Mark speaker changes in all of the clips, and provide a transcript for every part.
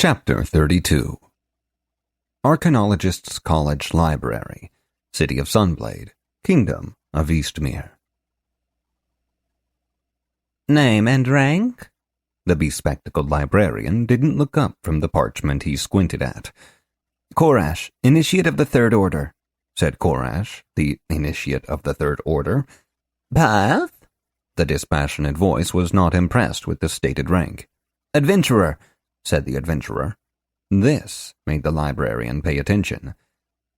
Speaker 1: Chapter 32 Archaeologist's College Library, City of Sunblade, Kingdom of Eastmere. Name and rank? The bespectacled librarian didn't look up from the parchment he squinted at. Korash, Initiate of the Third Order, said Korash, the Initiate of the Third Order. Path? The dispassionate voice was not impressed with the stated rank. Adventurer, said the adventurer. This made the librarian pay attention.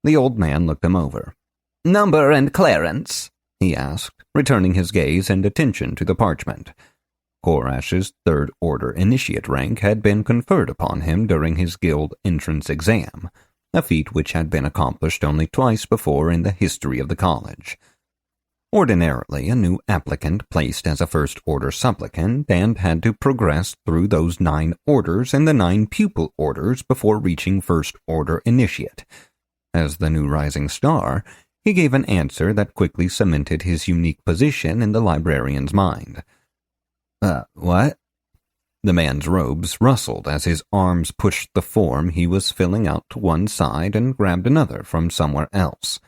Speaker 1: The old man looked him over. Number and clearance? He asked, returning his gaze and attention to the parchment. Korash's Third Order Initiate rank had been conferred upon him during his guild entrance exam, a feat which had been accomplished only twice before in the history of the college. Ordinarily, a new applicant placed as a First Order supplicant and had to progress through those 9 orders and the 9 pupil orders before reaching First Order Initiate. As the new rising star, he gave an answer that quickly cemented his unique position in the librarian's mind. What? The man's robes rustled as his arms pushed the form he was filling out to one side and grabbed another from somewhere else.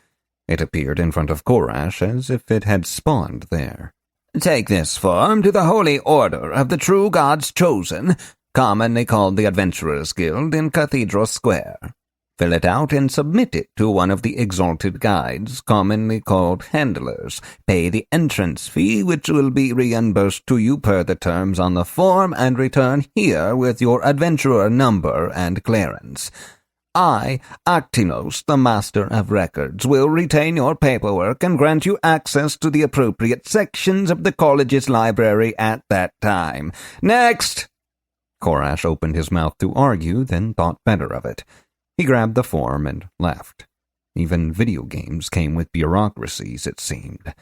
Speaker 1: It appeared in front of Korash as if it had spawned there. Take this form to the Holy Order of the True Gods Chosen, commonly called the Adventurers Guild in Cathedral Square. Fill it out and submit it to one of the Exalted Guides, commonly called Handlers. Pay the entrance fee, which will be reimbursed to you per the terms on the form, and return here with your adventurer number and clearance. I, Actinos, the Master of Records, will retain your paperwork and grant you access to the appropriate sections of the college's library at that time. Next! Korash opened his mouth to argue, then thought better of it. He grabbed the form and left. Even video games came with bureaucracies, it seemed.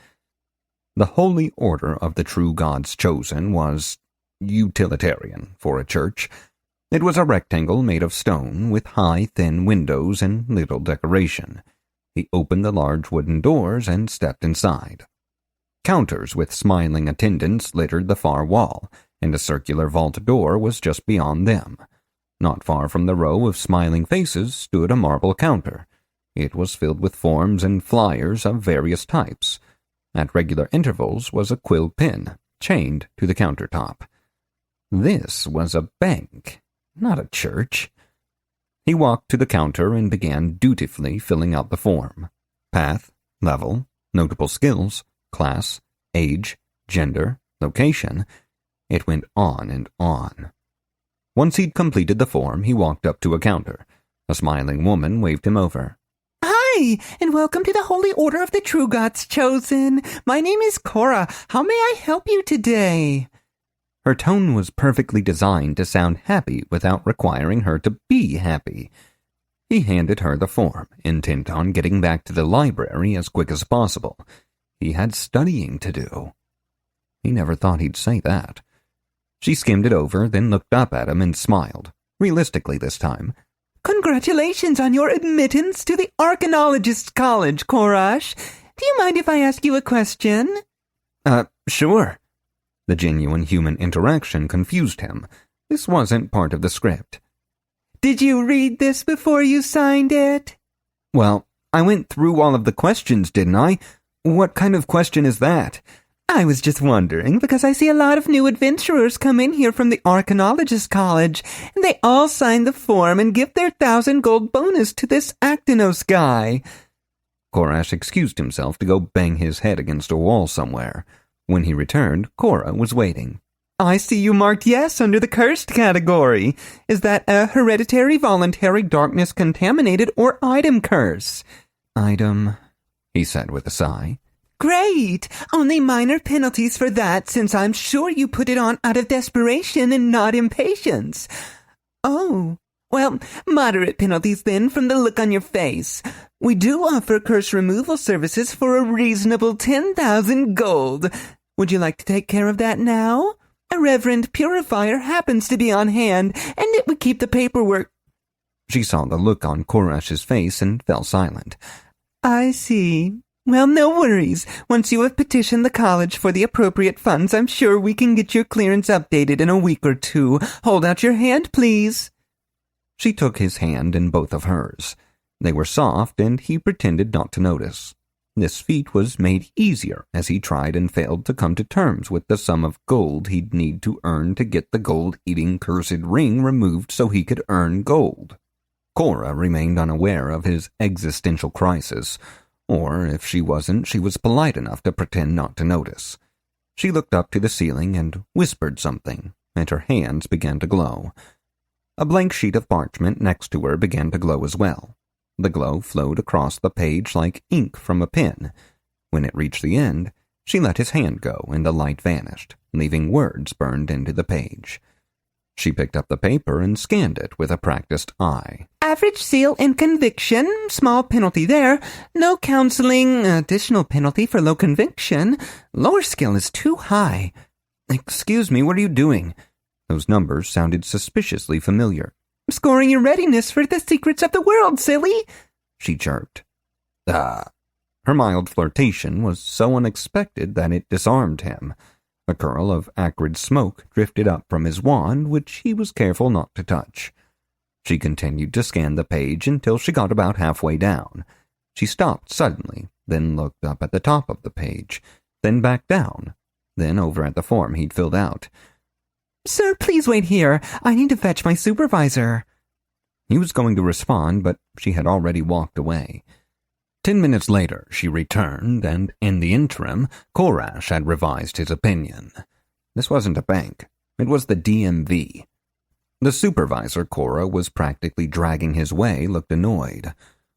Speaker 1: The Holy Order of the True Gods Chosen was utilitarian for a church. It was a rectangle made of stone with high, thin windows and little decoration. He opened the large wooden doors and stepped inside. Counters with smiling attendants littered the far wall, and a circular vault door was just beyond them. Not far from the row of smiling faces stood a marble counter. It was filled with forms and flyers of various types. At regular intervals was a quill pen, chained to the countertop. This was a bank, not a church. He walked to the counter and began dutifully filling out the form. Path, level, notable skills, class, age, gender, location. It went on and on. Once he'd completed the form, he walked up to a counter. A smiling woman waved him over.
Speaker 2: Hi, and welcome to the Holy Order of the True Gods Chosen. My name is Cora. How may I help you today?
Speaker 1: Her tone was perfectly designed to sound happy without requiring her to be happy. He handed her the form, intent on getting back to the library as quick as possible. He had studying to do. He never thought he'd say that. She skimmed it over, then looked up at him and smiled, realistically this time.
Speaker 2: Congratulations on your admittance to the Archaeologist's College, Korash. Do you mind if I ask you a question?
Speaker 1: Sure. The genuine human interaction confused him. This wasn't part of the script.
Speaker 2: Did you read this before you signed it?
Speaker 1: Well, I went through all of the questions, didn't I? What kind of question is that?
Speaker 2: I was just wondering, because I see a lot of new adventurers come in here from the Archaeologist College, and they all sign the form and give their 1,000 gold bonus to this Actinos guy.
Speaker 1: Korash excused himself to go bang his head against a wall somewhere. When he returned, Cora was waiting.
Speaker 2: I see you marked yes under the cursed category. Is that a hereditary, voluntary, darkness contaminated, or item curse?
Speaker 1: Item, he said with a sigh.
Speaker 2: Great! Only minor penalties for that, since I'm sure you put it on out of desperation and not impatience. Oh, well, moderate penalties then from the look on your face. We do offer curse removal services for a reasonable 10,000 gold. Would you like to take care of that now? A reverend purifier happens to be on hand, and it would keep the paperwork.
Speaker 1: She saw the look on Korash's face and fell silent.
Speaker 2: I see. Well, no worries. Once you have petitioned the college for the appropriate funds, I'm sure we can get your clearance updated in a week or two. Hold out your hand, please.
Speaker 1: She took his hand in both of hers. They were soft, and he pretended not to notice. This feat was made easier as he tried and failed to come to terms with the sum of gold he'd need to earn to get the gold-eating cursed ring removed so he could earn gold. Cora remained unaware of his existential crisis, or if she wasn't, she was polite enough to pretend not to notice. She looked up to the ceiling and whispered something, and her hands began to glow. A blank sheet of parchment next to her began to glow as well. The glow flowed across the page like ink from a pen. When it reached the end, she let his hand go and the light vanished, leaving words burned into the page. She picked up the paper and scanned it with a practiced eye.
Speaker 2: Average seal and conviction, small penalty there. No counseling, additional penalty for low conviction. Lower skill is too high.
Speaker 1: Excuse me, what are you doing? Those numbers sounded suspiciously familiar.
Speaker 2: Scoring your readiness for the secrets of the world, silly,
Speaker 1: she chirped. Her mild flirtation was so unexpected that it disarmed him. A curl of acrid smoke drifted up from his wand, which he was careful not to touch. She continued to scan the page until she got about halfway down. She stopped suddenly, then looked up at the top of the page, then back down, then over at the form he'd filled out.
Speaker 2: Sir, please wait here. I need to fetch my supervisor.
Speaker 1: He was going to respond, but she had already walked away. 10 minutes later, she returned, and in the interim, Korash had revised his opinion. This wasn't a bank. It was the DMV. The supervisor, Cora, was practically dragging his way, looked annoyed.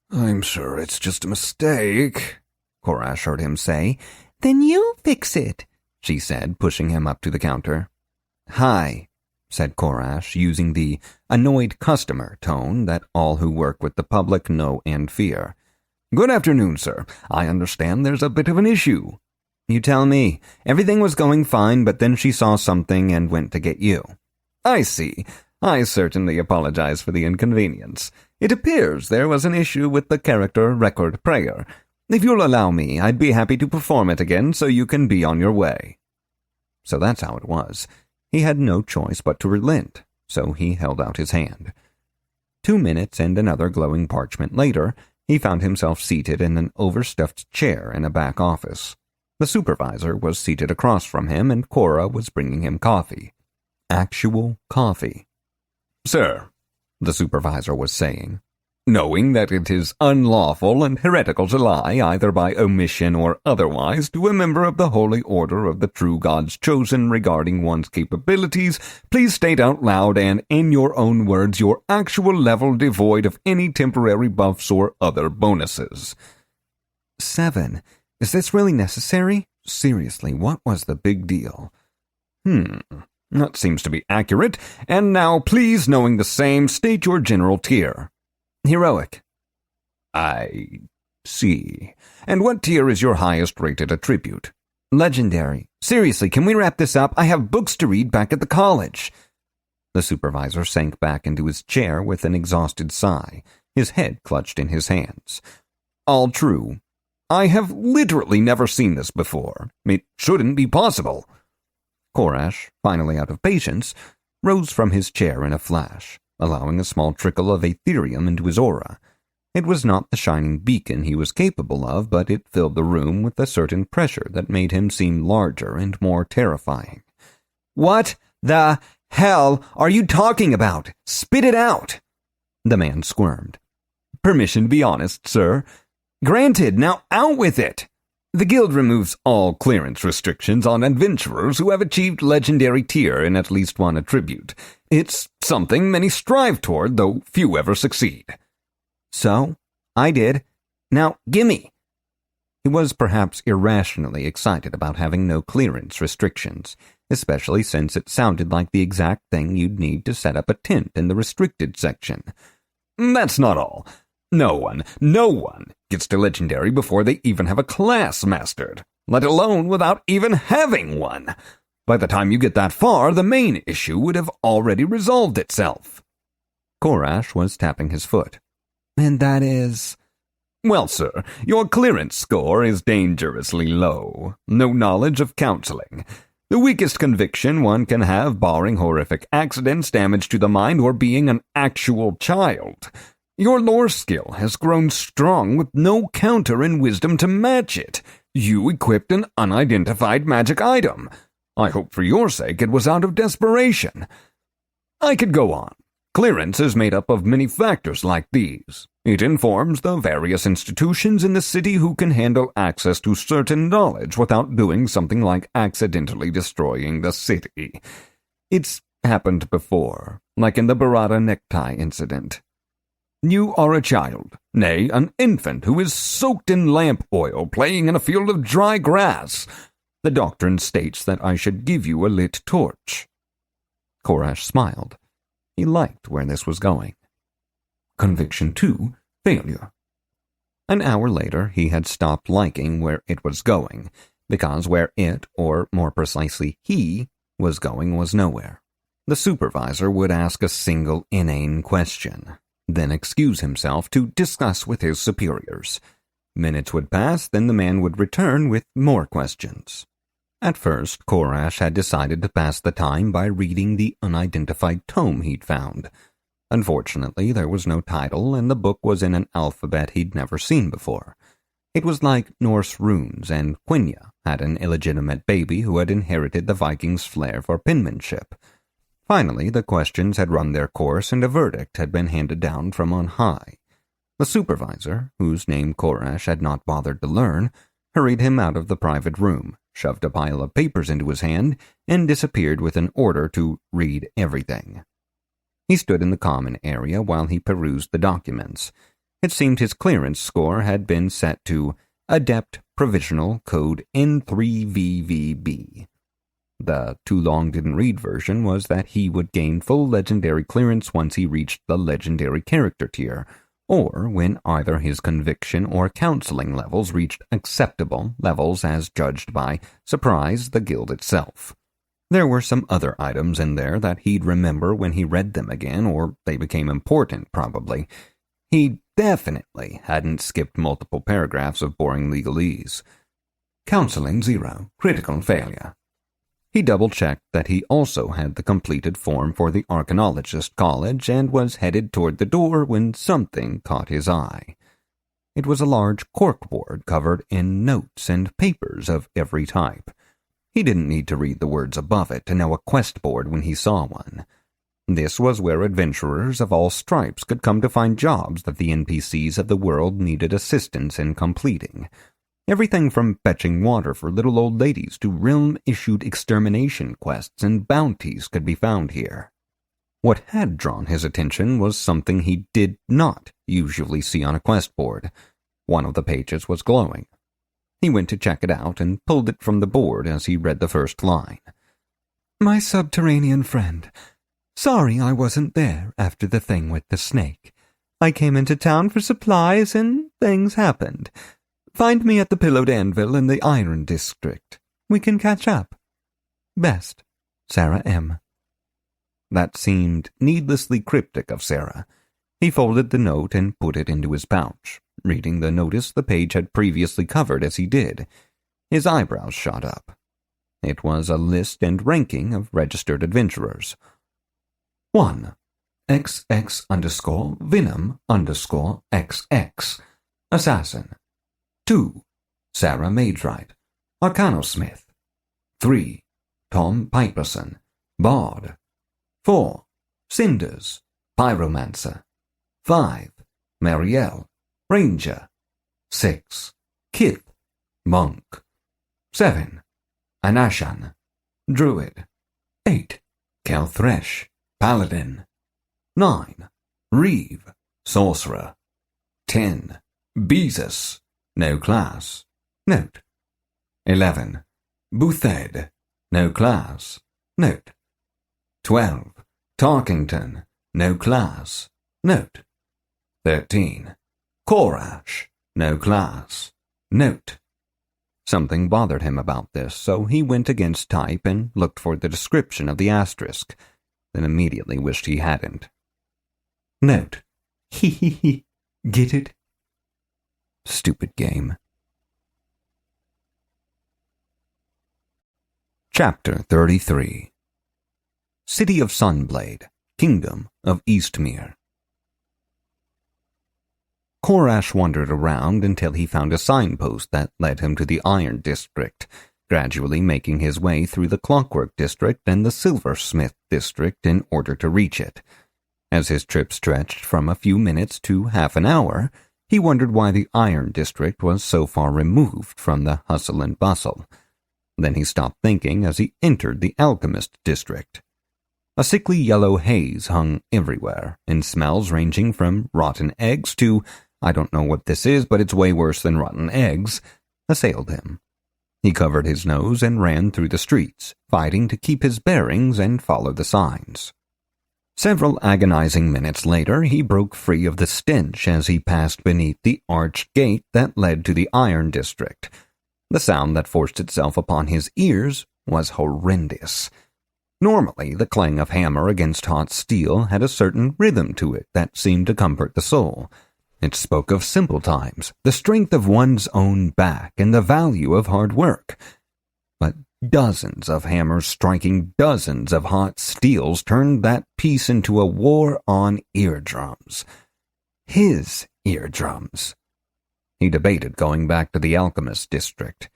Speaker 1: I'm sure it's just a mistake, Korash heard him say.
Speaker 2: Then you fix it,
Speaker 1: she said, pushing him up to the counter. Hi, said Korash, using the annoyed customer tone that all who work with the public know and fear. Good afternoon, sir. I understand there's a bit of an issue. You tell me. Everything was going fine, but then she saw something and went to get you. I see. I certainly apologize for the inconvenience. It appears there was an issue with the character record prayer. If you'll allow me, I'd be happy to perform it again so you can be on your way. So that's how it was. He had no choice but to relent, so he held out his hand. 2 minutes and another glowing parchment later, he found himself seated in an overstuffed chair in a back office. The supervisor was seated across from him, and Cora was bringing him coffee. Actual coffee. Sir, the supervisor was saying, knowing that it is unlawful and heretical to lie, either by omission or otherwise, to a member of the Holy Order of the True God's Chosen regarding one's capabilities, please state out loud and, in your own words, your actual level devoid of any temporary buffs or other bonuses. 7. Is this really necessary? Seriously, what was the big deal? That seems to be accurate. And now, please, knowing the same, state your general tier. Heroic. I see. And what tier is your highest rated attribute? Legendary. Seriously, can we wrap this up? I have books to read back at the college. The supervisor sank back into his chair with an exhausted sigh, his head clutched in his hands. All true. I have literally never seen this before. It shouldn't be possible. Korash, finally out of patience, rose from his chair in a flash, allowing a small trickle of Aetherium into his aura. It was not the shining beacon he was capable of, but it filled the room with a certain pressure that made him seem larger and more terrifying. What the hell are you talking about? Spit it out! The man squirmed. Permission to be honest, sir. Granted, now out with it! The guild removes all clearance restrictions on adventurers who have achieved legendary tier in at least one attribute. It's something many strive toward, though few ever succeed. So, I did. Now, gimme. He was perhaps irrationally excited about having no clearance restrictions, especially since it sounded like the exact thing you'd need to set up a tent in the restricted section. That's not all. No one gets to legendary before they even have a class mastered, let alone without even having one. By the time you get that far, the main issue would have already resolved itself. Korash was tapping his foot. And that is... Well, sir, your clearance score is dangerously low. No knowledge of counseling. The weakest conviction one can have, barring horrific accidents, damage to the mind, or being an actual child. Your lore skill has grown strong with no counter in wisdom to match it. You equipped an unidentified magic item. I hope for your sake it was out of desperation. I could go on. Clearance is made up of many factors like these. It informs the various institutions in the city who can handle access to certain knowledge without doing something like accidentally destroying the city. It's happened before, like in the Barada necktie incident. You are a child, nay, an infant who is soaked in lamp oil playing in a field of dry grass. The doctrine states that I should give you a lit torch. Korash smiled. He liked where this was going. Conviction 2, failure. An hour later, he had stopped liking where it was going, because where it, or more precisely he, was going was nowhere. The supervisor would ask a single inane question, then excuse himself to discuss with his superiors. Minutes would pass, then the man would return with more questions. At first, Korash had decided to pass the time by reading the unidentified tome he'd found. Unfortunately, there was no title, and the book was in an alphabet he'd never seen before. It was like Norse runes, and Quenya had an illegitimate baby who had inherited the Vikings' flair for penmanship. Finally, the questions had run their course, and a verdict had been handed down from on high. The supervisor, whose name Korash had not bothered to learn, hurried him out of the private room, shoved a pile of papers into his hand, and disappeared with an order to read everything. He stood in the common area while he perused the documents. It seemed his clearance score had been set to Adept Provisional Code N3VVB. The too-long-didn't-read version was that he would gain full legendary clearance once he reached the legendary character tier, or when either his conviction or counseling levels reached acceptable levels as judged by Surprise, the guild itself. There were some other items in there that he'd remember when he read them again, or they became important, probably. He definitely hadn't skipped multiple paragraphs of boring legalese. Counseling 0, critical failure. He double-checked that he also had the completed form for the Archaeologist College and was headed toward the door when something caught his eye. It was a large corkboard covered in notes and papers of every type. He didn't need to read the words above it to know a quest board when he saw one. This was where adventurers of all stripes could come to find jobs that the NPCs of the world needed assistance in completing. Everything from fetching water for little old ladies to realm-issued extermination quests and bounties could be found here. What had drawn his attention was something he did not usually see on a quest board. One of the pages was glowing. He went to check it out and pulled it from the board as he read the first line. My subterranean friend. Sorry I wasn't there after the thing with the snake. I came into town for supplies and things happened. Find me at the Pillowed Anvil in the Iron District. We can catch up. Best, Sarah M. That seemed needlessly cryptic of Sarah. He folded the note and put it into his pouch, reading the notice the page had previously covered as he did. His eyebrows shot up. It was a list and ranking of registered adventurers. 1. XX_Venom_XX. Assassin. 2. Sarah Maidright, Arcanosmith. 3. Tom Piperson, Bard. 4. Cinders, Pyromancer. 5. Marielle, Ranger. 6. Kith, Monk. 7. Anashan, Druid. 8. Kelthresh, Paladin. 9. Reeve, Sorcerer. 10. Beezus, no class. Note. 11. Boothed, no class. Note. 12. Tarkington, no class. Note. 13. Korash, no class. Note. Something bothered him about this, so he went against type and looked for the description of the asterisk, then immediately wished he hadn't. Note. He. Get it? Stupid game. Chapter 33 City of Sunblade, Kingdom of Eastmere. Korash wandered around until he found a signpost that led him to the Iron District, gradually making his way through the Clockwork District and the Silversmith District in order to reach it. As his trip stretched from a few minutes to half an hour, he wondered why the Iron District was so far removed from the hustle and bustle. Then he stopped thinking as he entered the Alchemist District. A sickly yellow haze hung everywhere, in smells ranging from rotten eggs to, I don't know what this is, but it's way worse than rotten eggs, assailed him. He covered his nose and ran through the streets, fighting to keep his bearings and follow the signs. Several agonizing minutes later, he broke free of the stench as he passed beneath the arched gate that led to the Iron District. The sound that forced itself upon his ears was horrendous. Normally, the clang of hammer against hot steel had a certain rhythm to it that seemed to comfort the soul. It spoke of simple times, the strength of one's own back, and the value of hard work. But dozens of hammers striking dozens of hot steels turned that peace into a war on eardrums. His eardrums. He debated going back to the Alchemist District.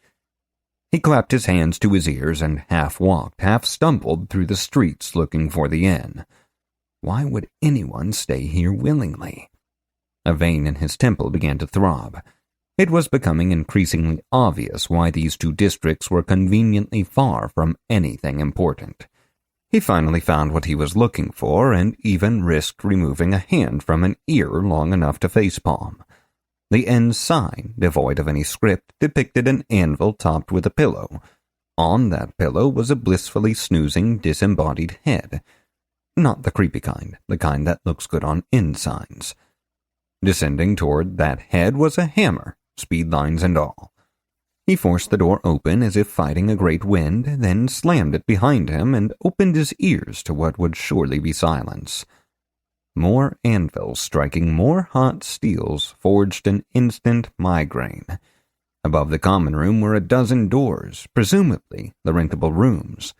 Speaker 1: He clapped his hands to his ears and half walked, half stumbled through the streets looking for the inn. Why would anyone stay here willingly? A vein in his temple began to throb. It was becoming increasingly obvious why these two districts were conveniently far from anything important. He finally found what he was looking for and even risked removing a hand from an ear long enough to facepalm. The inn's sign, devoid of any script, depicted an anvil topped with a pillow. On that pillow was a blissfully snoozing, disembodied head. Not the creepy kind, the kind that looks good on inn signs. Descending toward that head was a hammer, speed lines and all. He forced the door open as if fighting a great wind, then slammed it behind him and opened his ears to what would surely be silence. More anvils striking more hot steels forged an instant migraine. Above the common room were a dozen doors, presumably the rentable rooms.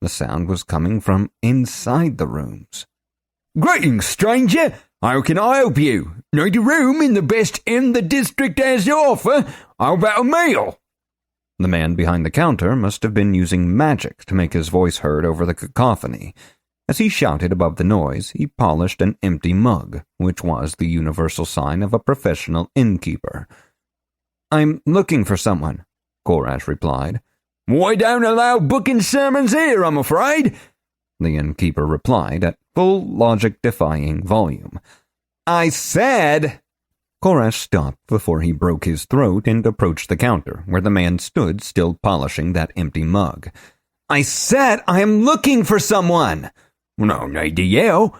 Speaker 1: The sound was coming from inside the rooms.
Speaker 3: "Greetings, stranger! How can I help you? Need a room in the best inn the district has to offer? How about a meal?"
Speaker 1: The man behind the counter must have been using magic to make his voice heard over the cacophony. As he shouted above the noise, he polished an empty mug, which was the universal sign of a professional innkeeper. "I'm looking for someone," Korash replied.
Speaker 3: "We don't allow booking sermons here, I'm afraid,"
Speaker 1: the innkeeper replied at full logic-defying volume.
Speaker 3: "I said—"
Speaker 1: Korash stopped before he broke his throat and approached the counter, where the man stood still polishing that empty mug.
Speaker 3: "I said I am looking for someone." "No need to yell,"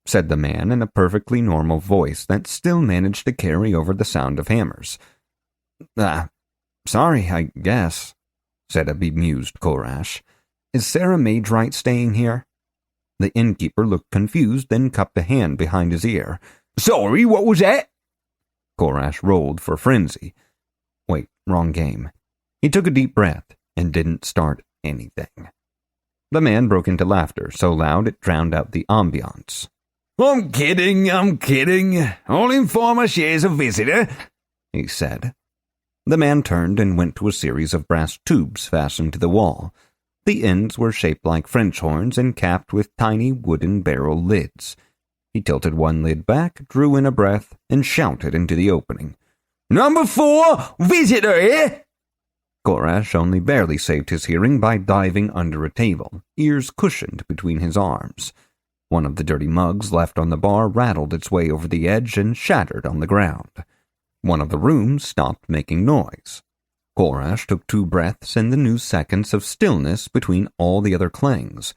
Speaker 1: said the man in a perfectly normal voice that still managed to carry over the sound of hammers.
Speaker 2: Sorry, I guess," said a bemused Korash. "Is Sarah Maidright staying here?" The innkeeper looked confused, then cupped a hand behind his ear.
Speaker 3: "Sorry, what was that?"
Speaker 1: Korash rolled for frenzy. Wait, wrong game. He took a deep breath and didn't start anything. The man broke into laughter so loud it drowned out the ambiance.
Speaker 3: I'm kidding. I'll inform her she's a visitor,"
Speaker 1: he said. The man turned and went to a series of brass tubes fastened to the wall. The ends were shaped like French horns and capped with tiny wooden barrel lids. He tilted one lid back, drew in a breath, and shouted into the opening.
Speaker 3: "Number 4, visitor here!"
Speaker 1: Korash only barely saved his hearing by diving under a table, ears cushioned between his arms. One of the dirty mugs left on the bar rattled its way over the edge and shattered on the ground. One of the rooms stopped making noise. Korash took 2 breaths in the new seconds of stillness between all the other clangs.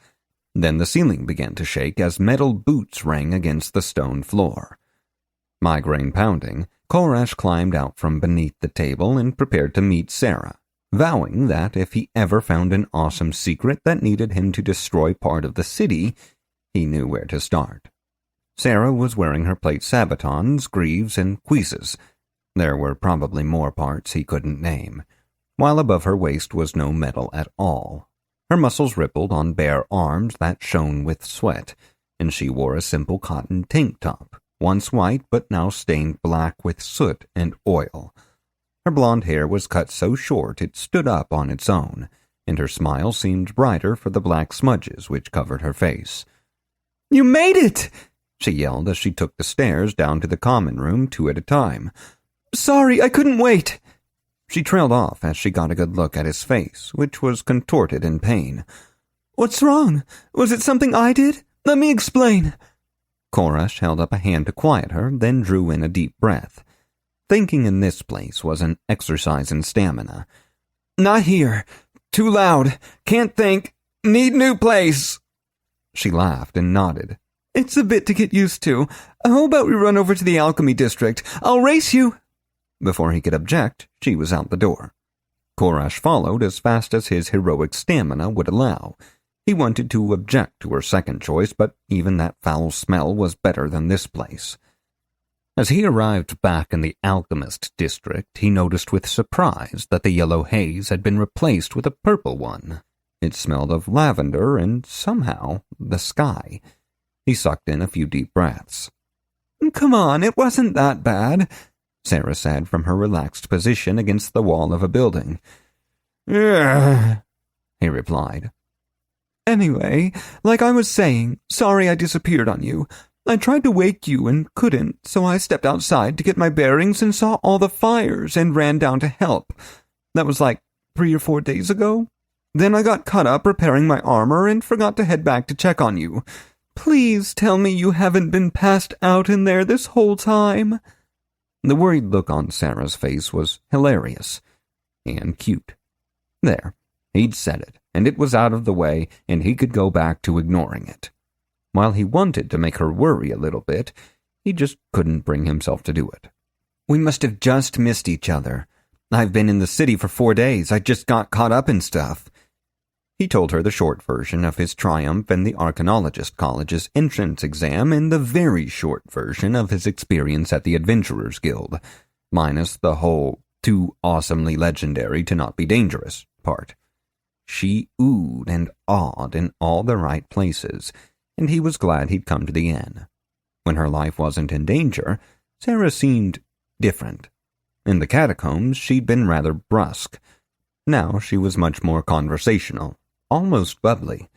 Speaker 1: Then the ceiling began to shake as metal boots rang against the stone floor. Migraine pounding, Korash climbed out from beneath the table and prepared to meet Sarah, vowing that if he ever found an awesome secret that needed him to destroy part of the city, he knew where to start. Sarah was wearing her plate sabatons, greaves, and cuisses. There were probably more parts he couldn't name, while above her waist was no metal at all. Her muscles rippled on bare arms that shone with sweat, and she wore a simple cotton tank top, once white but now stained black with soot and oil. Her blonde hair was cut so short it stood up on its own, and her smile seemed brighter for the black smudges which covered her face.
Speaker 2: "You made it!"
Speaker 1: she yelled as she took the stairs down to the common room 2 at a time.
Speaker 2: "Sorry, I couldn't wait."
Speaker 1: She trailed off as she got a good look at his face, which was contorted in pain.
Speaker 2: "What's wrong? Was it something I did? Let me explain."
Speaker 1: Koresh held up a hand to quiet her, then drew in a deep breath. Thinking in this place was an exercise in stamina.
Speaker 2: "Not here. Too loud. Can't think. Need new place."
Speaker 1: She laughed and nodded.
Speaker 2: "It's a bit to get used to. How about we run over to the alchemy district? I'll race you."
Speaker 1: Before he could object, she was out the door. Koresh followed as fast as his heroic stamina would allow. He wanted to object to her second choice, but even that foul smell was better than this place. As he arrived back in the alchemist district, he noticed with surprise that the yellow haze had been replaced with a purple one. It smelled of lavender and, somehow, the sky. He sucked in a few deep breaths.
Speaker 2: "Come on, it wasn't that bad,"
Speaker 1: Sarah said from her relaxed position against the wall of a building.
Speaker 2: "Ugh,"
Speaker 1: he replied.
Speaker 2: "Anyway, like I was saying, sorry I disappeared on you. I tried to wake you and couldn't, so I stepped outside to get my bearings and saw all the fires and ran down to help. That was like 3 or 4 days ago. Then I got caught up repairing my armor and forgot to head back to check on you. Please tell me you haven't been passed out in there this whole time."
Speaker 1: The worried look on Sarah's face was hilarious and cute. There, he'd said it, and it was out of the way, and he could go back to ignoring it. While he wanted to make her worry a little bit, he just couldn't bring himself to do it.
Speaker 2: "We must have just missed each other. I've been in the city for 4 days. I just got caught up in stuff."
Speaker 1: He told her the short version of his triumph in the Archaeologist College's entrance exam and the very short version of his experience at the Adventurers Guild, minus the whole too awesomely legendary to not be dangerous part. She oohed and awed in all the right places, and he was glad he'd come to the inn. When her life wasn't in danger, Sarah seemed different. In the catacombs, she'd been rather brusque. Now she was much more conversational, almost bubbly.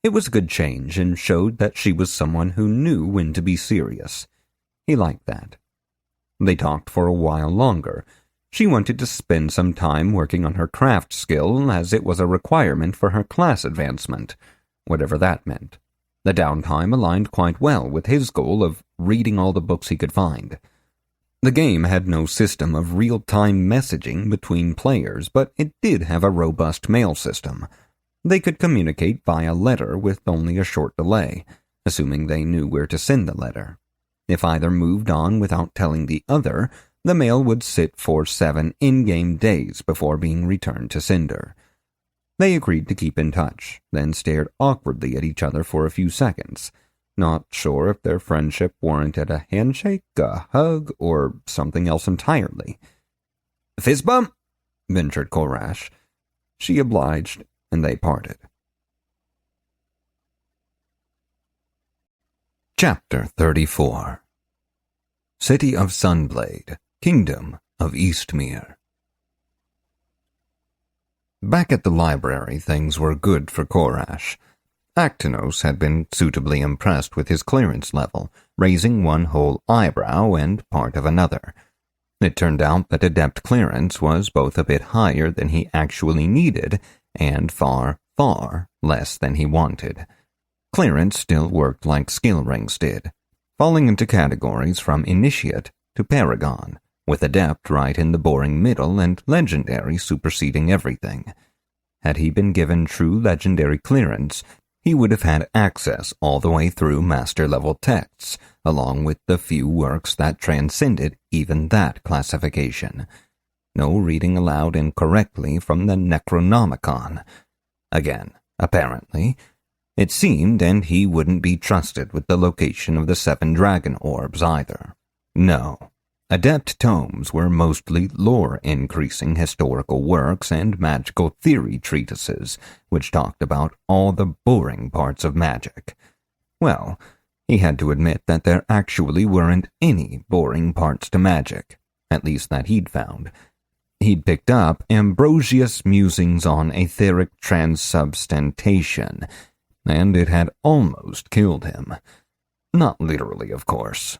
Speaker 1: It was a good change and showed that she was someone who knew when to be serious. He liked that. They talked for a while longer. She wanted to spend some time working on her craft skill as it was a requirement for her class advancement, whatever that meant. The downtime aligned quite well with his goal of reading all the books he could find. The game had no system of real-time messaging between players, but it did have a robust mail system. They could communicate via letter with only a short delay, assuming they knew where to send the letter. If either moved on without telling the other, the mail would sit for 7 in-game days before being returned to sender. They agreed to keep in touch, then stared awkwardly at each other for a few seconds, not sure if their friendship warranted a handshake, a hug, or something else entirely.
Speaker 2: "Fist bump?"
Speaker 1: ventured Koresh. She obliged, and they parted. Chapter 34. City of Sunblade, Kingdom of Eastmere. Back at the library, things were good for Koresh. Actinos had been suitably impressed with his clearance level, raising one whole eyebrow and part of another. It turned out that adept clearance was both a bit higher than he actually needed and far, far less than he wanted. Clearance still worked like skill rings did, falling into categories from initiate to paragon, with adept right in the boring middle and legendary superseding everything. Had he been given true legendary clearance, he would have had access all the way through master-level texts, along with the few works that transcended even that classification. No reading aloud incorrectly from the Necronomicon. Again, apparently. It seemed, and he wouldn't be trusted with the location of the 7 dragon orbs either. No, Adept tomes were mostly lore-increasing historical works and magical theory treatises, which talked about all the boring parts of magic. Well, he had to admit that there actually weren't any boring parts to magic, at least that he'd found. He'd picked up Ambrosius' musings on etheric transubstantiation, and it had almost killed him. Not literally, of course.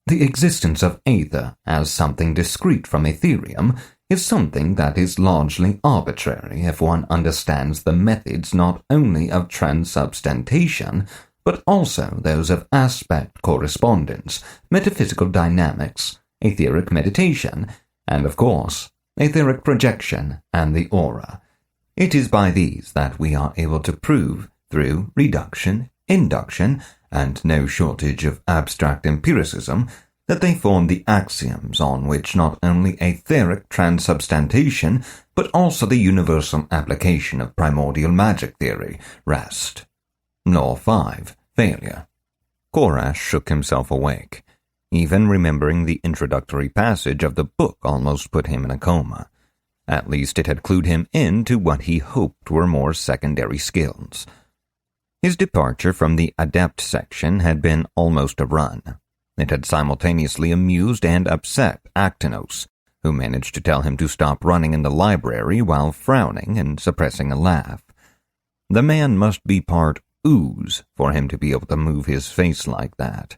Speaker 1: The existence of aether as something discrete from etherium is something that is largely arbitrary if one understands the methods not only of transubstantiation, but also those of aspect correspondence, metaphysical dynamics, etheric meditation, and, of course, etheric projection and the aura. It is by these that we are able to prove, through reduction, induction, and no shortage of abstract empiricism, that they form the axioms on which not only etheric transubstantiation, but also the universal application of primordial magic theory rest. Law 5. Failure. Korash shook himself awake. Even remembering the introductory passage of the book almost put him in a coma. At least it had clued him in to what he hoped were more secondary skills. His departure from the adept section had been almost a run. It had simultaneously amused and upset Actinos, who managed to tell him to stop running in the library while frowning and suppressing a laugh. The man must be part ooze for him to be able to move his face like that.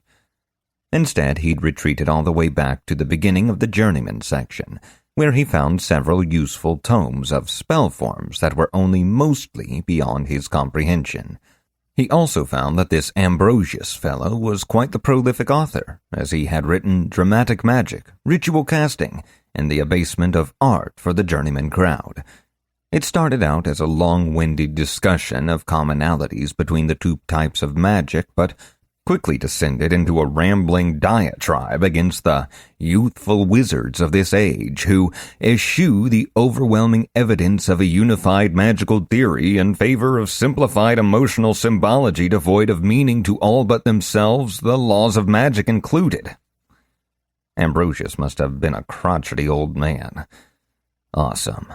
Speaker 1: Instead, he'd retreated all the way back to the beginning of the journeyman section, where he found several useful tomes of spell forms that were only mostly beyond his comprehension. He also found that this Ambrosius fellow was quite the prolific author, as he had written dramatic magic, ritual casting, and the abasement of art for the journeyman crowd. It started out as a long-winded discussion of commonalities between the two types of magic, but quickly descended into a rambling diatribe against the youthful wizards of this age who eschew the overwhelming evidence of a unified magical theory in favor of simplified emotional symbology devoid of meaning to all but themselves, the laws of magic included. Ambrosius must have been a crotchety old man. Awesome.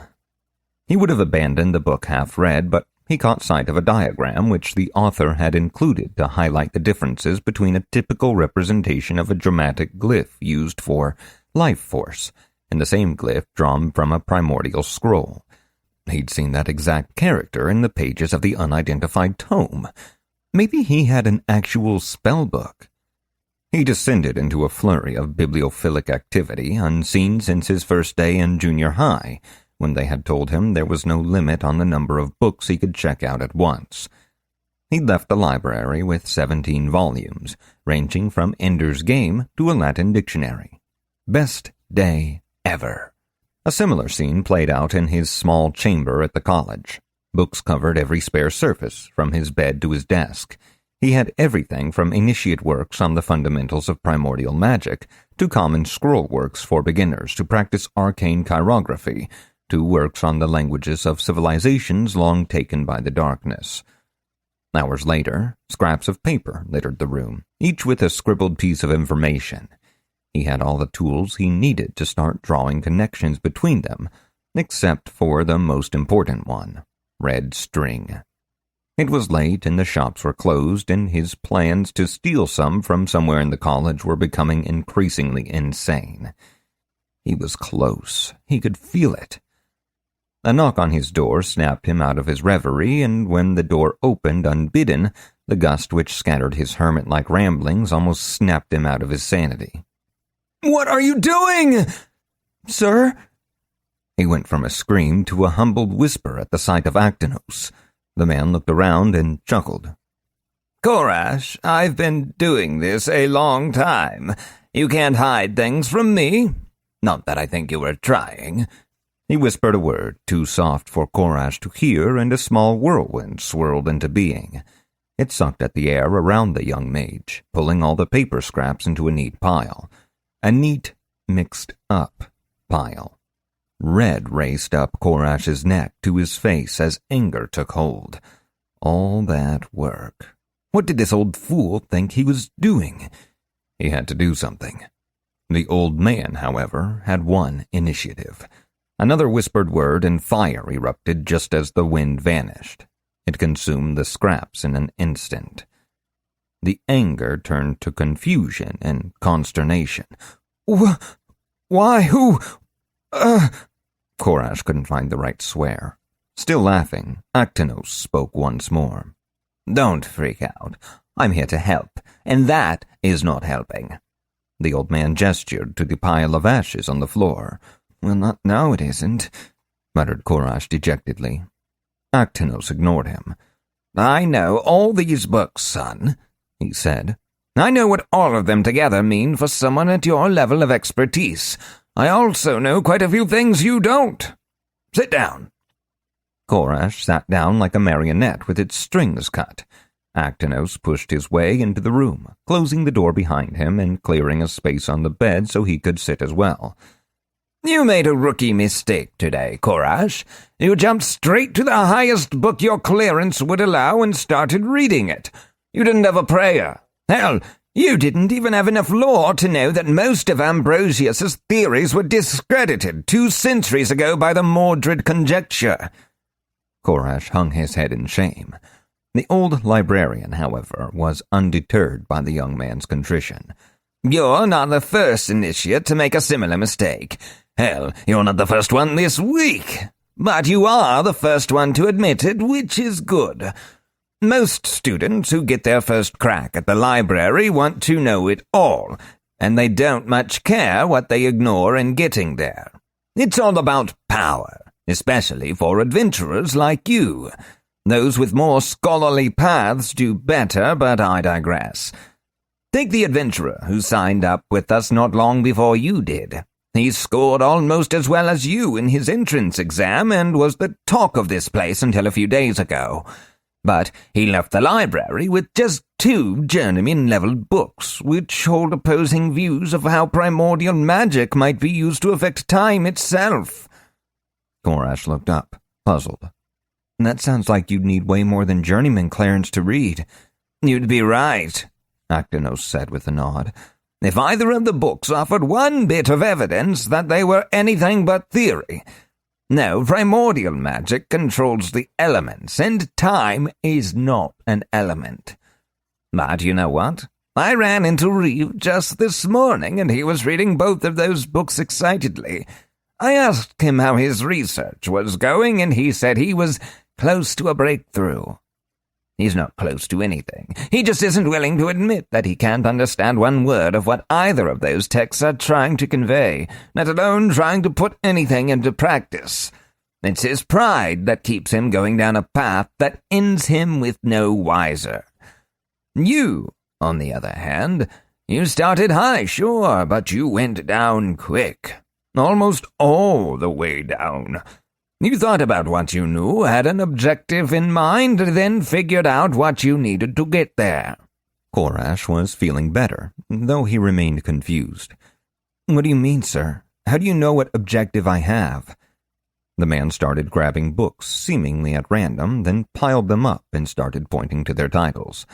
Speaker 1: He would have abandoned the book half-read, but he caught sight of a diagram which the author had included to highlight the differences between a typical representation of a dramatic glyph used for life force and the same glyph drawn from a primordial scroll. He'd seen that exact character in the pages of the unidentified tome. Maybe he had an actual spell book. He descended into a flurry of bibliophilic activity unseen since his first day in junior high, when they had told him there was no limit on the number of books he could check out at once. He left the library with 17 volumes, ranging from Ender's Game to a Latin dictionary. Best day ever. A similar scene played out in his small chamber at the college. Books covered every spare surface, from his bed to his desk. He had everything from initiate works on the fundamentals of primordial magic to common scroll works for beginners to practice arcane chirography, to works on the languages of civilizations long taken by the darkness. Hours later, scraps of paper littered the room, each with a scribbled piece of information. He had all the tools he needed to start drawing connections between them, except for the most important one, red string. It was late and the shops were closed, and his plans to steal some from somewhere in the college were becoming increasingly insane. He was close. He could feel it. A knock on his door snapped him out of his reverie, and when the door opened unbidden, the gust which scattered his hermit-like ramblings almost snapped him out of his sanity. "What are you doing, sir?" He went from a scream to a humbled whisper at the sight of Actinos. The man looked around and chuckled. "Korash, I've been doing this a long time. You can't hide things from me. Not that I think you were trying." He whispered a word, too soft for Korash to hear, and a small whirlwind swirled into being. It sucked at the air around the young mage, pulling all the paper scraps into a neat pile. A neat, mixed-up pile. Red raced up Korash's neck to his face as anger took hold. All that work. What did this old fool think he was doing? He had to do something. The old man, however, had one initiative. Another whispered word and fire erupted just as the wind vanished. It consumed the scraps in an instant. The anger turned to confusion and consternation.
Speaker 3: Why, who?
Speaker 1: Korash couldn't find the right swear. Still laughing, Actinos spoke once more. Don't freak out. I'm here to help, and that is not helping. The old man gestured to the pile of ashes on the floor. Well, not now it isn't, muttered Korash dejectedly. Actinos ignored him. I know all these books, son, he said. I know what all of them together mean for someone at your level of expertise. I also know quite a few things you don't. Sit down. Korash sat down like a marionette with its strings cut. Actinos pushed his way into the room, closing the door behind him and clearing a space on the bed so he could sit as well. You made a rookie mistake today, Korash. You jumped straight to the highest book your clearance would allow and started reading it. You didn't have a prayer. Hell, you didn't even have enough lore to know that most of Ambrosius's theories were discredited 2 centuries ago by the Mordred conjecture. Korash hung his head in shame. The old librarian, however, was undeterred by the young man's contrition. You're not the first initiate to make a similar mistake. Hell, you're not the first one this week. But you are the first one to admit it, which is good. Most students who get their first crack at the library want to know it all, and they don't much care what they ignore in getting there. It's all about power, especially for adventurers like you. Those with more scholarly paths do better, but I digress. Take the adventurer who signed up with us not long before you did. He scored almost as well as you in his entrance exam and was the talk of this place until a few days ago. But he left the library with just 2 journeyman-level books, which hold opposing views of how primordial magic might be used to affect time itself. Korash looked up, puzzled. That sounds like you'd need way more than journeyman clearance to read. You'd be right, Actinos said with a nod. If either of the books offered one bit of evidence that they were anything but theory. No, primordial magic controls the elements, and time is not an element. But you know what? I ran into Reeve just this morning, and he was reading both of those books excitedly. I asked him how his research was going, and he said he was close to a breakthrough. He's not close to anything. He just isn't willing to admit that he can't understand one word of what either of those texts are trying to convey, let alone trying to put anything into practice. It's his pride that keeps him going down a path that ends him with no wiser. You, on the other hand, you started high, sure, but you went down quick. Almost all the way down. You thought about what you knew, had an objective in mind, then figured out what you needed to get there. Korash was feeling better, though he remained confused. What do you mean, sir? How do you know what objective I have? The man started grabbing books, seemingly at random, then piled them up and started pointing to their titles.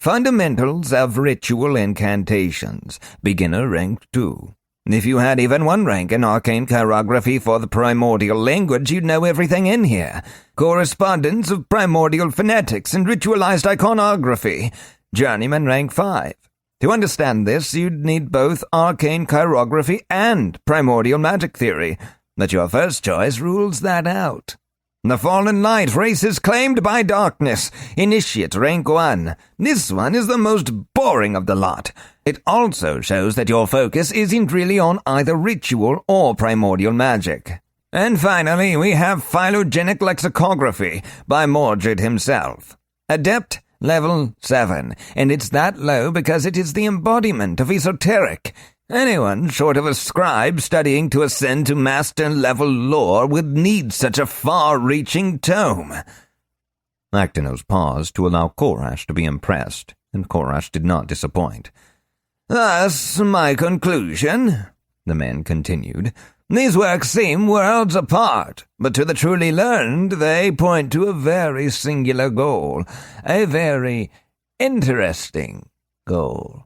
Speaker 1: Fundamentals of Ritual Incantations, Beginner Rank 2. If you had even 1 rank in arcane chirography for the primordial language, you'd know everything in here. Correspondence of primordial phonetics and ritualized iconography. Journeyman rank 5. To understand this, you'd need both arcane chirography and primordial magic theory, but your first choice rules that out. The Fallen Light, races claimed by darkness, initiate rank 1. This one is the most boring of the lot. It also shows that your focus isn't really on either ritual or primordial magic. And finally, we have Phylogenic Lexicography by Mordred himself. Adept, level 7, and it's that low because it is the embodiment of esoteric. Anyone short of a scribe studying to ascend to master-level lore would need such a far-reaching tome. Actinos paused to allow Korash to be impressed, and Korash did not disappoint. Thus, my conclusion, the man continued, these works seem worlds apart, but to the truly learned they point to a very singular goal, a very interesting goal.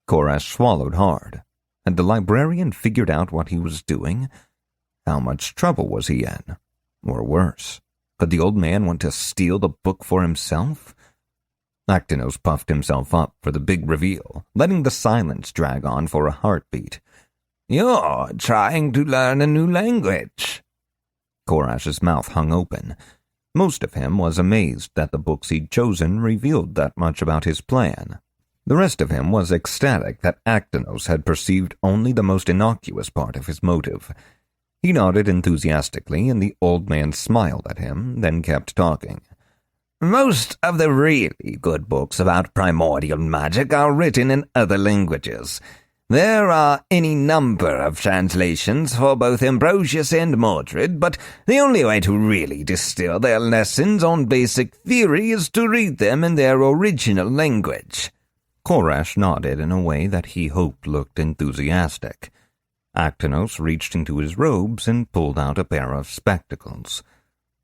Speaker 1: Korash swallowed hard. Had the librarian figured out what he was doing? How much trouble was he in? Or worse, could the old man want to steal the book for himself? Actinos puffed himself up for the big reveal, letting the silence drag on for a heartbeat. "You're trying to learn a new language." Korash's mouth hung open. Most of him was amazed that the books he'd chosen revealed that much about his plan. The rest of him was ecstatic that Actinos had perceived only the most innocuous part of his motive. He nodded enthusiastically, and the old man smiled at him, then kept talking. "Most of the really good books about primordial magic are written in other languages. There are any number of translations for both Ambrosius and Mordred, but the only way to really distill their lessons on basic theory is to read them in their original language." Korash nodded in a way that he hoped looked enthusiastic. Actinos reached into his robes and pulled out a pair of spectacles.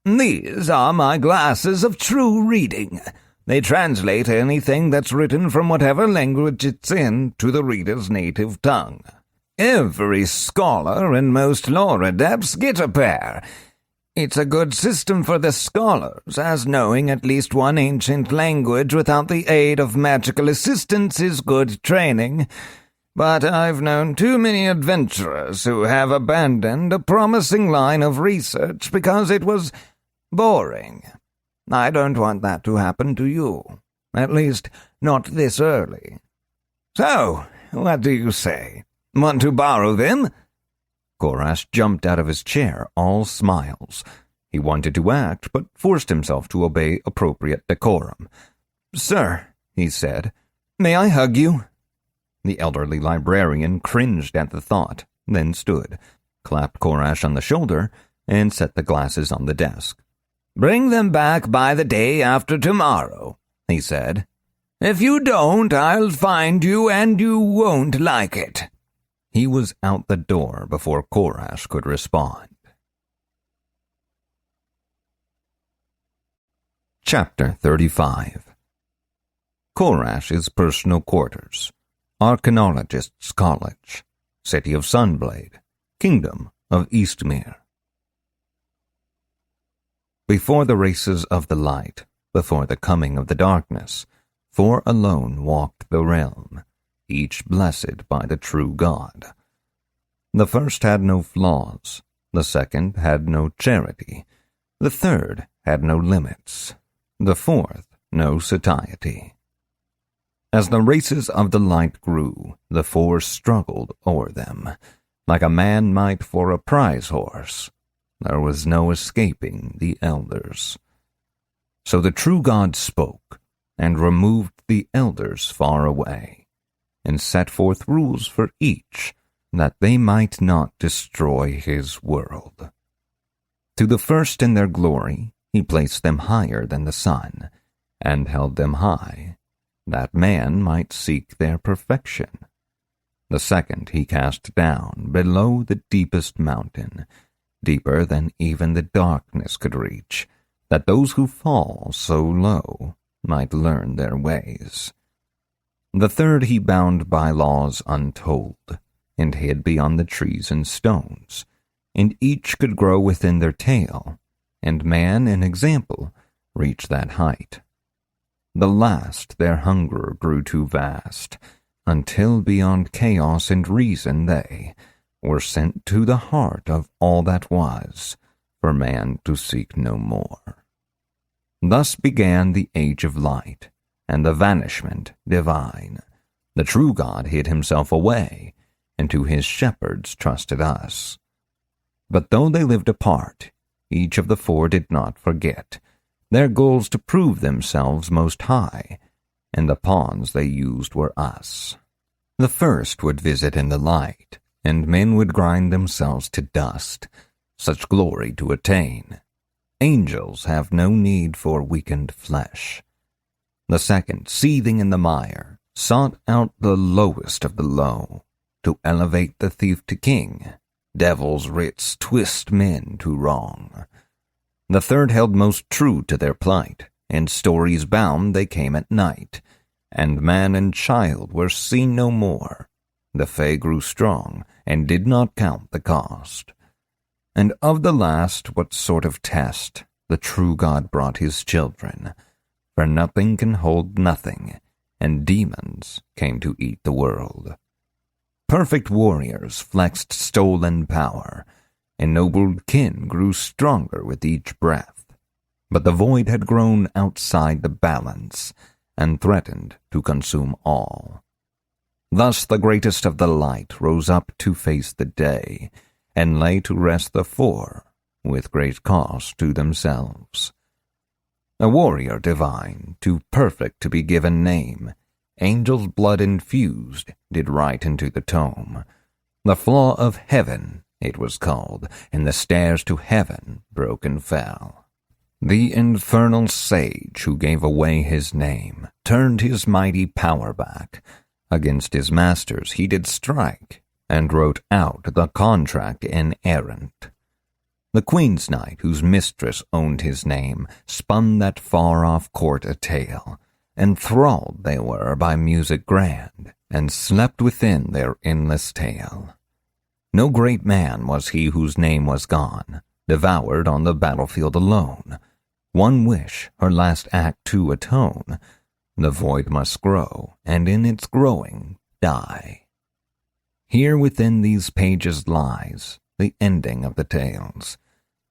Speaker 1: "These are my glasses of true reading. They translate anything that's written from whatever language it's in to the reader's native tongue. Every scholar and most lore adepts get a pair. It's a good system for the scholars, as knowing at least one ancient language without the aid of magical assistance is good training. But I've known too many adventurers who have abandoned a promising line of research because it was boring. I don't want that to happen to you. At least, not this early. So, what do you say? Want to borrow them?" Korash jumped out of his chair, all smiles. He wanted to act, but forced himself to obey appropriate decorum. "Sir," he said, "may I hug you?" The elderly librarian cringed at the thought, then stood, clapped Korash on the shoulder, and set the glasses on the desk. "Bring them back by the day after tomorrow," he said. "If you don't, I'll find you and you won't like it." He was out the door before Korash could respond. Chapter 35. Korash's personal quarters. Arcanologist's College. City of Sunblade. Kingdom of Eastmere. Before the races of the light, before the coming of the darkness, four alone walked the realm, each blessed by the true God. The first had no flaws, the second had no charity, the third had no limits, the fourth no satiety. As the races of the light grew, the four struggled o'er them, like a man might for a prize horse. There was no escaping the elders. So the true God spoke, and removed the elders far away, and set forth rules for each, that they might not destroy his world. To the first in their glory he placed them higher than the sun, and held them high, that man might seek their perfection. The second he cast down below the deepest mountain, deeper than even the darkness could reach, that those who fall so low might learn their ways. The third he bound by laws untold, and hid beyond the trees and stones, and each could grow within their tale, and man in example reach that height. The last their hunger grew too vast, until beyond chaos and reason they were sent to the heart of all that was, for man to seek no more. Thus began the age of light, and the vanishment divine. The true God hid himself away, and to his shepherds trusted us. But though they lived apart, each of the four did not forget their goals to prove themselves most high, and the pawns they used were us. The first would visit in the light, and men would grind themselves to dust, such glory to attain. Angels have no need for weakened flesh. The second, seething in the mire, sought out the lowest of the low, to elevate the thief to king. Devil's writs twist men to wrong. The third held most true to their plight, in stories bound they came at night, and man and child were seen no more. the Fae grew strong and did not count the cost. And of the last, what sort of test the true God brought his children, for nothing can hold nothing, and demons came to eat the world. Perfect warriors flexed stolen power, ennobled kin grew stronger with each breath, but the void had grown outside the balance and threatened to consume all. Thus the greatest of the light rose up to face the day, and lay to rest the four, with great cost to themselves. A warrior divine, too perfect to be given name, angel's blood infused, did write into the tome. The flaw of heaven, it was called, and the stairs to heaven broken fell. The infernal sage who gave away his name turned his mighty power back. Against his masters he did strike, and wrote out the contract inerrant. The Queen's Knight, whose mistress owned his name, spun that far-off court a tale. Enthralled they were by music grand, and slept within their endless tale. No great man was he whose name was gone, devoured on the battlefield alone. One wish, her last act to atone. The void must grow, and in its growing, die. Here within these pages lies the ending of the tales.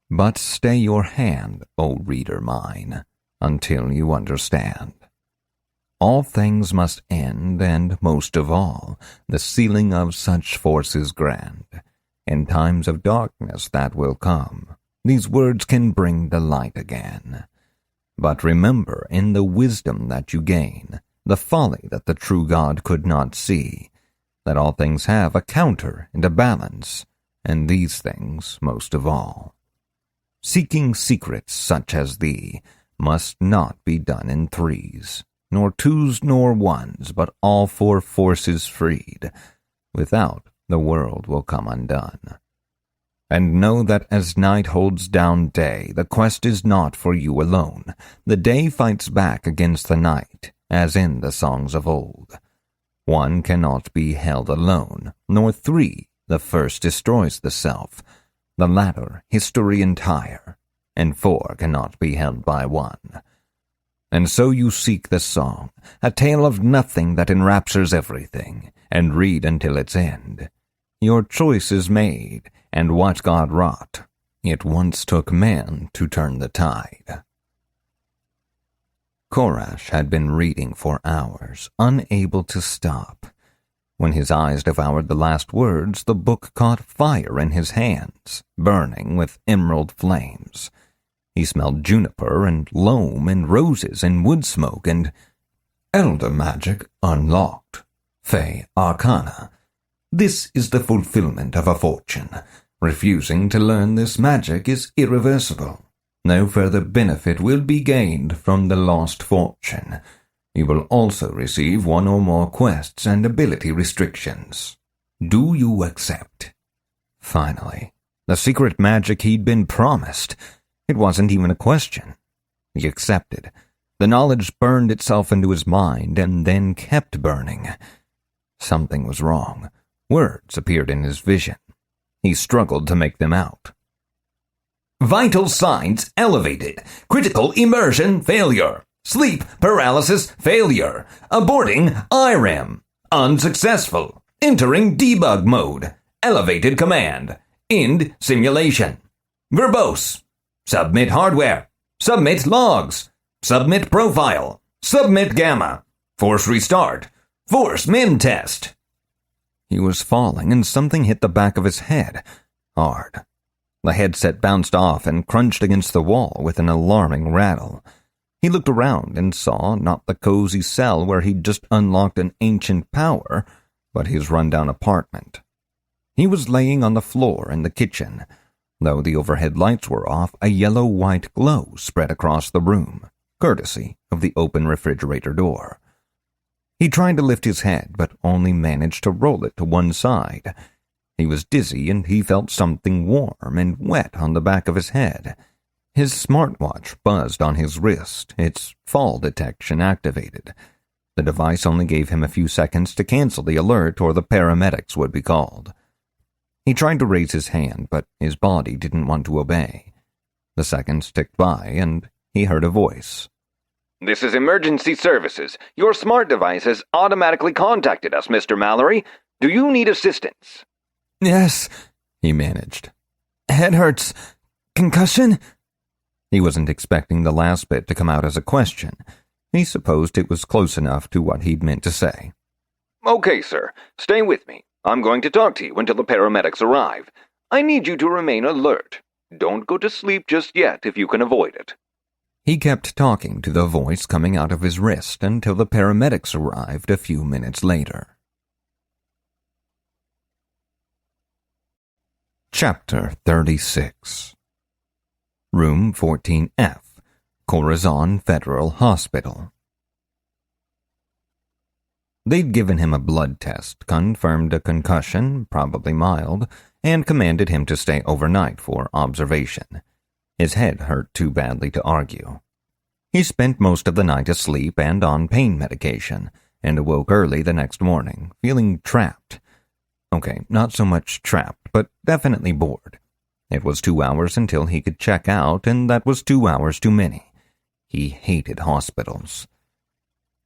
Speaker 1: But stay your hand, O reader mine, until you understand. All things must end, and most of all, the sealing of such forces grand. In times of darkness that will come, these words can bring the light again. But remember in the wisdom that you gain, the folly that the true God could not see, that all things have a counter and a balance, and these things most of all. Seeking secrets such as thee must not be done in threes, nor twos nor ones, but all four forces freed. Without, the world will come undone. And know that as night holds down day, the quest is not for you alone. The day fights back against the night, as in the songs of old. One cannot be held alone, nor three. The first destroys the self, the latter history entire, and four cannot be held by one. And so you seek the song, a tale of nothing that enraptures everything, and read until its end. Your choice is made, and what God wrought, it once took man to turn the tide. Korash had been reading for hours, unable to stop. When his eyes devoured the last words, the book caught fire in his hands, burning with emerald flames. He smelled juniper and loam and roses and wood smoke and elder magic unlocked. Fey Arcana. This is the fulfillment of a fortune. Refusing to learn this magic is irreversible. No further benefit will be gained from the lost fortune. You will also receive one or more quests and ability restrictions. Do you accept? Finally, the secret magic he'd been promised. It wasn't even a question. He accepted. The knowledge burned itself into his mind and then kept burning. Something was wrong. Words appeared in his vision. He struggled to make them out. Vital signs elevated. Critical immersion failure. Sleep paralysis failure. Aborting IREM. Unsuccessful. Entering debug mode. Elevated command. End simulation. Verbose. Submit hardware. Submit logs. Submit profile. Submit gamma. Force restart. Force min test. He was falling and something hit the back of his head. Hard. The headset bounced off and crunched against the wall with an alarming rattle. He looked around and saw not the cozy cell where he'd just unlocked an ancient power, but his rundown apartment. He was laying on the floor in the kitchen. Though the overhead lights were off, a yellow-white glow spread across the room, courtesy of the open refrigerator door. He tried to lift his head, but only managed to roll it to one side. He was dizzy, and he felt something warm and wet on the back of his head. His smartwatch buzzed on his wrist, its fall detection activated. The device only gave him a few seconds to cancel the alert or the paramedics would be called. He tried to raise his hand, but his body didn't want to obey. The seconds ticked by, and he heard a voice.
Speaker 4: "This is emergency services. Your smart device has automatically contacted us, Mr. Mallory. Do you need assistance?"
Speaker 1: "Yes," he managed. "Head hurts. Concussion?" He wasn't expecting the last bit to come out as a question. He supposed it was close enough to what he'd meant to say.
Speaker 4: "Okay, sir. Stay with me. I'm going to talk to you until the paramedics arrive. I need you to remain alert. Don't go to sleep just yet if you can avoid it."
Speaker 1: He kept talking to the voice coming out of his wrist until the paramedics arrived a few minutes later. Chapter 36. Room 14F, Corazon Federal Hospital. They'd given him a blood test, confirmed a concussion, probably mild, and commanded him to stay overnight for observation. His head hurt too badly to argue. He spent most of the night asleep and on pain medication, and awoke early the next morning, feeling trapped. Okay, not so much trapped, but definitely bored. It was 2 hours until he could check out, and that was 2 hours too many. He hated hospitals.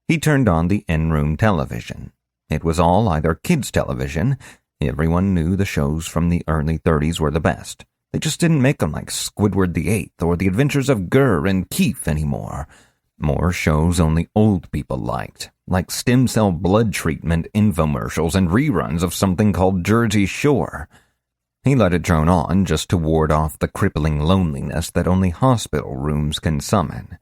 Speaker 1: He turned on the in-room television. It was all either kids' television. Everyone knew the shows from the early 30s were the best. They just didn't make them like Squidward the Eighth or The Adventures of Gurr and Keith anymore. More shows only old people liked, like stem cell blood treatment infomercials and reruns of something called Jersey Shore. He let it drone on just to ward off the crippling loneliness that only hospital rooms can summon.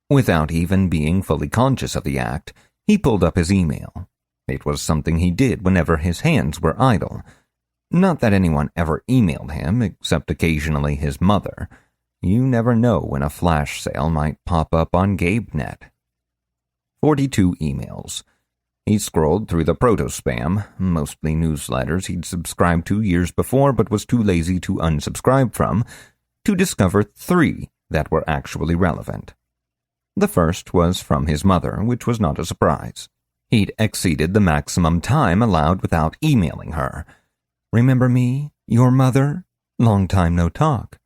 Speaker 1: Without even being fully conscious of the act, he pulled up his email. It was something he did whenever his hands were idle. Not that anyone ever emailed him, except occasionally his mother. You never know when a flash sale might pop up on GabeNet. 42 emails. He scrolled through the proto-spam, mostly newsletters he'd subscribed to years before but was too lazy to unsubscribe from, to discover 3 that were actually relevant. The first was from his mother, which was not a surprise. He'd exceeded the maximum time allowed without emailing her. "Remember me, your mother? Long time no talk."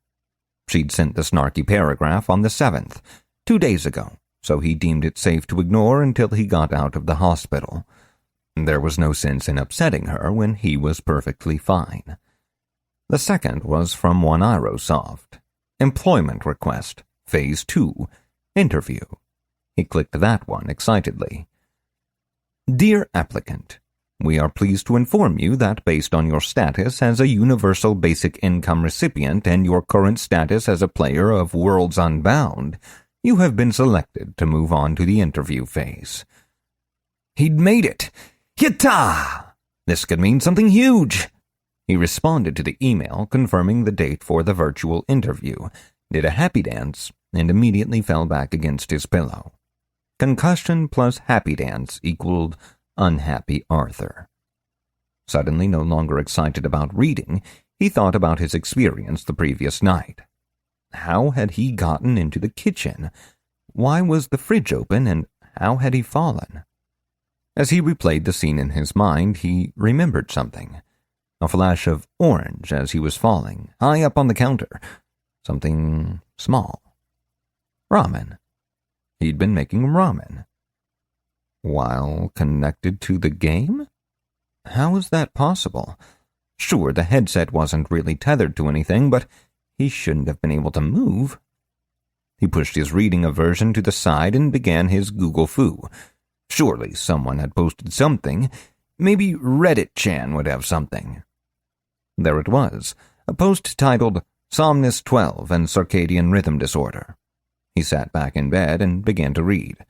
Speaker 1: She'd sent the snarky paragraph on the 7th, 2 days ago, so he deemed it safe to ignore until he got out of the hospital. There was no sense in upsetting her when he was perfectly fine. The second was from one Irosoft. Employment request, Phase 2, interview. He clicked that one excitedly. "Dear applicant, we are pleased to inform you that based on your status as a universal basic income recipient and your current status as a player of Worlds Unbound, you have been selected to move on to the interview phase." He'd made it! Yatta! This could mean something huge! He responded to the email confirming the date for the virtual interview, did a happy dance, and immediately fell back against his pillow. Concussion plus happy dance equaled unhappy Arthur. Suddenly no longer excited about reading, he thought about his experience the previous night. How had he gotten into the kitchen? Why was the fridge open, and how had he fallen? As he replayed the scene in his mind, he remembered something. A flash of orange as he was falling, high up on the counter. Something small. Ramen. He'd been making ramen. While connected to the game? How was that possible? Sure, the headset wasn't really tethered to anything, but he shouldn't have been able to move. He pushed his reading aversion to the side and began his Google foo. Surely someone had posted something. Maybe Reddit-chan would have something. There it was, a post titled Somnus 12 and Circadian Rhythm Disorder. He sat back in bed and began to read.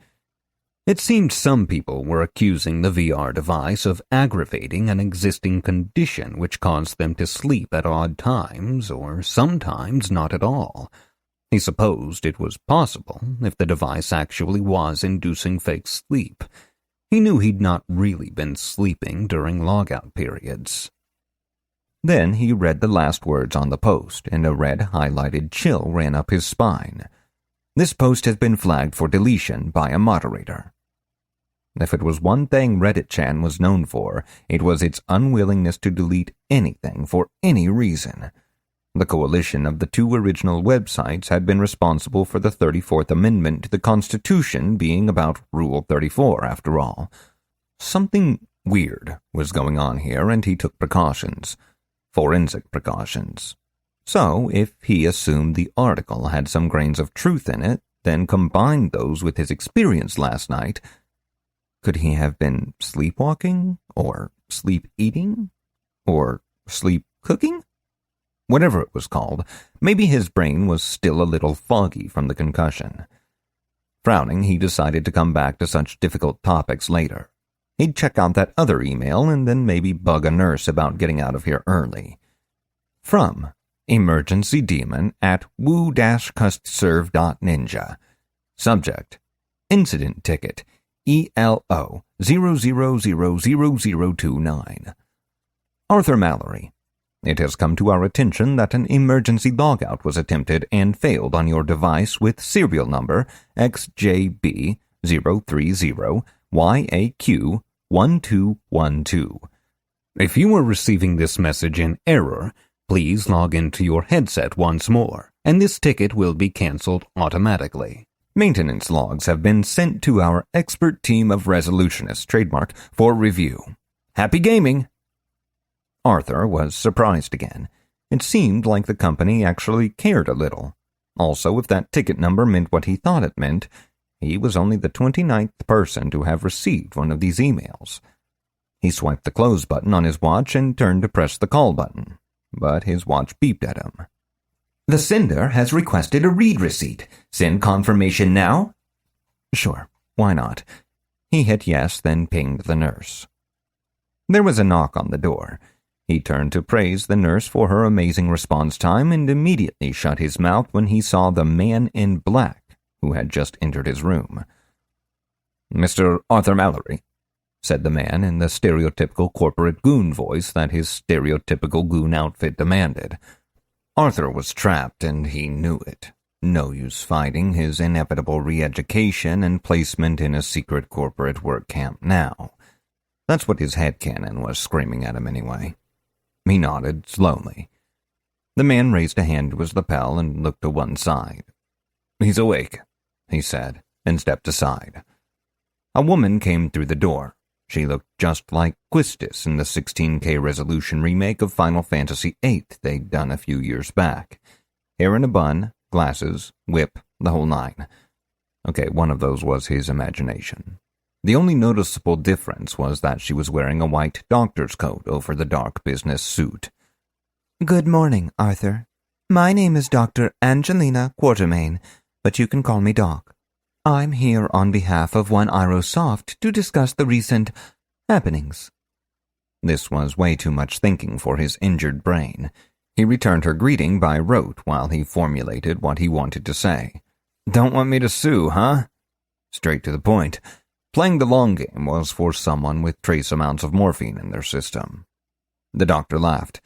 Speaker 1: It seemed some people were accusing the VR device of aggravating an existing condition which caused them to sleep at odd times, or sometimes not at all. He supposed it was possible if the device actually was inducing fake sleep. He knew he'd not really been sleeping during logout periods. Then he read the last words on the post, and a red highlighted chill ran up his spine. This post has been flagged for deletion by a moderator. If it was one thing Reddit-chan was known for, it was its unwillingness to delete anything for any reason. The coalition of the two original websites had been responsible for the 34th Amendment to the Constitution being about Rule 34, after all. Something weird was going on here, and he took precautions. Forensic precautions. So, if he assumed the article had some grains of truth in it, then combined those with his experience last night, could he have been sleepwalking? Or sleep-eating? Or sleep-cooking? Whatever it was called, maybe his brain was still a little foggy from the concussion. Frowning, he decided to come back to such difficult topics later. He'd check out that other email and then maybe bug a nurse about getting out of here early. From Emergency Demon at woo-custserve.ninja. Subject: Incident Ticket ELO 00000029. Arthur Mallory. It has come to our attention that an emergency logout was attempted and failed on your device with serial number XJB030YAQ1212. If you are receiving this message in error, please log into your headset once more, and this ticket will be cancelled automatically. Maintenance logs have been sent to our expert team of resolutionists, trademarked, for review. Happy gaming! Arthur was surprised again. It seemed like the company actually cared a little. Also, if that ticket number meant what he thought it meant, he was only the 29th person to have received one of these emails. He swiped the close button on his watch and turned to press the call button, but his watch beeped at him. The sender has requested a read receipt. Send confirmation now? Sure, why not? He hit yes, then pinged the nurse. There was a knock on the door. He turned to praise the nurse for her amazing response time and immediately shut his mouth when he saw the man in black who had just entered his room. Mr. Arthur Mallory, said the man in the stereotypical corporate goon voice that his stereotypical goon outfit demanded. Arthur was trapped, and he knew it. No use fighting his inevitable re-education and placement in a secret corporate work camp now. That's what his headcanon was screaming at him anyway. He nodded slowly. The man raised a hand to his lapel and looked to one side. He's awake, he said, and stepped aside. A woman came through the door. She looked just like Quistis in the 16K resolution remake of Final Fantasy VIII they'd done a few years back. Hair in a bun, glasses, whip, the whole nine. Okay, one of those was his imagination. The only noticeable difference was that she was wearing a white doctor's coat over the dark business suit.
Speaker 2: Good morning, Arthur. My name is Dr. Angelina Quartermain, but you can call me Doc. I'm here on behalf of One Arrow Soft to discuss the recent happenings.
Speaker 1: This was way too much thinking for his injured brain. He returned her greeting by rote while he formulated what he wanted to say. Don't want me to sue, huh? Straight to the point. Playing the long game was for someone with trace amounts of morphine in their system. The doctor laughed.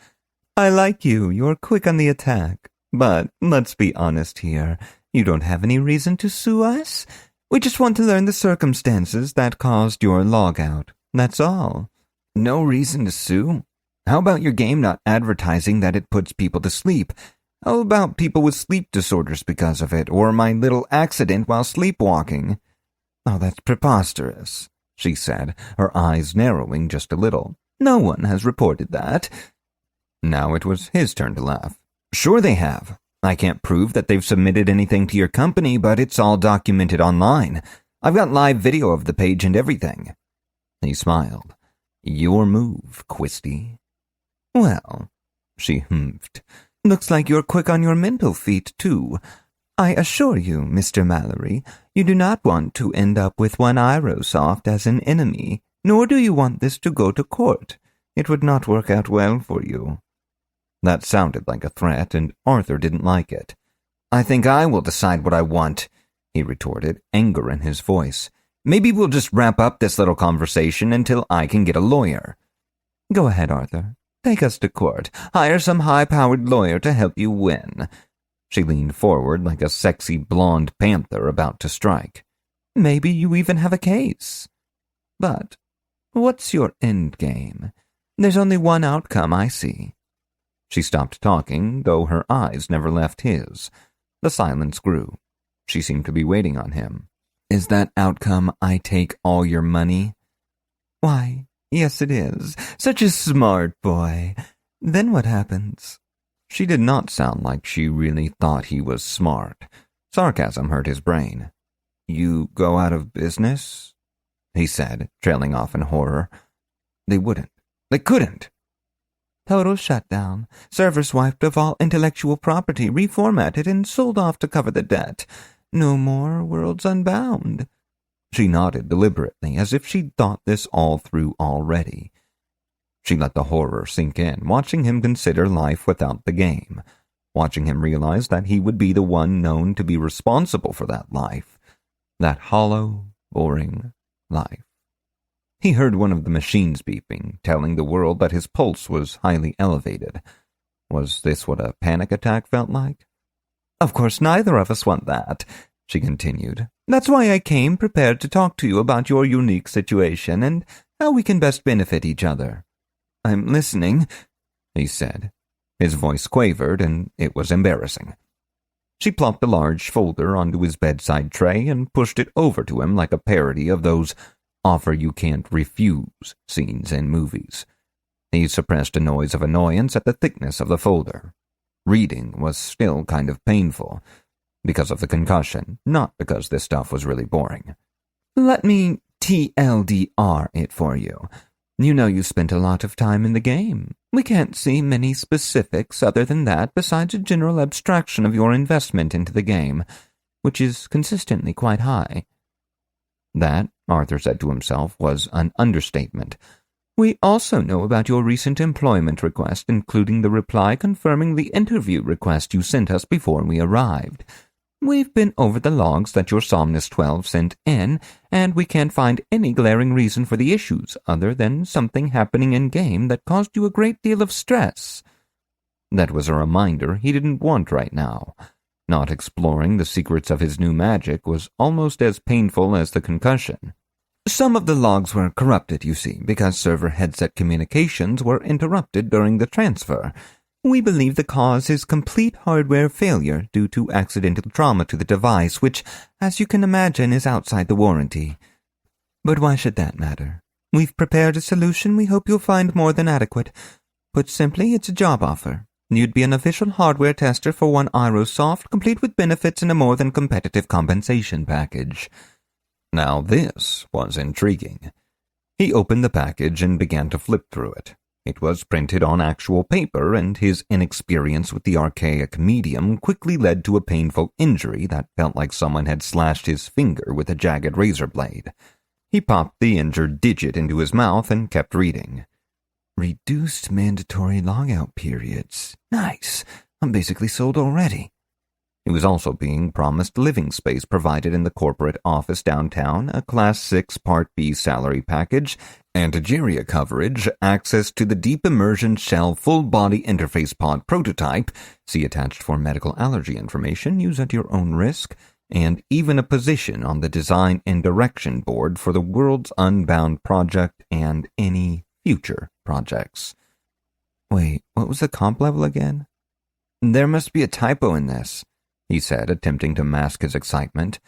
Speaker 2: I like you. You're quick on the attack. But let's be honest here. You don't have any reason to sue us. We just want to learn the circumstances that caused your logout. That's all.
Speaker 1: No reason to sue? How about your game not advertising that it puts people to sleep? How about people with sleep disorders because of it, or my little accident while sleepwalking? Oh, that's preposterous, she said, her eyes narrowing just a little. No one has reported that. Now it was his turn to laugh. Sure they have. I can't prove that they've submitted anything to your company, but it's all documented online. I've got live video of the page and everything. He smiled. Your move, Quisty.
Speaker 2: Well, she humphed. Looks like you're quick on your mental feet, too. I assure you, Mr. Mallory, you do not want to end up with One Arrow Soft as an enemy, nor do you want this to go to court. It would not work out well for you.
Speaker 1: That sounded like a threat, and Arthur didn't like it. I think I will decide what I want, he retorted, anger in his voice. Maybe we'll just wrap up this little conversation until I can get a lawyer.
Speaker 2: Go ahead, Arthur. Take us to court. Hire some high-powered lawyer to help you win.
Speaker 1: She leaned forward like a sexy blonde panther about to strike.
Speaker 2: Maybe you even have a case.
Speaker 1: But what's your end game? There's only one outcome I see." She stopped talking, though her eyes never left his. The silence grew. She seemed to be waiting on him. "Is that outcome I take all your money?" "Why, yes it is. Such a smart boy. Then what happens?" She did not sound like she really thought he was smart. Sarcasm hurt his brain. "You go out of business?" he said, trailing off in horror. "They wouldn't. They couldn't." "Total shutdown. Servers wiped of all intellectual property, reformatted, and sold off to cover the debt. No more Worlds Unbound." She nodded deliberately, as if she'd thought this all through already. She let the horror sink in, watching him consider life without the game, watching him realize that he would be the one known to be responsible for that life, that hollow, boring life. He heard one of the machines beeping, telling the world that his pulse was highly elevated. Was this what a panic attack felt like? "Of course, neither of us want that," she continued. "That's why I came prepared to talk to you about your unique situation and how we can best benefit each other." "I'm listening," he said. His voice quavered, and it was embarrassing. She plopped a large folder onto his bedside tray and pushed it over to him like a parody of those offer you can't refuse scenes in movies. He suppressed a noise of annoyance at the thickness of the folder. Reading was still kind of painful, because of the concussion, not because this stuff was really boring. "Let me TLDR it for you. You know you spent a lot of time in the game. We can't see many specifics other than that besides a general abstraction of your investment into the game, which is consistently quite high." That, Arthur said to himself, was an understatement. "We also know about your recent employment request, including the reply confirming the interview request you sent us before we arrived. We've been over the logs that your Somnus 12 sent in, and we can't find any glaring reason for the issues other than something happening in-game that caused you a great deal of stress." That was a reminder he didn't want right now. Not exploring the secrets of his new magic was almost as painful as the concussion. "Some of the logs were corrupted, you see, because server headset communications were interrupted during the transfer. We believe the cause is complete hardware failure due to accidental trauma to the device, which, as you can imagine, is outside the warranty. But why should that matter? We've prepared a solution we hope you'll find more than adequate. Put simply, it's a job offer. You'd be an official hardware tester for one Aerosoft, complete with benefits and a more than competitive compensation package." Now this was intriguing. He opened the package and began to flip through it. It was printed on actual paper, and his inexperience with the archaic medium quickly led to a painful injury that felt like someone had slashed his finger with a jagged razor blade. He popped the injured digit into his mouth and kept reading. "Reduced mandatory logout periods. Nice. I'm basically sold already." He was also being promised living space provided in the corporate office downtown, a Class 6 Part B salary package, Antigeria coverage, access to the deep immersion shell full-body interface pod prototype, see attached for medical allergy information, use at your own risk, and even a position on the design and direction board for the Worlds Unbound project and any future projects. Wait, what was the comp level again? "There must be a typo in this," he said, attempting to mask his excitement.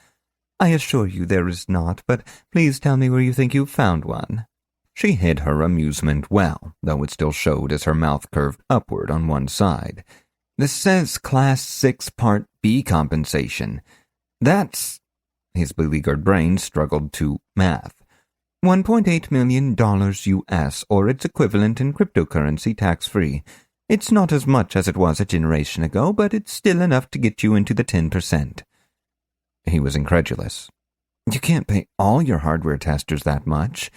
Speaker 1: "I assure you there is not, but please tell me where you think you've found one." She hid her amusement well, though it still showed as her mouth curved upward on one side. "This says Class 6 Part B compensation. That's—" His beleaguered brain struggled to math. $1.8 million US, or its equivalent in cryptocurrency tax-free. It's not as much as it was a generation ago, but it's still enough to get you into the 10%. He was incredulous. "You can't pay all your hardware testers that much."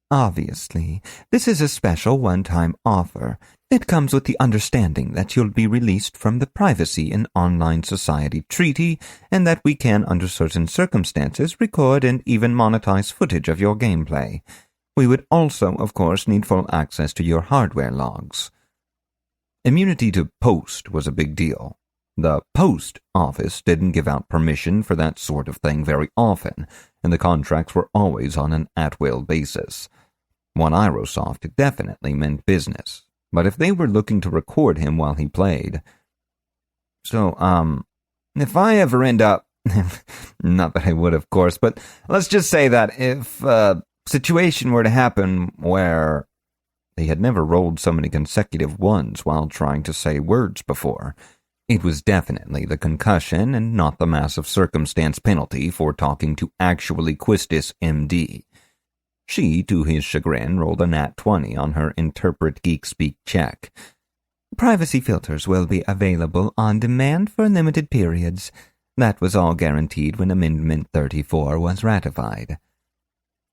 Speaker 1: "Obviously. This is a special one-time offer. It comes with the understanding that you'll be released from the Privacy in Online Society Treaty, and that we can, under certain circumstances, record and even monetize footage of your gameplay. We would also, of course, need full access to your hardware logs." Immunity to post was a big deal. The post office didn't give out permission for that sort of thing very often, and the contracts were always on an at-will basis. One Irosoft definitely meant business, but if they were looking to record him while he played... So, if I ever end up... not that I would, of course, but let's just say that if a situation were to happen where... They had never rolled so many consecutive ones while trying to say words before. It was definitely the concussion and not the massive circumstance penalty for talking to actually Quistis MD. She, to his chagrin, rolled a nat 20 on her interpret geek speak check.
Speaker 2: Privacy filters will be available on demand for limited periods. That was all guaranteed when Amendment 34 was ratified.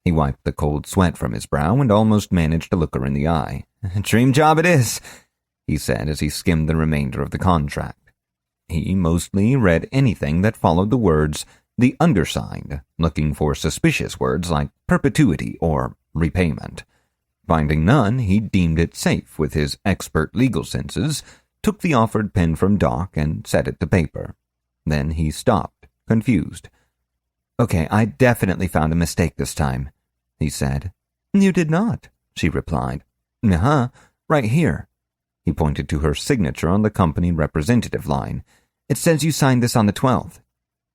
Speaker 1: He wiped the cold sweat from his brow and almost managed to look her in the eye.
Speaker 2: "Dream job it is,"
Speaker 1: he said as he skimmed the remainder of the contract. He mostly read anything that followed the words, the undersigned, looking for suspicious words like perpetuity or repayment. Finding none, he deemed it safe with his expert legal senses, took the offered pen from Doc and set it to paper. Then he stopped, confused.
Speaker 2: "Okay, I definitely found a mistake this time," he said.
Speaker 1: "You did not," she replied.
Speaker 2: "Uh-huh, right here."
Speaker 1: He pointed to her signature on the company representative line.
Speaker 2: "It says you signed this on the 12th.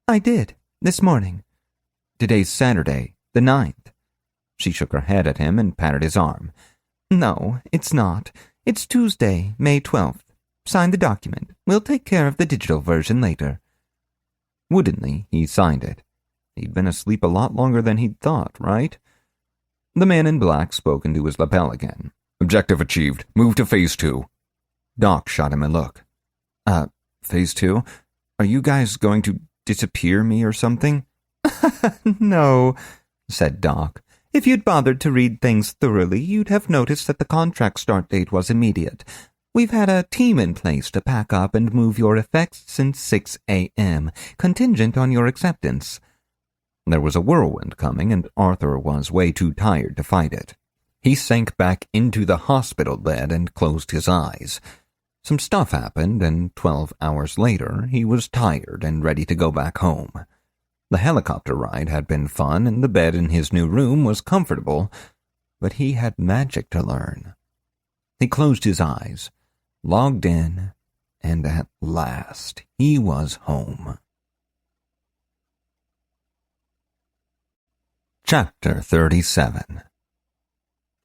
Speaker 1: "I did, this morning."
Speaker 2: "Today's Saturday, the 9th.
Speaker 1: She shook her head at him and patted his arm.
Speaker 2: "No, it's not. It's Tuesday, May 12th. Sign the document. We'll take care of the digital version later."
Speaker 1: Woodenly, he signed it. He'd been asleep a lot longer than he'd thought, right? The man in black spoke into his lapel again.
Speaker 3: "Objective achieved. Move to Phase 2.
Speaker 1: Doc shot him a look.
Speaker 2: Phase 2? Are you guys going to disappear me or something?"
Speaker 1: "No," said Doc.
Speaker 2: "If you'd bothered to read things thoroughly, you'd have noticed that the contract start date was immediate. We've had a team in place to pack up and move your effects since 6 a.m., contingent on your acceptance."
Speaker 1: There was a whirlwind coming, and Arthur was way too tired to fight it. He sank back into the hospital bed and closed his eyes. Some stuff happened, and 12 hours later, he was tired and ready to go back home. The helicopter ride had been fun, and the bed in his new room was comfortable, but he had magic to learn. He closed his eyes, logged in, and at last he was home. Chapter 37.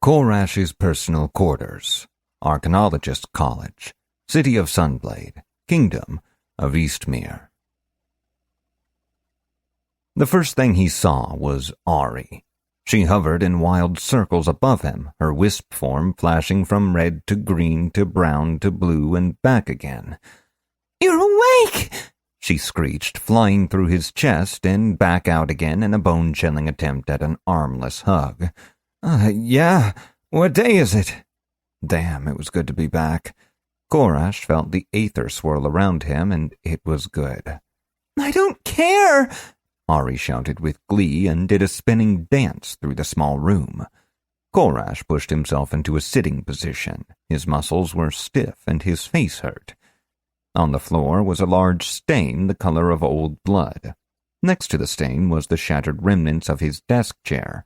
Speaker 1: Korash's personal quarters, Archaeologist College, City of Sunblade, Kingdom of Eastmere. The first thing he saw was Ari. She hovered in wild circles above him, her wisp form flashing from red to green to brown to blue and back again.
Speaker 2: "You're awake!"
Speaker 1: she screeched, flying through his chest and back out again in a bone-chilling attempt at an armless hug.
Speaker 2: Yeah. What day is it?"
Speaker 1: Damn, it was good to be back. Korash felt the aether swirl around him, and it was good.
Speaker 2: "I don't care!"
Speaker 1: Ari shouted with glee and did a spinning dance through the small room. Korash pushed himself into a sitting position. His muscles were stiff and his face hurt. On the floor was a large stain the color of old blood. Next to the stain was the shattered remnants of his desk chair.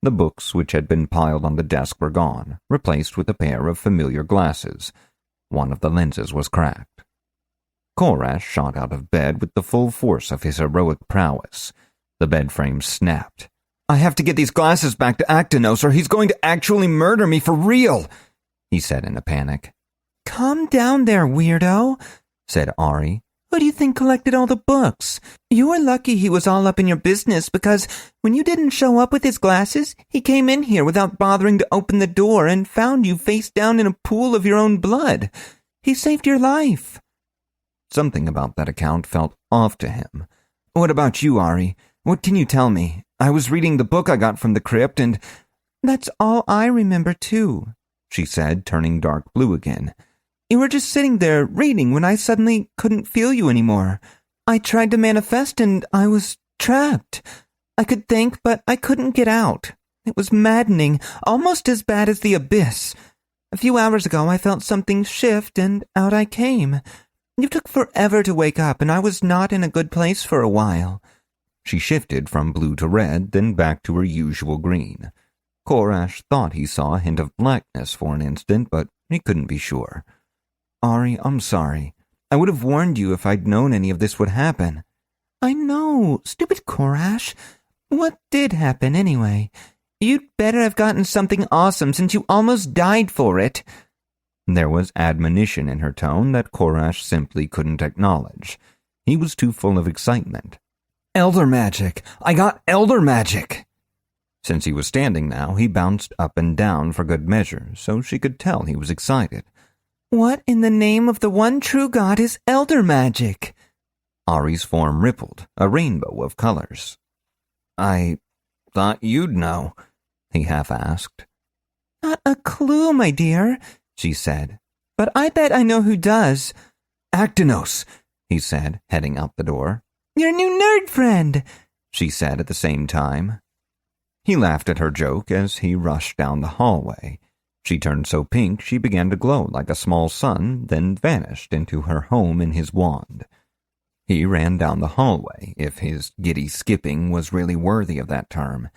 Speaker 1: The books which had been piled on the desk were gone, replaced with a pair of familiar glasses. One of the lenses was cracked. Korash shot out of bed with the full force of his heroic prowess. The bed frame snapped.
Speaker 2: "I have to get these glasses back to Actinos, or he's going to actually murder me for real,"
Speaker 1: he said in a panic.
Speaker 2: "Calm down there, weirdo," said Ari. "Who do you think collected all the books? You were lucky he was all up in your business, because when you didn't show up with his glasses, he came in here without bothering to open the door and found you face down in a pool of your own blood. He saved your life."
Speaker 1: Something about that account felt off to him.
Speaker 2: "What about you, Ari? What can you tell me? I was reading the book I got from the crypt, and—" "That's all I remember, too," she said, turning dark blue again. "You were just sitting there reading when I suddenly couldn't feel you anymore. I tried to manifest and I was trapped. I could think, but I couldn't get out. It was maddening, almost as bad as the abyss. A few hours ago I felt something shift and out I came. You took forever to wake up, and I was not in a good place for a while."
Speaker 1: She shifted from blue to red, then back to her usual green. Korash thought he saw a hint of blackness for an instant, but he couldn't be sure.
Speaker 2: "Ari, I'm sorry. I would have warned you if I'd known any of this would happen." "I know, stupid Korash. What did happen, anyway? You'd better have gotten something awesome since you almost died for it."
Speaker 1: There was admonition in her tone that Korash simply couldn't acknowledge. He was too full of excitement.
Speaker 3: "Elder magic! I got elder magic!"
Speaker 1: Since he was standing now, he bounced up and down for good measure, so she could tell he was excited.
Speaker 2: "What in the name of the one true God is elder magic?"
Speaker 1: Ari's form rippled, a rainbow of colors.
Speaker 3: "I thought you'd know,"
Speaker 1: he half asked.
Speaker 2: "Not a clue, my dear," she said. "But I bet I know who does."
Speaker 3: "Actinos,"
Speaker 1: he said, heading out the door.
Speaker 2: "Your new nerd friend,"
Speaker 1: she said at the same time. He laughed at her joke as he rushed down the hallway. She turned so pink she began to glow like a small sun, then vanished into her home in his wand. He ran down the hallway, if his giddy skipping was really worthy of that term.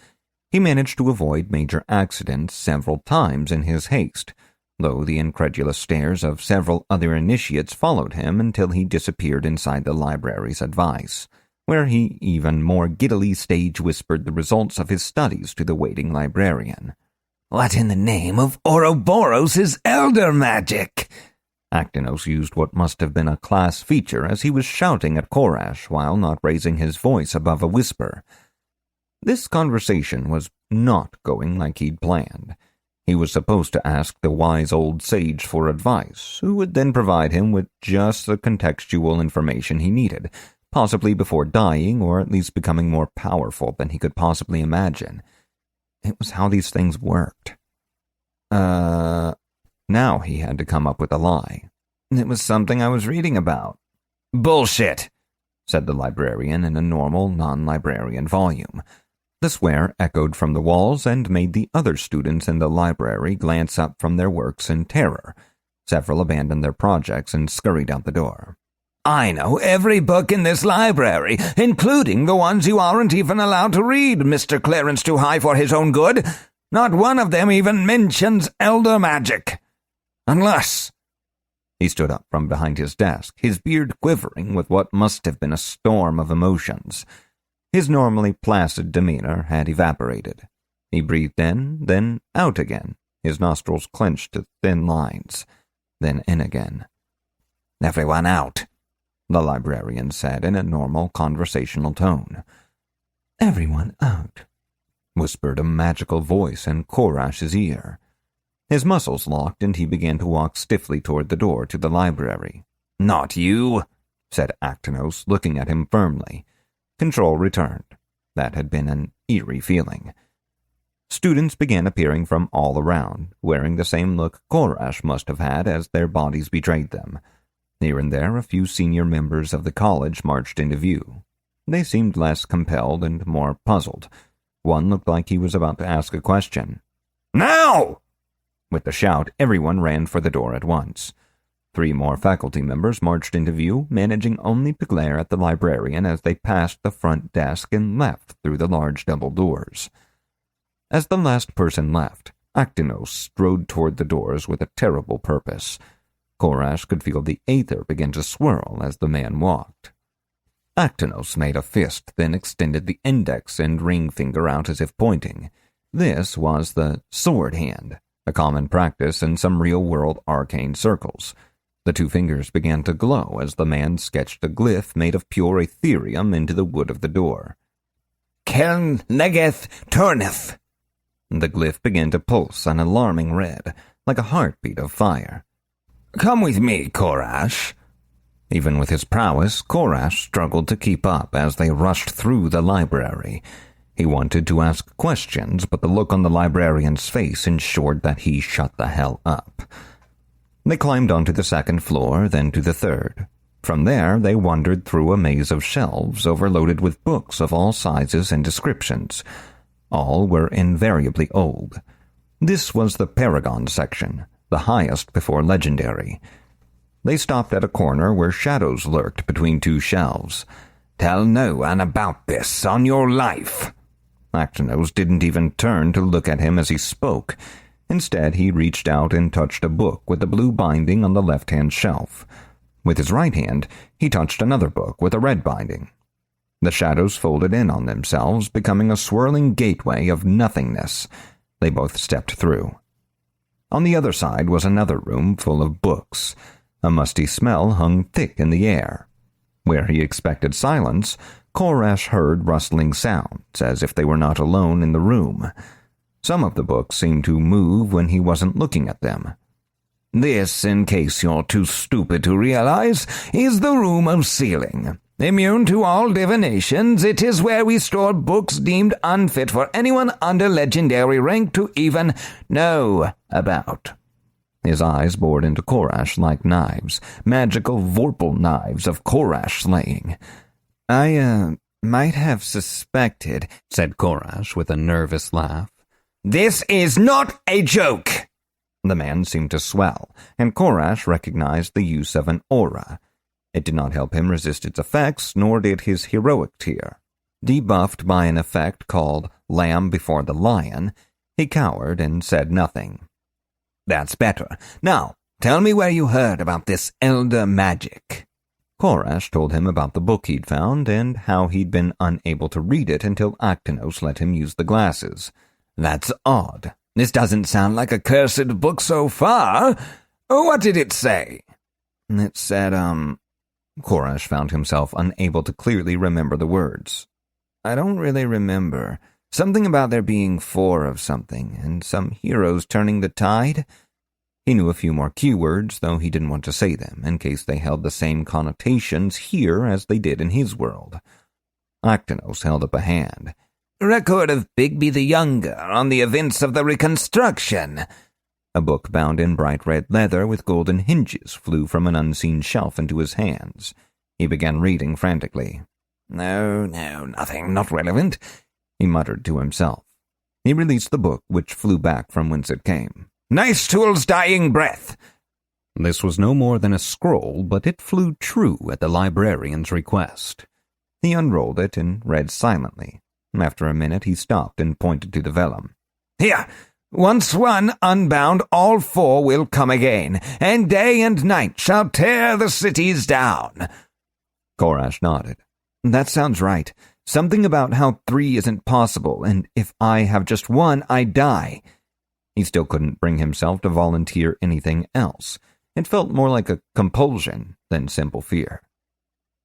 Speaker 1: He managed to avoid major accidents several times in his haste, though the incredulous stares of several other initiates followed him until he disappeared inside the library's advice, where he even more giddily stage-whispered the results of his studies to the waiting librarian.
Speaker 3: "What in the name of Ouroboros is elder magic?"
Speaker 1: Actinos used what must have been a class feature as he was shouting at Korash while not raising his voice above a whisper. This conversation was not going like he'd planned. He was supposed to ask the wise old sage for advice, who would then provide him with just the contextual information he needed, possibly before dying or at least becoming more powerful than he could possibly imagine. It was how these things worked. Now he had to come up with a lie. "It was something I was reading about."
Speaker 3: "Bullshit,"
Speaker 1: said the librarian in a normal, non-librarian volume. The swear echoed from the walls and made the other students in the library glance up from their works in terror. Several abandoned their projects and scurried out the door.
Speaker 3: "I know every book in this library, including the ones you aren't even allowed to read, Mr. Clarence Too High for his own good. Not one of them even mentions elder magic. Unless—"
Speaker 1: He stood up from behind his desk, his beard quivering with what must have been a storm of emotions. His normally placid demeanor had evaporated. He breathed in, then out again, his nostrils clenched to thin lines, then in again.
Speaker 3: "Everyone out,"
Speaker 1: the librarian said in a normal conversational tone.
Speaker 2: "Everyone out,"
Speaker 1: whispered a magical voice in Korash's ear. His muscles locked and he began to walk stiffly toward the door to the library.
Speaker 3: "Not you,"
Speaker 1: said Actinos, looking at him firmly. Control returned. That had been an eerie feeling. Students began appearing from all around, wearing the same look Korash must have had as their bodies betrayed them. Here and there a few senior members of the college marched into view. They seemed less compelled and more puzzled. One looked like he was about to ask a question.
Speaker 3: "Now!"
Speaker 1: With the shout, everyone ran for the door at once. 3 more faculty members marched into view, managing only to glare at the librarian as they passed the front desk and left through the large double doors. As the last person left, Actinos strode toward the doors with a terrible purpose. Korash could feel the aether begin to swirl as the man walked. Actinos made a fist, then extended the index and ring finger out as if pointing. This was the sword hand, a common practice in some real-world arcane circles. The 2 fingers began to glow as the man sketched a glyph made of pure etherium into the wood of the door.
Speaker 3: "Keln legeth turneth."
Speaker 1: The glyph began to pulse an alarming red, like a heartbeat of fire.
Speaker 3: "Come with me, Korash."
Speaker 1: Even with his prowess, Korash struggled to keep up as they rushed through the library. He wanted to ask questions, but the look on the librarian's face ensured that he shut the hell up. They climbed onto the 2nd floor, then to the 3rd. From there, they wandered through a maze of shelves overloaded with books of all sizes and descriptions. All were invariably old. This was the Paragon section, the highest before Legendary. They stopped at a corner where shadows lurked between two shelves.
Speaker 3: "Tell no one about this, on your life."
Speaker 1: Actinos didn't even turn to look at him as he spoke. Instead, he reached out and touched a book with a blue binding on the left-hand shelf. With his right hand, he touched another book with a red binding. The shadows folded in on themselves, becoming a swirling gateway of nothingness. They both stepped through. On the other side was another room full of books. A musty smell hung thick in the air. Where he expected silence, Korash heard rustling sounds, as if they were not alone in the room. Some of the books seemed to move when he wasn't looking at them.
Speaker 3: "This, in case you're too stupid to realize, is the room of sealing. Immune to all divinations, it is where we store books deemed unfit for anyone under legendary rank to even know about."
Speaker 1: His eyes bored into Korash like knives, magical vorpal knives of Korash slaying.
Speaker 2: "I, might have suspected,"
Speaker 1: said Korash with a nervous laugh.
Speaker 3: "This is not a joke!"
Speaker 1: The man seemed to swell, and Korash recognized the use of an aura. It did not help him resist its effects, nor did his heroic tear. Debuffed by an effect called Lamb Before the Lion, he cowered and said nothing.
Speaker 3: "That's better. Now, tell me where you heard about this elder magic."
Speaker 1: Korash told him about the book he'd found and how he'd been unable to read it until Actinos let him use the glasses.
Speaker 3: "That's odd. This doesn't sound like a cursed book so far. What did it say?"
Speaker 1: It said, Korash found himself unable to clearly remember the words. "I don't really remember. Something about there being 4 of something, and some heroes turning the tide." He knew a few more keywords, though he didn't want to say them, in case they held the same connotations here as they did in his world. Actinos held up a hand.
Speaker 3: "Record of Bigby the Younger on the events of the Reconstruction."
Speaker 1: A book bound in bright red leather with golden hinges flew from an unseen shelf into his hands. He began reading frantically.
Speaker 3: No, nothing, not relevant,"
Speaker 1: he muttered to himself. He released the book, which flew back from whence it came.
Speaker 3: "Nice tool's dying breath."
Speaker 1: This was no more than a scroll, but it flew true at the librarian's request. He unrolled it and read silently. After a minute, he stopped and pointed to the vellum.
Speaker 3: "Here! Once one unbound, all 4 will come again, and day and night shall tear the cities down."
Speaker 1: Korash nodded. "That sounds right. Something about how 3 isn't possible, and if I have just 1, I die." He still couldn't bring himself to volunteer anything else. It felt more like a compulsion than simple fear.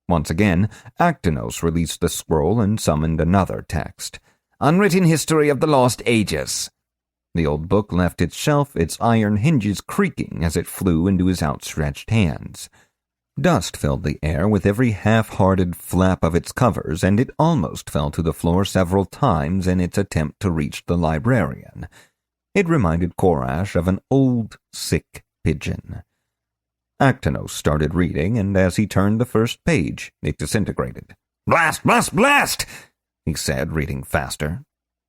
Speaker 1: Once again, Actinos released the scroll and summoned another text.
Speaker 3: "Unwritten history of the lost ages."
Speaker 1: The old book left its shelf, its iron hinges creaking as it flew into his outstretched hands. Dust filled the air with every half-hearted flap of its covers, and it almost fell to the floor several times in its attempt to reach the librarian. It reminded Korash of an old, sick pigeon. Actinos started reading, and as he turned the first page, it disintegrated.
Speaker 3: "Blast, blast, blast!"
Speaker 1: he said, reading faster.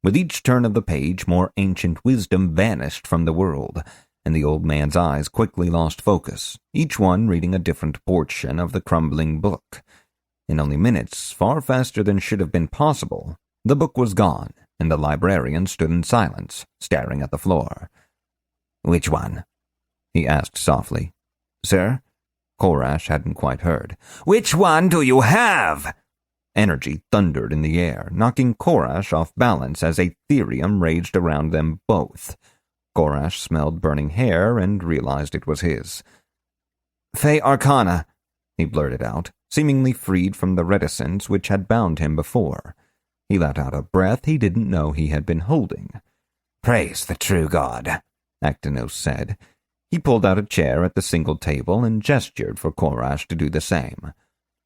Speaker 1: With each turn of the page, more ancient wisdom vanished from the world, and the old man's eyes quickly lost focus, each one reading a different portion of the crumbling book. In only minutes, far faster than should have been possible, the book was gone, and the librarian stood in silence, staring at the floor.
Speaker 3: "Which one?"
Speaker 1: he asked softly.
Speaker 2: "Sir?"
Speaker 1: Korash hadn't quite heard.
Speaker 3: "Which one do you have?"
Speaker 1: Energy thundered in the air, knocking Korash off balance as a therium raged around them both. Korash smelled burning hair and realized it was his.
Speaker 2: "Fey Arcana,"
Speaker 1: he blurted out, seemingly freed from the reticence which had bound him before. He let out a breath he didn't know he had been holding.
Speaker 3: "Praise the true God,"
Speaker 1: Actinos said. He pulled out a chair at the single table and gestured for Korash to do the same.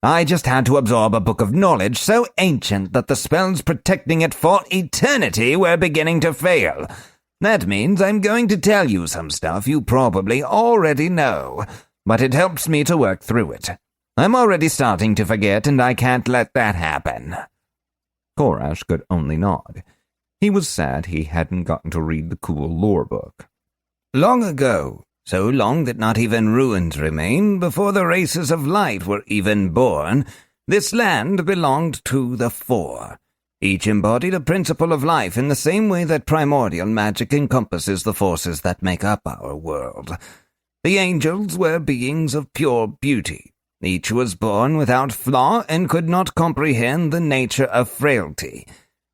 Speaker 3: "I just had to absorb a book of knowledge so ancient that the spells protecting it for eternity were beginning to fail. That means I'm going to tell you some stuff you probably already know, but it helps me to work through it. I'm already starting to forget, and I can't let that happen."
Speaker 1: Korash could only nod. He was sad he hadn't gotten to read the cool lore book.
Speaker 3: "Long ago, so long that not even ruins remain. Before the races of light were even born, this land belonged to the Four. Each embodied a principle of life in the same way that primordial magic encompasses the forces that make up our world. The angels were beings of pure beauty. Each was born without flaw and could not comprehend the nature of frailty.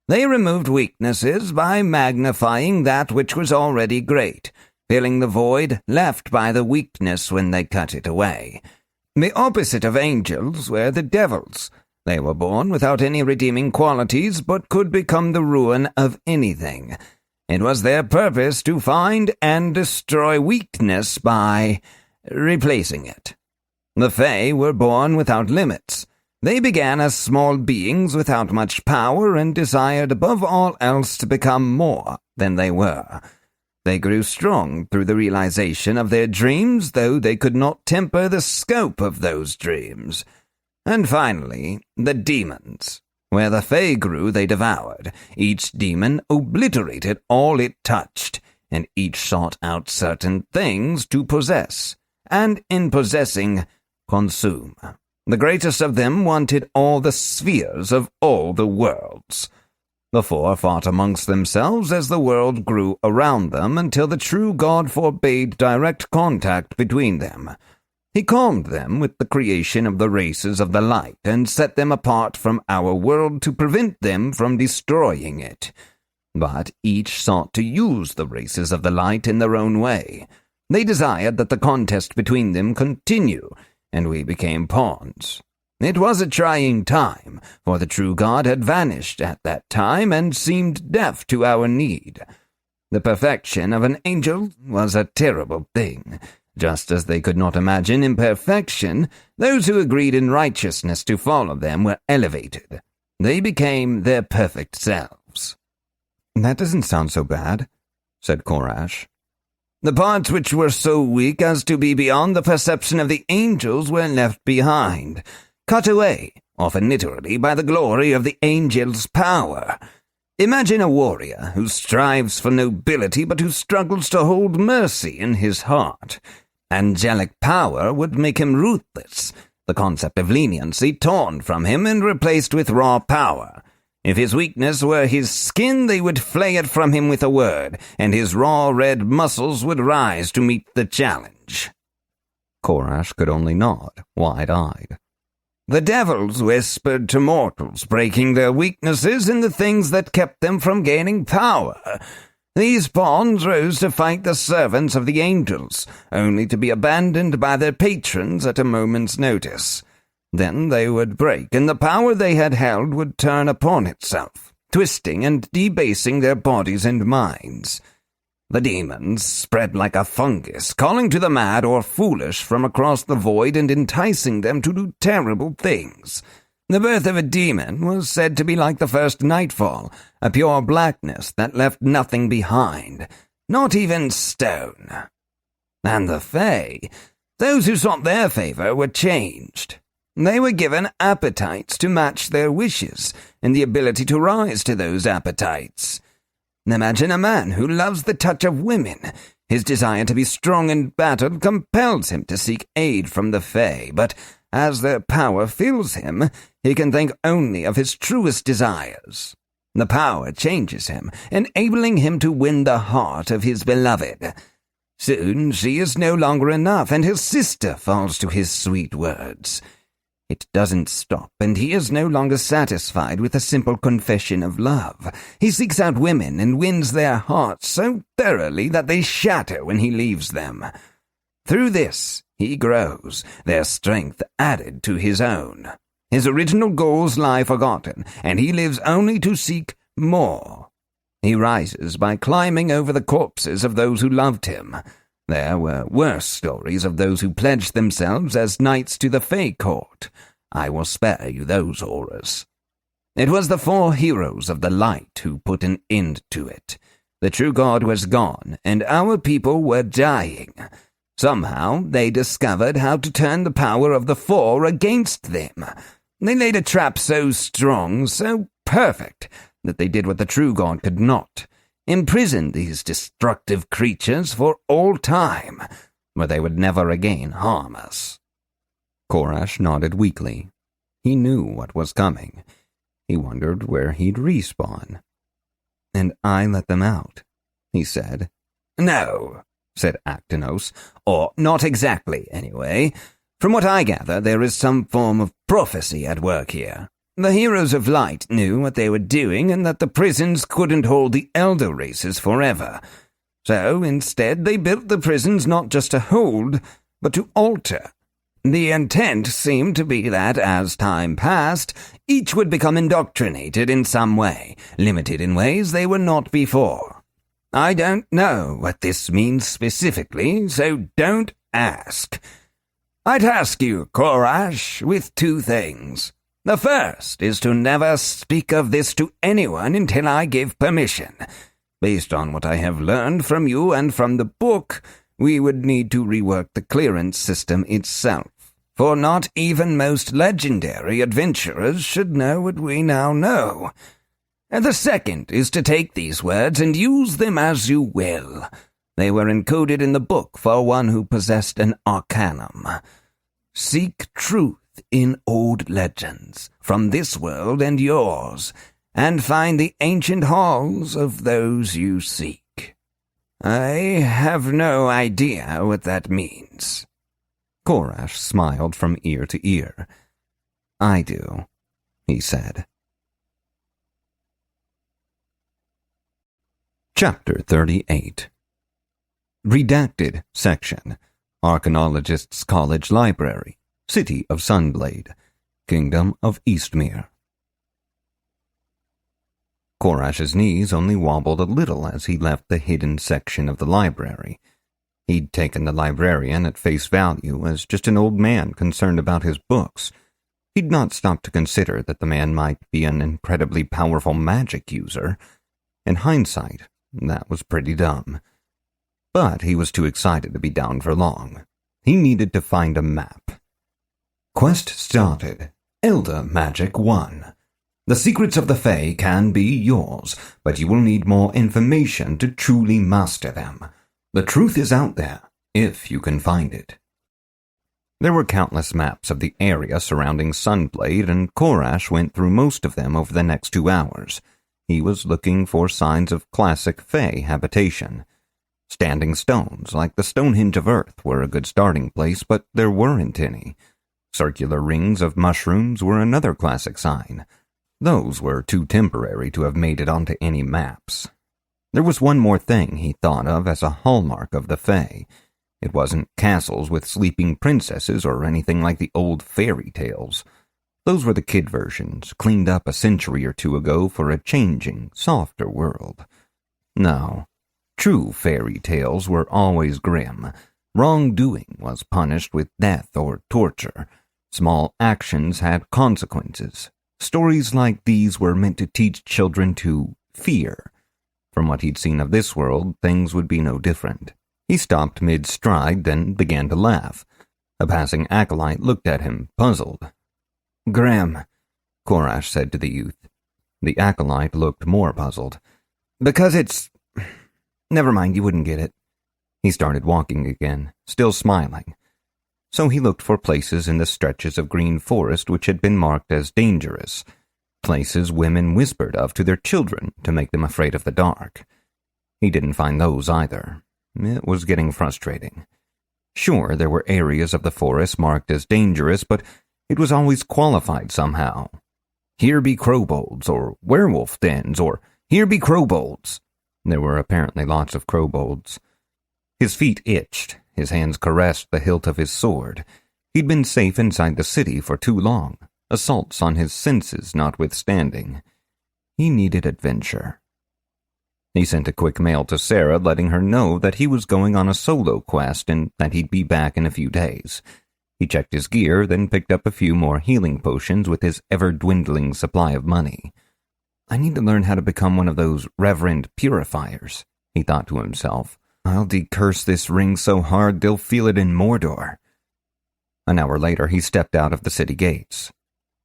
Speaker 3: They removed weaknesses by magnifying that which was already great, filling the void left by the weakness when they cut it away. The opposite of angels were the devils. They were born without any redeeming qualities, but could become the ruin of anything. It was their purpose to find and destroy weakness by replacing it. The Fae were born without limits. They began as small beings without much power and desired above all else to become more than they were. They grew strong through the realization of their dreams, though they could not temper the scope of those dreams. And finally, the demons. Where the Fae grew, they devoured. Each demon obliterated all it touched, and each sought out certain things to possess, and in possessing, consume. The greatest of them wanted all the spheres of all the worlds. The Four fought amongst themselves as the world grew around them until the true God forbade direct contact between them. He calmed them with the creation of the races of the light and set them apart from our world to prevent them from destroying it. But each sought to use the races of the light in their own way. They desired that the contest between them continue, and we became pawns. It was a trying time, for the true God had vanished at that time and seemed deaf to our need. The perfection of an angel was a terrible thing. Just as they could not imagine imperfection, those who agreed in righteousness to follow them were elevated. They became their perfect selves.
Speaker 1: "That doesn't sound so bad," said Korash.
Speaker 3: The parts which were so weak as to be beyond the perception of the angels were left behind, cut away, often literally, by the glory of the angels' power. Imagine a warrior who strives for nobility but who struggles to hold mercy in his heart. Angelic power would make him ruthless, the concept of leniency torn from him and replaced with raw power. If his weakness were his skin, they would flay it from him with a word, and his raw red muscles would rise to meet the challenge.
Speaker 1: Korash could only nod, wide-eyed.
Speaker 3: The devils whispered to mortals, breaking their weaknesses in the things that kept them from gaining power. These pawns rose to fight the servants of the angels, only to be abandoned by their patrons at a moment's notice. Then they would break, and the power they had held would turn upon itself, twisting and debasing their bodies and minds. The demons spread like a fungus, calling to the mad or foolish from across the void and enticing them to do terrible things. The birth of a demon was said to be like the first nightfall, a pure blackness that left nothing behind, not even stone. And the Fae, those who sought their favor, were changed. They were given appetites to match their wishes, and the ability to rise to those appetites. Imagine a man who loves the touch of women. His desire to be strong in battle compels him to seek aid from the Fae, but as their power fills him, he can think only of his truest desires. The power changes him, enabling him to win the heart of his beloved. Soon she is no longer enough, and his sister falls to his sweet words. It doesn't stop, and he is no longer satisfied with a simple confession of love. He seeks out women and wins their hearts so thoroughly that they shatter when he leaves them. Through this, he grows, their strength added to his own. His original goals lie forgotten, and he lives only to seek more. He rises by climbing over the corpses of those who loved him. There were worse stories of those who pledged themselves as knights to the Fae court. I will spare you those horrors. It was the 4 heroes of the light who put an end to it. The true God was gone, and our people were dying. Somehow they discovered how to turn the power of the 4 against them. They laid a trap so strong, so perfect, that they did what the true God could not. Imprisoned these destructive creatures for all time.
Speaker 1: where they would never again harm us." Korash nodded weakly. He knew what was coming. He wondered where he'd respawn. "And I let them out," he said. "No," said Actinos, "or not exactly, anyway. From what I gather, there is some form of prophecy at work here. The Heroes of Light knew what they were doing and that the prisons couldn't hold the elder races forever. So, instead, they built the prisons not just to hold, but to alter. The intent seemed to be that, as time passed, each would become indoctrinated in some way, limited in ways they were not before. I don't know what this means specifically, so don't ask. I task you, Korash, with 2 things. The first is to never speak of this to anyone until I give permission. Based on what I have learned from you and from the book, we would need to rework the clearance system itself, for not even most legendary adventurers should know what we now know. And the second is to take these words and use them as you will. They were encoded in the book for one who possessed an arcanum. Seek truth in old legends, from this world and yours, and find the ancient halls of those you seek. I have no idea what that means." Korash smiled from ear to ear. "I do," he said. Chapter 38. Redacted Section. Archaeologists' College Library, City of Sunblade, Kingdom of Eastmere. Korash's knees only wobbled a little as he left the hidden section of the library. He'd taken the librarian at face value as just an old man concerned about his books. He'd not stopped to consider that the man might be an incredibly powerful magic user. In hindsight, that was pretty dumb. But he was too excited to be down for long. He needed to find a map. Quest started. Elder Magic 1. The secrets of the Fae can be yours, but you will need more information to truly master them. The truth is out there, if you can find it. There were countless maps of the area surrounding Sunblade, and Korash went through most of them over the next 2 hours. He was looking for signs of classic Fae habitation. Standing stones, like the Stonehenge of Earth, were a good starting place, but there weren't any. Circular rings of mushrooms were another classic sign. Those were too temporary to have made it onto any maps. There was one more thing he thought of as a hallmark of the Fae. It wasn't castles with sleeping princesses or anything like the old fairy tales. Those were the kid versions, cleaned up a century or 2 ago for a changing, softer world. No. True fairy tales were always grim. Wrongdoing was punished with death or torture. Small actions had consequences. Stories like these were meant to teach children to fear. From what he'd seen of this world, things would be no different. He stopped mid-stride, then began to laugh. A passing acolyte looked at him, puzzled. "Grim," Korash said to the youth. The acolyte looked more puzzled. "Because it's... Never mind, you wouldn't get it." He started walking again, still smiling. So he looked for places in the stretches of green forest which had been marked as dangerous, places women whispered of to their children to make them afraid of the dark. He didn't find those either. It was getting frustrating. Sure, there were areas of the forest marked as dangerous, but it was always qualified somehow. "Here be crowbolds," or "werewolf dens," or "here be crowbolds." There were apparently lots of crowbolds. His feet itched. His hands caressed the hilt of his sword. He'd been safe inside the city for too long, assaults on his senses notwithstanding. He needed adventure. He sent a quick mail to Sarah letting her know that he was going on a solo quest and that he'd be back in a few days. He checked his gear, then picked up a few more healing potions with his ever-dwindling supply of money. I need to learn how to become one of those reverend purifiers, he thought to himself. I'll decurse this ring so hard they'll feel it in Mordor. An hour later, he stepped out of the city gates.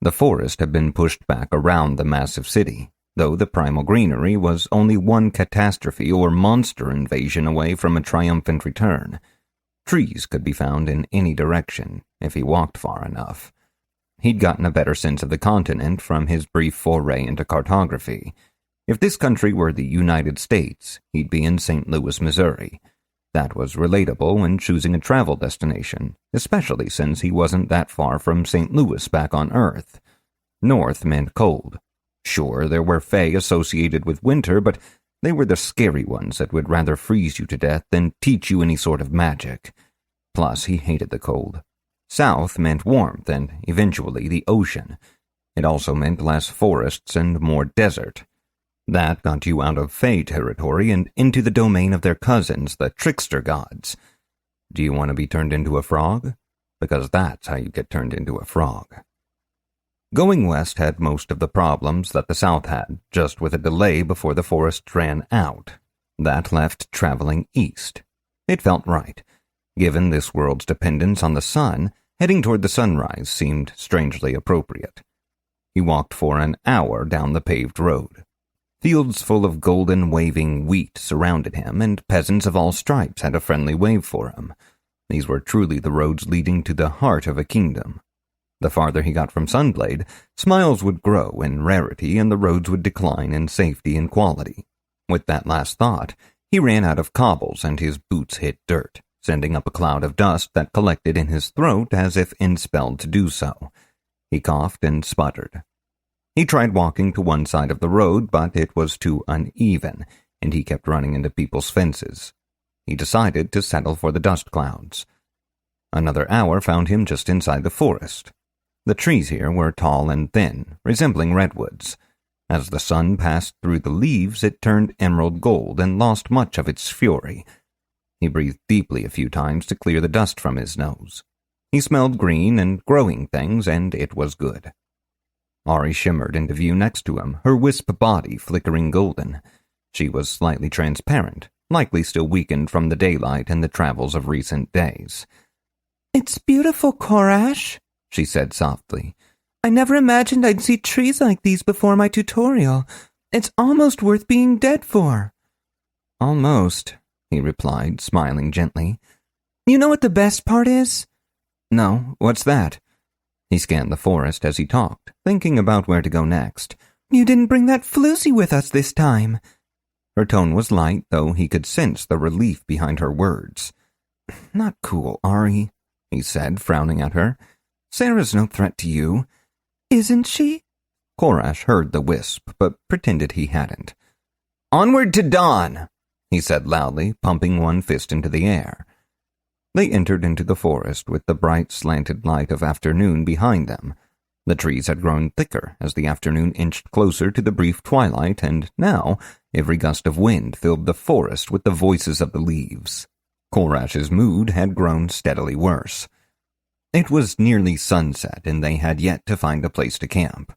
Speaker 1: The forest had been pushed back around the massive city, though the primal greenery was only one catastrophe or monster invasion away from a triumphant return. Trees could be found in any direction if he walked far enough. He'd gotten a better sense of the continent from his brief foray into cartography. If this country were the United States, he'd be in St. Louis, Missouri. That was relatable when choosing a travel destination, especially since he wasn't that far from St. Louis back on Earth. North meant cold. Sure, there were fae associated with winter, but they were the scary ones that would rather freeze you to death than teach you any sort of magic. Plus, he hated the cold. South meant warmth and, eventually, the ocean. It also meant less forests and more desert. That got you out of fae territory and into the domain of their cousins, the trickster gods. Do you want to be turned into a frog? Because that's how you get turned into a frog. Going west had most of the problems that the south had, just with a delay before the forest ran out. That left traveling east. It felt right. Given this world's dependence on the sun, heading toward the sunrise seemed strangely appropriate. He walked for an hour down the paved road. Fields full of golden waving wheat surrounded him, and peasants of all stripes had a friendly wave for him. These were truly the roads leading to the heart of a kingdom. The farther he got from Sunblade, smiles would grow in rarity and the roads would decline in safety and quality. With that last thought, he ran out of cobbles and his boots hit dirt, sending up a cloud of dust that collected in his throat as if inspelled to do so. He coughed and sputtered. He tried walking to one side of the road, but it was too uneven, and he kept running into people's fences. He decided to settle for the dust clouds. Another hour found him just inside the forest. The trees here were tall and thin, resembling redwoods. As the sun passed through the leaves, it turned emerald gold and lost much of its fury. He breathed deeply a few times to clear the dust from his nose. He smelled green and growing things, and it was good. Ari shimmered into view next to him, her wisp body flickering golden. She was slightly transparent, likely still weakened from the daylight and the travels of recent days.
Speaker 2: "It's beautiful, Korash," she said softly. "I never imagined I'd see trees like these before my tutorial. It's almost worth being dead for."
Speaker 1: "Almost," he replied, smiling gently.
Speaker 2: "You know what the best part is?"
Speaker 1: "No, what's that?" He scanned the forest as he talked, thinking about where to go next.
Speaker 2: "You didn't bring that floozy with us this time."
Speaker 1: Her tone was light, though he could sense the relief behind her words. "Not cool, Ari," he said, frowning at her. "Sarah's no threat to you."
Speaker 2: "Isn't she?"
Speaker 1: Korash heard the wisp, but pretended he hadn't.
Speaker 3: "Onward to dawn,"
Speaker 1: he said loudly, pumping one fist into the air. They entered into the forest with the bright slanted light of afternoon behind them. The trees had grown thicker as the afternoon inched closer to the brief twilight, and now every gust of wind filled the forest with the voices of the leaves. Korash's mood had grown steadily worse. It was nearly sunset, and they had yet to find a place to camp.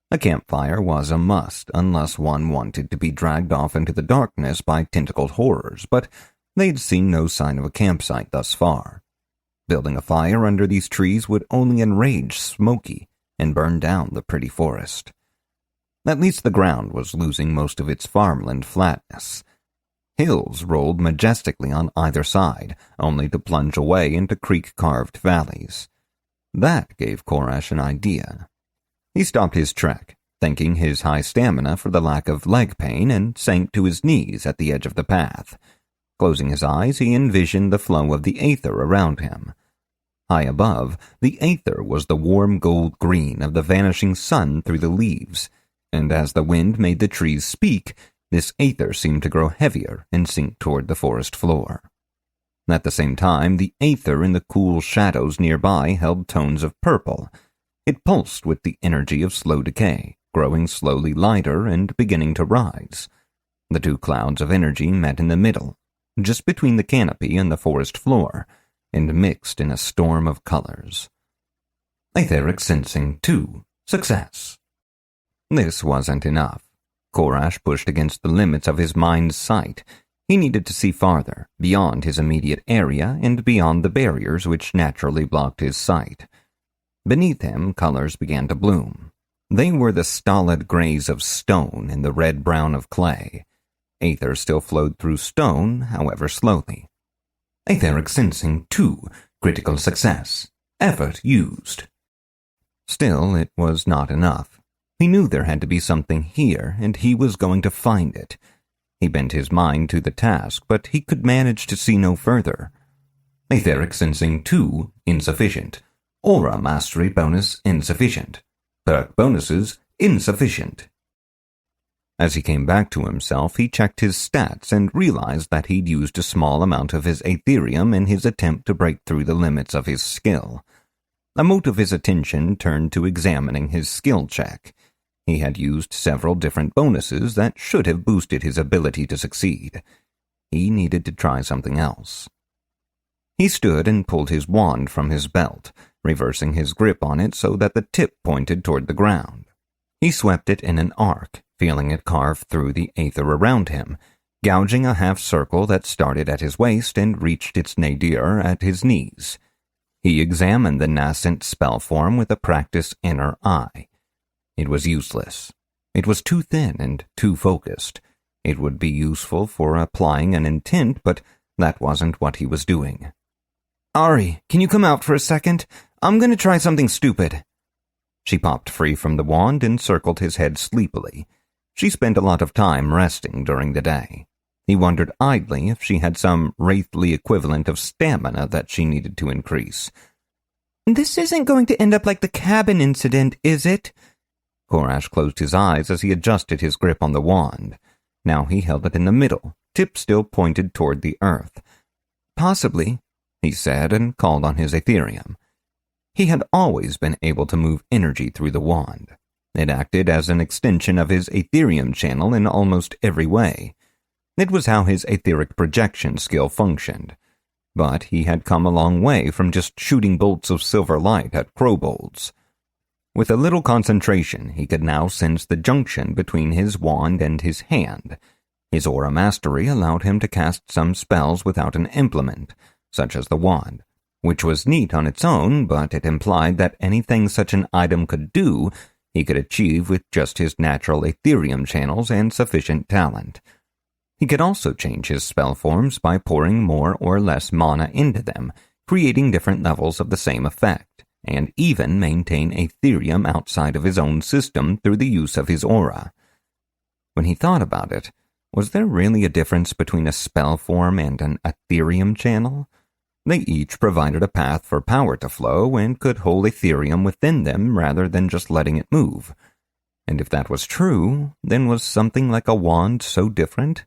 Speaker 1: A campfire was a must, unless one wanted to be dragged off into the darkness by tentacled horrors, but they'd seen no sign of a campsite thus far. Building a fire under these trees would only enrage Smokey and burn down the pretty forest. At least the ground was losing most of its farmland flatness. Hills rolled majestically on either side, only to plunge away into creek-carved valleys. That gave Korash an idea. He stopped his trek, thanking his high stamina for the lack of leg pain, and sank to his knees at the edge of the path. Closing his eyes, he envisioned the flow of the aether around him. High above, the aether was the warm gold green of the vanishing sun through the leaves, and as the wind made the trees speak, this aether seemed to grow heavier and sink toward the forest floor. At the same time, the aether in the cool shadows nearby held tones of purple. It pulsed with the energy of slow decay, growing slowly lighter and beginning to rise. The two clouds of energy met in the middle, just between the canopy and the forest floor, and mixed in a storm of colors. Etheric sensing 2. Success. This wasn't enough. Korash pushed against the limits of his mind's sight. He needed to see farther, beyond his immediate area and beyond the barriers which naturally blocked his sight. Beneath him, colors began to bloom. They were the stolid grays of stone and the red-brown of clay. Aether still flowed through stone, however slowly. Etheric Sensing 2, critical success. Effort used. Still, it was not enough. He knew there had to be something here, and he was going to find it. He bent his mind to the task, but he could manage to see no further. Etheric Sensing 2, insufficient. Aura Mastery bonus, insufficient. Perk bonuses, insufficient. As he came back to himself, he checked his stats and realized that he'd used a small amount of his Aetherium in his attempt to break through the limits of his skill. A mote of his attention turned to examining his skill check. He had used several different bonuses that should have boosted his ability to succeed. He needed to try something else. He stood and pulled his wand from his belt, reversing his grip on it so that the tip pointed toward the ground. He swept it in an arc, feeling it carve through the aether around him, gouging a half-circle that started at his waist and reached its nadir at his knees. He examined the nascent spell form with a practiced inner eye. It was useless. It was too thin and too focused. It would be useful for applying an intent, but that wasn't what he was doing.
Speaker 2: Ari, can you come out for a second? I'm going to try something stupid.
Speaker 1: She popped free from the wand and circled his head sleepily. She spent a lot of time resting during the day. He wondered idly if she had some wraithly equivalent of stamina that she needed to increase.
Speaker 2: This isn't going to end up like the cabin incident, is it?
Speaker 1: Korash closed his eyes as he adjusted his grip on the wand. Now he held it in the middle, tip still pointed toward the earth.
Speaker 2: Possibly,
Speaker 1: he said, and called on his Aetherium. He had always been able to move energy through the wand. It acted as an extension of his Aetherium channel in almost every way. It was how his etheric projection skill functioned. But he had come a long way from just shooting bolts of silver light at crowbolds. With a little concentration, he could now sense the junction between his wand and his hand. His aura mastery allowed him to cast some spells without an implement, such as the wand, which was neat on its own, but it implied that anything such an item could do, he could achieve with just his natural Aetherium channels and sufficient talent. He could also change his spell forms by pouring more or less mana into them, creating different levels of the same effect, and even maintain Aetherium outside of his own system through the use of his aura. When he thought about it, was there really a difference between a spell form and an Aetherium channel? They each provided a path for power to flow and could hold Aetherium within them rather than just letting it move. And if that was true, then was something like a wand so different?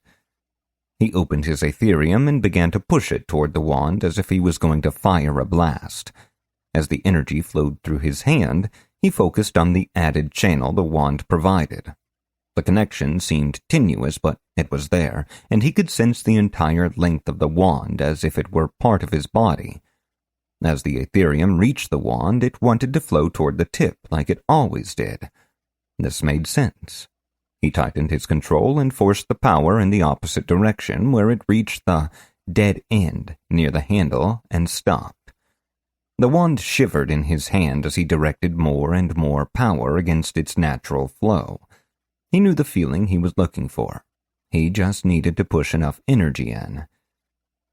Speaker 1: He opened his Aetherium and began to push it toward the wand as if he was going to fire a blast. As the energy flowed through his hand, he focused on the added channel the wand provided. The connection seemed tenuous, but it was there, and he could sense the entire length of the wand as if it were part of his body. As the Aetherium reached the wand, it wanted to flow toward the tip like it always did. This made sense. He tightened his control and forced the power in the opposite direction, where it reached the dead end near the handle and stopped. The wand shivered in his hand as he directed more and more power against its natural flow. He knew the feeling he was looking for. He just needed to push enough energy in.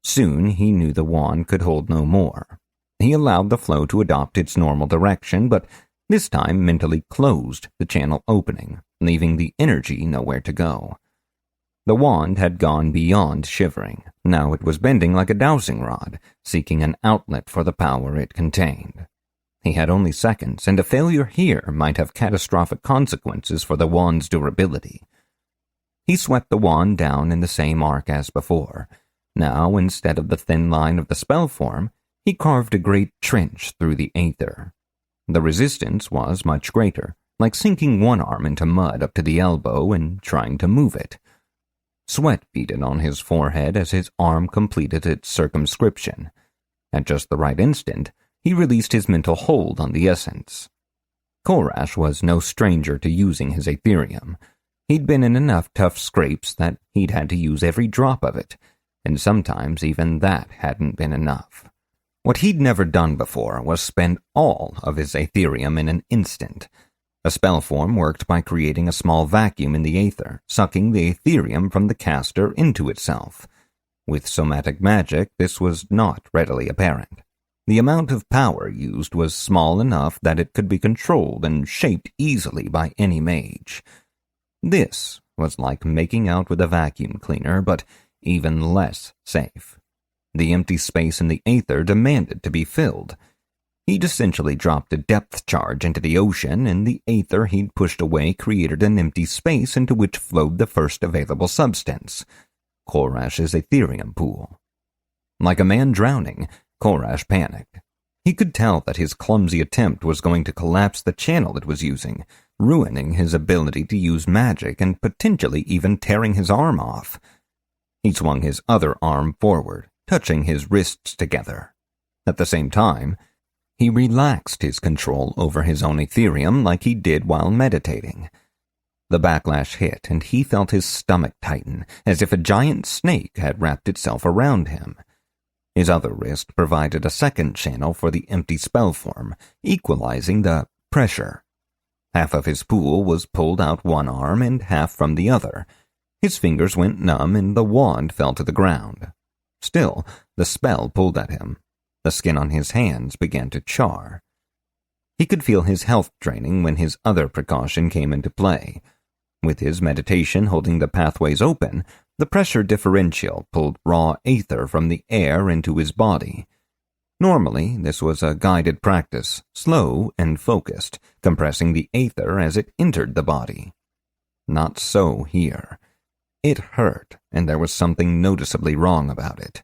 Speaker 1: Soon he knew the wand could hold no more. He allowed the flow to adopt its normal direction, but this time mentally closed the channel opening, leaving the energy nowhere to go. The wand had gone beyond shivering. Now it was bending like a dowsing rod, seeking an outlet for the power it contained. He had only seconds, and a failure here might have catastrophic consequences for the wand's durability. He swept the wand down in the same arc as before. Now, instead of the thin line of the spell form, he carved a great trench through the aether. The resistance was much greater, like sinking one arm into mud up to the elbow and trying to move it. Sweat beaded on his forehead as his arm completed its circumscription. At just the right instant, he released his mental hold on the essence. Korash was no stranger to using his Aetherium. He'd been in enough tough scrapes that he'd had to use every drop of it, and sometimes even that hadn't been enough. What he'd never done before was spend all of his Aetherium in an instant. A spell form worked by creating a small vacuum in the aether, sucking the Aetherium from the caster into itself. With somatic magic, this was not readily apparent. The amount of power used was small enough that it could be controlled and shaped easily by any mage. This was like making out with a vacuum cleaner, but even less safe. The empty space in the aether demanded to be filled. He'd essentially dropped a depth charge into the ocean, and the aether he'd pushed away created an empty space into which flowed the first available substance, Korash's Ethereum pool. Like a man drowning, Korash panicked. He could tell that his clumsy attempt was going to collapse the channel it was using, ruining his ability to use magic and potentially even tearing his arm off. He swung his other arm forward, touching his wrists together. At the same time, he relaxed his control over his own Ethereum like he did while meditating. The backlash hit, and he felt his stomach tighten, as if a giant snake had wrapped itself around him. His other wrist provided a second channel for the empty spell form, equalizing the pressure. Half of his pool was pulled out one arm and half from the other. His fingers went numb and the wand fell to the ground. Still, the spell pulled at him. The skin on his hands began to char. He could feel his health draining when his other precaution came into play. With his meditation holding the pathways open, the pressure differential pulled raw aether from the air into his body. Normally, this was a guided practice, slow and focused, compressing the aether as it entered the body. Not so here. It hurt, and there was something noticeably wrong about it.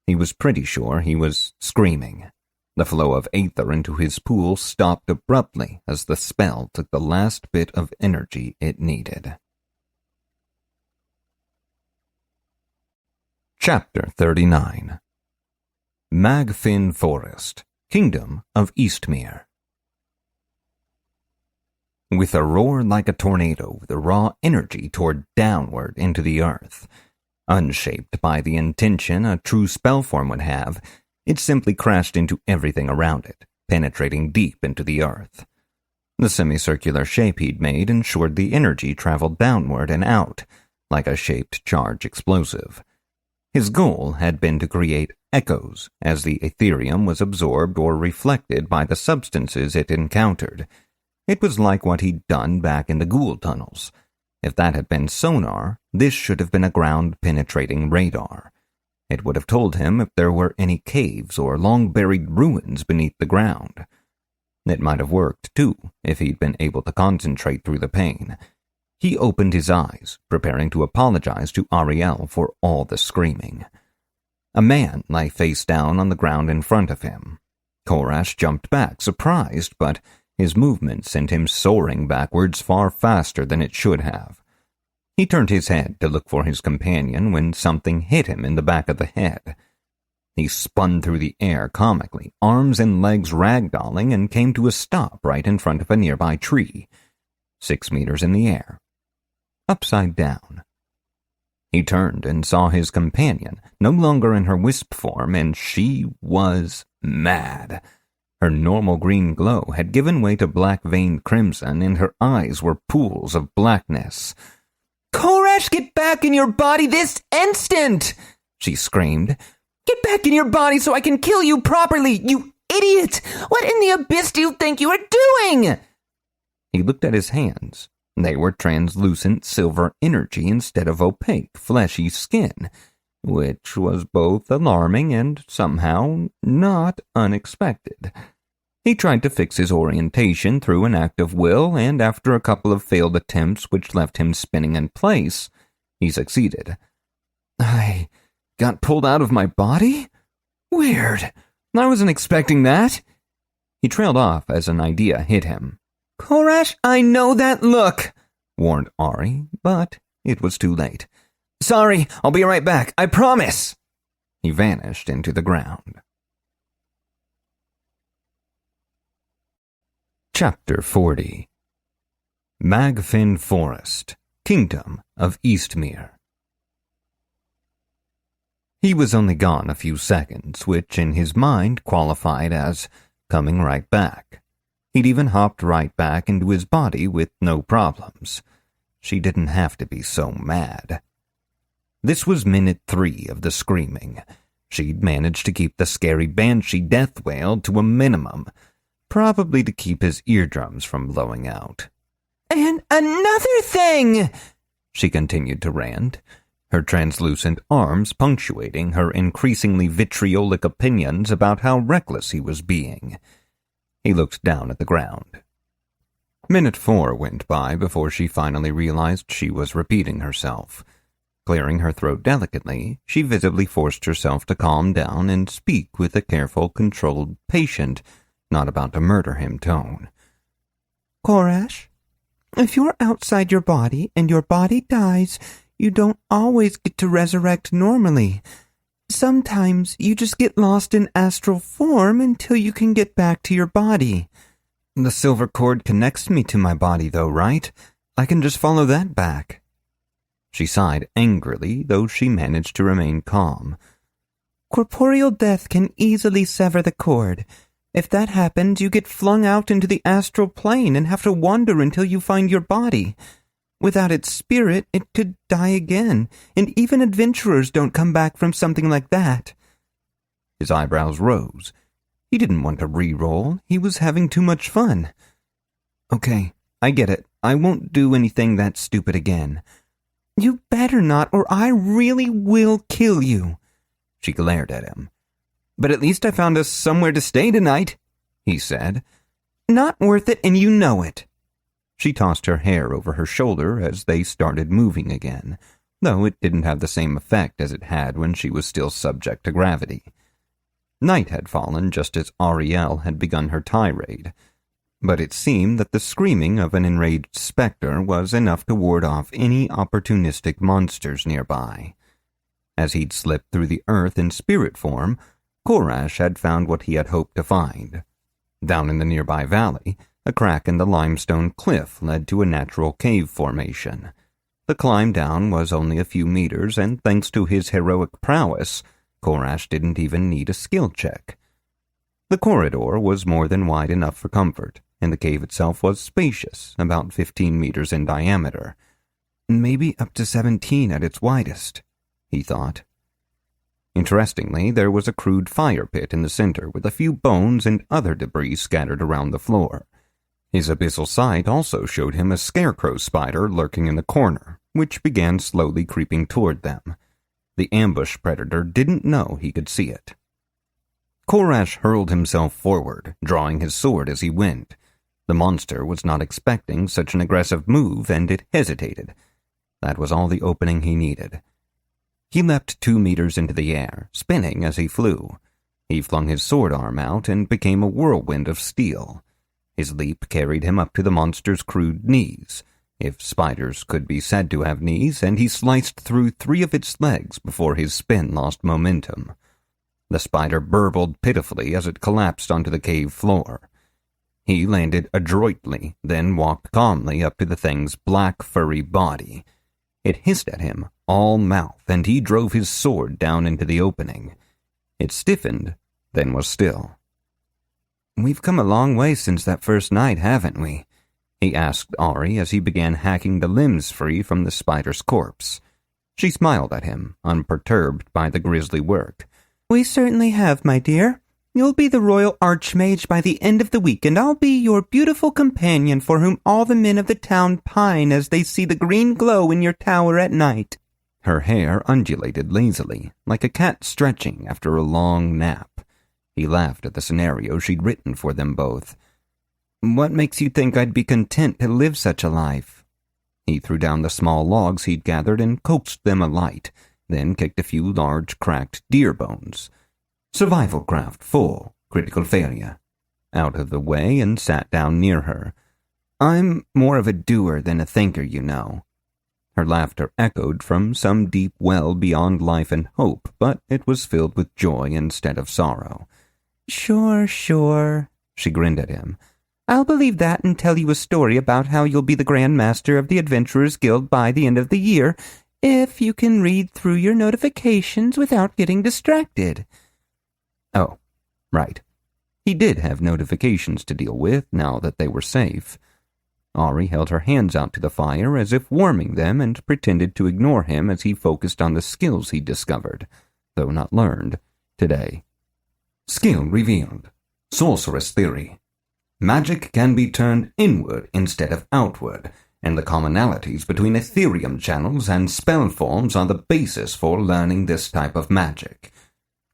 Speaker 1: He was pretty sure he was screaming. The flow of aether into his pool stopped abruptly as the spell took the last bit of energy it needed. Chapter 39 Magfin Forest, Kingdom of Eastmere. With a roar like a tornado, the raw energy tore downward into the earth. Unshaped by the intention a true spell form would have, it simply crashed into everything around it, penetrating deep into the earth. The semicircular shape he'd made ensured the energy traveled downward and out, like a shaped charge explosive. His goal had been to create echoes as the Ethereum was absorbed or reflected by the substances it encountered. It was like what he'd done back in the ghoul tunnels. If that had been sonar, this should have been a ground-penetrating radar. It would have told him if there were any caves or long-buried ruins beneath the ground. It might have worked, too, if he'd been able to concentrate through the pain. He opened his eyes, preparing to apologize to Ariel for all the screaming. A man lay face down on the ground in front of him. Korash jumped back, surprised, but his movement sent him soaring backwards far faster than it should have. He turned his head to look for his companion when something hit him in the back of the head. He spun through the air comically, arms and legs ragdolling, and came to a stop right in front of a nearby tree, 6 meters in the air, upside down. He turned and saw his companion, no longer in her wisp form, and she was mad. Her normal green glow had given way to black-veined crimson, and her eyes were pools of blackness.
Speaker 2: "Korash, get back in your body this instant!" she screamed. "Get back in your body so I can kill you properly, you idiot! What in the abyss do you think you are doing?"
Speaker 1: He looked at his hands. They were translucent silver energy instead of opaque, fleshy skin, which was both alarming and somehow not unexpected. He tried to fix his orientation through an act of will, and after a couple of failed attempts which left him spinning in place, he succeeded. "I got pulled out of my body? Weird. I wasn't expecting that." He trailed off as an idea hit him.
Speaker 2: "Korash, I know that look,"
Speaker 1: warned Ari, but it was too late.
Speaker 2: "Sorry, I'll be right back, I promise."
Speaker 1: He vanished into the ground. Chapter 40 Magfin Forest, Kingdom of Eastmere. He was only gone a few seconds, which in his mind qualified as coming right back. He'd even hopped right back into his body with no problems. She didn't have to be so mad. This was minute 3 of the screaming. She'd managed to keep the scary banshee death wail to a minimum, probably to keep his eardrums from blowing out.
Speaker 2: "And another thing!"
Speaker 1: she continued to rant, her translucent arms punctuating her increasingly vitriolic opinions about how reckless he was being. He looked down at the ground. Minute 4 went by before she finally realized she was repeating herself. Clearing her throat delicately, she visibly forced herself to calm down and speak with a careful, controlled, patient, not about to murder him tone.
Speaker 2: "Korash, if you're outside your body and your body dies, you don't always get to resurrect normally. Sometimes you just get lost in astral form until you can get back to your body."
Speaker 1: "The silver cord connects me to my body, though, right? I can just follow that back." She sighed angrily, though she managed to remain calm.
Speaker 2: "Corporeal death can easily sever the cord. If that happens, you get flung out into the astral plane and have to wander until you find your body. Without its spirit, it could die again, and even adventurers don't come back from something like that."
Speaker 1: His eyebrows rose. He didn't want to re-roll. He was having too much fun. "Okay, I get it. I won't do anything that stupid again."
Speaker 2: "You better not, or I really will kill you."
Speaker 1: She glared at him. "But at least I found us somewhere to stay tonight," he said.
Speaker 2: "Not worth it, and you know it."
Speaker 1: She tossed her hair over her shoulder as they started moving again, though it didn't have the same effect as it had when she was still subject to gravity. Night had fallen just as Ariel had begun her tirade, but it seemed that the screaming of an enraged spectre was enough to ward off any opportunistic monsters nearby. As he'd slipped through the earth in spirit form, Korash had found what he had hoped to find. Down in the nearby valley, a crack in the limestone cliff led to a natural cave formation. The climb down was only a few meters, and thanks to his heroic prowess, Korash didn't even need a skill check. The corridor was more than wide enough for comfort, and the cave itself was spacious, about 15 meters in diameter. Maybe up to 17 at its widest, he thought. Interestingly, there was a crude fire pit in the center with a few bones and other debris scattered around the floor. His abyssal sight also showed him a scarecrow spider lurking in the corner, which began slowly creeping toward them. The ambush predator didn't know he could see it. Korash hurled himself forward, drawing his sword as he went. The monster was not expecting such an aggressive move, and it hesitated. That was all the opening he needed. He leapt 2 meters into the air, spinning as he flew. He flung his sword arm out and became a whirlwind of steel. His leap carried him up to the monster's crude knees, if spiders could be said to have knees, and he sliced through 3 of its legs before his spin lost momentum. The spider burbled pitifully as it collapsed onto the cave floor. He landed adroitly, then walked calmly up to the thing's black, furry body. It hissed at him, all mouth, and he drove his sword down into the opening. It stiffened, then was still. "We've come a long way since that first night, haven't we?" he asked Ari as he began hacking the limbs free from the spider's corpse. She smiled at him, unperturbed by the grisly work.
Speaker 2: "We certainly have, my dear. You'll be the royal archmage by the end of the week, and I'll be your beautiful companion for whom all the men of the town pine as they see the green glow in your tower at night."
Speaker 1: Her hair undulated lazily, like a cat stretching after a long nap. He laughed at the scenario she'd written for them both. "What makes you think I'd be content to live such a life?" He threw down the small logs he'd gathered and coaxed them alight, then kicked a few large, cracked deer bones. "Survival craft full, critical failure." Out of the way and sat down near her. "I'm more of a doer than a thinker, you know." Her laughter echoed from some deep well beyond life and hope, but it was filled with joy instead of sorrow.
Speaker 2: Sure, she grinned at him. "I'll believe that and tell you a story about how you'll be the Grand Master of the Adventurers Guild by the end of the year, if you can read through your notifications without getting distracted."
Speaker 1: Oh, right. He did have notifications to deal with now that they were safe. Ari held her hands out to the fire as if warming them and pretended to ignore him as he focused on the skills he discovered, though not learned, today. Skill revealed. Sorceress theory. Magic can be turned inward instead of outward, and the commonalities between Ethereum channels and spell forms are the basis for learning this type of magic.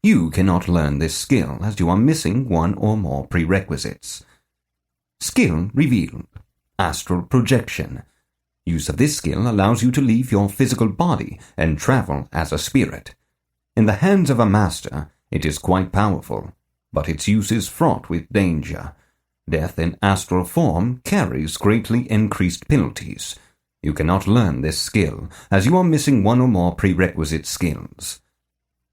Speaker 1: You cannot learn this skill as you are missing one or more prerequisites. Skill revealed. Astral projection. Use of this skill allows you to leave your physical body and travel as a spirit. In the hands of a master, it is quite powerful, but its use is fraught with danger. Death in astral form carries greatly increased penalties. You cannot learn this skill, as you are missing one or more prerequisite skills.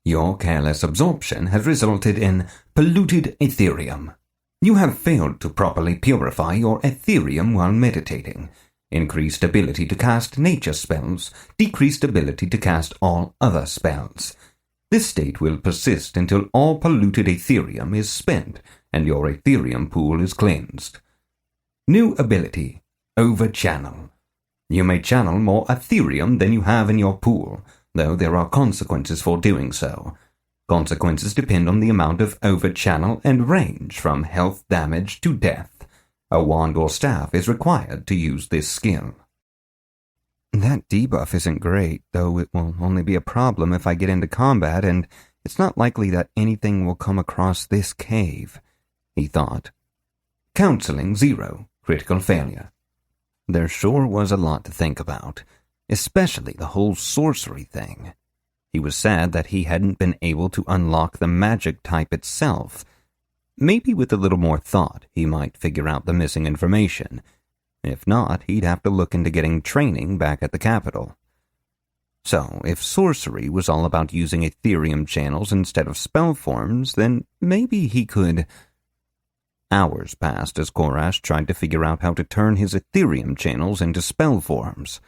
Speaker 1: Your careless absorption has resulted in polluted Ethereum. You have failed to properly purify your Ethereum while meditating. Increased ability to cast nature spells, decreased ability to cast all other spells. This state will persist until all polluted Ethereum is spent and your Ethereum pool is cleansed. New ability, Overchannel. You may channel more Ethereum than you have in your pool, though there are consequences for doing so. Consequences depend on the amount of overchannel and range from health damage to death. A wand or staff is required to use this skill. That debuff isn't great, though it will only be a problem if I get into combat, and it's not likely that anything will come across this cave, he thought. Counseling 0, critical failure. There sure was a lot to think about, especially the whole sorcery thing. He was sad that he hadn't been able to unlock the magic type itself. Maybe with a little more thought, he might figure out the missing information. If not, he'd have to look into getting training back at the capital. So, if sorcery was all about using Ethereum channels instead of spell forms, then maybe he could... Hours passed as Korash tried to figure out how to turn his Ethereum channels into spell forms.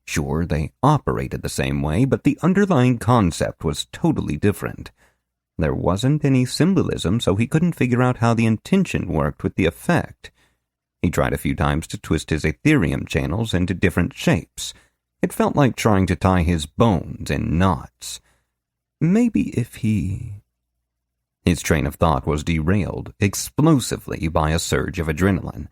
Speaker 1: Sure, they operated the same way, but the underlying concept was totally different. There wasn't any symbolism, so he couldn't figure out how the intention worked with the effect. He tried a few times to twist his Ethereum channels into different shapes. It felt like trying to tie his bones in knots. Maybe if he... His train of thought was derailed explosively by a surge of adrenaline.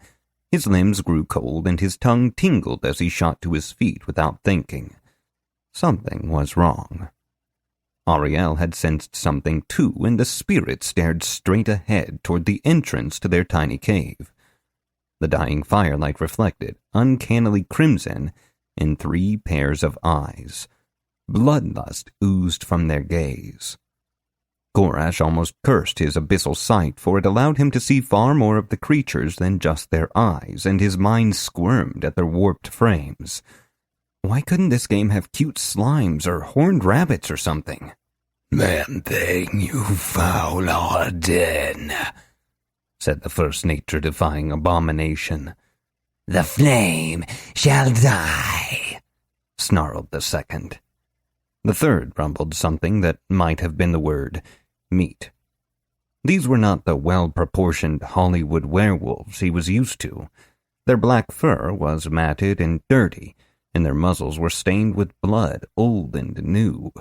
Speaker 1: His limbs grew cold and his tongue tingled as he shot to his feet without thinking. Something was wrong. Ariel had sensed something too, and the spirit stared straight ahead toward the entrance to their tiny cave. The dying firelight reflected, uncannily crimson, in 3 pairs of eyes. Bloodlust oozed from their gaze. Korash almost cursed his abyssal sight, for it allowed him to see far more of the creatures than just their eyes, and his mind squirmed at their warped frames. Why couldn't this game have cute slimes or horned rabbits or something?
Speaker 3: "Man-thing, you foul our den," said the first nature-defying abomination.
Speaker 2: "The flame shall die," snarled the second.
Speaker 1: The third rumbled something that might have been the word meat. These were not the well-proportioned Hollywood werewolves he was used to. Their black fur was matted and dirty, and their muzzles were stained with blood, old and new.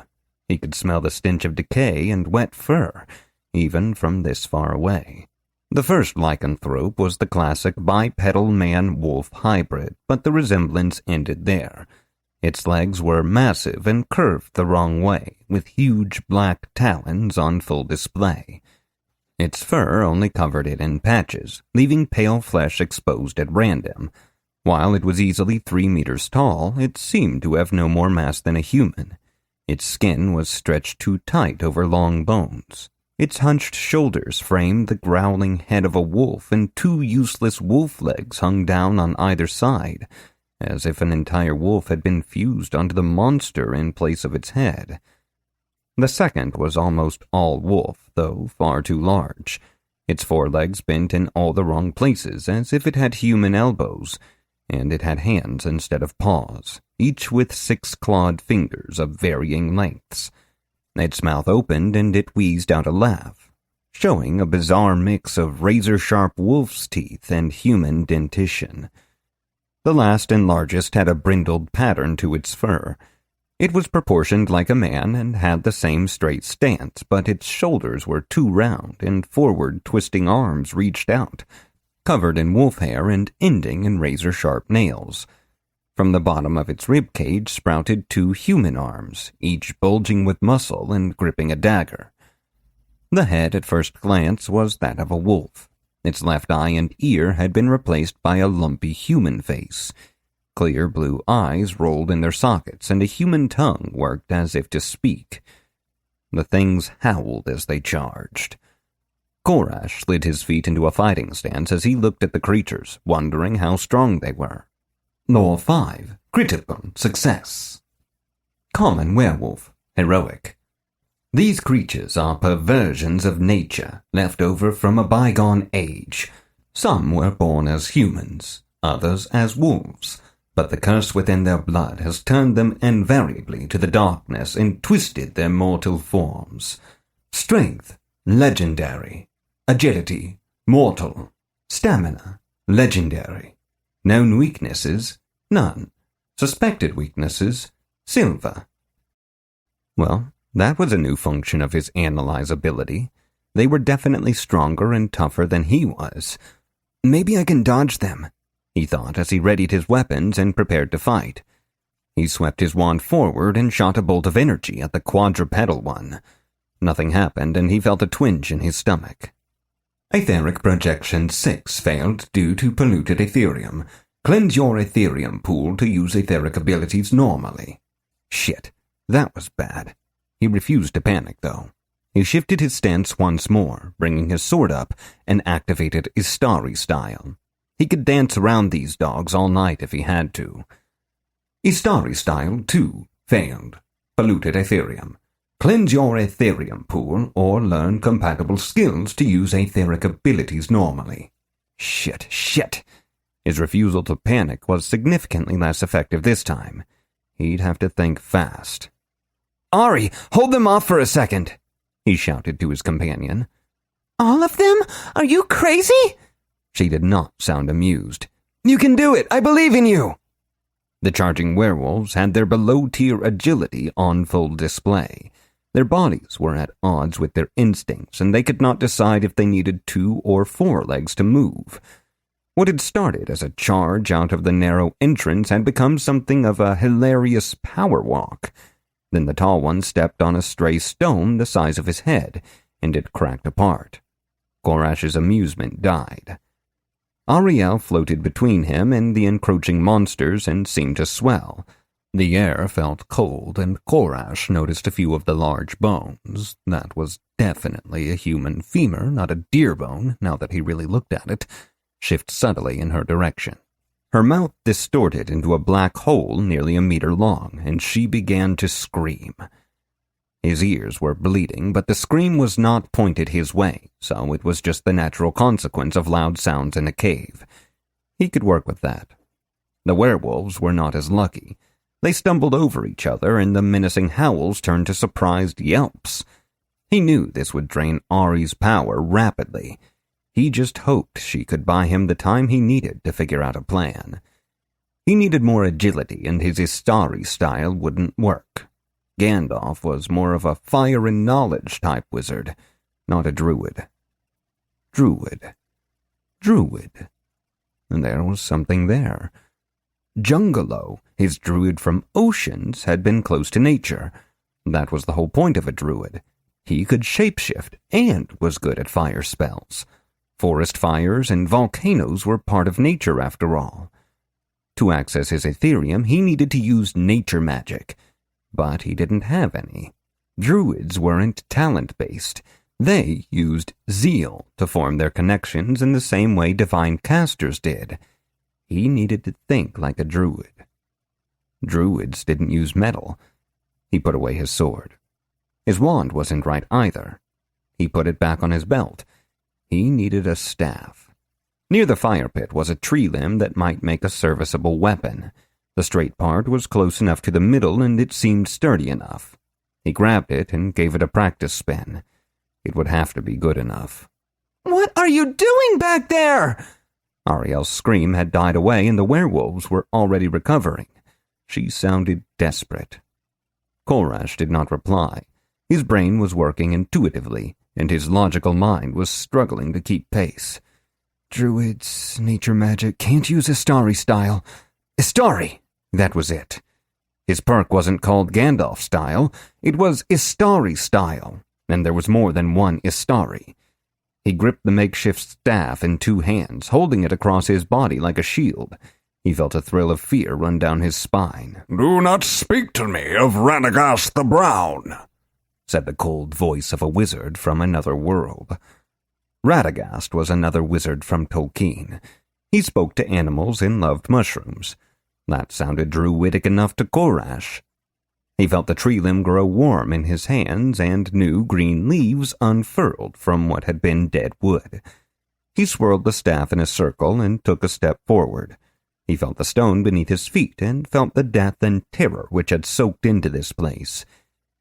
Speaker 1: He could smell the stench of decay and wet fur, even from this far away. The first lycanthrope was the classic bipedal man-wolf hybrid, but the resemblance ended there. Its legs were massive and curved the wrong way, with huge black talons on full display. Its fur only covered it in patches, leaving pale flesh exposed at random. While it was easily 3 meters tall, it seemed to have no more mass than a human. Its skin was stretched too tight over long bones. Its hunched shoulders framed the growling head of a wolf, and 2 useless wolf legs hung down on either side, as if an entire wolf had been fused onto the monster in place of its head. The second was almost all wolf, though far too large. Its 4 legs bent in all the wrong places, as if it had human elbows, and it had hands instead of paws, each with 6 clawed fingers of varying lengths. Its mouth opened and it wheezed out a laugh, showing a bizarre mix of razor-sharp wolf's teeth and human dentition. The last and largest had a brindled pattern to its fur. It was proportioned like a man and had the same straight stance, but its shoulders were too round and forward twisting arms reached out, covered in wolf hair and ending in razor-sharp nails. From the bottom of its rib cage sprouted 2 human arms, each bulging with muscle and gripping a dagger. The head at first glance was that of a wolf. Its left eye and ear had been replaced by a lumpy human face. Clear blue eyes rolled in their sockets, and a human tongue worked as if to speak. The things howled as they charged. Korash slid his feet into a fighting stance as he looked at the creatures, wondering how strong they were. Law 5. Critical success. Common werewolf. Heroic. These creatures are perversions of nature, left over from a bygone age. Some were born as humans, others as wolves, but the curse within their blood has turned them invariably to the darkness and twisted their mortal forms. Strength, legendary. Agility, mortal. Stamina, legendary. Known weaknesses, none. Suspected weaknesses, silver. Well, that was a new function of his analyze ability. They were definitely stronger and tougher than he was. Maybe I can dodge them, he thought as he readied his weapons and prepared to fight. He swept his wand forward and shot a bolt of energy at the quadrupedal one. Nothing happened, and he felt a twinge in his stomach. Etheric Projection 6 failed due to polluted Ethereum. Cleanse your Ethereum pool to use etheric abilities normally. Shit, that was bad. He refused to panic, though. He shifted his stance once more, bringing his sword up, and activated Istari style. He could dance around these dogs all night if he had to. Istari style 2 failed. Polluted Ethereum. Cleanse your Ethereum pool or learn compatible skills to use etheric abilities normally. Shit. His refusal to panic was significantly less effective this time. He'd have to think fast. Ari, hold them off for a second, he shouted to his companion.
Speaker 2: All of them? Are you crazy?
Speaker 1: She did not sound amused.
Speaker 3: You can do it! I believe in you!
Speaker 1: The charging werewolves had their below-tier agility on full display. Their bodies were at odds with their instincts, and they could not decide if they needed 2 or 4 legs to move. What had started as a charge out of the narrow entrance had become something of a hilarious power walk. Then the tall one stepped on a stray stone the size of his head, and it cracked apart. Korash's amusement died. Ariel floated between him and the encroaching monsters and seemed to swell. The air felt cold, and Korash noticed a few of the large bones. That was definitely a human femur, not a deer bone, now that he really looked at it, shift subtly in her direction. Her mouth distorted into a black hole nearly a meter long, and she began to scream. His ears were bleeding, but the scream was not pointed his way, so it was just the natural consequence of loud sounds in a cave. He could work with that. The werewolves were not as lucky. They stumbled over each other, and the menacing howls turned to surprised yelps. He knew this would drain Ari's power rapidly. He just hoped she could buy him the time he needed to figure out a plan. He needed more agility, and his Istari style wouldn't work. Gandalf was more of a fire and knowledge type wizard, not a druid. Druid. And there was something there. Jungalo, his druid from Oceans, had been close to nature. That was the whole point of a druid. He could shapeshift and was good at fire spells. Forest fires and volcanoes were part of nature after all. To access his Ethereum, he needed to use nature magic, but he didn't have any. Druids weren't talent-based. They used zeal to form their connections in the same way divine casters did. He needed to think like a druid. Druids didn't use metal. He put away his sword. His wand wasn't right either. He put it back on his belt. He needed a staff. Near the fire pit was a tree limb that might make a serviceable weapon. The straight part was close enough to the middle, and it seemed sturdy enough. He grabbed it and gave it a practice spin. It would have to be good enough.
Speaker 2: What are you doing back there?
Speaker 1: Ariel's scream had died away and the werewolves were already recovering. She sounded desperate. Korash did not reply. His brain was working intuitively, and his logical mind was struggling to keep pace. Druids, nature magic, can't use Istari style. Istari! That was it. His perk wasn't called Gandalf style, it was Istari style, and there was more than one Istari. He gripped the makeshift staff in 2 hands, holding it across his body like a shield. He felt a thrill of fear run down his spine.
Speaker 3: "Do not speak to me of Radagast the Brown,"
Speaker 1: said the cold voice of a wizard from another world. Radagast was another wizard from Tolkien. He spoke to animals and loved mushrooms. That sounded druidic enough to Korash. He felt the tree limb grow warm in his hands and new green leaves unfurled from what had been dead wood. He swirled the staff in a circle and took a step forward. He felt the stone beneath his feet and felt the death and terror which had soaked into this place.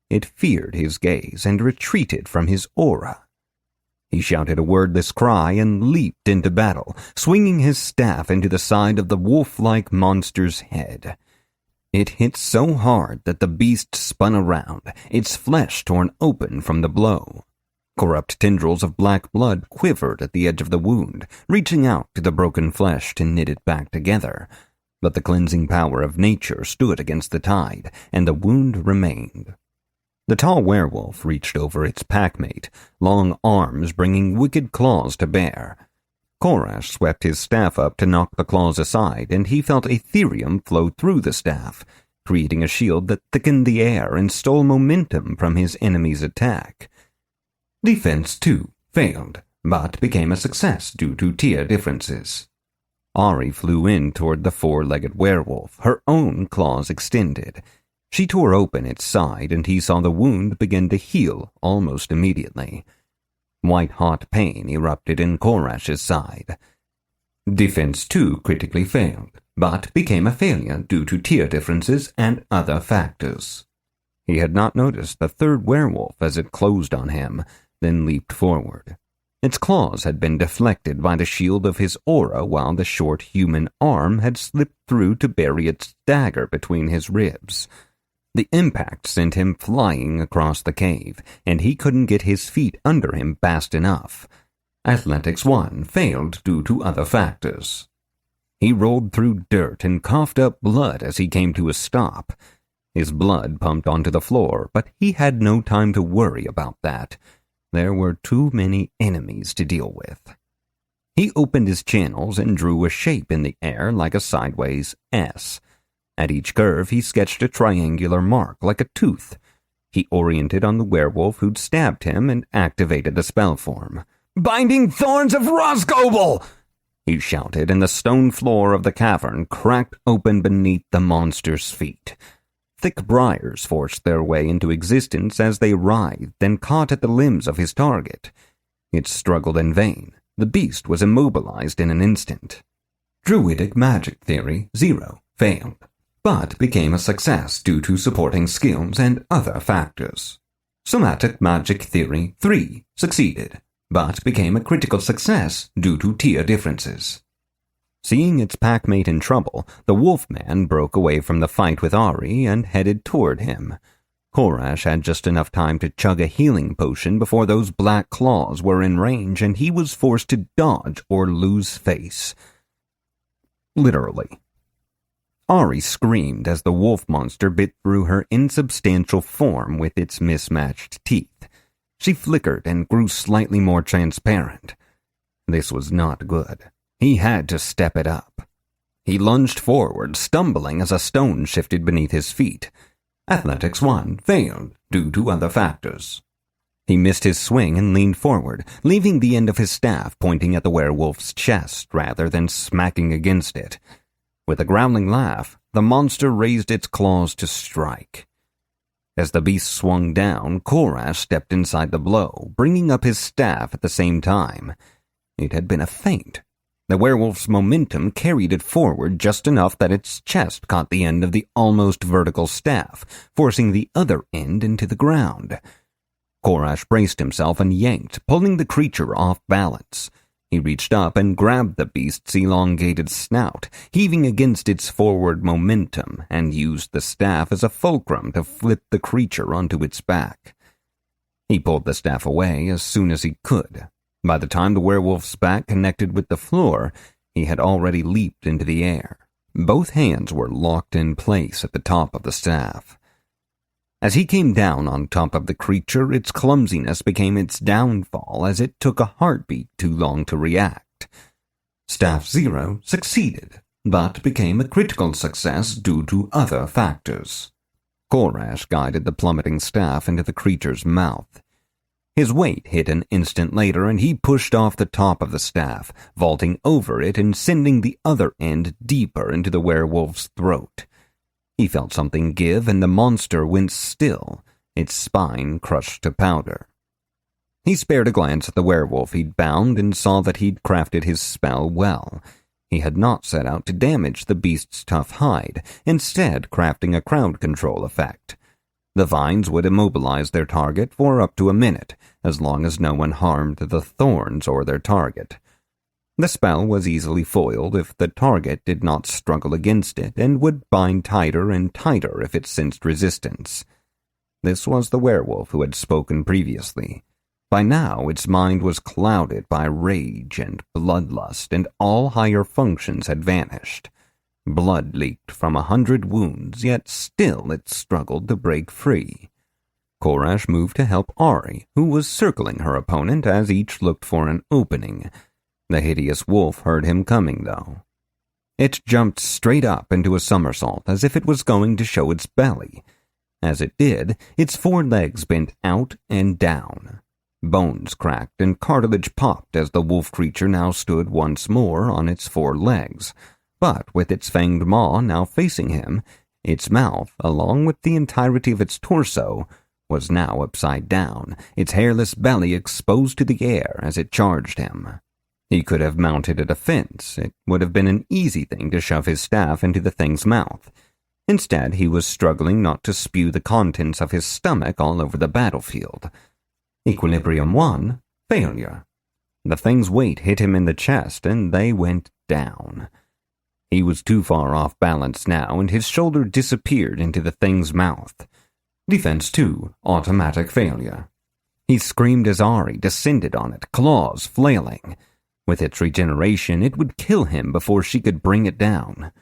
Speaker 1: It feared his gaze and retreated from his aura. He shouted a wordless cry and leaped into battle, swinging his staff into the side of the wolf-like monster's head. It hit so hard that the beast spun around, its flesh torn open from the blow. Corrupt tendrils of black blood quivered at the edge of the wound, reaching out to the broken flesh to knit it back together. But the cleansing power of nature stood against the tide, and the wound remained. The tall werewolf reached over its packmate, long arms bringing wicked claws to bear. Korash swept his staff up to knock the claws aside, and he felt Aetherium flow through the staff, creating a shield that thickened the air and stole momentum from his enemy's attack. Defense 2 failed, but became a success due to tier differences. Ari flew in toward the 4-legged werewolf, her own claws extended. She tore open its side, and he saw the wound begin to heal almost immediately. White-hot pain erupted in Korash's side. Defense 2 critically failed, but became a failure due to tier differences and other factors. He had not noticed the 3rd werewolf as it closed on him, then leaped forward. Its claws had been deflected by the shield of his aura while the short human arm had slipped through to bury its dagger between his ribs. The impact sent him flying across the cave, and he couldn't get his feet under him fast enough. Athletics 1 failed due to other factors. He rolled through dirt and coughed up blood as he came to a stop. His blood pumped onto the floor, but he had no time to worry about that. There were too many enemies to deal with. He opened his channels and drew a shape in the air like a sideways S. At each curve, he sketched a triangular mark like a tooth. He oriented on the werewolf who'd stabbed him and activated the spell form. "Binding Thorns of Rosgobel!" he shouted, and the stone floor of the cavern cracked open beneath the monster's feet. Thick briars forced their way into existence as they writhed and caught at the limbs of his target. It struggled in vain. The beast was immobilized in an instant. Druidic Magic Theory 0 failed, but became a success due to supporting skills and other factors. Somatic Magic Theory 3 succeeded, but became a critical success due to tier differences. Seeing its packmate in trouble, the wolfman broke away from the fight with Ari and headed toward him. Korash had just enough time to chug a healing potion before those black claws were in range, and he was forced to dodge or lose face. Literally. Ari screamed as the wolf monster bit through her insubstantial form with its mismatched teeth. She flickered and grew slightly more transparent. This was not good. He had to step it up. He lunged forward, stumbling as a stone shifted beneath his feet. Athletics 1 failed due to other factors. He missed his swing and leaned forward, leaving the end of his staff pointing at the werewolf's chest rather than smacking against it. With a growling laugh, the monster raised its claws to strike. As the beast swung down, Korash stepped inside the blow, bringing up his staff at the same time. It had been a feint. The werewolf's momentum carried it forward just enough that its chest caught the end of the almost vertical staff, forcing the other end into the ground. Korash braced himself and yanked, pulling the creature off balance. He reached up and grabbed the beast's elongated snout, heaving against its forward momentum, and used the staff as a fulcrum to flip the creature onto its back. He pulled the staff away as soon as he could. By the time the werewolf's back connected with the floor, he had already leaped into the air. Both hands were locked in place at the top of the staff. As he came down on top of the creature, its clumsiness became its downfall as it took a heartbeat too long to react. Staff 0 succeeded, but became a critical success due to other factors. Korash guided the plummeting staff into the creature's mouth. His weight hit an instant later, and he pushed off the top of the staff, vaulting over it and sending the other end deeper into the werewolf's throat. He felt something give, and the monster went still, its spine crushed to powder. He spared a glance at the werewolf he'd bound and saw that he'd crafted his spell well. He had not set out to damage the beast's tough hide, instead crafting a crowd control effect. The vines would immobilize their target for up to a minute, as long as no one harmed the thorns or their target. The spell was easily foiled if the target did not struggle against it, and would bind tighter and tighter if it sensed resistance. This was the werewolf who had spoken previously. By now its mind was clouded by rage and bloodlust, and all higher functions had vanished. Blood leaked from 100 wounds, yet still it struggled to break free. Korash moved to help Ari, who was circling her opponent as each looked for an opening. The hideous wolf heard him coming, though. It jumped straight up into a somersault as if it was going to show its belly. As it did, its 4 legs bent out and down. Bones cracked and cartilage popped as the wolf creature now stood once more on its 4 legs. But with its fanged maw now facing him, its mouth, along with the entirety of its torso, was now upside down, its hairless belly exposed to the air as it charged him. He could have mounted a defense. It would have been an easy thing to shove his staff into the thing's mouth. Instead, he was struggling not to spew the contents of his stomach all over the battlefield. Equilibrium 1, failure. The thing's weight hit him in the chest, and they went down. He was too far off balance now, and his shoulder disappeared into the thing's mouth. Defense 2, automatic failure. He screamed as Ari descended on it, claws flailing. With its regeneration, it would kill him before she could bring it down.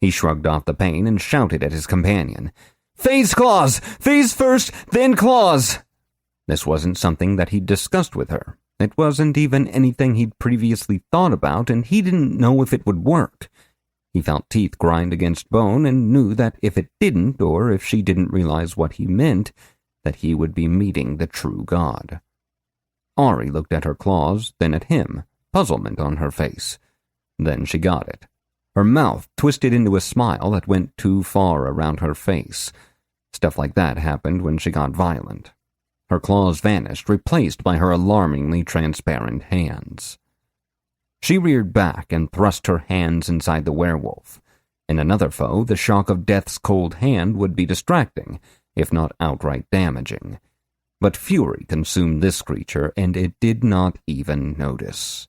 Speaker 1: He shrugged off the pain and shouted at his companion, "Phase claws! Phase first, then claws!" This wasn't something that he'd discussed with her. It wasn't even anything he'd previously thought about, and he didn't know if it would work. He felt teeth grind against bone and knew that if it didn't, or if she didn't realize what he meant, that he would be meeting the true god. Ari looked at her claws, then at him, puzzlement on her face. Then she got it. Her mouth twisted into a smile that went too far around her face. Stuff like that happened when she got violent. Her claws vanished, replaced by her alarmingly transparent hands. She reared back and thrust her hands inside the werewolf. In another foe, the shock of death's cold hand would be distracting, if not outright damaging. But fury consumed this creature, and it did not even notice.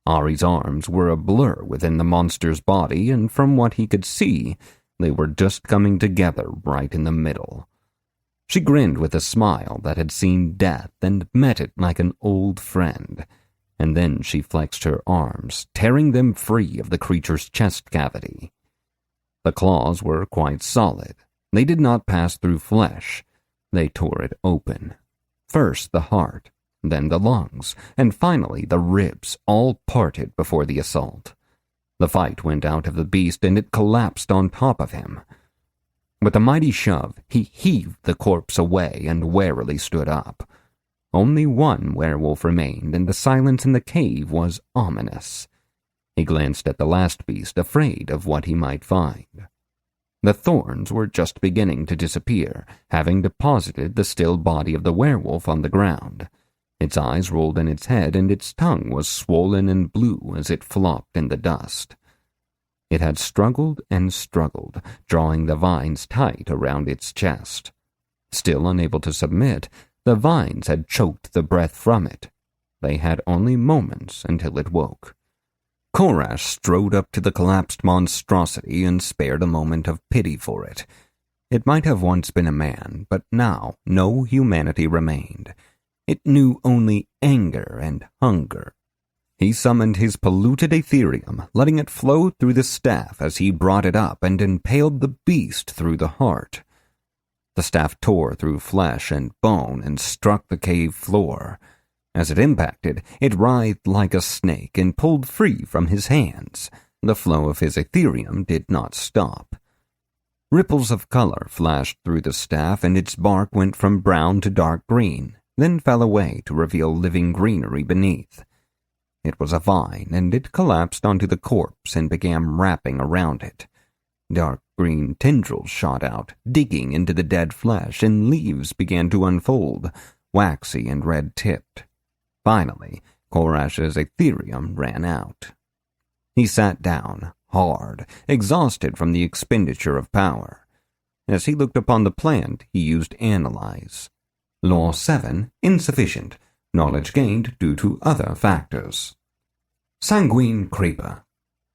Speaker 1: Ari's arms were a blur within the monster's body, and from what he could see, they were just coming together right in the middle. She grinned with a smile that had seen death and met it like an old friend, and then she flexed her arms, tearing them free of the creature's chest cavity. The claws were quite solid. They did not pass through flesh. They tore it open. First the heart, then the lungs, and finally the ribs, all parted before the assault. The fight went out of the beast, and it collapsed on top of him. With a mighty shove, he heaved the corpse away and warily stood up. Only one werewolf remained, and the silence in the cave was ominous. He glanced at the last beast, afraid of what he might find. The thorns were just beginning to disappear, having deposited the still body of the werewolf on the ground. Its eyes rolled in its head, and its tongue was swollen and blue as it flopped in the dust. It had struggled and struggled, drawing the vines tight around its chest. Still unable to submit, the vines had choked the breath from it. they had only moments until it woke. Korash strode up to the collapsed monstrosity and spared a moment of pity for it. It might have once been a man, but now no humanity remained. It knew only anger and hunger. He summoned his polluted Ethereum, letting it flow through the staff as he brought it up and impaled the beast through the heart. The staff tore through flesh and bone and struck the cave floor. As it impacted, it writhed like a snake and pulled free from his hands. The flow of his Ethereum did not stop. Ripples of color flashed through the staff, and its bark went from brown to dark green, then fell away to reveal living greenery beneath. It was a vine, and it collapsed onto the corpse and began wrapping around it. Dark green tendrils shot out, digging into the dead flesh, and leaves began to unfold, waxy and red-tipped. Finally, Korash's Ethereum ran out. He sat down, hard, exhausted from the expenditure of power. As he looked upon the plant, he used Analyze. Law 7, insufficient. Knowledge gained due to other factors. Sanguine Creeper.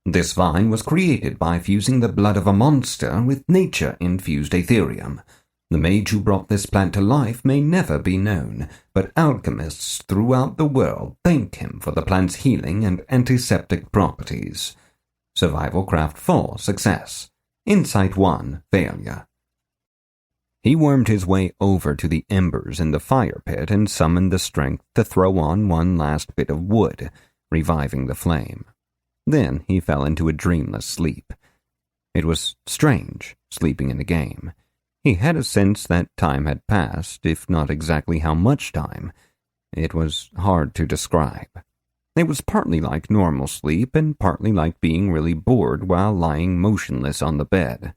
Speaker 1: This vine was created by fusing the blood of a monster with nature-infused Ethereum. The mage who brought this plant to life may never be known, but alchemists throughout the world thank him for the plant's healing and antiseptic properties. Survival Craft 4, success. Insight 1, failure. He wormed his way over to the embers in the fire pit and summoned the strength to throw on one last bit of wood, reviving the flame. Then he fell into a dreamless sleep. It was strange, sleeping in a game. He had a sense that time had passed, if not exactly how much time. It was hard to describe. It was partly like normal sleep and partly like being really bored while lying motionless on the bed.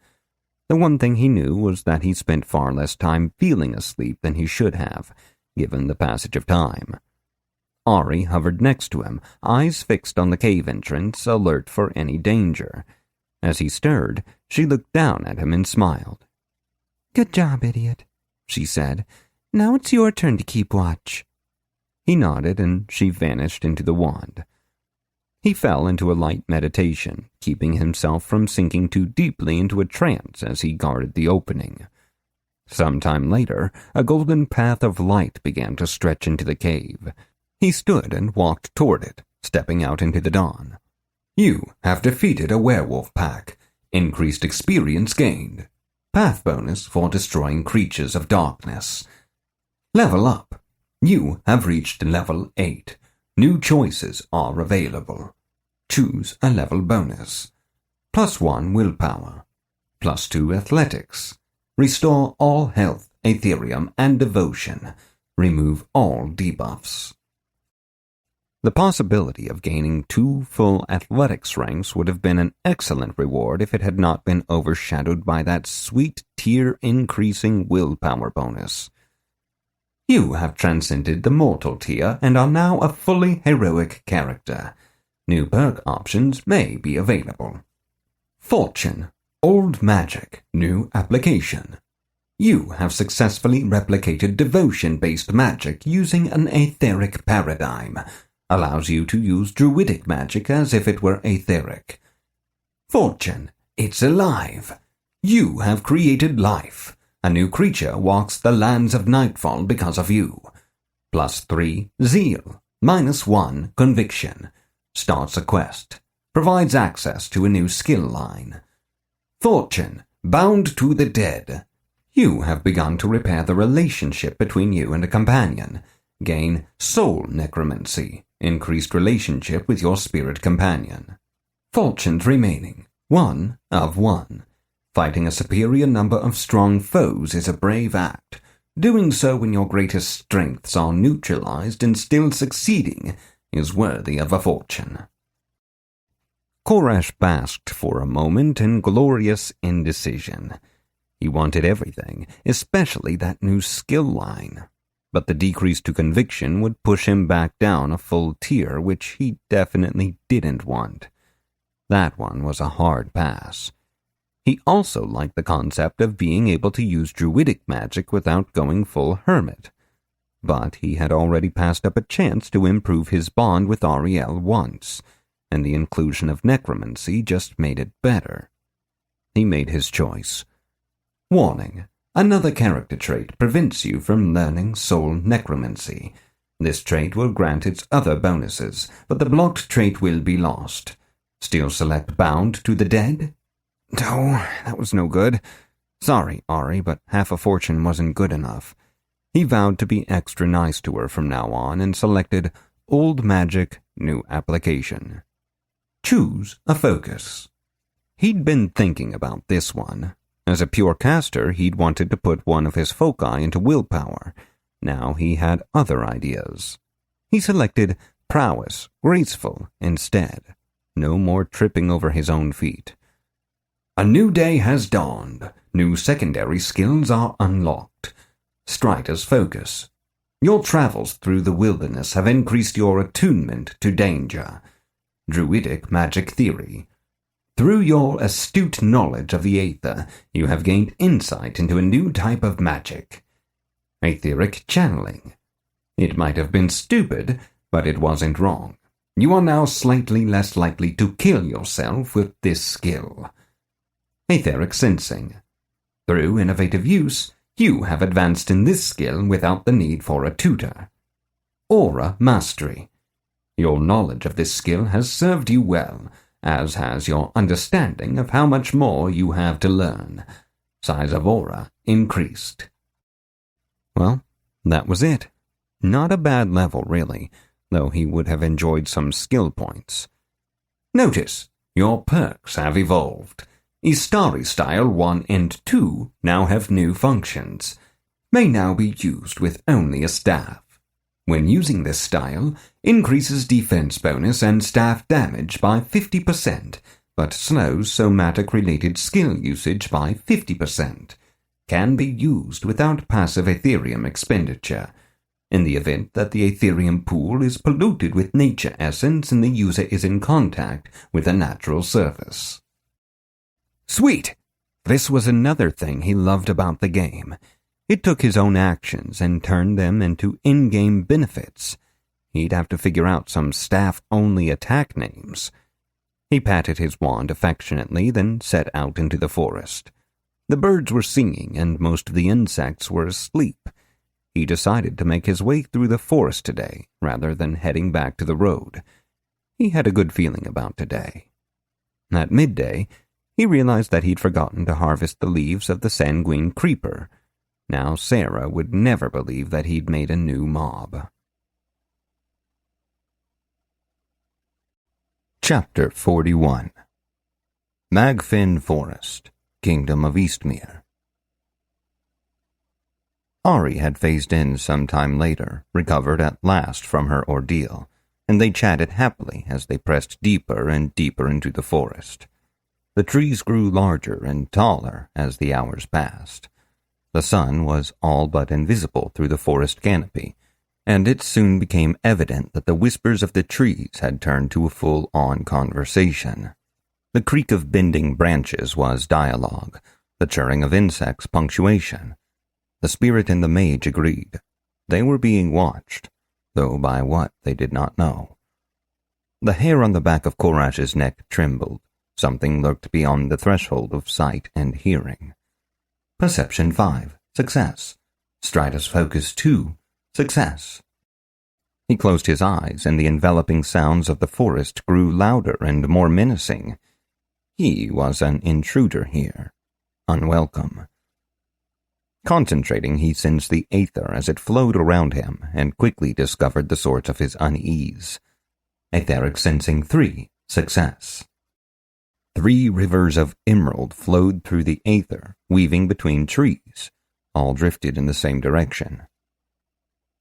Speaker 1: The one thing he knew was that he spent far less time feeling asleep than he should have, given the passage of time. Ari hovered next to him, eyes fixed on the cave entrance, alert for any danger. As he stirred, she looked down at him and smiled.
Speaker 2: "Good job, idiot," she said. "Now it's your turn to keep watch."
Speaker 1: He nodded, and she vanished into the wand. He fell into a light meditation, keeping himself from sinking too deeply into a trance as he guarded the opening. Some time later, a golden path of light began to stretch into the cave. He stood and walked toward it, stepping out into the dawn. You have defeated a werewolf pack. Increased experience gained. Path bonus for destroying creatures of darkness. Level up. You have reached level 8. New choices are available. Choose a level bonus. +1 willpower. +2 athletics. Restore all health, Ethereum, and devotion. Remove all debuffs. The possibility of gaining 2 full athletics ranks would have been an excellent reward if it had not been overshadowed by that sweet tier-increasing willpower bonus. You have transcended the mortal tier and are now a fully heroic character. New perk options may be available. Fortune. Old magic. New application. You have successfully replicated devotion-based magic using an etheric paradigm. Allows you to use druidic magic as if it were etheric. Fortune. It's alive. You have created life. A new creature walks the lands of Nightfall because of you. +3 zeal. -1 conviction. Starts a quest. Provides access to a new skill line. Fortune. Bound to the dead. You have begun to repair the relationship between you and a companion. Gain soul necromancy. Increased relationship with your spirit companion. Fortunes remaining. 1 of 1. Fighting a superior number of strong foes is a brave act. Doing so when your greatest strengths are neutralized and still succeeding is worthy of a fortune. Korash basked for a moment in glorious indecision. He wanted everything, especially that new skill line. But the decrease to conviction would push him back down a full tier, which he definitely didn't want. That one was a hard pass. He also liked the concept of being able to use druidic magic without going full hermit. but he had already passed up a chance to improve his bond with Ariel once, and the inclusion of necromancy just made it better. He made his choice. Warning: another character trait prevents you from learning soul necromancy. This trait will grant its other bonuses, but the blocked trait will be lost. Still select Bound to the Dead? Oh, that was no good. Sorry, Ari, but half a fortune wasn't good enough. He vowed to be extra nice to her from now on and selected Old Magic, New Application. Choose a focus. He'd been thinking about this one. As a pure caster, he'd wanted to put one of his foci into willpower. Now he had other ideas. He selected Prowess, Graceful, instead. No more tripping over his own feet. A new day has dawned. New secondary skills are unlocked. Strider's Focus. Your travels through the wilderness have increased your attunement to danger. Druidic Magic Theory. Through your astute knowledge of the Aether, you have gained insight into a new type of magic. Aetheric Channeling. It might have been stupid, but it wasn't wrong. You are now slightly less likely to kill yourself with this skill. Aetheric Sensing. Through innovative use, you have advanced in this skill without the need for a tutor. Aura Mastery. Your knowledge of this skill has served you well, as has your understanding of how much more you have to learn. Size of aura increased. Well, that was it. Not a bad level, really, though he would have enjoyed some skill points. Notice, your perks have evolved. Istari Style 1 and 2 now have new functions. May now be used with only a staff. When using this style, increases defense bonus and staff damage by 50%, but slows somatic-related skill usage by 50%. Can be used without passive Aetherium expenditure. In the event that the Aetherium pool is polluted with nature essence and the user is in contact with a natural surface. Sweet! This was another thing he loved about the game. It took his own actions and turned them into in-game benefits. He'd have to figure out some staff-only attack names. He patted his wand affectionately, then set out into the forest. The birds were singing, and most of the insects were asleep. He decided to make his way through the forest today, rather than heading back to the road. He had a good feeling about today. At midday, he realized that he'd forgotten to harvest the leaves of the sanguine creeper. Now Sarah would never believe that he'd made a new mob. Chapter 41. Magfin Forest, Kingdom of Eastmere. Ari had phased in some time later, recovered at last from her ordeal, and they chatted happily as they pressed deeper and deeper into the forest. The trees grew larger and taller as the hours passed. The sun was all but invisible through the forest canopy, and it soon became evident that the whispers of the trees had turned to a full-on conversation. The creak of bending branches was dialogue, the chirring of insects punctuation. The spirit and the mage agreed. They were being watched, though by what they did not know. The hair on the back of Korash's neck trembled. Something lurked beyond the threshold of sight and hearing. Perception 5, success. Strider's Focus 2, success. He closed his eyes, and the enveloping sounds of the forest grew louder and more menacing. He was an intruder here, unwelcome. Concentrating, he sensed the aether as it flowed around him, and quickly discovered the source of his unease. Aetheric Sensing 3, success. 3 rivers of emerald flowed through the aether, weaving between trees. All drifted in the same direction.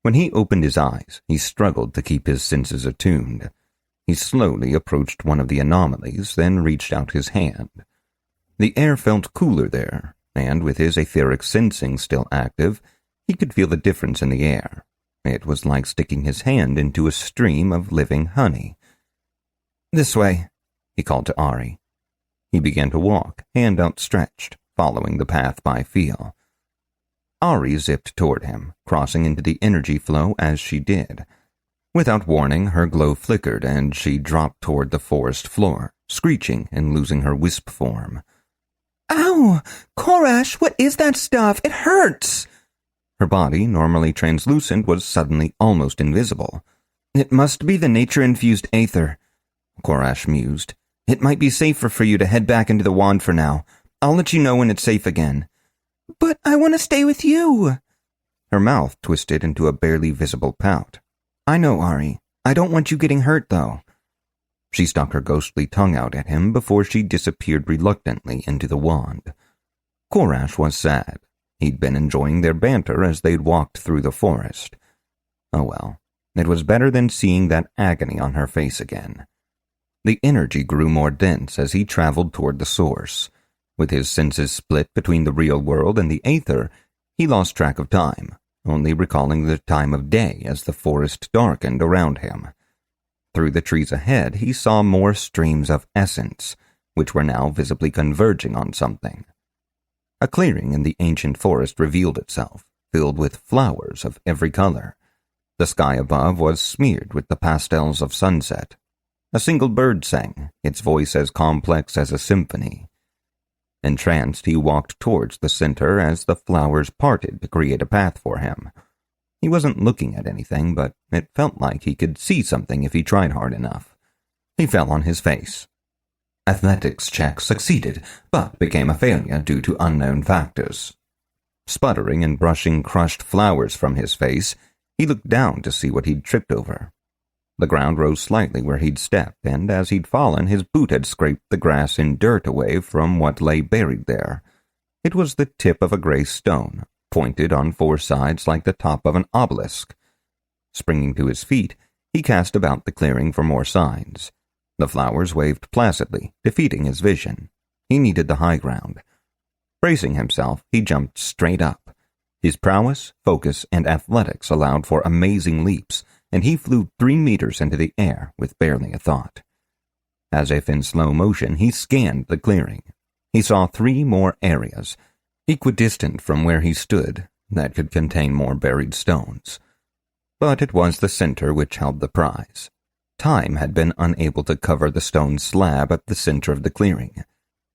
Speaker 1: When he opened his eyes, he struggled to keep his senses attuned. He slowly approached one of the anomalies, then reached out his hand. The air felt cooler there, and with his aetheric sensing still active, he could feel the difference in the air. It was like sticking his hand into a stream of living honey. "This way," he called to Ari. He began to walk, hand outstretched, following the path by feel. Ari zipped toward him, crossing into the energy flow as she did. Without warning, her glow flickered and she dropped toward the forest floor, screeching and losing her wisp form.
Speaker 2: Ow! Korash, what is that stuff? It hurts!
Speaker 1: Her body, normally translucent, was suddenly almost invisible. It must be the nature-infused aether, Korash mused. It might be safer for you to head back into the wand for now. I'll let you know when it's safe again.
Speaker 2: But I want to stay with you.
Speaker 1: Her mouth twisted into a barely visible pout. I know, Ari. I don't want you getting hurt, though. She stuck her ghostly tongue out at him before she disappeared reluctantly into the wand. Korash was sad. He'd been enjoying their banter as they'd walked through the forest. Oh well, it was better than seeing that agony on her face again. The energy grew more dense as he traveled toward the source. With his senses split between the real world and the aether, he lost track of time, only recalling the time of day as the forest darkened around him. Through the trees ahead, he saw more streams of essence, which were now visibly converging on something. A clearing in the ancient forest revealed itself, filled with flowers of every color. The sky above was smeared with the pastels of sunset. A single bird sang, its voice as complex as a symphony. Entranced, he walked towards the center as the flowers parted to create a path for him. He wasn't looking at anything, but it felt like he could see something if he tried hard enough. He fell on his face. Athletics check succeeded, but became a failure due to unknown factors. Sputtering and brushing crushed flowers from his face, he looked down to see what he'd tripped over. The ground rose slightly where he'd stepped, and as he'd fallen, his boot had scraped the grass and dirt away from what lay buried there. It was the tip of a gray stone, pointed on four sides like the top of an obelisk. Springing to his feet, he cast about the clearing for more signs. The flowers waved placidly, defeating his vision. He needed the high ground. Bracing himself, he jumped straight up. His prowess, focus, and athletics allowed for amazing leaps, and he flew 3 meters into the air with barely a thought. As if in slow motion, he scanned the clearing. He saw 3 more areas, equidistant from where he stood, that could contain more buried stones. But it was the center which held the prize. Time had been unable to cover the stone slab at the center of the clearing.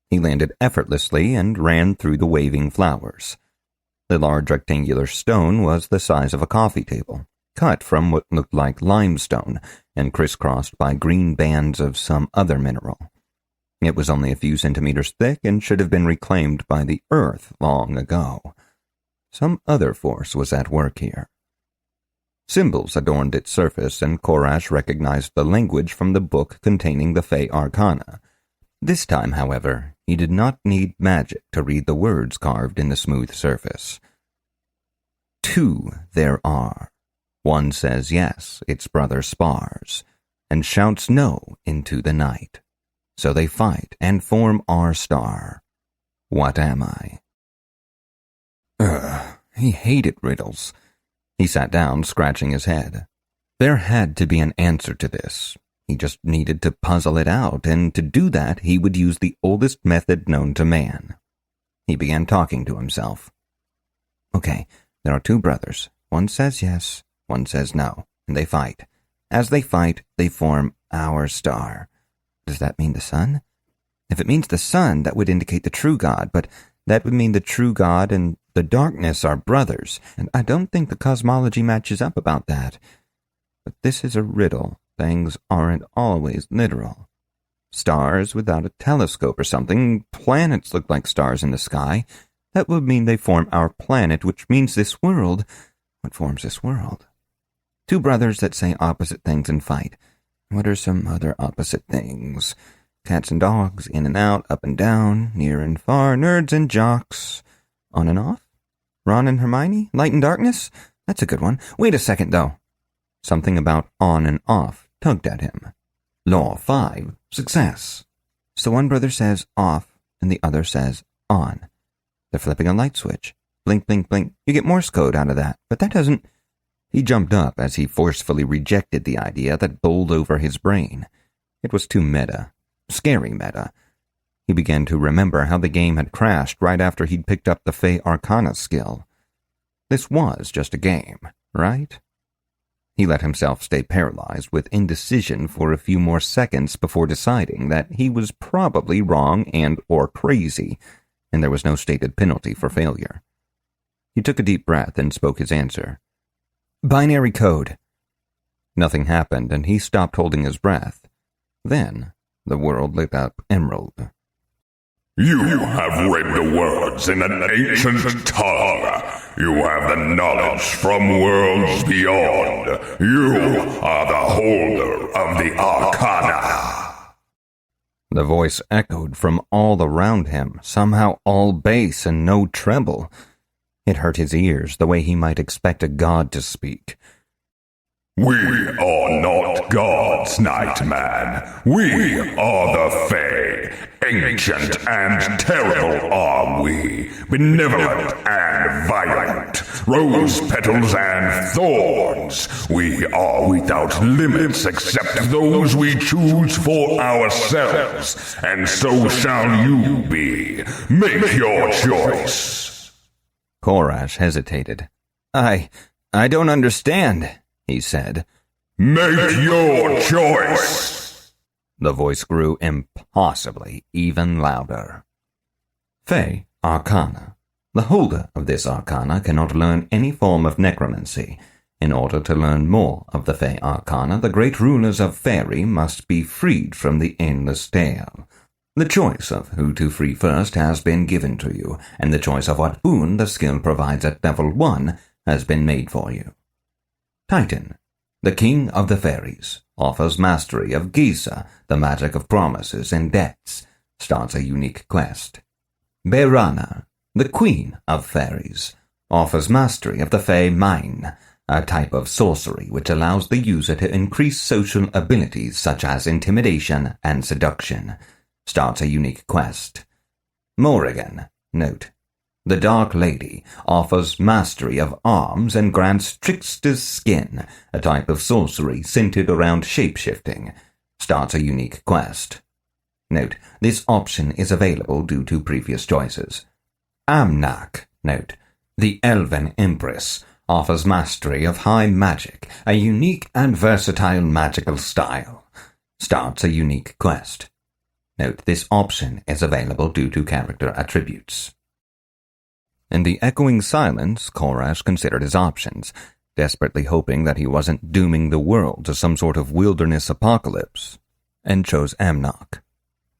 Speaker 1: He landed effortlessly and ran through the waving flowers. The large rectangular stone was the size of a coffee table, cut from what looked like limestone and crisscrossed by green bands of some other mineral. It was only a few centimeters thick and should have been reclaimed by the earth long ago. Some other force was at work here. Symbols adorned its surface, and Korash recognized the language from the book containing the Fey Arcana. This time, however, he did not need magic to read the words carved in the smooth surface. 2 there are. One says yes, its brother spars, and shouts no into the night. So they fight and form our star. What am I? He hated riddles. He sat down, scratching his head. There had to be an answer to this. He just needed to puzzle it out, and to do that he would use the oldest method known to man. He began talking to himself. Okay, there are 2 brothers. One says yes, one says no, and they fight. As they fight, they form our star. Does that mean the sun? If it means the sun, that would indicate the true God, but that would mean the true God and the darkness are brothers, and I don't think the cosmology matches up about that. But this is a riddle. Things aren't always literal. Stars without a telescope or something, planets look like stars in the sky. That would mean they form our planet, which means this world. What forms this world? 2 brothers that say opposite things and fight. What are some other opposite things? Cats and dogs, in and out, up and down, near and far, nerds and jocks. On and off? Ron and Hermione? Light and darkness? That's a good one. Wait a second, though. Something about on and off tugged at him. Law 5. Success. So one brother says off, and the other says on. They're flipping a light switch. Blink, blink, blink. You get Morse code out of that, but that doesn't... He jumped up as he forcefully rejected the idea that bowled over his brain. It was too meta. Scary meta. He began to remember how the game had crashed right after he'd picked up the Fey Arcana skill. This was just a game, right? He let himself stay paralyzed with indecision for a few more seconds before deciding that he was probably wrong and or crazy, and there was no stated penalty for failure. He took a deep breath and spoke his answer. Binary code. Nothing happened, and he stopped holding his breath. Then, the world lit up emerald.
Speaker 5: You have read the words in an ancient tongue. You have the knowledge from worlds beyond. You are the holder of the arcana.
Speaker 1: The voice echoed from all around him, somehow all bass and no treble. It hurt his ears the way he might expect a god to speak.
Speaker 5: We are not gods, Nightman. We are the Fae. Ancient and terrible are we, benevolent and violent, rose petals and thorns. We are without limits except those we choose for ourselves, and so shall you be. Make your choice.
Speaker 1: Korash hesitated. I don't understand, he said.
Speaker 5: Make your choice.
Speaker 1: The voice grew impossibly even louder. Fae Arcana. The holder of this arcana cannot learn any form of necromancy. In order to learn more of the Fae Arcana, the great rulers of Fairy must be freed from the endless tale. The choice of who to free first has been given to you, and the choice of what boon the skill provides at level 1 has been made for you. Titan, the king of the fairies, offers mastery of Giza, the magic of promises and debts, starts a unique quest. Berana, the queen of fairies, offers mastery of the Fae Mine, a type of sorcery which allows the user to increase social abilities such as intimidation and seduction, starts a unique quest. Morrigan, note, the Dark Lady, offers mastery of arms and grants Trickster's Skin, a type of sorcery centered around shapeshifting, starts a unique quest. Note, this option is available due to previous choices. Amnak, note, the Elven Empress, offers mastery of high magic, a unique and versatile magical style, starts a unique quest. Note, this option is available due to character attributes. In the echoing silence, Korash considered his options, desperately hoping that he wasn't dooming the world to some sort of wilderness apocalypse, and chose Amnak.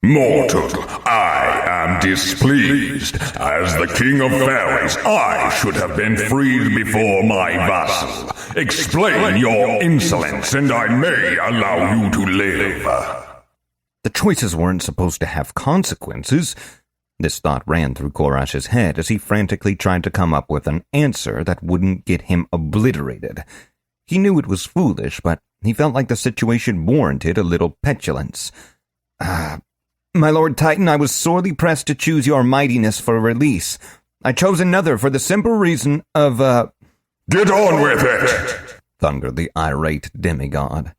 Speaker 5: Mortal, I am displeased. As the king of fairies, I should have been freed before my vassal. Explain your insolence, and I may allow you to live.
Speaker 1: The choices weren't supposed to have consequences. This thought ran through Korash's head as he frantically tried to come up with an answer that wouldn't get him obliterated. He knew it was foolish, but he felt like the situation warranted a little petulance. My Lord Titan, I was sorely pressed to choose your mightiness for release. I chose another for the simple reason of,
Speaker 5: Get on with it!
Speaker 1: Thundered the irate demigod.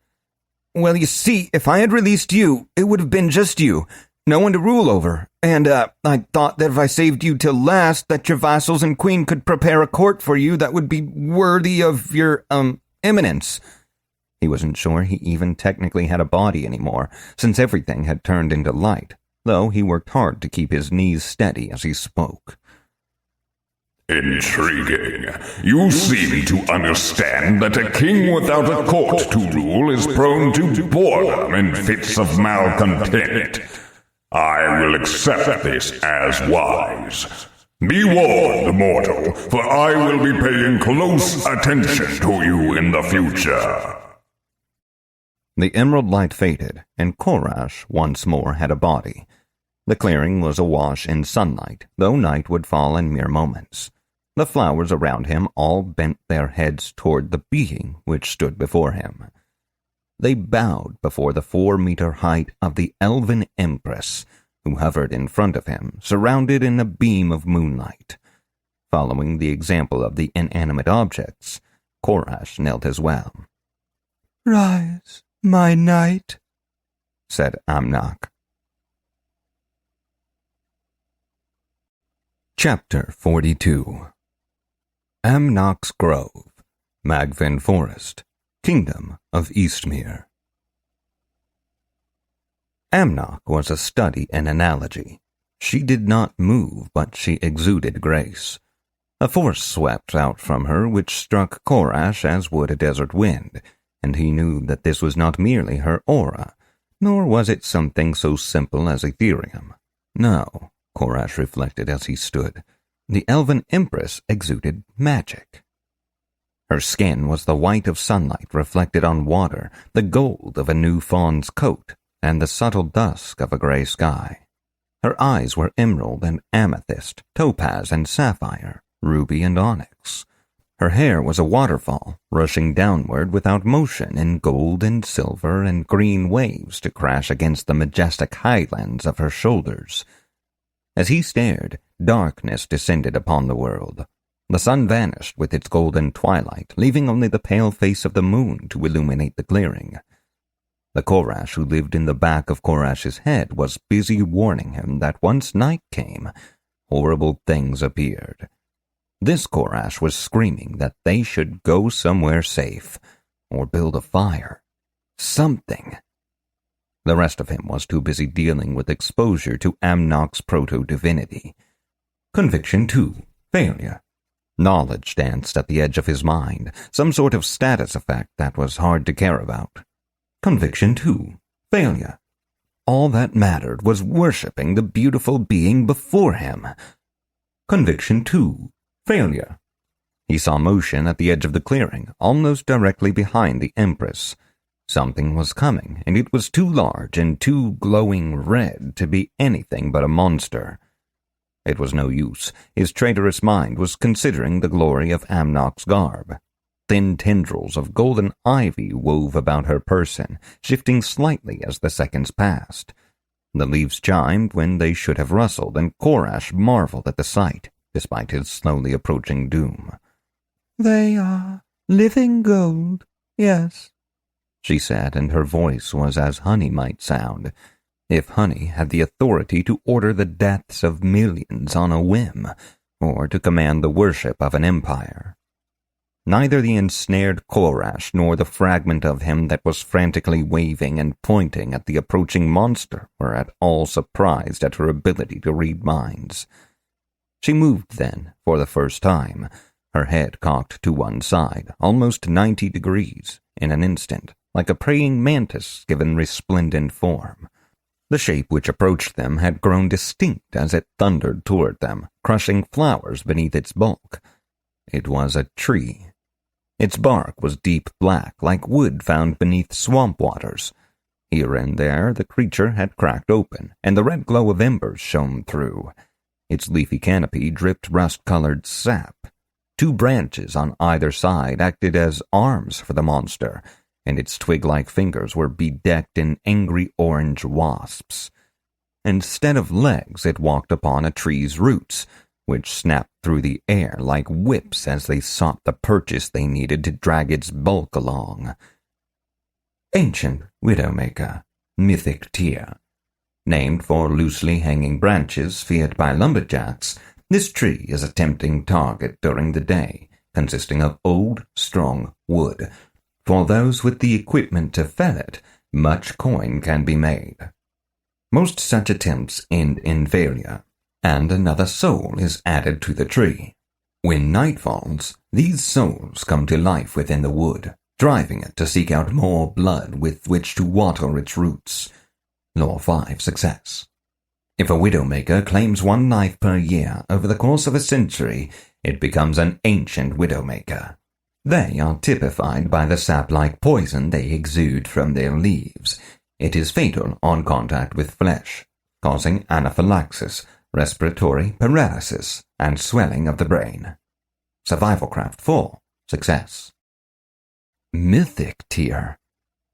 Speaker 1: Well, you see, if I had released you, it would have been just you. No one to rule over, and, I thought that if I saved you till last, that your vassals and queen could prepare a court for you that would be worthy of your, eminence. He wasn't sure he even technically had a body anymore, since everything had turned into light, though he worked hard to keep his knees steady as he spoke.
Speaker 5: Intriguing. You seem to understand that a king without a court to rule is prone to boredom and fits of malcontent. I will accept this as wise. Be warned, mortal, for I will be paying close attention to you in the future.
Speaker 1: The emerald light faded, and Korash once more had a body. The clearing was awash in sunlight, though night would fall in mere moments. The flowers around him all bent their heads toward the being which stood before him. They bowed before the 4-meter height of the Elven Empress, who hovered in front of him, surrounded in a beam of moonlight. Following the example of the inanimate objects, Korash knelt as well.
Speaker 2: Rise, my knight,
Speaker 1: said Amnak. Chapter 42. Amnock's Grove, Magfin Forest, Kingdom of Eastmere. Amnock was a study in analogy. She did not move, but she exuded grace. A force swept out from her which struck Korash as would a desert wind, and he knew that this was not merely her aura, nor was it something so simple as Ethereum. No, Korash reflected as he stood. The elven empress exuded magic. Her skin was the white of sunlight reflected on water, the gold of a new fawn's coat, and the subtle dusk of a gray sky. Her eyes were emerald and amethyst, topaz and sapphire, ruby and onyx. Her hair was a waterfall, rushing downward without motion in gold and silver and green waves to crash against the majestic highlands of her shoulders. As he stared, darkness descended upon the world. The sun vanished with its golden twilight, leaving only the pale face of the moon to illuminate the clearing. The Korash who lived in the back of Korash's head was busy warning him that once night came, horrible things appeared. This Korash was screaming that they should go somewhere safe, or build a fire. Something. The rest of him was too busy dealing with exposure to Amnock's proto-divinity. Conviction 2. Failure. Knowledge danced at the edge of his mind, some sort of status effect that was hard to care about. Conviction 2. Failure. All that mattered was worshipping the beautiful being before him. Conviction 2. Failure. He saw motion at the edge of the clearing, almost directly behind the Empress. Something was coming, and it was too large and too glowing red to be anything but a monster. It was no use. His traitorous mind was considering the glory of Amnock's garb. Thin tendrils of golden ivy wove about her person, shifting slightly as the seconds passed. The leaves chimed when they should have rustled, and Korash marveled at the sight, despite his slowly approaching doom.
Speaker 2: "They are living gold, yes,"
Speaker 1: she said, and her voice was as honey might sound, if honey had the authority to order the deaths of millions on a whim, or to command the worship of an empire. Neither the ensnared Korash nor the fragment of him that was frantically waving and pointing at the approaching monster were at all surprised at her ability to read minds. She moved then, for the first time, her head cocked to one side, almost 90 degrees, in an instant, like a praying mantis given resplendent form. The shape which approached them had grown distinct as it thundered toward them, crushing flowers beneath its bulk. It was a tree. Its bark was deep black, like wood found beneath swamp waters. Here and there the creature had cracked open, and the red glow of embers shone through. Its leafy canopy dripped rust-colored sap. 2 branches on either side acted as arms for the monster, and its twig-like fingers were bedecked in angry orange wasps. Instead of legs, it walked upon a tree's roots, which snapped through the air like whips as they sought the purchase they needed to drag its bulk along. Ancient Widowmaker, mythic tier. Named for loosely hanging branches feared by lumberjacks, this tree is a tempting target during the day, consisting of old, strong wood. For those with the equipment to fell it, much coin can be made. Most such attempts end in failure, and another soul is added to the tree. When night falls, these souls come to life within the wood, driving it to seek out more blood with which to water its roots. Law 5 success. If a Widowmaker claims 1 life per year over the course of a century, it becomes an ancient Widowmaker. They are typified by the sap-like poison they exude from their leaves. It is fatal on contact with flesh, causing anaphylaxis, respiratory paralysis, and swelling of the brain. Survival Craft 4 success. Mythic tier.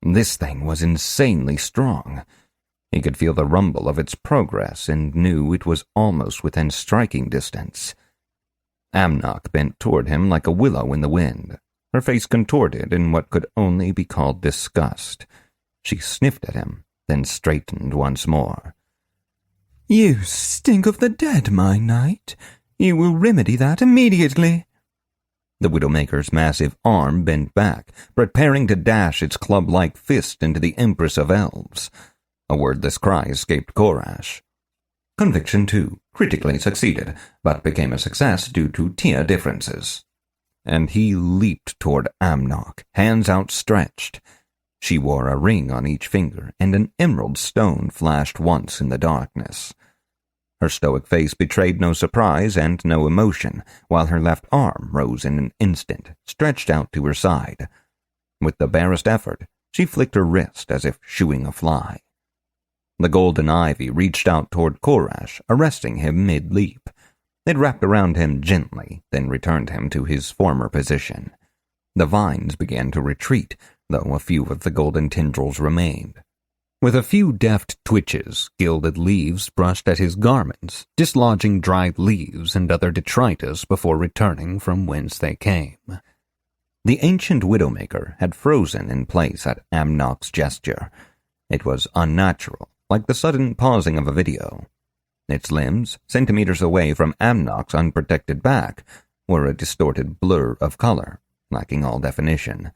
Speaker 1: This thing was insanely strong. He could feel the rumble of its progress and knew it was almost within striking distance. Amnock bent toward him like a willow in the wind, her face contorted in what could only be called disgust. She sniffed at him, then straightened once more.
Speaker 2: "You stink of the dead, my knight. You will remedy that immediately."
Speaker 1: The Widowmaker's massive arm bent back, preparing to dash its club-like fist into the Empress of Elves. A wordless cry escaped Korash. Conviction 2 critically succeeded, but became a success due to tier differences. And he leaped toward Amnok, hands outstretched. She wore a ring on each finger, and an emerald stone flashed once in the darkness. Her stoic face betrayed no surprise and no emotion, while her left arm rose in an instant, stretched out to her side. With the barest effort, she flicked her wrist as if shooing a fly. The golden ivy reached out toward Korash, arresting him mid-leap. It wrapped around him gently, then returned him to his former position. The vines began to retreat, though a few of the golden tendrils remained. With a few deft twitches, gilded leaves brushed at his garments, dislodging dried leaves and other detritus before returning from whence they came. The ancient Widowmaker had frozen in place at Amnok's gesture. It was unnatural, like the sudden pausing of a video. Its limbs, centimeters away from Amnok's unprotected back, were a distorted blur of color, lacking all definition.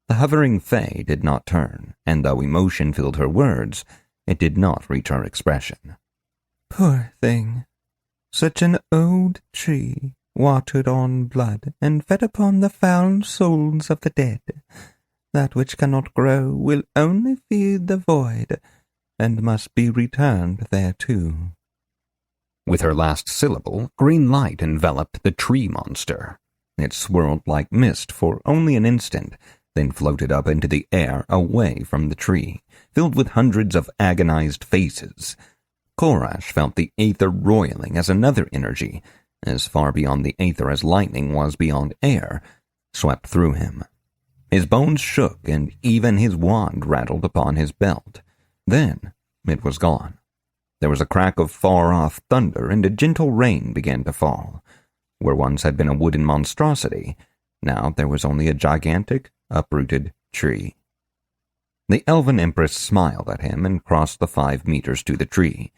Speaker 1: The hovering Fae did not turn, and though emotion filled her words, it did not reach her expression.
Speaker 2: Poor thing. Such an old tree, watered on blood, and fed upon the foul souls of the dead. That which cannot grow will only feed the void, and must be returned thereto.
Speaker 1: With her last syllable, green light enveloped the tree monster. It swirled like mist for only an instant, then floated up into the air away from the tree, filled with hundreds of agonized faces. Korash felt the aether roiling as another energy, as far beyond the aether as lightning was beyond air, swept through him. His bones shook, and even his wand rattled upon his belt. Then it was gone. There was a crack of far-off thunder, and a gentle rain began to fall. Where once had been a wooden monstrosity, now there was only a gigantic, uprooted tree. The elven empress smiled at him and crossed the 5 meters to the tree.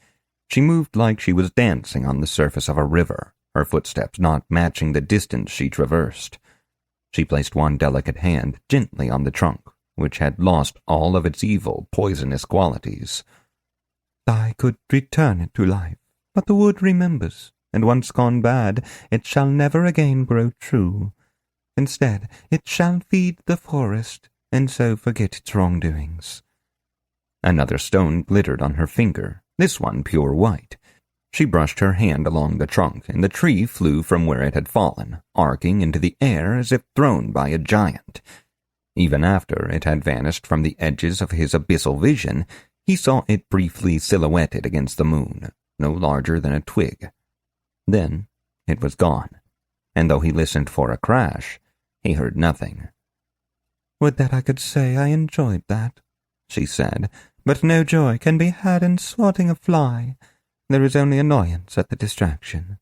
Speaker 1: She moved like she was dancing on the surface of a river, her footsteps not matching the distance she traversed. She placed one delicate hand gently on the trunk, which had lost all of its evil, poisonous qualities.
Speaker 2: I could return it to life, but the wood remembers, and once gone bad, it shall never again grow true. Instead, it shall feed the forest, and so forget its wrongdoings.
Speaker 1: Another stone glittered on her finger, this one pure white. She brushed her hand along the trunk, and the tree flew from where it had fallen, arcing into the air as if thrown by a giant. Even after it had vanished from the edges of his abyssal vision, he saw it briefly silhouetted against the moon, no larger than a twig. Then it was gone, and though he listened for a crash, he heard nothing.
Speaker 2: Would that I could say I enjoyed that, she said, but no joy can be had in swatting a fly. There is only annoyance at the distraction.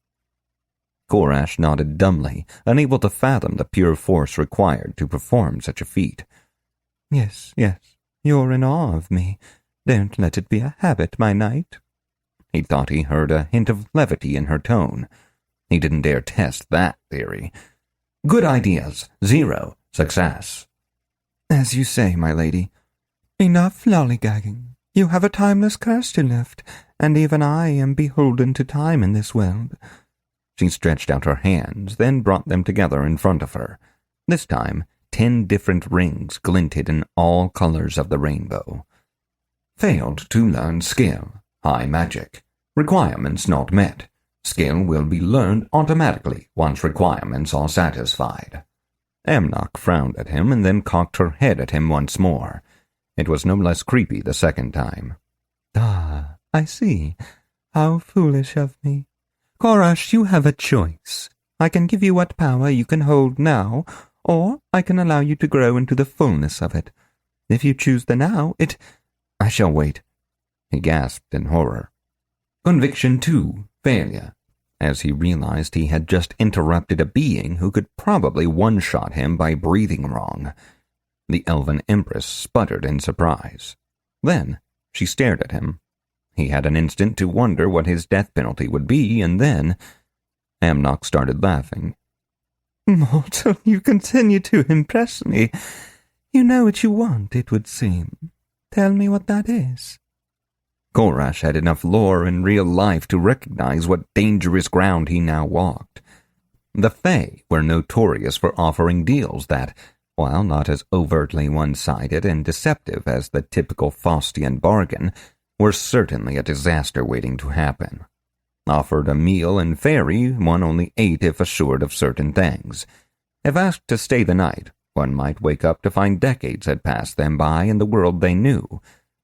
Speaker 1: Korash nodded dumbly, unable to fathom the pure force required to perform such a feat.
Speaker 2: Yes, you're in awe of me. Don't let it be a habit, my knight.
Speaker 1: He thought he heard a hint of levity in her tone. He didn't dare test that theory. Good ideas. 0 success.
Speaker 2: As you say, my lady. Enough lollygagging. You have a timeless curse to lift, and even I am beholden to time in this world.
Speaker 1: She stretched out her hands, then brought them together in front of her. This time, 10 different rings glinted in all colors of the rainbow. Failed to learn skill. High magic. Requirements not met. Skill will be learned automatically once requirements are satisfied. Amnok frowned at him and then cocked her head at him once more. It was no less creepy the second time.
Speaker 2: Ah, I see. How foolish of me. Korash, you have a choice. I can give you what power you can hold now, or I can allow you to grow into the fullness of it. If you choose the now,
Speaker 1: I shall wait. He gasped in horror. Conviction 2, failure, as he realized he had just interrupted a being who could probably one-shot him by breathing wrong. The elven empress sputtered in surprise. Then she stared at him. He had an instant to wonder what his death penalty would be, and then Amnok started laughing.
Speaker 2: Mortal, you continue to impress me. You know what you want, it would seem. Tell me what that is.
Speaker 1: Korash had enough lore in real life to recognize what dangerous ground he now walked. The Fae were notorious for offering deals that, while not as overtly one-sided and deceptive as the typical Faustian bargain, were certainly a disaster waiting to happen. Offered a meal in fairy, one only ate if assured of certain things. If asked to stay the night, one might wake up to find decades had passed them by in the world they knew.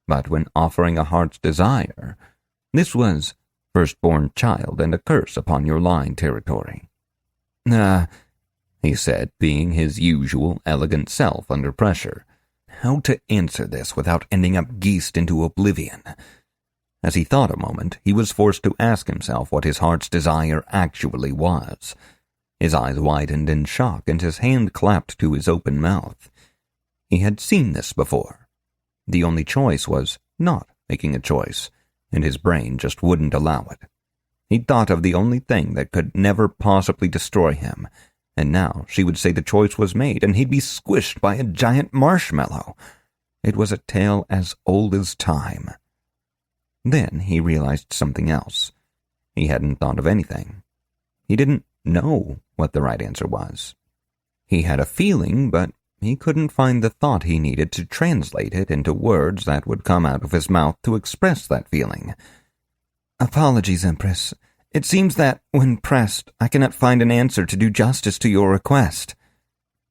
Speaker 1: But when offering a heart's desire, this was firstborn child and a curse upon your line territory. He said, being his usual elegant self under pressure. How to answer this without ending up geased into oblivion? As he thought a moment, he was forced to ask himself what his heart's desire actually was. His eyes widened in shock, and his hand clapped to his open mouth. He had seen this before. The only choice was not making a choice, and his brain just wouldn't allow it. He'd thought of the only thing that could never possibly destroy him, and now she would say the choice was made, and he'd be squished by a giant marshmallow. It was a tale as old as time. Then he realized something else. He hadn't thought of anything. He didn't know what the right answer was. He had a feeling, but he couldn't find the thought he needed to translate it into words that would come out of his mouth to express that feeling. Apologies, Empress. It seems that, when pressed, I cannot find an answer to do justice to your request.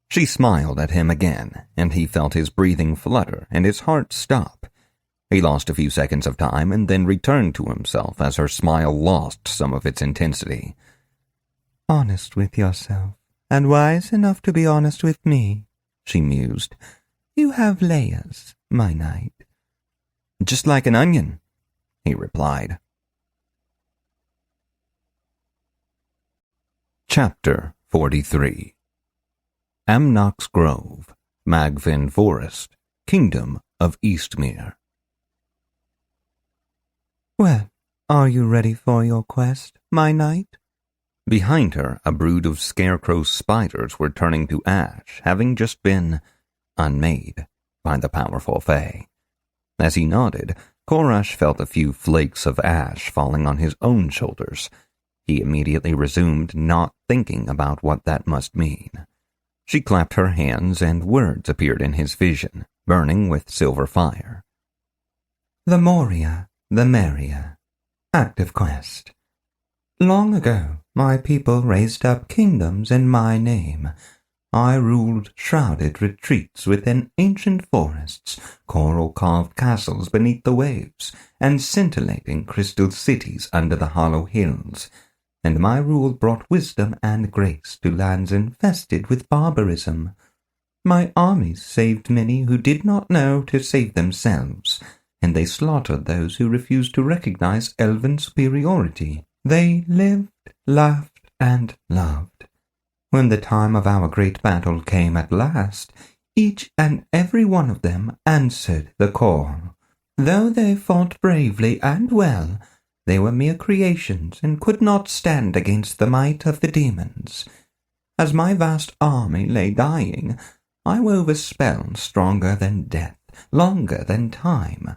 Speaker 1: She smiled at him again, and he felt his breathing flutter and his heart stop. He lost a few seconds of time and then returned to himself as her smile lost some of its intensity.
Speaker 2: Honest with yourself, and wise enough to be honest with me, she mused. You have layers, my knight.
Speaker 1: Just like an onion, he replied. Chapter 43 Amnox Grove, Magfin Forest, Kingdom of Eastmere.
Speaker 2: Well, are you ready for your quest, my knight?
Speaker 1: Behind her, a brood of scarecrow spiders were turning to ash, having just been unmade by the powerful Fae. As he nodded, Korash felt a few flakes of ash falling on his own shoulders. He immediately resumed, not thinking about what that must mean. She clapped her hands, and words appeared in his vision, burning with silver fire.
Speaker 2: The Moria, the merrier. Active quest. Long ago, my people raised up kingdoms in my name. I ruled shrouded retreats within ancient forests, coral-carved castles beneath the waves, and scintillating crystal cities under the hollow hills. And my rule brought wisdom and grace to lands infested with barbarism. My armies saved many who did not know to save themselves, and they slaughtered those who refused to recognize elven superiority. They lived, laughed, and loved. When the time of our great battle came at last, each and every one of them answered the call. Though they fought bravely and well, they were mere creations and could not stand against the might of the demons. As my vast army lay dying, I wove a spell stronger than death, longer than time.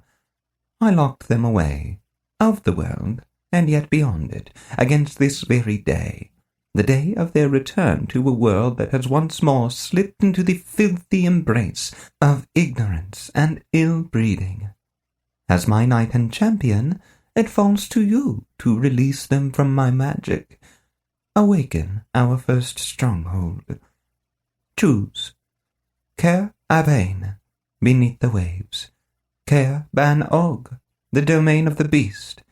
Speaker 2: I locked them away, of the world, and yet beyond it, against this very day, the day of their return to a world that has once more slipped into the filthy embrace of ignorance and ill-breeding. As my knight and champion, it falls to you to release them from my magic. Awaken our first stronghold. Choose. Ker Avain, beneath the waves. Ker Ban Og, the domain of the beast.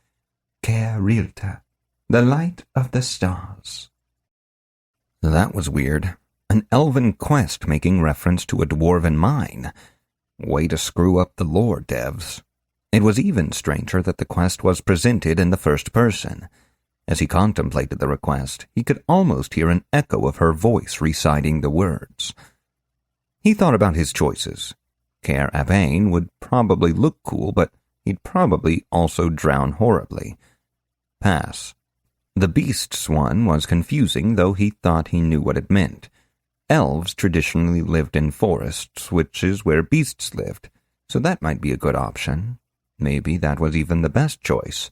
Speaker 2: Ker Rilta, the light of the stars.
Speaker 1: That was weird. An elven quest making reference to a dwarven mine. Way to screw up the lore, devs. It was even stranger that the quest was presented in the first person. As he contemplated the request, he could almost hear an echo of her voice reciting the words. He thought about his choices. Ker Avain would probably look cool, but he'd probably also drown horribly. Pass. The beasts one was confusing, though he thought he knew what it meant. Elves traditionally lived in forests, which is where beasts lived, so that might be a good option. Maybe that was even the best choice.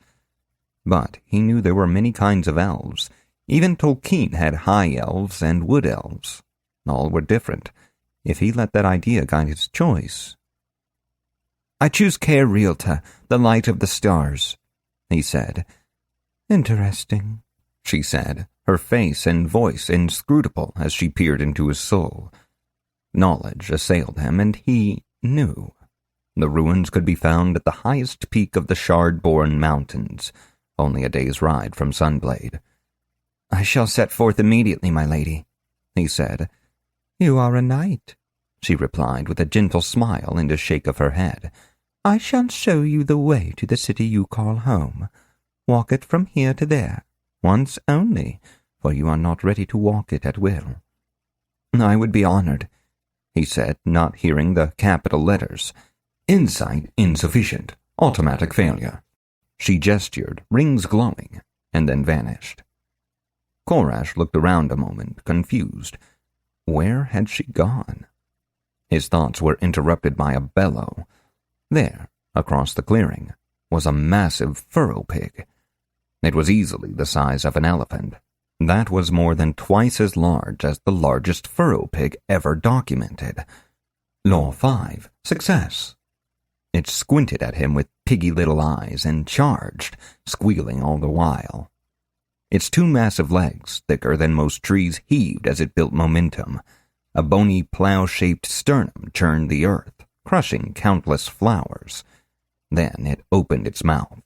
Speaker 1: But he knew there were many kinds of elves. Even Tolkien had high elves and wood elves. All were different. If he let that idea guide his choice. "I choose Caer Realta, the light of the stars," he said. "Interesting," she said, her face and voice inscrutable as she peered into his soul. Knowledge assailed him, and he knew. The ruins could be found at the highest peak of the Shardborn Mountains, only a day's ride from Sunblade. "I shall set forth immediately, my lady," he said. "You are a knight," she replied with a gentle smile and a shake of her head. "I shall show you the way to the city you call home. Walk it from here to there, once only, for you are not ready to walk it at will." "I would be honored," he said, not hearing the capital letters. "Insight insufficient. Automatic failure." She gestured, rings glowing, and then vanished. Korash looked around a moment, confused. Where had she gone? His thoughts were interrupted by a bellow. There, across the clearing, was a massive furrow pig. It was easily the size of an elephant. That was more than twice as large as the largest furrow pig ever documented. Law 5. Success. It squinted at him with piggy little eyes and charged, squealing all the while. Its two massive legs, thicker than most trees, heaved as it built momentum. A bony plow-shaped sternum churned the earth, crushing countless flowers. Then it opened its mouth.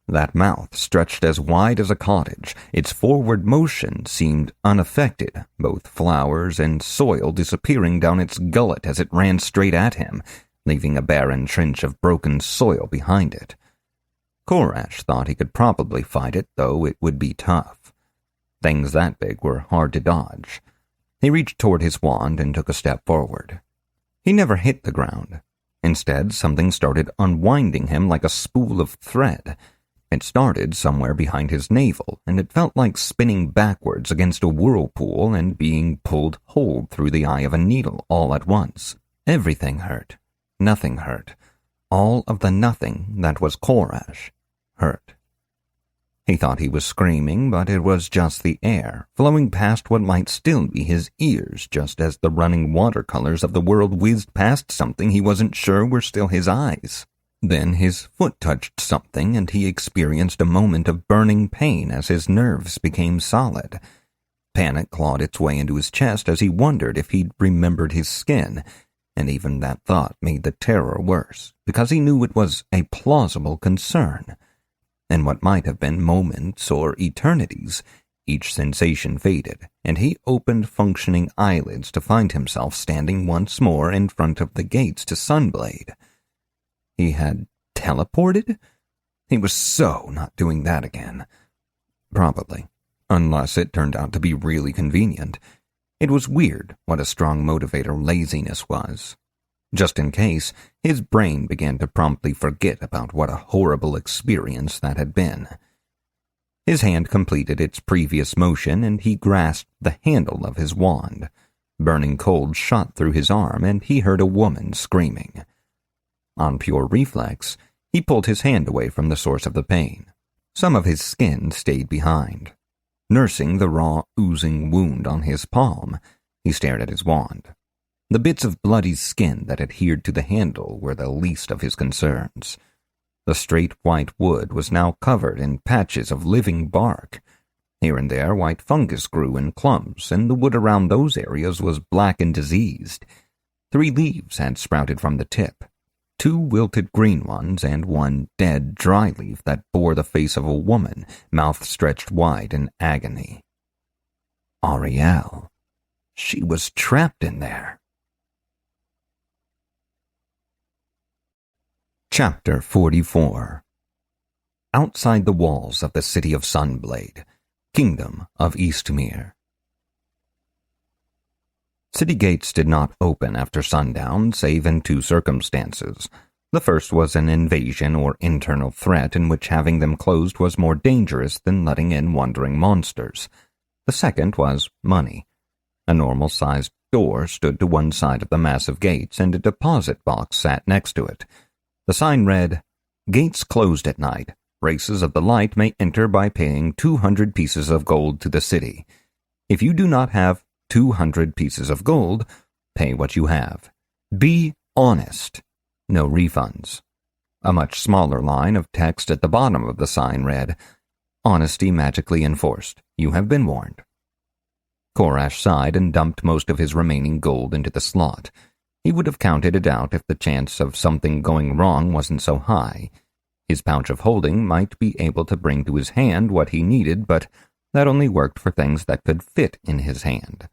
Speaker 1: That mouth stretched as wide as a cottage. Its forward motion seemed unaffected, both flowers and soil disappearing down its gullet as it ran straight at him, leaving a barren trench of broken soil behind it. Korash thought he could probably fight it, though it would be tough. Things that big were hard to dodge. He reached toward his wand and took a step forward. He never hit the ground. Instead, something started unwinding him like a spool of thread. It started somewhere behind his navel, and it felt like spinning backwards against a whirlpool and being pulled whole through the eye of a needle all at once. Everything hurt. Nothing hurt. All of the nothing that was Korash hurt. He thought he was screaming, but it was just the air, flowing past what might still be his ears, just as the running watercolors of the world whizzed past something he wasn't sure were still his eyes. Then his foot touched something, and he experienced a moment of burning pain as his nerves became solid. Panic clawed its way into his chest as he wondered if he'd remembered his skin, and even that thought made the terror worse, because he knew it was a plausible concern. In what might have been moments or eternities, each sensation faded, and he opened functioning eyelids to find himself standing once more in front of the gates to Sunblade. He had teleported? He was so not doing that again. Probably, unless it turned out to be really convenient. It was weird what a strong motivator laziness was. Just in case, his brain began to promptly forget about what a horrible experience that had been. His hand completed its previous motion, and he grasped the handle of his wand. Burning cold shot through his arm, and he heard a woman screaming. On pure reflex, he pulled his hand away from the source of the pain. Some of his skin stayed behind. Nursing the raw, oozing wound on his palm, he stared at his wand. The bits of bloody skin that adhered to the handle were the least of his concerns. The straight white wood was now covered in patches of living bark. Here and there, white fungus grew in clumps, and the wood around those areas was black and diseased. 3 leaves had sprouted from the tip. 2 wilted green ones and 1 dead dry leaf that bore the face of a woman, mouth stretched wide in agony. Ariel. She was trapped in there. Chapter 44. Outside the walls of the city of Sunblade, Kingdom of Eastmere. City gates did not open after sundown, save in 2 circumstances. The first was an invasion or internal threat in which having them closed was more dangerous than letting in wandering monsters. The second was money. A normal-sized door stood to one side of the massive gates, and a deposit box sat next to it. The sign read, "Gates closed at night. Races of the light may enter by paying 200 pieces of gold to the city. If you do not have 200 pieces of gold, pay what you have. Be honest. No refunds." A much smaller line of text at the bottom of the sign read, "Honesty magically enforced. You have been warned." Korash sighed and dumped most of his remaining gold into the slot. He would have counted it out if the chance of something going wrong wasn't so high. His pouch of holding might be able to bring to his hand what he needed, but that only worked for things that could fit in his hand.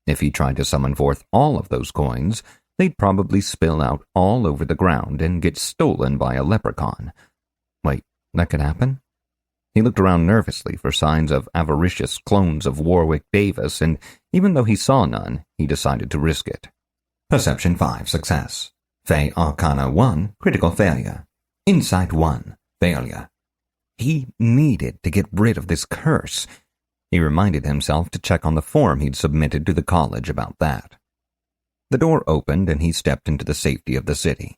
Speaker 1: If he tried to summon forth all of those coins, they'd probably spill out all over the ground and get stolen by a leprechaun. Wait, that could happen? He looked around nervously for signs of avaricious clones of Warwick Davis, and even though he saw none, he decided to risk it. Perception 5, success. Fey Arcana 1, critical failure. Insight 1, failure. He needed to get rid of this curse. He reminded himself to check on the form he'd submitted to the college about that. The door opened and he stepped into the safety of the city.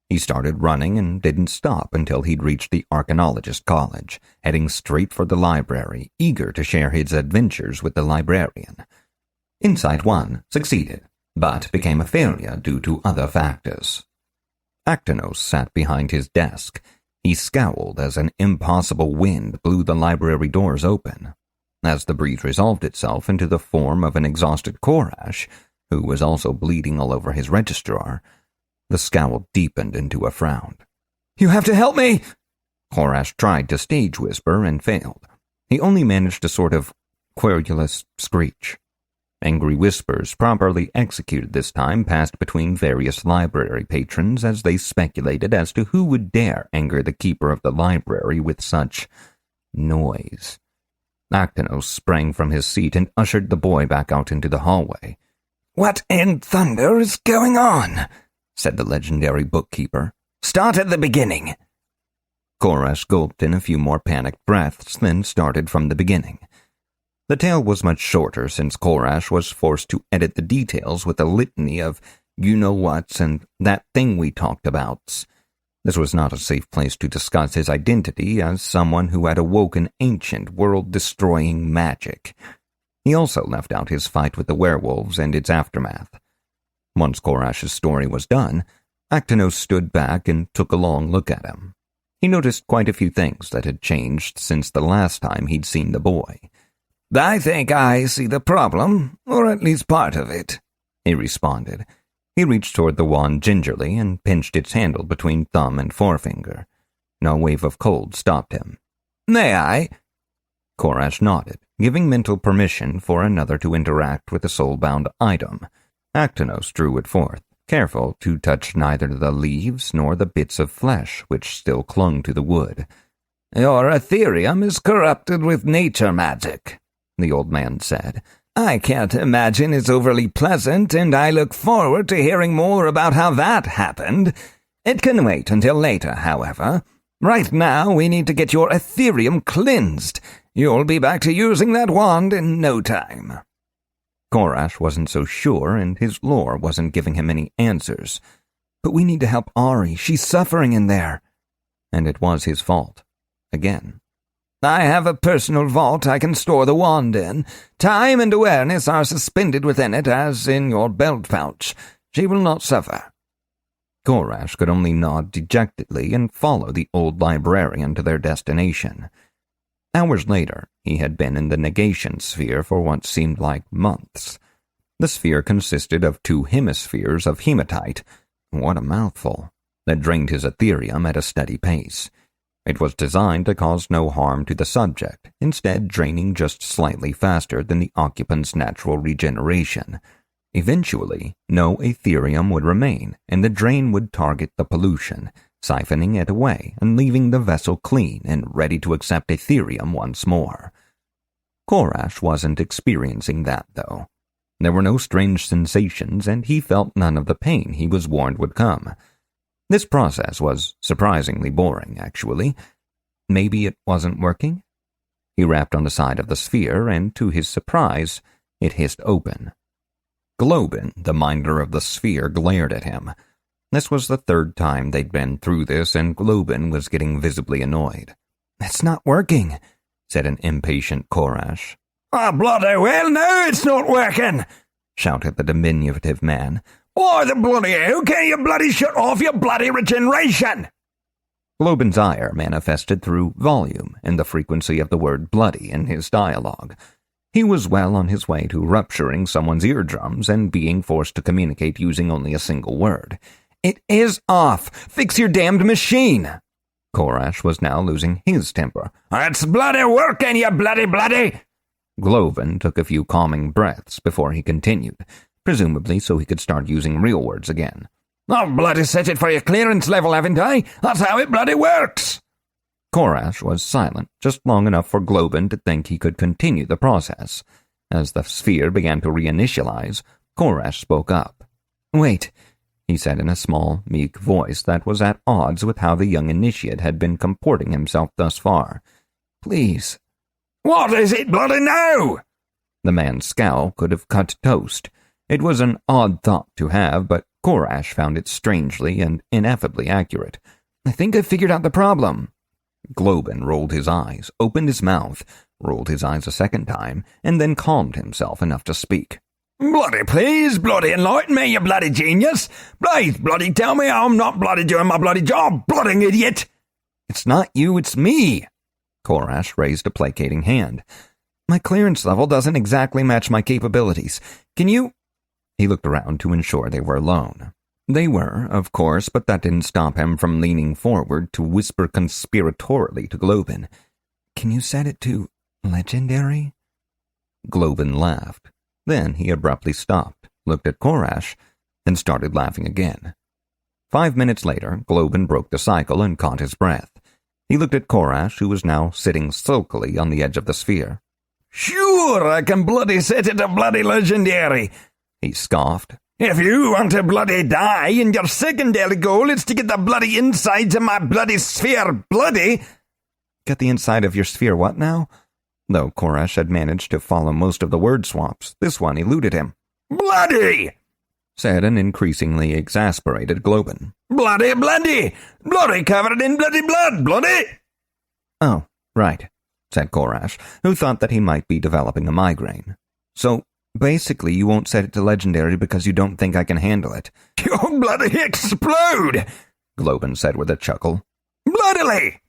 Speaker 1: He started running and didn't stop until he'd reached the Archaeologist College, heading straight for the library, eager to share his adventures with the librarian. Insight 1 succeeded, but became a failure due to other factors. Actinos sat behind his desk. He scowled as an impossible wind blew the library doors open. As the breeze resolved itself into the form of an exhausted Korash, who was also bleeding all over his registrar, the scowl deepened into a frown. "You have to help me!" Korash tried to stage whisper and failed. He only managed a sort of querulous screech. Angry whispers, properly executed this time, passed between various library patrons as they speculated as to who would dare anger the keeper of the library with such noise. Actinos sprang from his seat and ushered the boy back out into the hallway. "What in thunder is going on?" said the legendary bookkeeper. "Start at the beginning." Korash gulped in a few more panicked breaths, then started from the beginning. The tale was much shorter since Korash was forced to edit the details with a litany of you-know-whats and that thing we talked about. This was not a safe place to discuss his identity as someone who had awoken ancient, world-destroying magic. He also left out his fight with the werewolves and its aftermath. Once Korash's story was done, Actinos stood back and took a long look at him. He noticed quite a few things that had changed since the last time he'd seen the boy. "I think I see the problem, or at least part of it," he responded. He reached toward the wand gingerly and pinched its handle between thumb and forefinger. No wave of cold stopped him. "May I?" Korash nodded, giving mental permission for another to interact with the soul-bound item. Actinos drew it forth, careful to touch neither the leaves nor the bits of flesh which still clung to the wood. "Your Ethereum is corrupted with nature magic," the old man said. "I can't imagine it's overly pleasant, and I look forward to hearing more about how that happened. It can wait until later, however. Right now, we need to get your Ethereum cleansed. You'll be back to using that wand in no time." Korash wasn't so sure, and his lore wasn't giving him any answers. "But we need to help Ari. She's suffering in there." And it was his fault. Again. "I have a personal vault I can store the wand in. Time and awareness are suspended within it, as in your belt pouch. She will not suffer." Korash could only nod dejectedly and follow the old librarian to their destination. Hours later, he had been in the negation sphere for what seemed like months. The sphere consisted of 2 hemispheres of hematite, what a mouthful, that drained his Ethereum at a steady pace. It was designed to cause no harm to the subject, instead draining just slightly faster than the occupant's natural regeneration. Eventually, no Ethereum would remain, and the drain would target the pollution, siphoning it away and leaving the vessel clean and ready to accept Ethereum once more. Korash wasn't experiencing that, though. There were no strange sensations, and he felt none of the pain he was warned would come. This process was surprisingly boring, actually. Maybe it wasn't working? He rapped on the side of the sphere, and to his surprise, it hissed open. Globin, the minder of the sphere, glared at him. This was the third time they'd been through this, and Globin was getting visibly annoyed. "It's not working," said an impatient Korash.
Speaker 3: "Oh, bloody well, no, it's not working,"
Speaker 1: shouted the diminutive man.
Speaker 3: "Why the bloody hell can you bloody shut off your bloody regeneration?"
Speaker 1: Globin's ire manifested through volume and the frequency of the word bloody in his dialogue. He was well on his way to rupturing someone's eardrums and being forced to communicate using only a single word. "It is off! Fix your damned machine!" Korash was now losing his temper.
Speaker 3: "It's bloody working, you bloody!
Speaker 1: Globin took a few calming breaths before he continued, presumably so he could start using real words again.
Speaker 3: "I've bloody set it for your clearance level, haven't I? That's how it bloody works!"
Speaker 1: Korash was silent, just long enough for Globin to think he could continue the process. As the sphere began to reinitialize, Korash spoke up. "Wait," he said in a small, meek voice that was at odds with how the young initiate had been comporting himself thus far. "Please."
Speaker 3: "What is it bloody now?"
Speaker 1: The man's scowl could have cut toast. It was an odd thought to have, but Korash found it strangely and ineffably accurate. "I think I've figured out the problem." Globin rolled his eyes, opened his mouth, rolled his eyes a second time, and then calmed himself enough to speak.
Speaker 3: "Bloody please, bloody enlighten me, you bloody genius! Please, bloody tell me I'm not bloody doing my bloody job, bloody idiot!"
Speaker 1: "It's not you, it's me." Korash raised a placating hand. "My clearance level doesn't exactly match my capabilities. Can you—" He looked around to ensure they were alone. They were, of course, but that didn't stop him from leaning forward to whisper conspiratorially to Globin. "Can you set it to legendary?" Globin laughed. Then he abruptly stopped, looked at Korash, then started laughing again. 5 minutes later, Globin broke the cycle and caught his breath. He looked at Korash, who was now sitting sulkily on the edge of the sphere.
Speaker 3: "Sure, I can bloody set it to bloody legendary," he scoffed. "If you want to bloody die, and your secondary goal is to get the bloody insides of my bloody sphere bloody—"
Speaker 1: "Get the inside of your sphere what now?" Though Korash had managed to follow most of the word swaps, this one eluded him.
Speaker 3: "Bloody!"
Speaker 1: said an increasingly exasperated Globin.
Speaker 3: "Bloody, bloody covered in bloody blood, bloody!"
Speaker 1: "Oh, right," said Korash, who thought that he might be developing a migraine. "So, basically you won't set it to legendary because you don't think I can handle it."
Speaker 3: "You'll bloody explode," Globin said with a chuckle. "Bloodily!"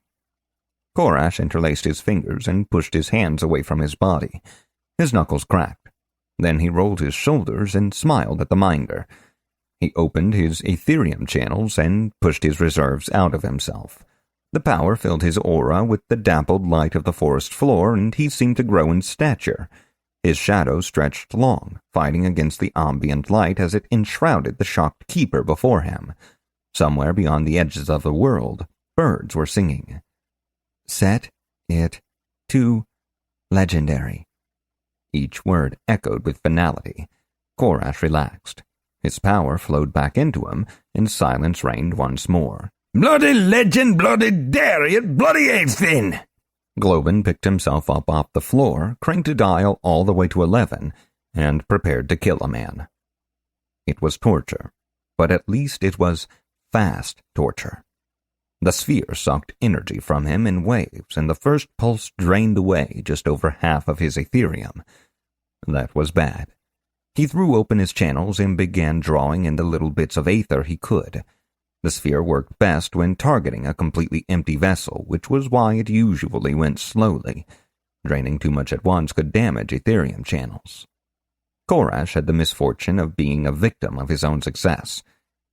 Speaker 1: Korash interlaced his fingers and pushed his hands away from his body. His knuckles cracked. Then he rolled his shoulders and smiled at the minder. He opened his Ethereum channels and pushed his reserves out of himself. The power filled his aura with the dappled light of the forest floor, and he seemed to grow in stature. His shadow stretched long, fighting against the ambient light as it enshrouded the shocked keeper before him. Somewhere beyond the edges of the world, birds were singing. "Set it to legendary." Each word echoed with finality. Korash relaxed. His power flowed back into him, and silence reigned once more.
Speaker 3: "Bloody legend, bloody dairy, it bloody ain't thin!"
Speaker 1: Globin picked himself up off the floor, cranked a dial all the way to 11, and prepared to kill a man. It was torture, but at least it was fast torture. The sphere sucked energy from him in waves, and the first pulse drained away just over half of his Ethereum. That was bad. He threw open his channels and began drawing in the little bits of aether he could. The sphere worked best when targeting a completely empty vessel, which was why it usually went slowly. Draining too much at once could damage Ethereum channels. Korash had the misfortune of being a victim of his own success.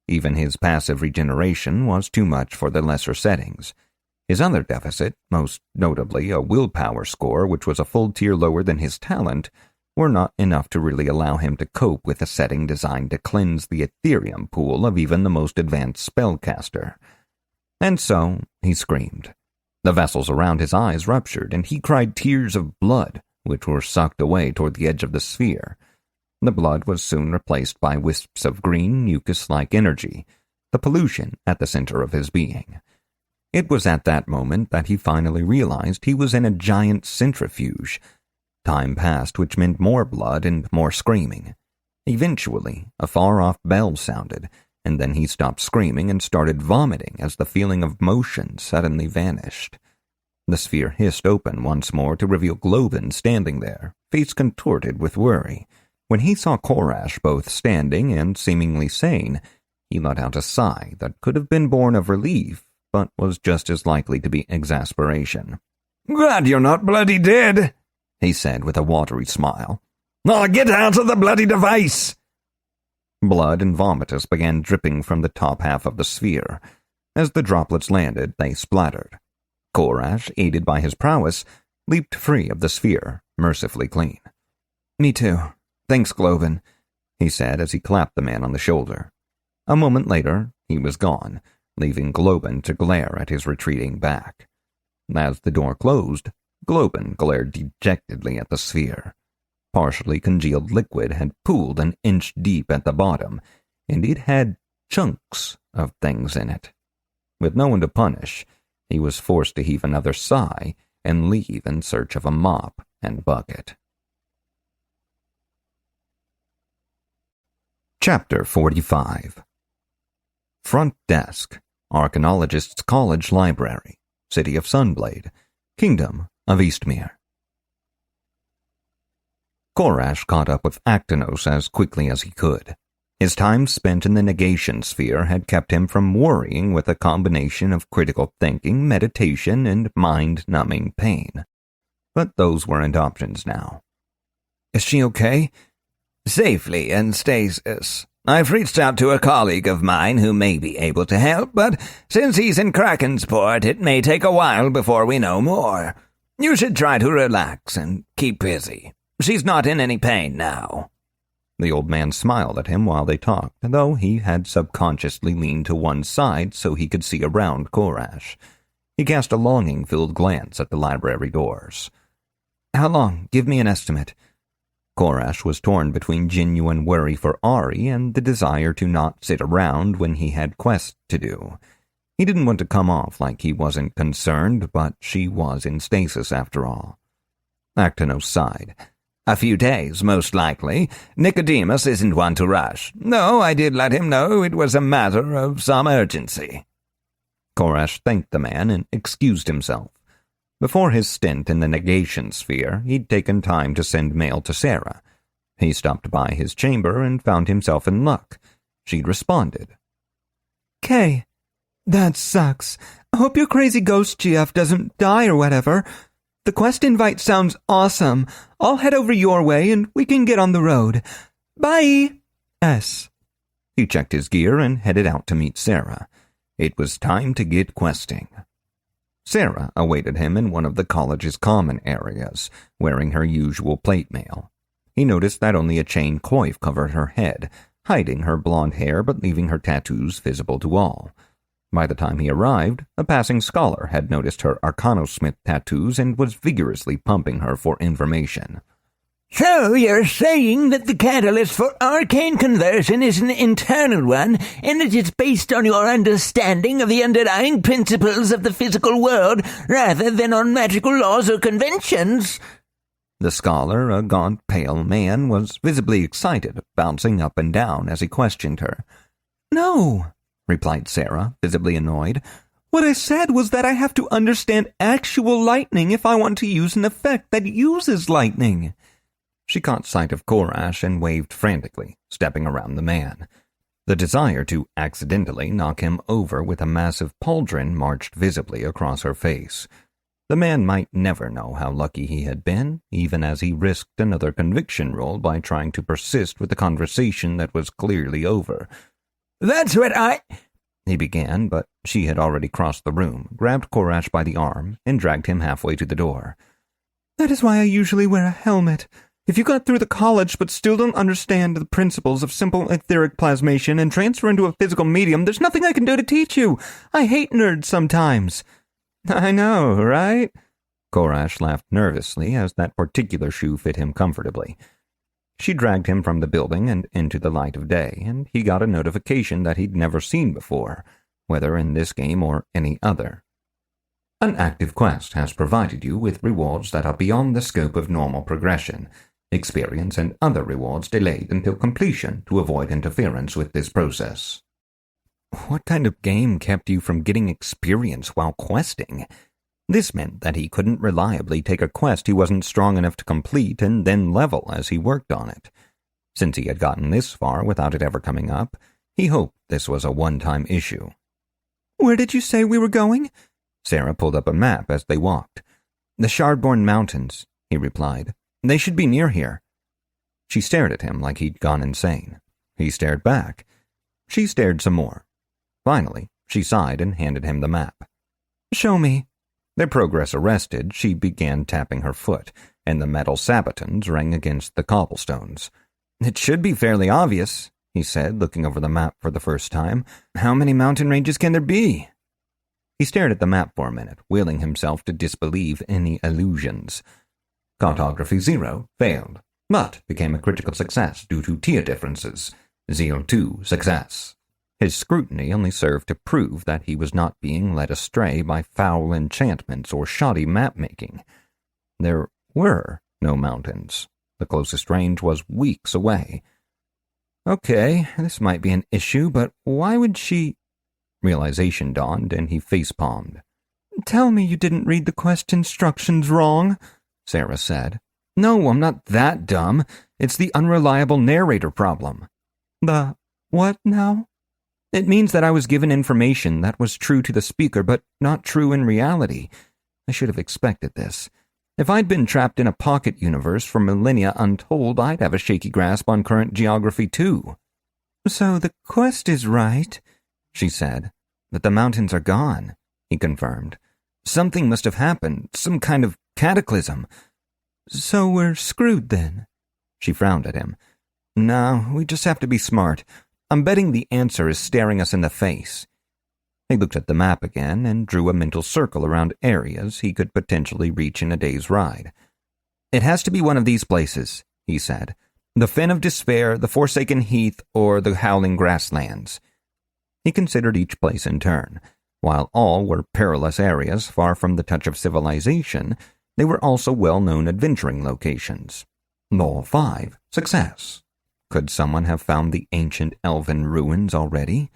Speaker 1: Even his passive regeneration was too much for the lesser settings. His other deficit, most notably a willpower score which was a full tier lower than his talent, were not enough to really allow him to cope with a setting designed to cleanse the Ethereum pool of even the most advanced spellcaster. And so he screamed. The vessels around his eyes ruptured, and he cried tears of blood, which were sucked away toward the edge of the sphere. The blood was soon replaced by wisps of green, mucus-like energy. the pollution at the center of his being. It was at that moment that he finally realized he was in a giant centrifuge. Time passed, which meant more blood and more screaming. Eventually, a far-off bell sounded, and then he stopped screaming and started vomiting as the feeling of motion suddenly vanished. The sphere hissed open once more to reveal Globin standing there, face contorted with worry. When he saw Korash both standing and seemingly sane, he let out a sigh that could have been born of relief, but was just as likely to be exasperation.
Speaker 3: "Glad you're not bloody dead,"
Speaker 1: he said with a watery smile.
Speaker 3: "Now get out of the bloody device!"
Speaker 1: Blood and vomitus began dripping from the top half of the sphere. As the droplets landed, they splattered. Korash, aided by his prowess, leaped free of the sphere, mercifully clean. "Me too. Thanks, Globin," he said as he clapped the man on the shoulder. A moment later, he was gone, leaving Globin to glare at his retreating back. As the door closed, Globin glared dejectedly at the sphere. Partially congealed liquid had pooled an inch deep at the bottom, and it had chunks of things in it. With no one to punish, he was forced to heave another sigh and leave in search of a mop and bucket. Chapter 45. Front Desk, Archaeologist's College Library, City of Sunblade, Kingdom of Eastmere. Korash caught up with Actinos as quickly as he could. His time spent in the negation sphere had kept him from worrying with a combination of critical thinking, meditation, and mind-numbing pain. But those weren't options now.
Speaker 3: "Is she okay?" "Safely in stasis. I've reached out to a colleague of mine who may be able to help, but since he's in Krakensport, it may take a while before we know more. You should try to relax and keep busy. She's not in any pain now."
Speaker 1: The old man smiled at him while they talked, though he had subconsciously leaned to one side so he could see around Korash. He cast a longing-filled glance at the library doors. "How long? Give me an estimate." Korash was torn between genuine worry for Ari and the desire to not sit around when he had quests to do. He didn't want to come off like he wasn't concerned, but she was in stasis after all. Actinos sighed.
Speaker 3: "A few days, most likely. Nicodemus isn't one to rush. No, I did let him know it was a matter of some urgency."
Speaker 1: Korash thanked the man and excused himself. Before his stint in the negation sphere, he'd taken time to send mail to Sarah. He stopped by his chamber and found himself in luck. She'd responded.
Speaker 2: "Kay, that sucks. I hope your crazy ghost GF doesn't die or whatever. The quest invite sounds awesome. I'll head over your way and we can get on the road. Bye. S."
Speaker 1: He checked his gear and headed out to meet Sarah. It was time to get questing. Sarah awaited him in one of the college's common areas, wearing her usual plate mail. He noticed that only a chain coif covered her head, hiding her blonde hair but leaving her tattoos visible to all. By the time he arrived, a passing scholar had noticed her Arcanosmith tattoos and was vigorously pumping her for information.
Speaker 6: "So you're saying that the catalyst for arcane conversion is an internal one, and that it's based on your understanding of the underlying principles of the physical world rather than on magical laws or conventions?"
Speaker 1: The scholar, a gaunt, pale man, was visibly excited, bouncing up and down as he questioned her.
Speaker 2: "No,"
Speaker 1: replied Sarah, visibly annoyed.
Speaker 2: "What I said was that I have to understand actual lightning if I want to use an effect that uses lightning."
Speaker 1: She caught sight of Korash and waved frantically, stepping around the man. The desire to accidentally knock him over with a massive pauldron marched visibly across her face. The man might never know how lucky he had been, even as he risked another conviction roll by trying to persist with a conversation that was clearly over.
Speaker 6: "That's what
Speaker 1: he began, but she had already crossed the room, grabbed Korash by the arm, and dragged him halfway to the door.
Speaker 2: "That is why I usually wear a helmet. If you got through the college but still don't understand the principles of simple etheric plasmation and transfer into a physical medium, there's nothing I can do to teach you. I hate nerds sometimes."
Speaker 1: "I know, right?" Korash laughed nervously as that particular shoe fit him comfortably. She dragged him from the building and into the light of day, and he got a notification that he'd never seen before, whether in this game or any other. An active quest has provided you with rewards that are beyond the scope of normal progression, experience and other rewards delayed until completion to avoid interference with this process. What kind of game kept you from getting experience while questing? This meant that he couldn't reliably take a quest he wasn't strong enough to complete and then level as he worked on it. Since he had gotten this far without it ever coming up, he hoped this was a one-time issue.
Speaker 2: Where did you say we were going?
Speaker 1: Sarah pulled up a map as they walked. The Shardborn Mountains, he replied. They should be near here. She stared at him like he'd gone insane. He stared back. She stared some more. Finally, she sighed and handed him the map.
Speaker 2: Show me.
Speaker 1: Their progress arrested, she began tapping her foot, and the metal sabatons rang against the cobblestones. It should be fairly obvious, he said, looking over the map for the first time. How many mountain ranges can there be? He stared at the map for a minute, willing himself to disbelieve any illusions. Cartography 0 failed, but became a critical success due to tier differences. Zeal 2 success. His scrutiny only served to prove that he was not being led astray by foul enchantments or shoddy map-making. There were no mountains. The closest range was weeks away. Okay, this might be an issue, but why would she... Realization dawned, and he face-palmed.
Speaker 2: Tell me you didn't read the quest instructions wrong,
Speaker 1: Sarah said. No, I'm not that dumb. It's the unreliable narrator problem.
Speaker 2: The what now?
Speaker 1: It means that I was given information that was true to the speaker, but not true in reality. I should have expected this. If I'd been trapped in a pocket universe for millennia untold, I'd have a shaky grasp on current geography too.
Speaker 2: So the quest is right,
Speaker 1: she said. But the mountains are gone, he confirmed. Something must have happened, some kind of cataclysm.
Speaker 2: So we're screwed then?
Speaker 1: She frowned at him. No, we just have to be smart. I'm betting the answer is staring us in the face. He looked at the map again and drew a mental circle around areas he could potentially reach in a day's ride. It has to be one of these places, he said. The Fen of Despair, the Forsaken Heath, or the Howling Grasslands. He considered each place in turn. While all were perilous areas far from the touch of civilization, they were also well-known adventuring locations. Law 5, success. Could someone have found the ancient elven ruins already?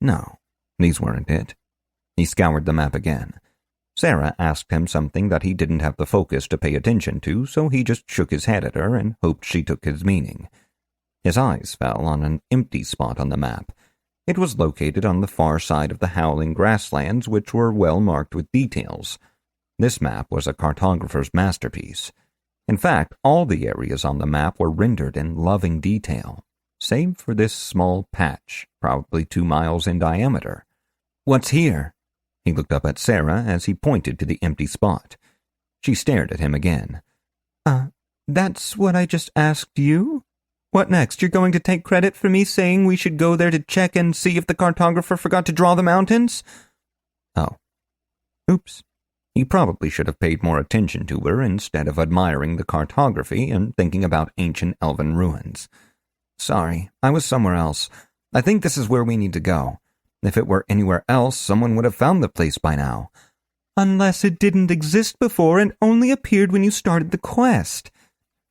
Speaker 1: No, these weren't it. He scoured the map again. Sarah asked him something that he didn't have the focus to pay attention to, so he just shook his head at her and hoped she took his meaning. His eyes fell on an empty spot on the map. It was located on the far side of the Howling Grasslands, which were well marked with details. This map was a cartographer's masterpiece. In fact, all the areas on the map were rendered in loving detail, save for this small patch, probably 2 miles in diameter. What's here? He looked up at Sarah as he pointed to the empty spot. She stared at him again.
Speaker 2: That's what I just asked you? What next? You're going to take credit for me saying we should go there to check and see if the cartographer forgot to draw the mountains?
Speaker 1: Oh. Oops. He probably should have paid more attention to her instead of admiring the cartography and thinking about ancient elven ruins. Sorry, I was somewhere else. I think this is where we need to go. If it were anywhere else, someone would have found the place by now.
Speaker 2: Unless it didn't exist before and only appeared when you started the quest.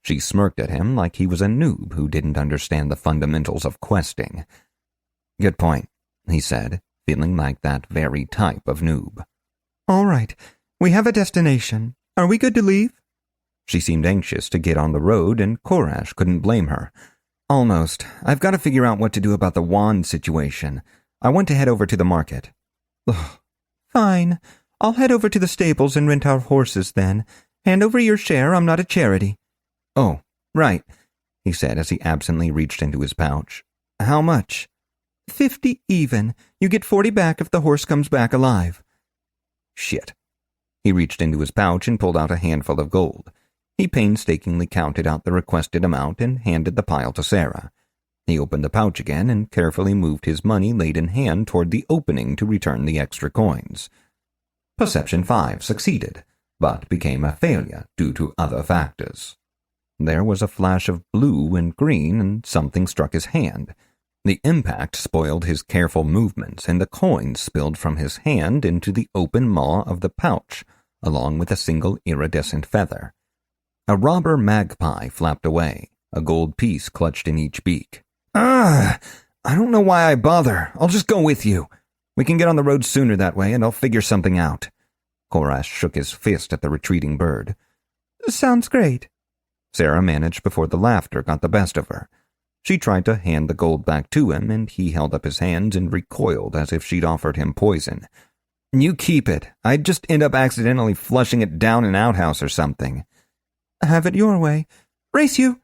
Speaker 1: She smirked at him like he was a noob who didn't understand the fundamentals of questing. Good point, he said, feeling like that very type of noob.
Speaker 2: All right. We have a destination. Are we good to leave?
Speaker 1: She seemed anxious to get on the road, and Korash couldn't blame her. Almost. I've got to figure out what to do about the wand situation. I want to head over to the market.
Speaker 2: Ugh. Fine. I'll head over to the stables and rent our horses then. Hand over your share. I'm not a charity.
Speaker 1: Oh, right, he said as he absently reached into his pouch. How much?
Speaker 2: 50 even. You get 40 back if the horse comes back alive.
Speaker 1: Shit. He reached into his pouch and pulled out a handful of gold. He painstakingly counted out the requested amount and handed the pile to Sarah. He opened the pouch again and carefully moved his money-laden hand toward the opening to return the extra coins. Perception 5 succeeded, but became a failure due to other factors. There was a flash of blue and green, and something struck his hand. The impact spoiled his careful movements, and the coin spilled from his hand into the open maw of the pouch, along with a single iridescent feather. A robber magpie flapped away, a gold piece clutched in each beak.
Speaker 3: I don't know why I bother. I'll just go with you. We can get on the road sooner that way, and I'll figure something out.
Speaker 1: Korash shook his fist at the retreating bird.
Speaker 2: Sounds great.
Speaker 1: Sarah managed before the laughter got the best of her. She tried to hand the gold back to him, and he held up his hands and recoiled as if she'd offered him poison.
Speaker 3: You keep it. I'd just end up accidentally flushing it down an outhouse or something.
Speaker 2: Have it your way. Race you.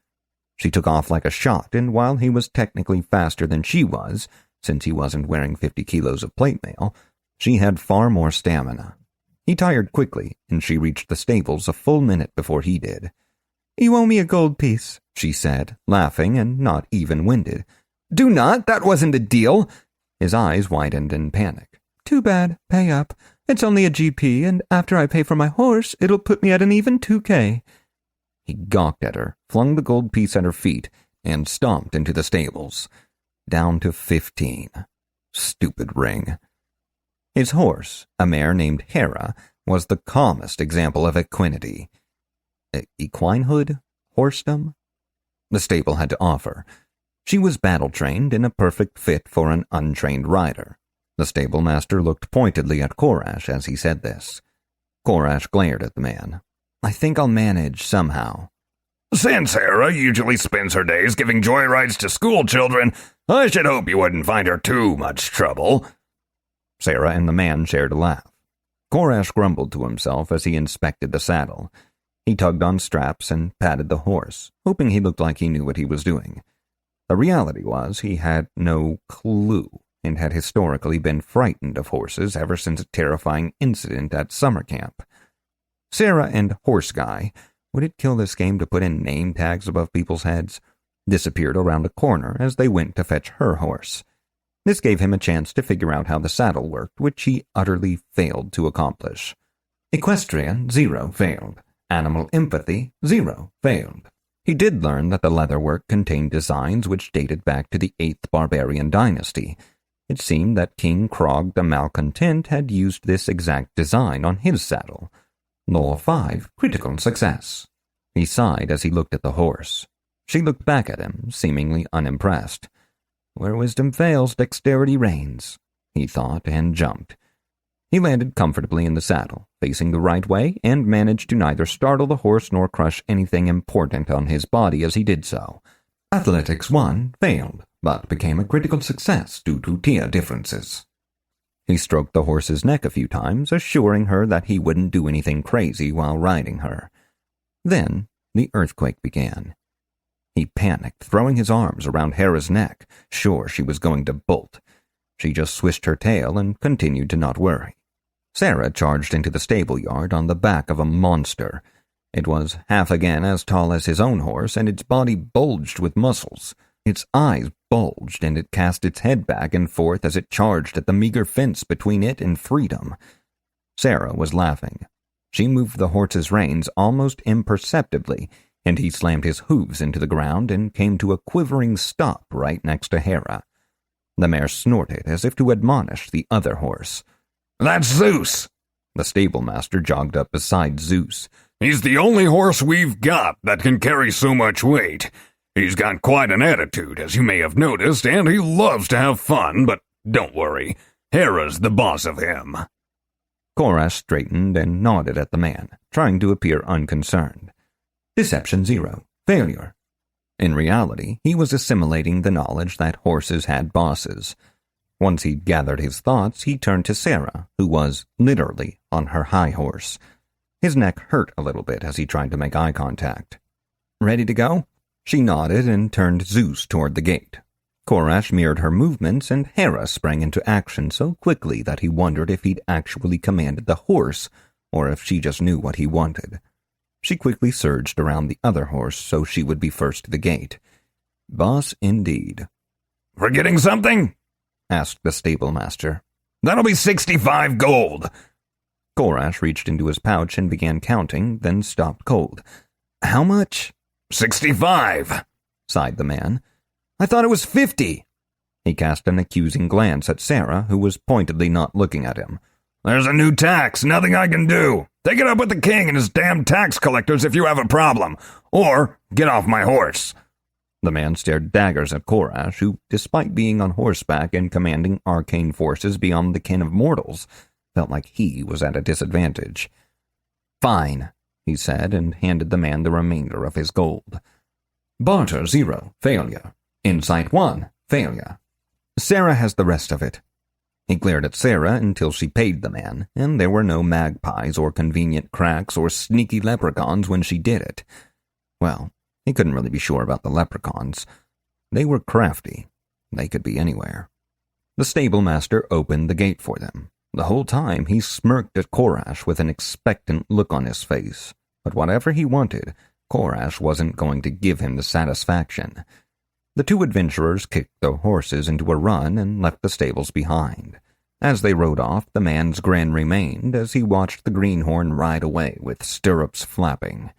Speaker 1: She took off like a shot, and while he was technically faster than she was, since he wasn't wearing 50 kilos of plate mail, she had far more stamina. He tired quickly, and she reached the stables a full minute before he did.
Speaker 2: You owe me a gold piece,
Speaker 1: she said, laughing and not even-winded.
Speaker 3: Do not, that wasn't a deal.
Speaker 1: His eyes widened in panic.
Speaker 2: Too bad, pay up. It's only a GP, and after I pay for my horse, it'll put me at an even 2K.
Speaker 1: He gawked at her, flung the gold piece at her feet, and stomped into the stables. Down to 15. Stupid ring. His horse, a mare named Hera, was the calmest example of equinety. Equinehood? Horsedom? The stable had to offer. She was battle-trained and a perfect fit for an untrained rider. The stable master looked pointedly at Korash as he said this. Korash glared at the man. I think I'll manage somehow.
Speaker 5: Since Hera usually spends her days giving joyrides to school children, I should hope you wouldn't find her too much trouble.
Speaker 1: Sarah and the man shared a laugh. Korash grumbled to himself as he inspected the saddle. He tugged on straps and patted the horse, hoping he looked like he knew what he was doing. The reality was he had no clue and had historically been frightened of horses ever since a terrifying incident at summer camp. Sarah and Horse Guy, would it kill this game to put in name tags above people's heads, disappeared around a corner as they went to fetch her horse. This gave him a chance to figure out how the saddle worked, which he utterly failed to accomplish. Equestrian, 0, failed. Animal empathy, 0, failed. He did learn that the leatherwork contained designs which dated back to the 8th Barbarian dynasty. It seemed that King Krog the Malcontent had used this exact design on his saddle. Law 5, critical success. He sighed as he looked at the horse. She looked back at him, seemingly unimpressed. Where wisdom fails, dexterity reigns, he thought, and jumped. He landed comfortably in the saddle, facing the right way, and managed to neither startle the horse nor crush anything important on his body as he did so. Athletics 1 failed, but became a critical success due to tier differences. He stroked the horse's neck a few times, assuring her that he wouldn't do anything crazy while riding her. Then the earthquake began. He panicked, throwing his arms around Hera's neck, sure she was going to bolt. She just swished her tail and continued to not worry. Sarah charged into the stable yard on the back of a monster. It was half again as tall as his own horse, and its body bulged with muscles. Its eyes bulged, and it cast its head back and forth as it charged at the meager fence between it and freedom. Sarah was laughing. She moved the horse's reins almost imperceptibly, and he slammed his hooves into the ground and came to a quivering stop right next to Hera. The mare snorted as if to admonish the other horse.
Speaker 5: That's Zeus.
Speaker 1: The stablemaster jogged up beside Zeus.
Speaker 5: He's the only horse we've got that can carry so much weight. He's got quite an attitude, as you may have noticed, and he loves to have fun, but don't worry, Hera's the boss of him.
Speaker 1: Korash straightened and nodded at the man, trying to appear unconcerned. Deception 0, failure. In reality, he was assimilating the knowledge that horses had bosses. Once he'd gathered his thoughts, he turned to Sarah, who was literally on her high horse. His neck hurt a little bit as he tried to make eye contact. Ready to go? She nodded and turned Zeus toward the gate. Korash mirrored her movements, and Hera sprang into action so quickly that he wondered if he'd actually commanded the horse, or if she just knew what he wanted. She quickly surged around the other horse so she would be first to the gate. Boss indeed.
Speaker 5: Forgetting something?
Speaker 1: Asked the stablemaster.
Speaker 5: That'll be 65 gold.
Speaker 1: Korash reached into his pouch and began counting, then stopped cold. How much?
Speaker 3: 65, sighed the man. I thought it was 50. He cast an accusing glance at Sarah, who was pointedly not looking at him. There's a new tax, nothing I can do. Take it up with the king and his damn tax collectors if you have a problem. Or get off my horse. The man stared daggers at Korash, who, despite being on horseback and commanding arcane forces beyond the ken of mortals, felt like he was at a disadvantage. Fine, he said, and handed the man the remainder of his gold. Barter 0, failure. Insight 1, failure. Sarah has the rest of it. He glared at Sarah until she paid the man, and there were no magpies or convenient cracks or sneaky leprechauns when she did it. Well, he couldn't really be sure about the leprechauns. They were crafty. They could be anywhere. The stablemaster opened the gate for them. The whole time he smirked at Korash with an expectant look on his face. But whatever he wanted, Korash wasn't going to give him the satisfaction. The two adventurers kicked their horses into a run and left the stables behind. As they rode off, the man's grin remained as he watched the greenhorn ride away with stirrups flapping.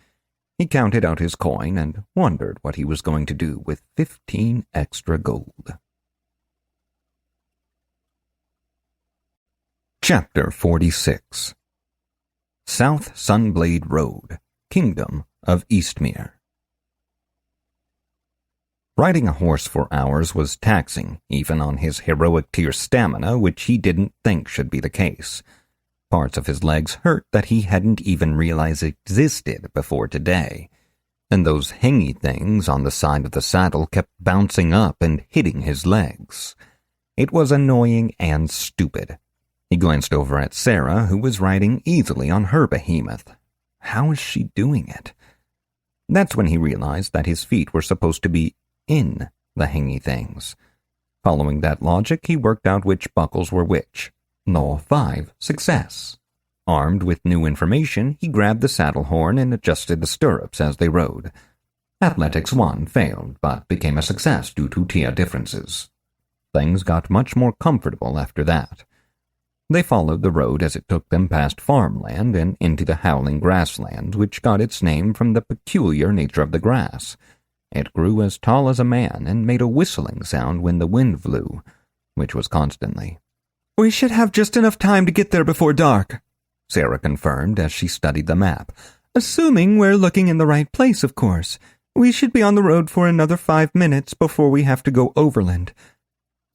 Speaker 3: He counted out his coin and wondered what he was going to do with 15 extra gold. Chapter 46 South Sunblade Road, Kingdom of Eastmere. Riding a horse for hours was taxing, even on his heroic tier stamina, which he didn't think should be the case. Parts of his legs hurt that he hadn't even realized existed before today, and those hangy things on the side of the saddle kept bouncing up and hitting his legs. It was annoying and stupid. He glanced over at Sarah, who was riding easily on her behemoth. How is she doing it? That's when he realized that his feet were supposed to be in the hangy things. Following that logic, he worked out which buckles were which. Law 5, success. Armed with new information, he grabbed the saddle horn and adjusted the stirrups as they rode. Athletics 1 failed, but became a success due to tier differences. Things got much more comfortable after that. They followed the road as it took them past farmland and into the howling grassland, which got its name from the peculiar nature of the grass. It grew as tall as a man and made a whistling sound when the wind blew, which was constantly.
Speaker 2: We should have just enough time to get there before dark, Sarah confirmed as she studied the map. Assuming we're looking in the right place, of course. We should be on the road for another 5 minutes before we have to go overland.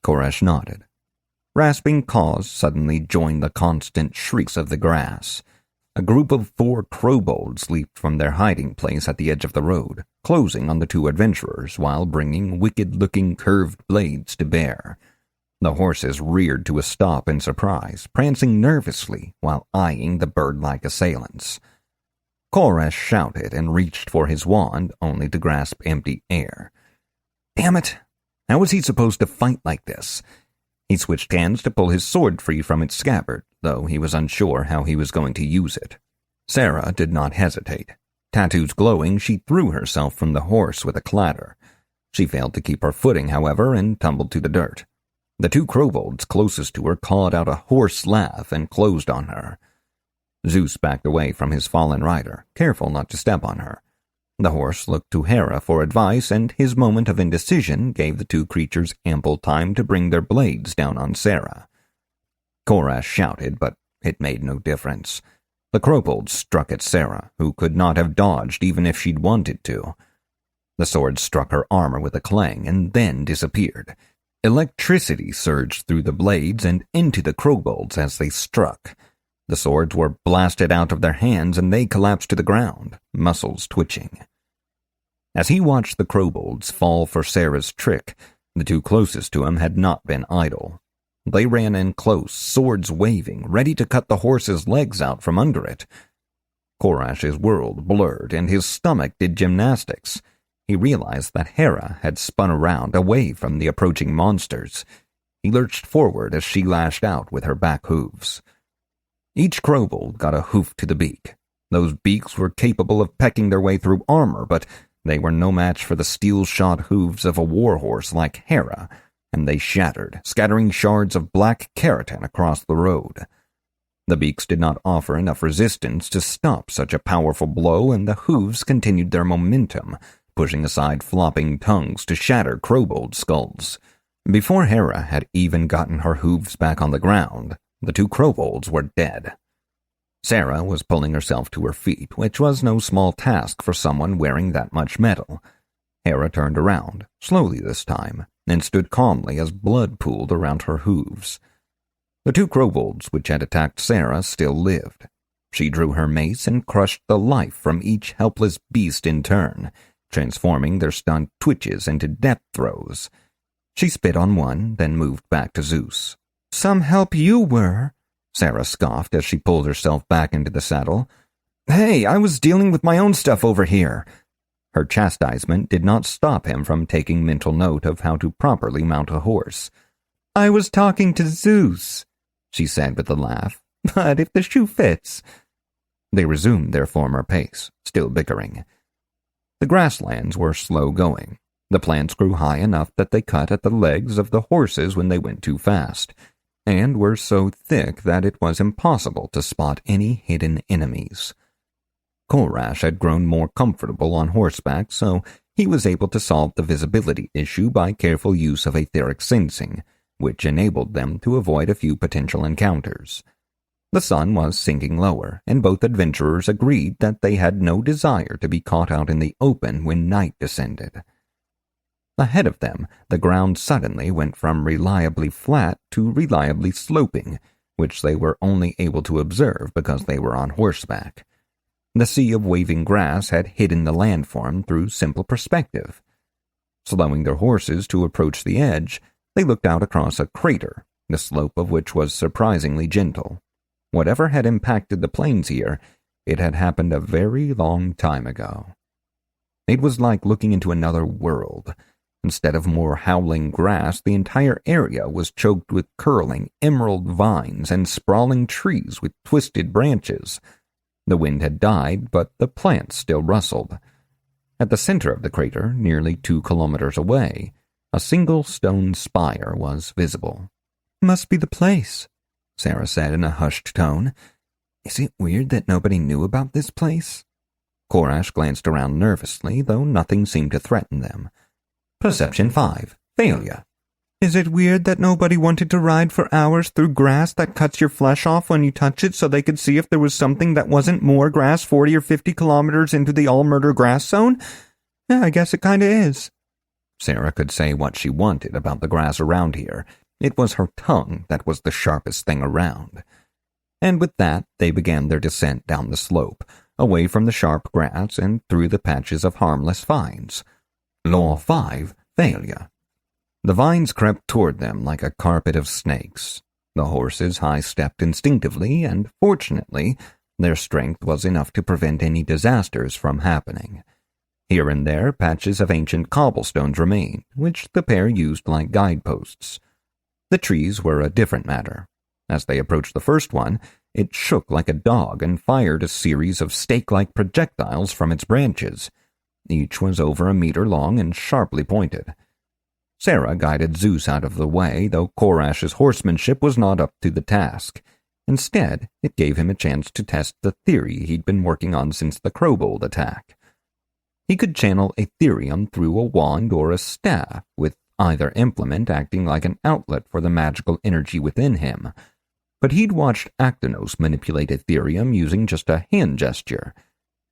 Speaker 1: Korash nodded. Rasping caws suddenly joined the constant shrieks of the grass. A group of 4 crowbolds leaped from their hiding place at the edge of the road, closing on the two adventurers while bringing wicked-looking curved blades to bear. The horses reared to a stop in surprise, prancing nervously while eyeing the bird-like assailants. Korash shouted and reached for his wand, only to grasp empty air. Damn it! How was he supposed to fight like this? He switched hands to pull his sword free from its scabbard, though he was unsure how he was going to use it. Sarah did not hesitate. Tattoos glowing, she threw herself from the horse with a clatter. She failed to keep her footing, however, and tumbled to the dirt. The 2 crowbolds closest to her cawed out a hoarse laugh and closed on her. Zeus backed away from his fallen rider, careful not to step on her. The horse looked to Hera for advice, and his moment of indecision gave the 2 creatures ample time to bring their blades down on Sarah. Korash shouted, but it made no difference. The crowbolds struck at Sarah, who could not have dodged even if she'd wanted to. The sword struck her armor with a clang and then disappeared. Electricity surged through the blades and into the crowbolds as they struck. The swords were blasted out of their hands and they collapsed to the ground, muscles twitching. As he watched the crowbolds fall for Sarah's trick, the 2 closest to him had not been idle. They ran in close, swords waving, ready to cut the horse's legs out from under it. Korash's world blurred and his stomach did gymnastics. He realized that Hera had spun around away from the approaching monsters. He lurched forward as she lashed out with her back hooves. Each crowbold got a hoof to the beak. Those beaks were capable of pecking their way through armor, but they were no match for the steel-shod hooves of a warhorse like Hera, and they shattered, scattering shards of black keratin across the road. The beaks did not offer enough resistance to stop such a powerful blow, and the hooves continued their momentum, pushing aside flopping tongues to shatter kobold skulls. Before Hera had even gotten her hooves back on the ground, the two kobolds were dead. Sarah was pulling herself to her feet, which was no small task for someone wearing that much metal. Hera turned around, slowly this time, and stood calmly as blood pooled around her hooves. The two kobolds which had attacked Sarah still lived. She drew her mace and crushed the life from each helpless beast in turn, transforming their stunned twitches into death throes. She spit on one, then moved back to Zeus.
Speaker 2: "Some help you were,"
Speaker 1: Sarah scoffed as she pulled herself back into the saddle. "Hey, I was dealing with my own stuff over here." Her chastisement did not stop him from taking mental note of how to properly mount a horse.
Speaker 2: "I was talking to Zeus," she said with a laugh. "But if the shoe fits."
Speaker 1: They resumed their former pace, still bickering. The grasslands were slow going. The plants grew high enough that they cut at the legs of the horses when they went too fast, and were so thick that it was impossible to spot any hidden enemies. Korash had grown more comfortable on horseback, so he was able to solve the visibility issue by careful use of etheric sensing, which enabled them to avoid a few potential encounters. The sun was sinking lower, and both adventurers agreed that they had no desire to be caught out in the open when night descended. Ahead of them, the ground suddenly went from reliably flat to reliably sloping, which they were only able to observe because they were on horseback. The sea of waving grass had hidden the landform through simple perspective. Slowing their horses to approach the edge, they looked out across a crater, the slope of which was surprisingly gentle. Whatever had impacted the plains here, it had happened a very long time ago. It was like looking into another world. Instead of more howling grass, the entire area was choked with curling emerald vines and sprawling trees with twisted branches. The wind had died, but the plants still rustled. At the center of the crater, nearly 2 kilometers away, a single stone spire was visible.
Speaker 2: "Must be the place,"
Speaker 1: Sarah said in a hushed tone. "Is it weird that nobody knew about this place?" Korash glanced around nervously, though nothing seemed to threaten them. Perception 5. Failure.
Speaker 2: "Is it weird that nobody wanted to ride for hours through grass that cuts your flesh off when you touch it so they could see if there was something that wasn't more grass 40 or 50 kilometers into the all-murder grass zone? Yeah, I guess it kinda is."
Speaker 1: Sarah could say what she wanted about the grass around here. It was her tongue that was the sharpest thing around. And with that, they began their descent down the slope, away from the sharp grass and through the patches of harmless vines. Law 5. Failure. The vines crept toward them like a carpet of snakes. The horses high-stepped instinctively, and fortunately, their strength was enough to prevent any disasters from happening. Here and there, patches of ancient cobblestones remained, which the pair used like guideposts. The trees were a different matter. As they approached the first one, it shook like a dog and fired a series of stake-like projectiles from its branches. Each was over a meter long and sharply pointed. Sarah guided Zeus out of the way, though Korash's horsemanship was not up to the task. Instead, it gave him a chance to test the theory he'd been working on since the kobold attack. He could channel Aetherium through a wand or a staff, with either implement acting like an outlet for the magical energy within him. But he'd watched Actinos manipulate Aetherium using just a hand gesture.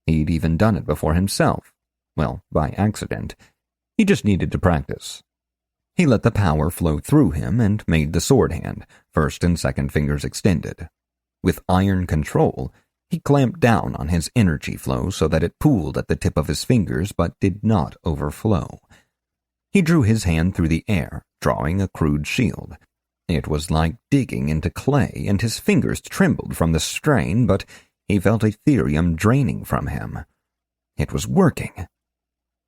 Speaker 1: He'd even done it before himself. Well, by accident. He just needed to practice. He let the power flow through him and made the sword hand, first and second fingers extended. With iron control, he clamped down on his energy flow so that it pooled at the tip of his fingers but did not overflow. He drew his hand through the air, drawing a crude shield. It was like digging into clay, and his fingers trembled from the strain, but he felt Aetherium draining from him. It was working.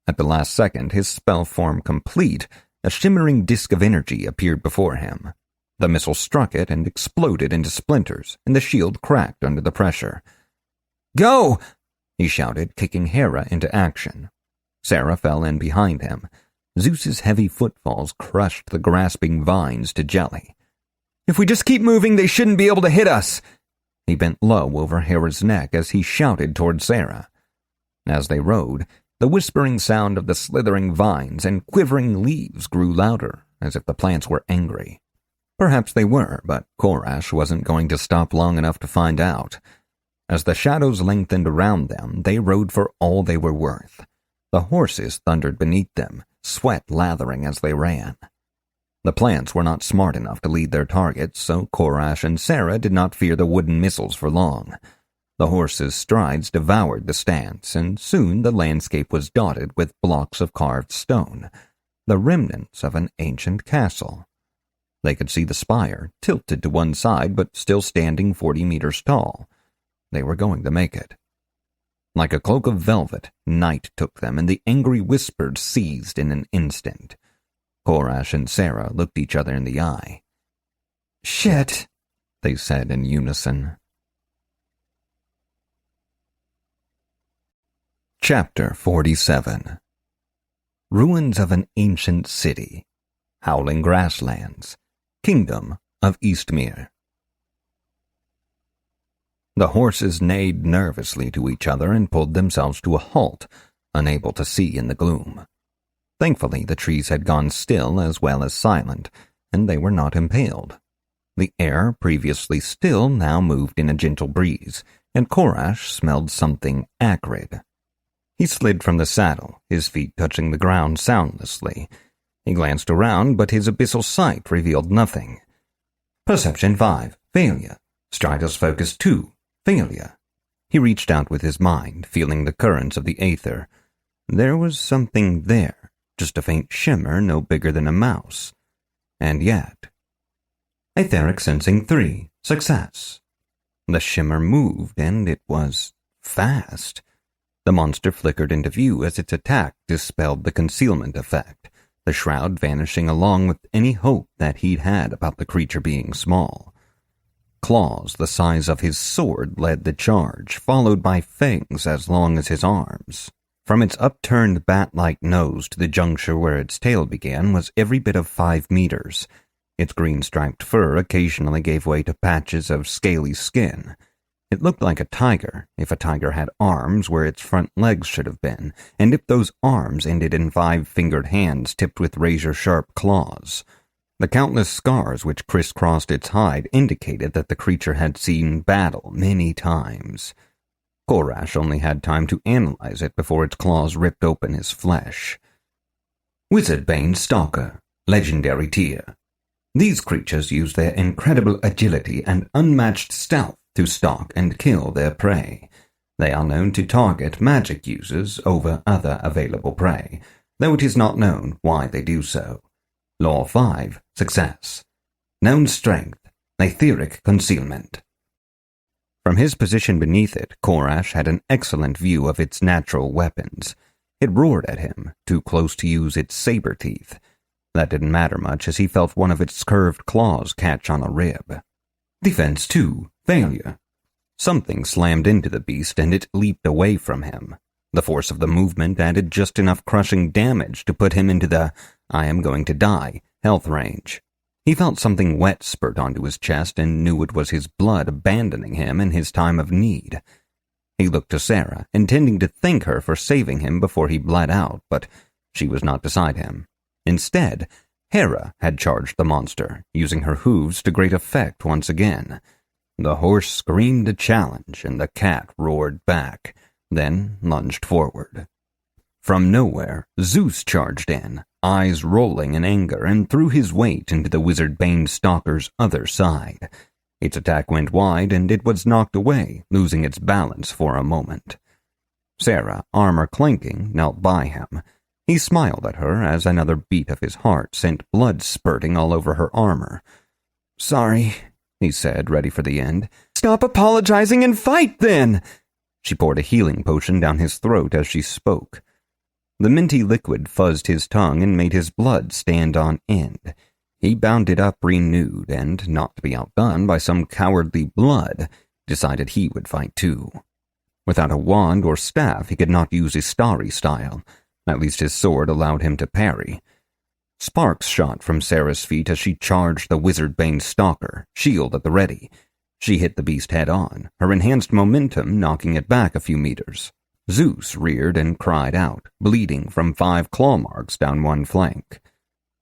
Speaker 1: At the last second, his spell form complete, a shimmering disk of energy appeared before him. The missile struck it and exploded into splinters, and the shield cracked under the pressure. "Go!" he shouted, kicking Hera into action. Sarah fell in behind him. Zeus's heavy footfalls crushed the grasping vines to jelly. "If we just keep moving, they shouldn't be able to hit us." He bent low over Hera's neck as he shouted toward Sarah. As they rode, The whispering sound of the slithering vines and quivering leaves grew louder, as if the plants were angry. Perhaps they were, but Korash wasn't going to stop long enough to find out. As the shadows lengthened around them, they rode for all they were worth. The horses thundered beneath them, sweat lathering as they ran. The plants were not smart enough to lead their targets, so Korash and Sarah did not fear the wooden missiles for long. The horses' strides devoured the stance, and soon the landscape was dotted with blocks of carved stone, the remnants of an ancient castle. They could see the spire, tilted to one side but still standing 40 meters tall. They were going to make it. Like a cloak of velvet, night took them, and the angry whispers ceased in an instant. Korash and Sarah looked each other in the eye.
Speaker 2: "Shit,"
Speaker 1: they said in unison. Chapter 47. Ruins of an Ancient City. Howling Grasslands. Kingdom of Eastmere. The horses neighed nervously to each other and pulled themselves to a halt, unable to see in the gloom. Thankfully, the trees had gone still as well as silent, and they were not impaled. The air, previously still, now moved in a gentle breeze, and Korash smelled something acrid. He slid from the saddle, his feet touching the ground soundlessly. He glanced around, but his abyssal sight revealed nothing. Perception 5, failure. Stridus focus 2, failure. He reached out with his mind, feeling the currents of the aether. There was something there, just a faint shimmer no bigger than a mouse. And yet... Etheric sensing 3, success. The shimmer moved, and it was fast. The monster flickered into view as its attack dispelled the concealment effect, the shroud vanishing along with any hope that he'd had about the creature being small. Claws the size of his sword led the charge, followed by fangs as long as his arms. From its upturned bat-like nose to the juncture where its tail began was every bit of 5 meters. Its green-striped fur occasionally gave way to patches of scaly skin. It looked like a tiger, if a tiger had arms where its front legs should have been, and if those arms ended in 5-fingered hands tipped with razor-sharp claws. The countless scars which crisscrossed its hide indicated that the creature had seen battle many times. Korash only had time to analyze it before its claws ripped open his flesh. Wizardbane Stalker, legendary tier. These creatures use their incredible agility and unmatched stealth to stalk and kill their prey. They are known to target magic users over other available prey, though it is not known why they do so. Law 5, success. Known strength, etheric concealment. From his position beneath it, Korash had an excellent view of its natural weapons. It roared at him, too close to use its saber teeth. That didn't matter much as he felt one of its curved claws catch on a rib. Defense 2, failure. Something slammed into the beast and it leaped away from him. The force of the movement added just enough crushing damage to put him into the "I am going to die" health range. He felt something wet spurt onto his chest and knew it was his blood abandoning him in his time of need. He looked to Sarah, intending to thank her for saving him before he bled out, but she was not beside him. Instead, Hera had charged the monster, using her hooves to great effect once again. The horse screamed a challenge, and the cat roared back, then lunged forward. From nowhere, Zeus charged in, eyes rolling in anger, and threw his weight into the Wizardbane Stalker's other side. Its attack went wide, and it was knocked away, losing its balance for a moment. Sarah, armor clanking, knelt by him. He smiled at her as another beat of his heart sent blood spurting all over her armor. "Sorry," he said, ready for the end. "Stop apologizing and fight, then!" She poured a healing potion down his throat as she spoke. The minty liquid fuzzed his tongue and made his blood stand on end. He bounded up renewed and, not to be outdone by some cowardly blood, decided he would fight too. Without a wand or staff, he could not use his starry style. At least his sword allowed him to parry. Sparks shot from Sarah's feet as she charged the Wizardbane Stalker, shield at the ready. She hit the beast head on, her enhanced momentum knocking it back a few meters. Zeus reared and cried out, bleeding from 5 claw marks down one flank.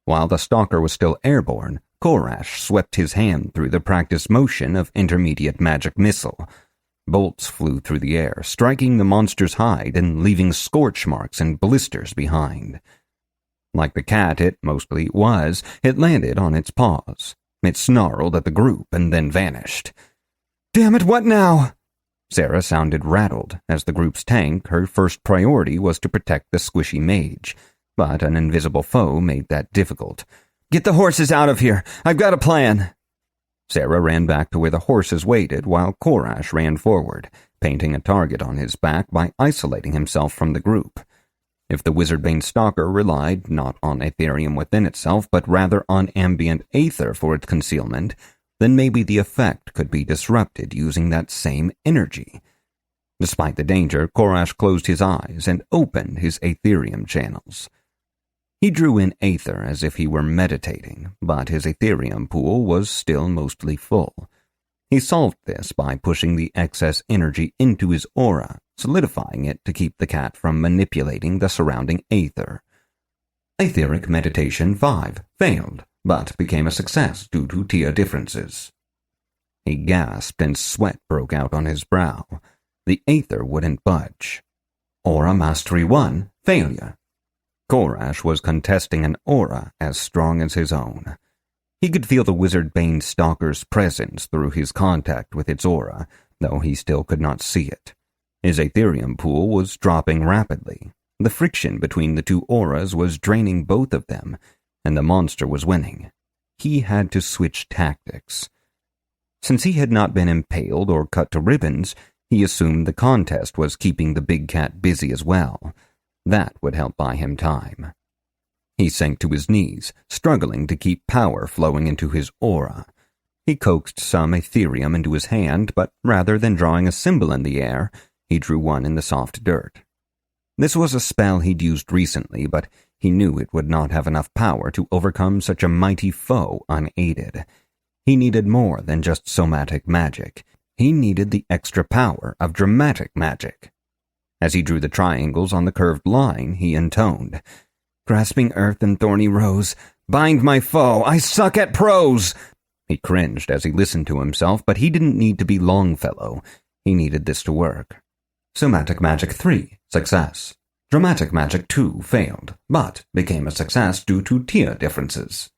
Speaker 1: While the stalker was still airborne, Korash swept his hand through the practiced motion of intermediate magic missile. Bolts flew through the air, striking the monster's hide and leaving scorch marks and blisters behind. Like the cat it mostly was, it landed on its paws. It snarled at the group and then vanished. "Damn it, what now?" Sarah sounded rattled, as the group's tank, her first priority was to protect the squishy mage, but an invisible foe made that difficult. "Get the horses out of here! I've got a plan!" Sarah ran back to where the horses waited while Korash ran forward, painting a target on his back by isolating himself from the group. If the wizard-bane stalker relied not on Aetherium within itself, but rather on ambient aether for its concealment, then maybe the effect could be disrupted using that same energy. Despite the danger, Korash closed his eyes and opened his Aetherium channels. He drew in aether as if he were meditating, but his Aetherium pool was still mostly full. He solved this by pushing the excess energy into his aura, solidifying it to keep the cat from manipulating the surrounding aether. Aetheric Meditation 5 failed, but became a success due to tier differences. He gasped and sweat broke out on his brow. The aether wouldn't budge. Aura Mastery 1 failure. Korash was contesting an aura as strong as his own. He could feel the wizard-bane stalker's presence through his contact with its aura, though he still could not see it. His Aetherium pool was dropping rapidly. The friction between the two auras was draining both of them, and the monster was winning. He had to switch tactics. Since he had not been impaled or cut to ribbons, he assumed the contest was keeping the big cat busy as well. That would help buy him time. He sank to his knees, struggling to keep power flowing into his aura. He coaxed some Aetherium into his hand, but rather than drawing a symbol in the air, he drew one in the soft dirt. This was a spell he'd used recently, but he knew it would not have enough power to overcome such a mighty foe unaided. He needed more than just somatic magic. He needed the extra power of dramatic magic. As he drew the triangles on the curved line, he intoned, "Grasping earth and thorny rose, bind my foe, I suck at prose!" He cringed as he listened to himself, but he didn't need to be Longfellow. He needed this to work. Somatic Magic 3, success. Dramatic Magic 2 failed, but became a success due to tier differences.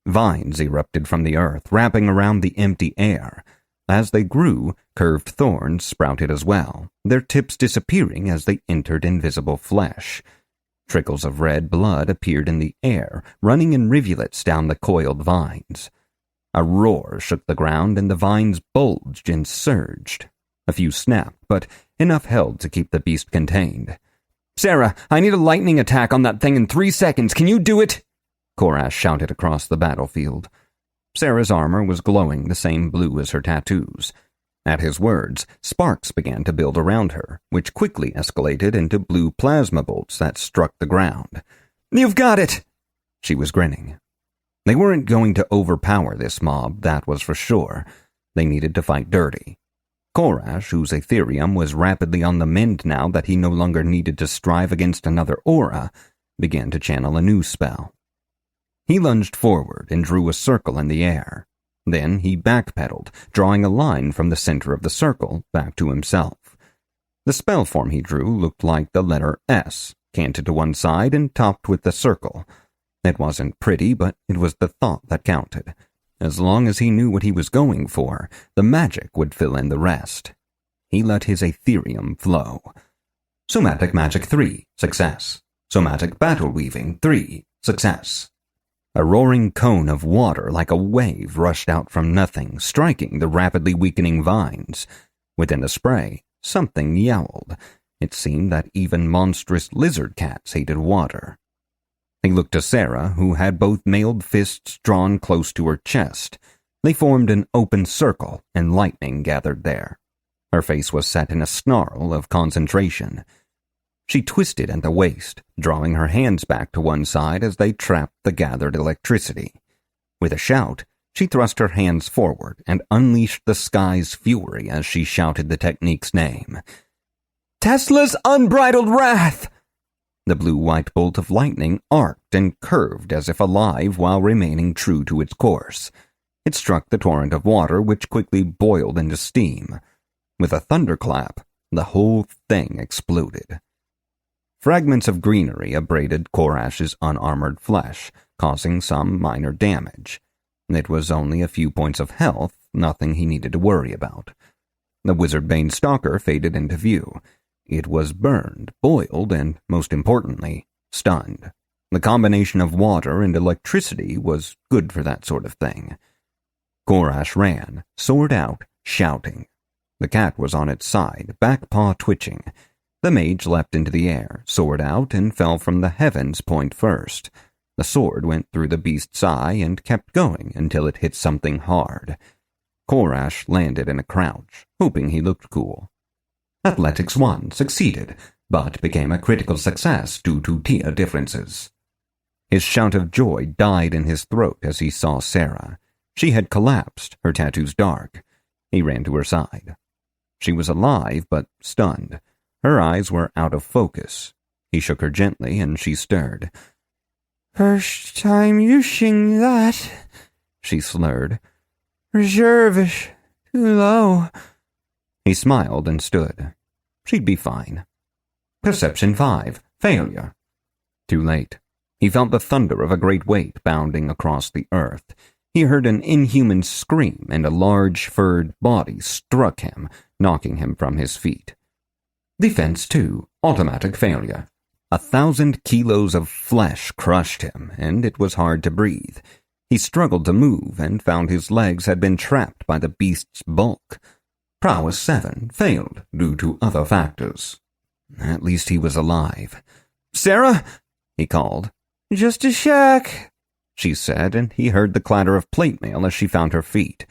Speaker 1: Vines erupted from the earth, wrapping around the empty air. As they grew, curved thorns sprouted as well, their tips disappearing as they entered invisible flesh. Trickles of red blood appeared in the air, running in rivulets down the coiled vines. A roar shook the ground and the vines bulged and surged. A few snapped, but enough held to keep the beast contained. "Sarah, I need a lightning attack on that thing in 3 seconds. Can you do it?" Korash shouted across the battlefield. Sarah's armor was glowing the same blue as her tattoos. At his words, sparks began to build around her, which quickly escalated into blue plasma bolts that struck the ground. "You've got it!" She was grinning. They weren't going to overpower this mob, that was for sure. They needed to fight dirty. Korash, whose Aetherium was rapidly on the mend now that he no longer needed to strive against another aura, began to channel a new spell. He lunged forward and drew a circle in the air. Then he backpedaled, drawing a line from the center of the circle back to himself. The spell form he drew looked like the letter S, canted to one side and topped with the circle. It wasn't pretty, but it was the thought that counted. As long as he knew what he was going for, the magic would fill in the rest. He let his Aetherium flow. Somatic Magic 3, success. Somatic Battle Weaving 3, success. A roaring cone of water like a wave rushed out from nothing, striking the rapidly weakening vines. Within the spray, something yowled. It seemed that even monstrous lizard cats hated water. He looked to Sarah, who had both mailed fists drawn close to her chest. They formed an open circle, and lightning gathered there. Her face was set in a snarl of concentration. She twisted at the waist, drawing her hands back to one side as they trapped the gathered electricity. With a shout, she thrust her hands forward and unleashed the sky's fury as she shouted the technique's name. Tesla's unbridled wrath! The blue-white bolt of lightning arced and curved as if alive while remaining true to its course. It struck the torrent of water, which quickly boiled into steam. With a thunderclap, the whole thing exploded. Fragments of greenery abraded Korash's unarmored flesh, causing some minor damage. It was only a few points of health, nothing he needed to worry about. The wizard-bane stalker faded into view. It was burned, boiled, and, most importantly, stunned. The combination of water and electricity was good for that sort of thing. Korash ran, sword out, shouting. The cat was on its side, back paw twitching. The mage leapt into the air, sword out, and fell from the heavens point first. The sword went through the beast's eye and kept going until it hit something hard. Korash landed in a crouch, hoping he looked cool. Athletics 1 succeeded, but became a critical success due to tier differences. His shout of joy died in his throat as he saw Sarah. She had collapsed, her tattoos dark. He ran to her side. She was alive, but stunned. Her eyes were out of focus. He shook her gently, and she stirred.
Speaker 2: "First time using that," she slurred. "Reservish. Too low."
Speaker 1: He smiled and stood. She'd be fine. Perception 5. Failure. Too late. He felt the thunder of a great weight bounding across the earth. He heard an inhuman scream, and a large furred body struck him, knocking him from his feet. Defense 2. Automatic failure. 1,000 kilos of flesh crushed him, and it was hard to breathe. He struggled to move and found his legs had been trapped by the beast's bulk. Prowess 7 failed due to other factors. At least he was alive. "Sarah?" he called.
Speaker 2: "Just a shack,"
Speaker 1: she said, and he heard the clatter of plate mail as she found her feet.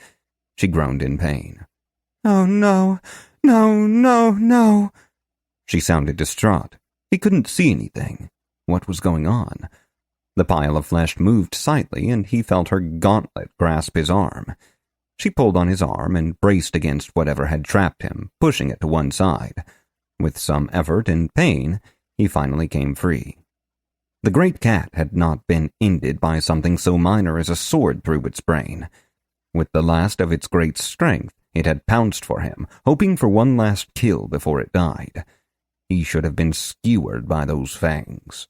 Speaker 1: She groaned in pain.
Speaker 2: "Oh, no, no, no, no."
Speaker 1: She sounded distraught. He couldn't see anything. What was going on? The pile of flesh moved slightly, and he felt her gauntlet grasp his arm. She pulled on his arm and braced against whatever had trapped him, pushing it to one side. With some effort and pain, he finally came free. The great cat had not been ended by something so minor as a sword through its brain. With the last of its great strength, it had pounced for him, hoping for one last kill before it died. He should have been skewered by those fangs.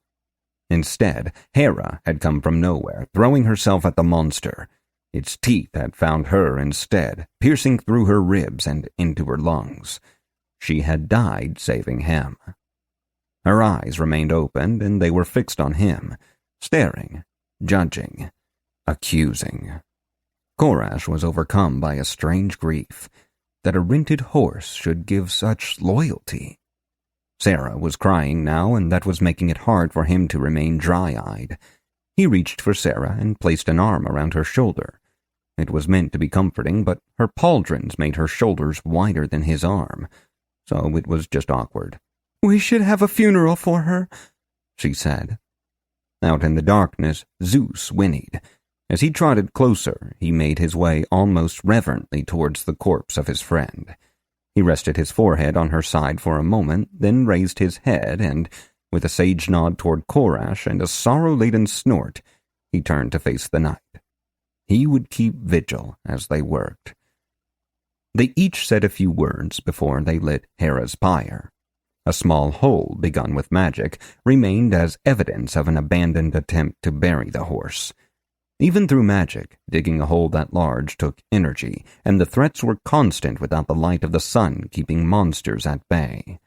Speaker 1: Instead, Hera had come from nowhere, throwing herself at the monster. Its teeth had found her instead, piercing through her ribs and into her lungs. She had died saving him. Her eyes remained open, and they were fixed on him, staring, judging, accusing. Korash was overcome by a strange grief, that a rented horse should give such loyalty. Sarah was crying now, and that was making it hard for him to remain dry-eyed. He reached for Sarah and placed an arm around her shoulder. It was meant to be comforting, but her pauldrons made her shoulders wider than his arm, so it was just awkward.
Speaker 2: "We should have a funeral for her,"
Speaker 1: she said. Out in the darkness, Zeus whinnied. As he trotted closer, he made his way almost reverently towards the corpse of his friend. He rested his forehead on her side for a moment, then raised his head and, with a sage nod toward Korash and a sorrow-laden snort, he turned to face the night. He would keep vigil as they worked. They each said a few words before they lit Hera's pyre. A small hole, begun with magic, remained as evidence of an abandoned attempt to bury the horse. Even through magic, digging a hole that large took energy, and the threats were constant without the light of the sun keeping monsters at bay.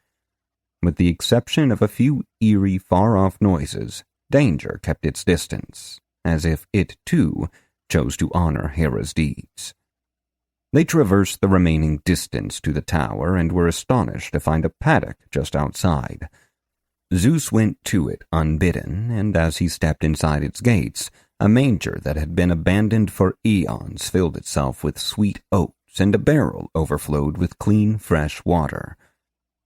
Speaker 1: With the exception of a few eerie, far-off noises, danger kept its distance, as if it, too, chose to honor Hera's deeds. They traversed the remaining distance to the tower and were astonished to find a paddock just outside. Zeus went to it unbidden, and as he stepped inside its gates, a manger that had been abandoned for eons filled itself with sweet oats, and a barrel overflowed with clean, fresh water.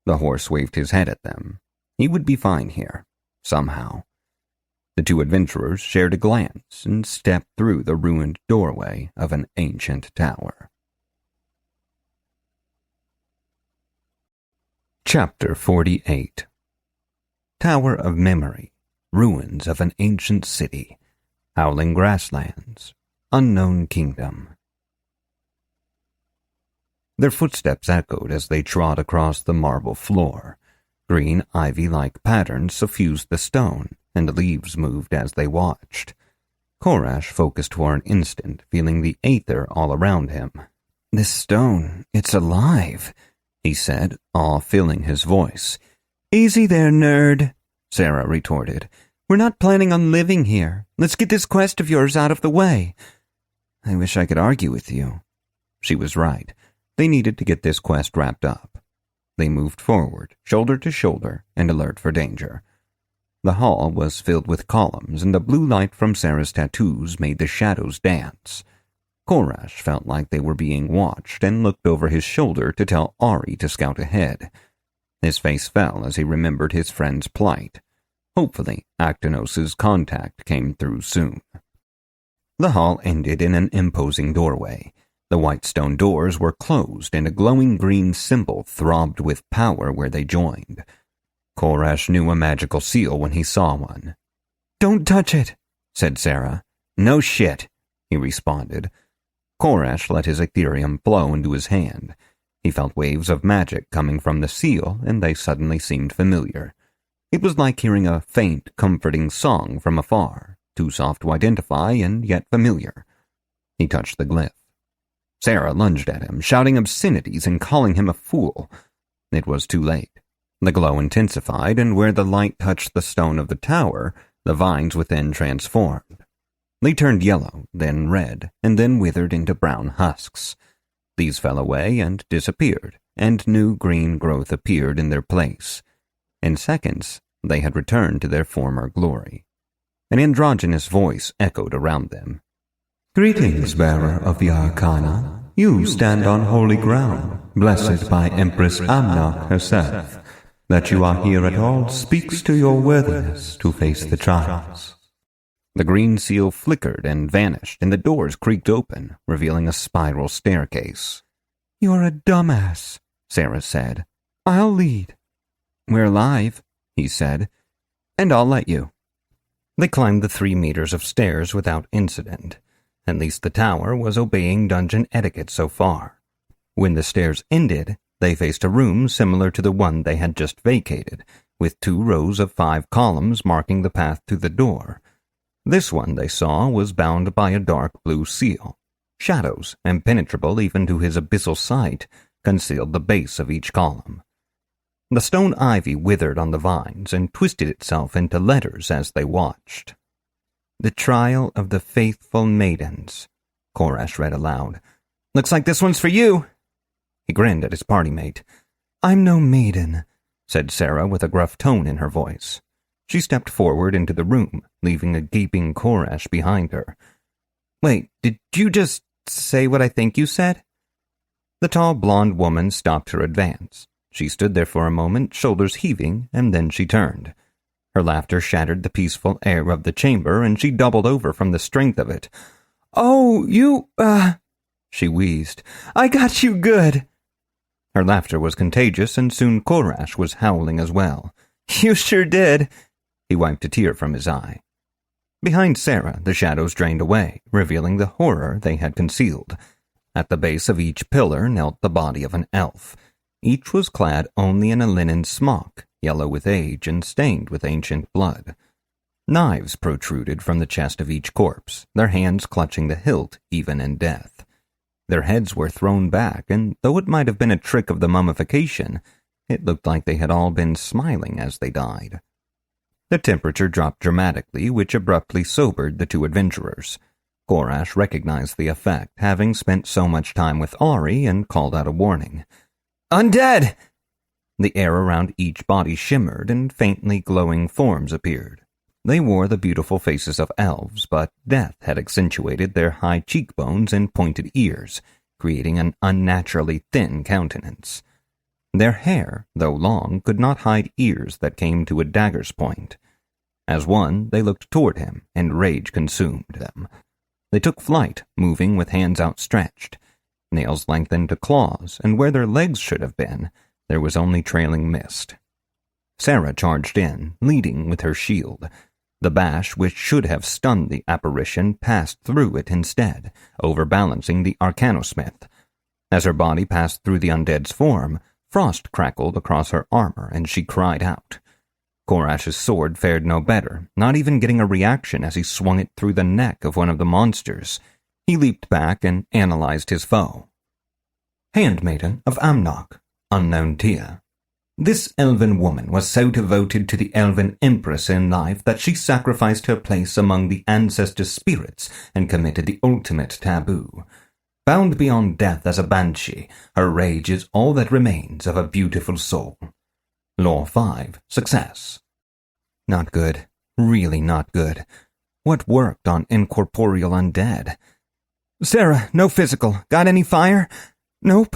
Speaker 1: The horse waved his head at them. He would be fine here, somehow. The two adventurers shared a glance and stepped through the ruined doorway of an ancient tower. Chapter 48. Tower of Memory, Ruins of an Ancient City, Howling Grasslands, Unknown Kingdom. Their footsteps echoed as they trod across the marble floor. Green ivy-like patterns suffused the stone, and leaves moved as they watched. Korash focused for an instant, feeling the aether all around him. "This stone, it's alive," he said, awe filling his voice. "Easy there, nerd," Sarah retorted. "We're not planning on living here. Let's get this quest of yours out of the way." "I wish I could argue with you." She was right. They needed to get this quest wrapped up. They moved forward, shoulder to shoulder, and alert for danger. The hall was filled with columns, and the blue light from Sarah's tattoos made the shadows dance. Korash felt like they were being watched and looked over his shoulder to tell Ari to scout ahead. His face fell as he remembered his friend's plight. Hopefully, Actinos's contact came through soon. The hall ended in an imposing doorway. The white stone doors were closed, and a glowing green symbol throbbed with power where they joined. Korash knew a magical seal when he saw one. "Don't touch it," said Sarah. "No shit," he responded. Korash let his Ethereum flow into his hand. He felt waves of magic coming from the seal, and they suddenly seemed familiar. It was like hearing a faint, comforting song from afar, too soft to identify and yet familiar. He touched the glyph. Sarah lunged at him, shouting obscenities and calling him a fool. It was too late. The glow intensified, and where the light touched the stone of the tower, the vines within transformed. They turned yellow, then red, and then withered into brown husks. These fell away and disappeared, and new green growth appeared in their place. In seconds, they had returned to their former glory. An androgynous voice echoed around them. "Greetings, bearer of the Arcana. You stand on holy ground, blessed by Empress Amnok herself. That you are here at all speaks to your worthiness to face the trials." The green seal flickered and vanished, and the doors creaked open, revealing a spiral staircase. "You're a dumbass," Sarah said. "I'll lead." "We're alive," he said, "and I'll let you." They climbed the 3 meters of stairs without incident. At least the tower was obeying dungeon etiquette so far. When the stairs ended, they faced a room similar to the one they had just vacated, with 2 rows of 5 columns marking the path to the door. This one, they saw, was bound by a dark blue seal. Shadows, impenetrable even to his abyssal sight, concealed the base of each column. The stone ivy withered on the vines and twisted itself into letters as they watched. "The Trial of the Faithful Maidens," Korash read aloud. "Looks like this one's for you." He grinned at his party mate. "I'm no maiden," said Sarah with a gruff tone in her voice. She stepped forward into the room, leaving a gaping Korash behind her. "Wait, did you just say what I think you said?" The tall blonde woman stopped her advance. She stood there for a moment, shoulders heaving, and then she turned. Her laughter shattered the peaceful air of the chamber, and she doubled over from the strength of it. "Oh, you, she wheezed. "I got you good." Her laughter was contagious, and soon Korash was howling as well. "You sure did." He wiped a tear from his eye. Behind Sarah, the shadows drained away, revealing the horror they had concealed. At the base of each pillar knelt the body of an elf. Each was clad only in a linen smock, yellow with age and stained with ancient blood. Knives protruded from the chest of each corpse, their hands clutching the hilt even in death. Their heads were thrown back, and though it might have been a trick of the mummification, it looked like they had all been smiling as they died. The temperature dropped dramatically, which abruptly sobered the 2 adventurers. Korash recognized the effect, having spent so much time with Ari, and called out a warning. "Undead!" The air around each body shimmered, and faintly glowing forms appeared. They wore the beautiful faces of elves, but death had accentuated their high cheekbones and pointed ears, creating an unnaturally thin countenance. Their hair, though long, could not hide ears that came to a dagger's point. As one, they looked toward him, and rage consumed them. They took flight, moving with hands outstretched. Nails lengthened to claws, and where their legs should have been, There was only trailing mist. Sarah charged in, leading with her shield. The bash, which should have stunned the apparition, passed through it instead, overbalancing the arcanosmith. As her body passed through the undead's form, frost crackled across her armor, and she cried out. Korash's sword fared no better, not even getting a reaction as he swung it through the neck of one of the monsters. He leaped back and analyzed his foe. Handmaiden of Amnok, unknown Tia. This elven woman was so devoted to the elven empress in life that she sacrificed her place among the ancestor spirits and committed the ultimate taboo. Bound beyond death as a banshee, her rage is all that remains of a beautiful soul. Law 5, success. Not good. Really not good. What worked on incorporeal undead? Sarah, no physical. Got any fire? Nope.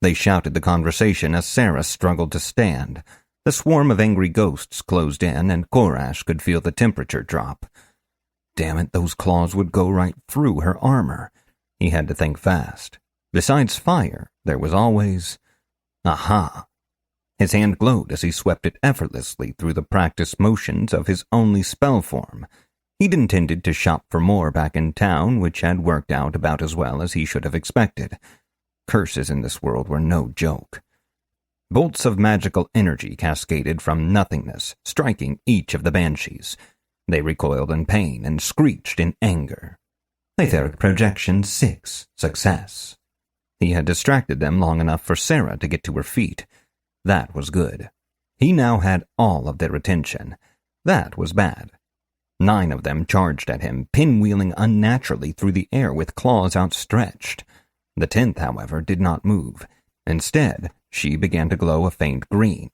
Speaker 1: They shouted the conversation as Sarah struggled to stand. The swarm of angry ghosts closed in, and Korash could feel the temperature drop. Damn it, those claws would go right through her armor. He had to think fast. Besides fire, there was always... Aha! His hand glowed as he swept it effortlessly through the practiced motions of his only spell form. He'd intended to shop for more back in town, which had worked out about as well as he should have expected. Curses in this world were no joke. Bolts of magical energy cascaded from nothingness, striking each of the banshees. They recoiled in pain and screeched in anger. Etheric projection 6, success. He had distracted them long enough for Sarah to get to her feet. That was good. He now had all of their attention. That was bad. 9 of them charged at him, pinwheeling unnaturally through the air with claws outstretched. The 10th, however, did not move. Instead, she began to glow a faint green.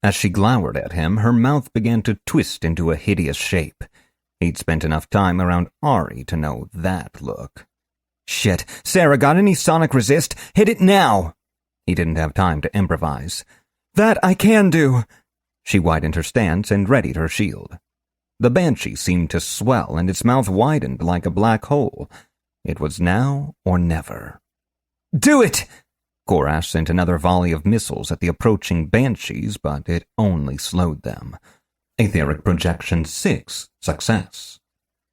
Speaker 1: As she glowered at him, her mouth began to twist into a hideous shape. He'd spent enough time around Ari to know that look. Shit, Sarah, got any sonic resist? Hit it now! He didn't have time to improvise. That I can do! She widened her stance and readied her shield. The banshee seemed to swell, and its mouth widened like a black hole. It was now or never. Do it! Korash sent another volley of missiles at the approaching banshees, but it only slowed them. Etheric projection 6, success.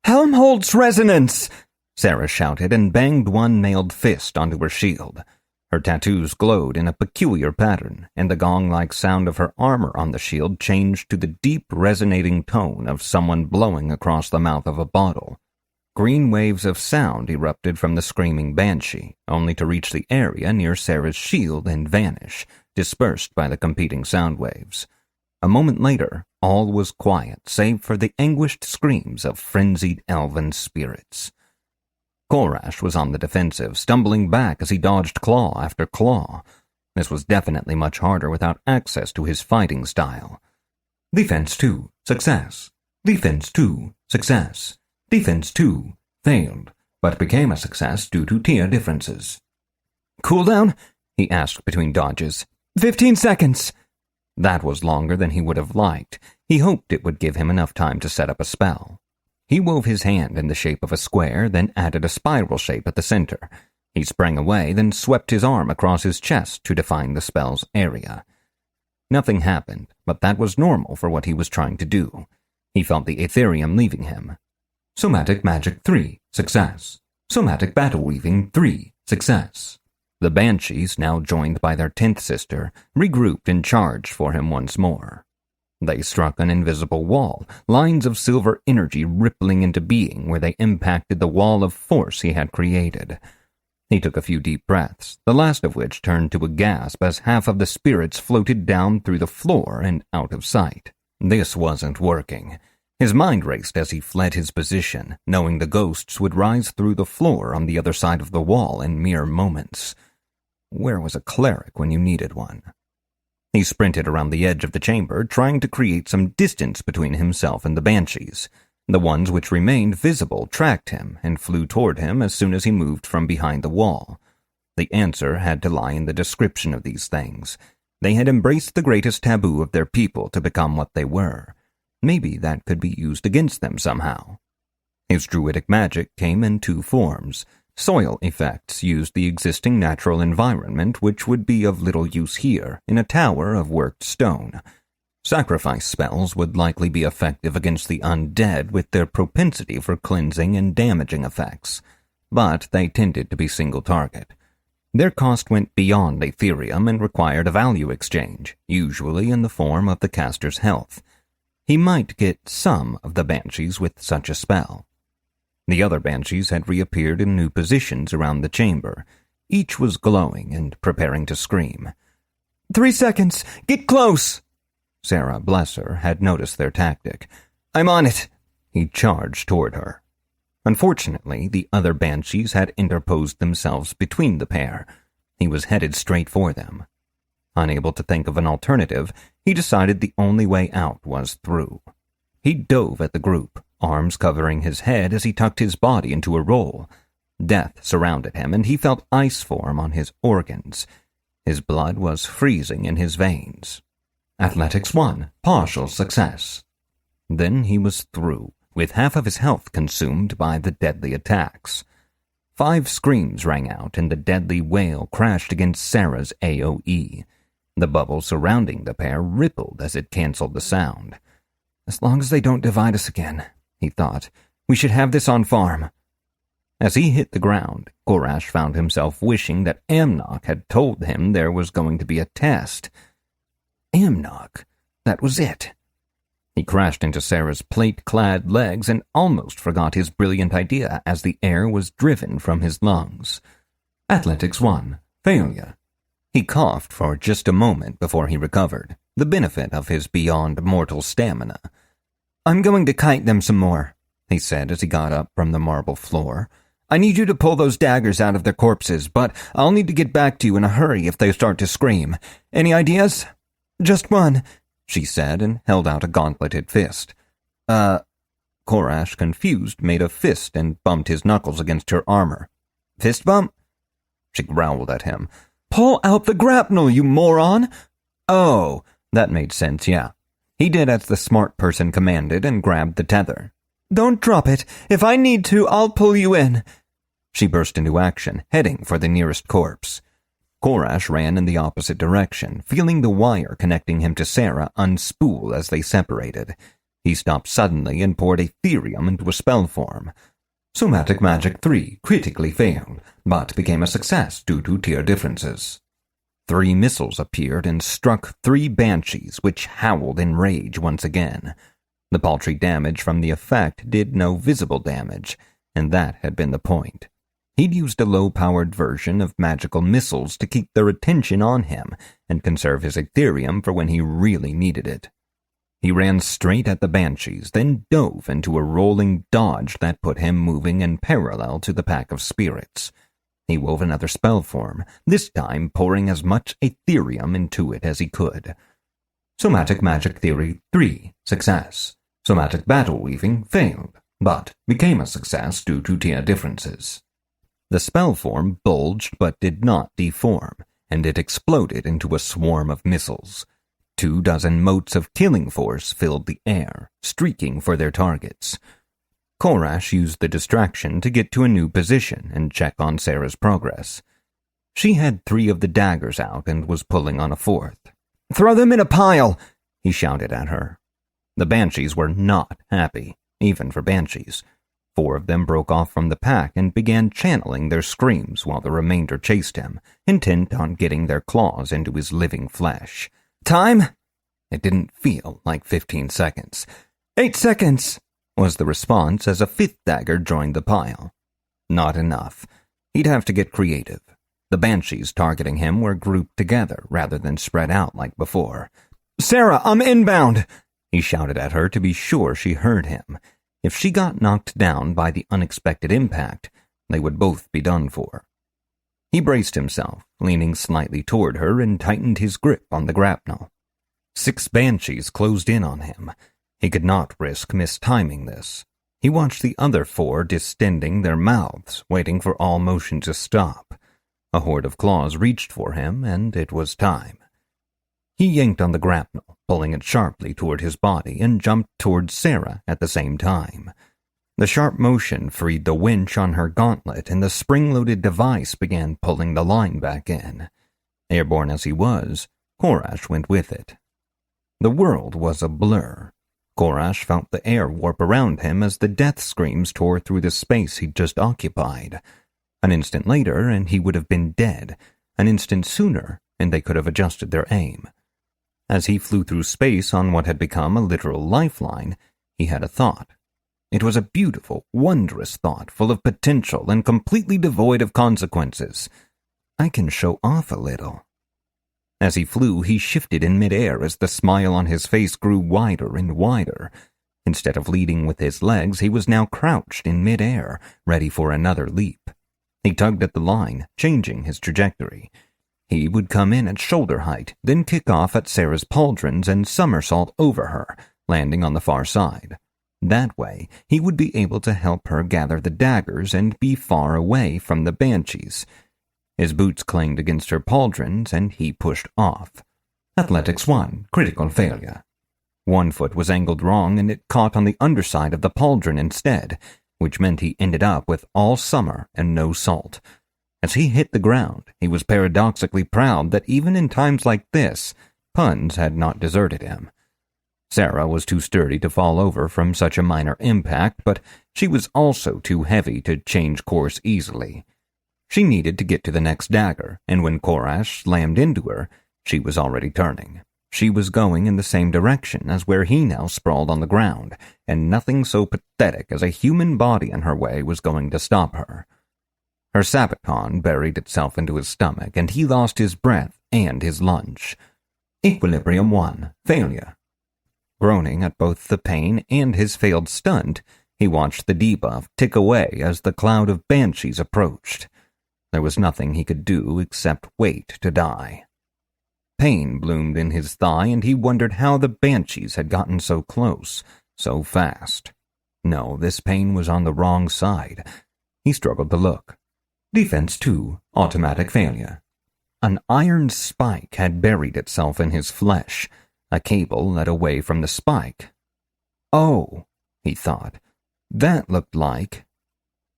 Speaker 1: Helmholtz resonance! Sarah shouted and banged one mailed fist onto her shield. Her tattoos glowed in a peculiar pattern, and the gong-like sound of her armor on the shield changed to the deep, resonating tone of someone blowing across the mouth of a bottle. Green waves of sound erupted from the screaming banshee, only to reach the area near Sarah's shield and vanish, dispersed by the competing sound waves. A moment later, all was quiet, save for the anguished screams of frenzied elven spirits. Korash was on the defensive, stumbling back as he dodged claw after claw. This was definitely much harder without access to his fighting style. Defense 2, success. Defense 2, success. Defense 2, failed, but became a success due to tier differences. Cooldown? He asked between dodges. 15 seconds. That was longer than he would have liked. He hoped it would give him enough time to set up a spell. He wove his hand in the shape of a square, then added a spiral shape at the center. He sprang away, then swept his arm across his chest to define the spell's area. Nothing happened, but that was normal for what he was trying to do. He felt the Ethereum leaving him. Somatic Magic 3, success. Somatic Battle Weaving 3, success. The Banshees, now joined by their 10th sister, regrouped and charged for him once more. They struck an invisible wall, lines of silver energy rippling into being where they impacted the wall of force he had created. He took a few deep breaths, the last of which turned to a gasp as half of the spirits floated down through the floor and out of sight. This wasn't working. His mind raced as he fled his position, knowing the ghosts would rise through the floor on the other side of the wall in mere moments. Where was a cleric when you needed one? He sprinted around the edge of the chamber, trying to create some distance between himself and the banshees. The ones which remained visible tracked him and flew toward him as soon as he moved from behind the wall. The answer had to lie in the description of these things. They had embraced the greatest taboo of their people to become what they were. Maybe that could be used against them somehow. His druidic magic came in 2 forms, Soil effects used the existing natural environment, which would be of little use here, in a tower of worked stone. Sacrifice spells would likely be effective against the undead with their propensity for cleansing and damaging effects, but they tended to be single target. Their cost went beyond Aetherium and required a value exchange, usually in the form of the caster's health. He might get some of the banshees with such a spell. The other banshees had reappeared in new positions around the chamber. Each was glowing and preparing to scream.
Speaker 2: 3 seconds! Get close!
Speaker 1: Sarah, bless her, had noticed their tactic. I'm on it! He charged toward her. Unfortunately, the other banshees had interposed themselves between the pair. He was headed straight for them. Unable to think of an alternative, he decided the only way out was through. He dove at the group, arms covering his head as he tucked his body into a roll. Death surrounded him, and he felt ice form on his organs. His blood was freezing in his veins. Athletics 1, partial success. Then he was through, with half of his health consumed by the deadly attacks. 5 screams rang out, and the deadly wail crashed against Sarah's AoE. The bubble surrounding the pair rippled as it canceled the sound. As long as they don't divide us again, he thought, we should have this on farm. As he hit the ground, Korash found himself wishing that Amnok had told him there was going to be a test. Amnok, that was it. He crashed into Sarah's plate-clad legs and almost forgot his brilliant idea as the air was driven from his lungs. Athletics 1, failure. He coughed for just a moment before he recovered, the benefit of his beyond mortal stamina. I'm going to kite them some more, he said as he got up from the marble floor. I need you to pull those daggers out of their corpses, but I'll need to get back to you in a hurry if they start to scream. Any ideas?
Speaker 2: Just one,
Speaker 1: she said and held out a gauntleted fist. Korash, confused, made a fist and bumped his knuckles against her armor. Fist bump? She growled at him.
Speaker 2: Pull out the grapnel, you moron!
Speaker 1: Oh, that made sense, yeah. He did as the smart person commanded and grabbed the tether.
Speaker 2: Don't drop it. If I need to, I'll pull you in.
Speaker 1: She burst into action, heading for the nearest corpse. Korash ran in the opposite direction, feeling the wire connecting him to Sarah unspool as they separated. He stopped suddenly and poured Aetherium into a spell form. Somatic Magic 3 critically failed, but became a success due to tier differences. 3 missiles appeared and struck 3 banshees, which howled in rage once again. The paltry damage from the effect did no visible damage, and that had been the point. He'd used a low-powered version of magical missiles to keep their attention on him and conserve his Aetherium for when he really needed it. He ran straight at the banshees, then dove into a rolling dodge that put him moving in parallel to the pack of spirits. He wove another spell form, this time pouring as much Aetherium into it as he could. Somatic Magic Theory 3, success. Somatic Battle Weaving failed, but became a success due to tier differences. The spell form bulged but did not deform, and it exploded into a swarm of missiles. 24 motes of killing force filled the air, streaking for their targets. Korash used the distraction to get to a new position and check on Sarah's progress. She had 3 of the daggers out and was pulling on a 4th.
Speaker 2: Throw them in a pile,
Speaker 1: he shouted at her. The banshees were not happy, even for banshees. 4 of them broke off from the pack and began channeling their screams while the remainder chased him, intent on getting their claws into his living flesh.
Speaker 2: Time?
Speaker 1: It didn't feel like 15 seconds.
Speaker 2: 8 seconds,
Speaker 1: was the response as a 5th dagger joined the pile. Not enough. He'd have to get creative. The banshees targeting him were grouped together rather than spread out like before.
Speaker 2: Sarah, I'm inbound,
Speaker 1: he shouted at her to be sure she heard him. If she got knocked down by the unexpected impact, they would both be done for. He braced himself, leaning slightly toward her, and tightened his grip on the grapnel. 6 banshees closed in on him. He could not risk mistiming this. He watched the other 4 distending their mouths, waiting for all motion to stop. A horde of claws reached for him, and it was time. He yanked on the grapnel, pulling it sharply toward his body, and jumped toward Sarah at the same time. The The sharp motion freed the winch on her gauntlet, and the spring-loaded device began pulling the line back in. Airborne as he was, Korash went with it. The world was a blur. Korash felt the air warp around him as the death screams tore through the space he'd just occupied. An instant later, and he would have been dead. An instant sooner, and they could have adjusted their aim. As he flew through space on what had become a literal lifeline, he had a thought. It was a beautiful, wondrous thought, full of potential and completely devoid of consequences. I can show off a little. As he flew, he shifted in midair as the smile on his face grew wider and wider. Instead of leading with his legs, he was now crouched in midair, ready for another leap. He tugged at the line, changing his trajectory. He would come in at shoulder height, then kick off at Sarah's pauldrons and somersault over her, landing on the far side. That way, he would be able to help her gather the daggers and be far away from the banshees. His boots clanged against her pauldrons, and he pushed off. Athletics 1, critical failure. One foot was angled wrong, and it caught on the underside of the pauldron instead, which meant he ended up with all summer and no salt. As he hit the ground, he was paradoxically proud that even in times like this, puns had not deserted him. Sarah was too sturdy to fall over from such a minor impact, but she was also too heavy to change course easily. She needed to get to the next dagger, and when Korash slammed into her, she was already turning. She was going in the same direction as where he now sprawled on the ground, and nothing so pathetic as a human body in her way was going to stop her. Her sabaton buried itself into his stomach, and he lost his breath and his lunge. Equilibrium 1, failure. Groaning at both the pain and his failed stunt, he watched the debuff tick away as the cloud of banshees approached. There was nothing he could do except wait to die. Pain bloomed in his thigh, and he wondered how the banshees had gotten so close, so fast. No, this pain was on the wrong side. He struggled to look. Defense 2, automatic failure. An iron spike had buried itself in his flesh. A cable led away from the spike. Oh, he thought, that looked like...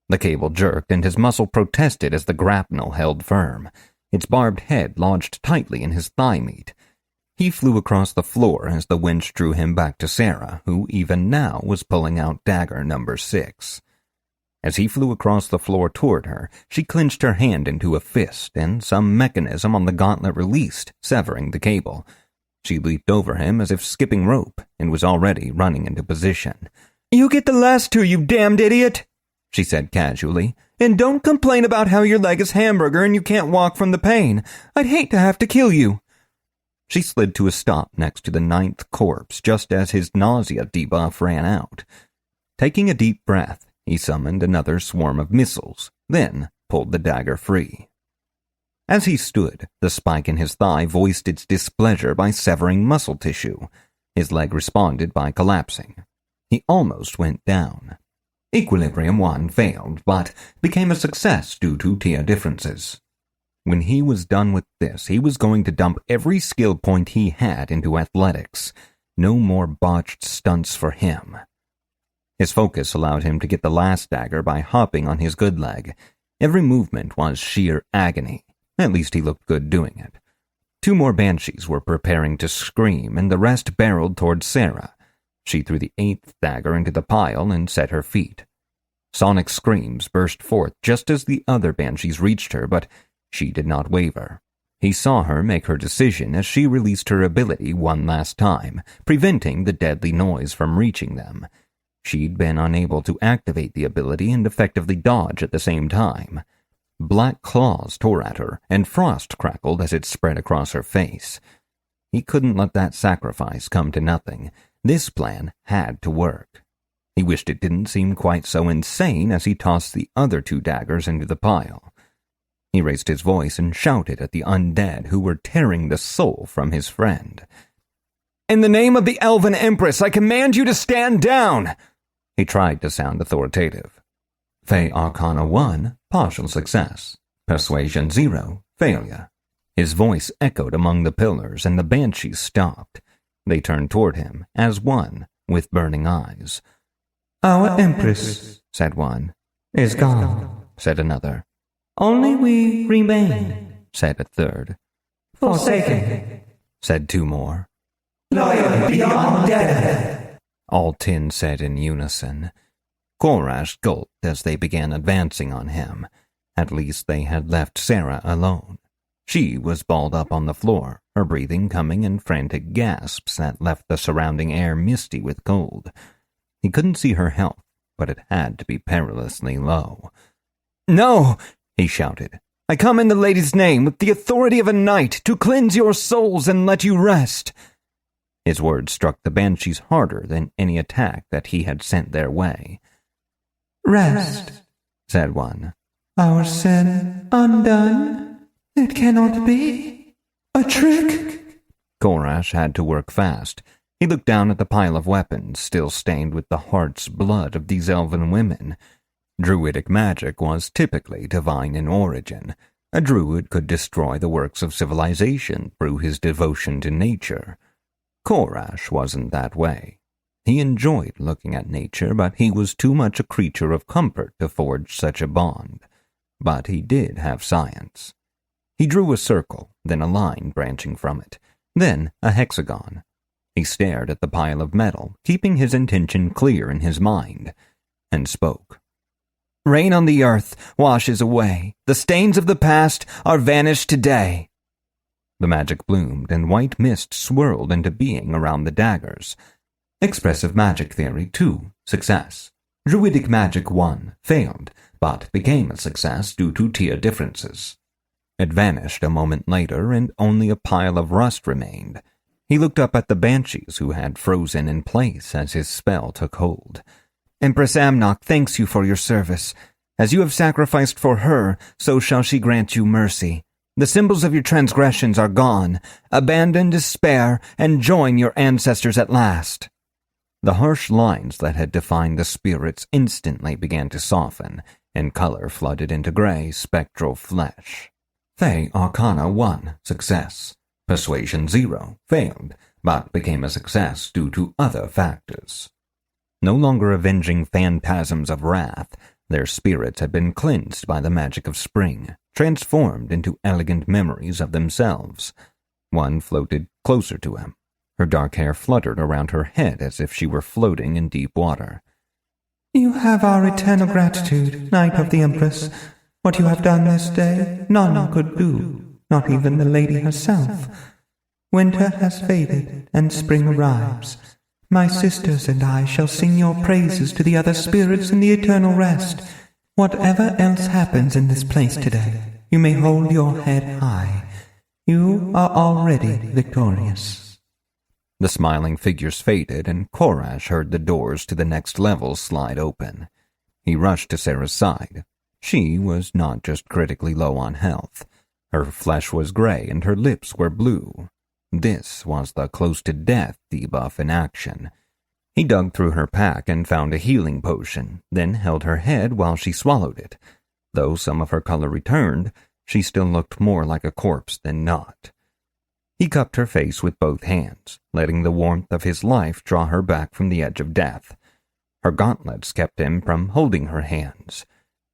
Speaker 1: The cable jerked, and his muscle protested as the grapnel held firm. Its barbed head lodged tightly in his thigh meat. He flew across the floor as the winch drew him back to Sarah, who even now was pulling out dagger number 6. As he flew across the floor toward her, she clenched her hand into a fist, and some mechanism on the gauntlet released, severing the cable. She leaped over him as if skipping rope, and was already running into position.
Speaker 2: "You get the last 2, you damned idiot," she said casually, "and don't complain about how your leg is hamburger and you can't walk from the pain. I'd hate to have to kill you." She slid to a stop next to the 9th corpse just as his nausea debuff ran out. Taking a deep breath, he summoned another swarm of missiles, then pulled the dagger free. As he stood, the spike in his thigh voiced its displeasure by severing muscle tissue. His leg responded by collapsing. He almost went down. Equilibrium 1 failed, but became a success due to tier differences. When he was done with this, he was going to dump every skill point he had into athletics. No more botched stunts for him. His focus allowed him to get the last dagger by hopping on his good leg. Every movement was sheer agony. At least he looked good doing it. 2 more banshees were preparing to scream, and the rest barreled towards Sarah. She threw the 8th dagger into the pile and set her feet. Sonic screams burst forth just as the other banshees reached her, but she did not waver. He saw her make her decision as she released her ability one last time, preventing the deadly noise from reaching them. She'd been unable to activate the ability and effectively dodge at the same time. Black claws tore at her, and frost crackled as it spread across her face. He couldn't let that sacrifice come to nothing. This plan had to work. He wished it didn't seem quite so insane as he tossed the other 2 daggers into the pile. He raised his voice and shouted at the undead who were tearing the soul from his friend. "In the name of the Elven Empress, I command you to stand down!" He tried to sound authoritative. Fey Arcana 1, partial success. Persuasion 0, failure. His voice echoed among the pillars, and the banshees stopped. They turned toward him, as one, with burning eyes. Our empress, said one. Is gone, said another. Only we remain, said a third. Forsaken, said two more.
Speaker 6: Loyal beyond death,
Speaker 1: all 10 said in unison. Korash gulped as they began advancing on him. At least they had left Sarah alone. She was balled up on the floor, her breathing coming in frantic gasps that left the surrounding air misty with cold. He couldn't see her health, but it had to be perilously low. "No!" he shouted. "I come in the lady's name, with the authority of a knight, to cleanse your souls and let you rest." His words struck the banshees harder than any attack that he had sent their way.
Speaker 2: Rest, said one. Our sin undone? It cannot be. A trick?
Speaker 1: Korash had to work fast. He looked down at the pile of weapons, still stained with the heart's blood of these elven women. Druidic magic was typically divine in origin. A druid could destroy the works of civilization through his devotion to nature. Korash wasn't that way. He enjoyed looking at nature, but he was too much a creature of comfort to forge such a bond. But he did have science. He drew a circle, then a line branching from it, then a hexagon. He stared at the pile of metal, keeping his intention clear in his mind, and spoke. "Rain on the earth washes away. The stains of the past are vanished today." The magic bloomed, and white mist swirled into being around the daggers. Expressive magic theory 2, success. Druidic magic 1, failed, but became a success due to tier differences. It vanished a moment later, and only a pile of rust remained. He looked up at the banshees who had frozen in place as his spell took hold. "Empress Amnok thanks you for your service. As you have sacrificed for her, so shall she grant you mercy. The symbols of your transgressions are gone. Abandon despair and join your ancestors at last." The harsh lines that had defined the spirits instantly began to soften, and color flooded into gray, spectral flesh. Fey Arcana 1, success. Persuasion 0, failed, but became a success due to other factors. No longer avenging phantasms of wrath, their spirits had been cleansed by the magic of spring, transformed into elegant memories of themselves. One floated closer to him. Her dark hair fluttered around her head as if she were floating in deep water.
Speaker 2: "You have our eternal gratitude, Knight of the Empress. What you have done this day, none could do, not even the lady herself. Winter has faded, and spring arrives. My sisters and I shall sing your praises to the other spirits in the eternal rest. Whatever else happens in this place today, you may hold your head high. You are already victorious."
Speaker 1: The smiling figures faded, and Korash heard the doors to the next level slide open. He rushed to Sarah's side. She was not just critically low on health. Her flesh was gray, and her lips were blue. This was the close-to-death debuff in action. He dug through her pack and found a healing potion, then held her head while she swallowed it. Though some of her color returned, she still looked more like a corpse than not. He cupped her face with both hands, letting the warmth of his life draw her back from the edge of death. Her gauntlets kept him from holding her hands.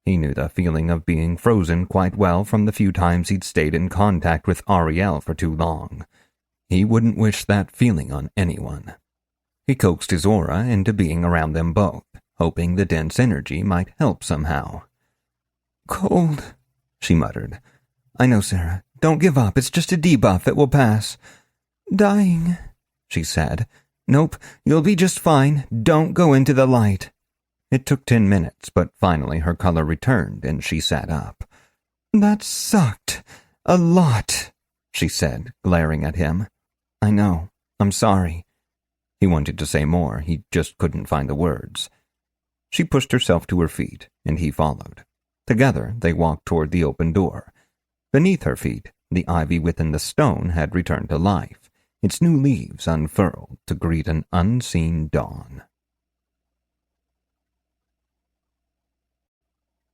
Speaker 1: He knew the feeling of being frozen quite well from the few times he'd stayed in contact with Ariel for too long. He wouldn't wish that feeling on anyone. He coaxed his aura into being around them both, hoping the dense energy might help somehow.
Speaker 2: "Cold,"
Speaker 1: she muttered. "I know, Sarah. Don't give up. It's just a debuff. It will pass."
Speaker 2: "Dying,"
Speaker 1: she said. "Nope, you'll be just fine. Don't go into the light." It took 10 minutes, but finally her color returned and she sat up.
Speaker 2: "That sucked. A lot,"
Speaker 1: she said, glaring at him. "I know. I'm sorry." He wanted to say more. He just couldn't find the words. She pushed herself to her feet, and he followed. Together, they walked toward the open door. Beneath her feet, the ivy within the stone had returned to life, its new leaves unfurled to greet an unseen dawn.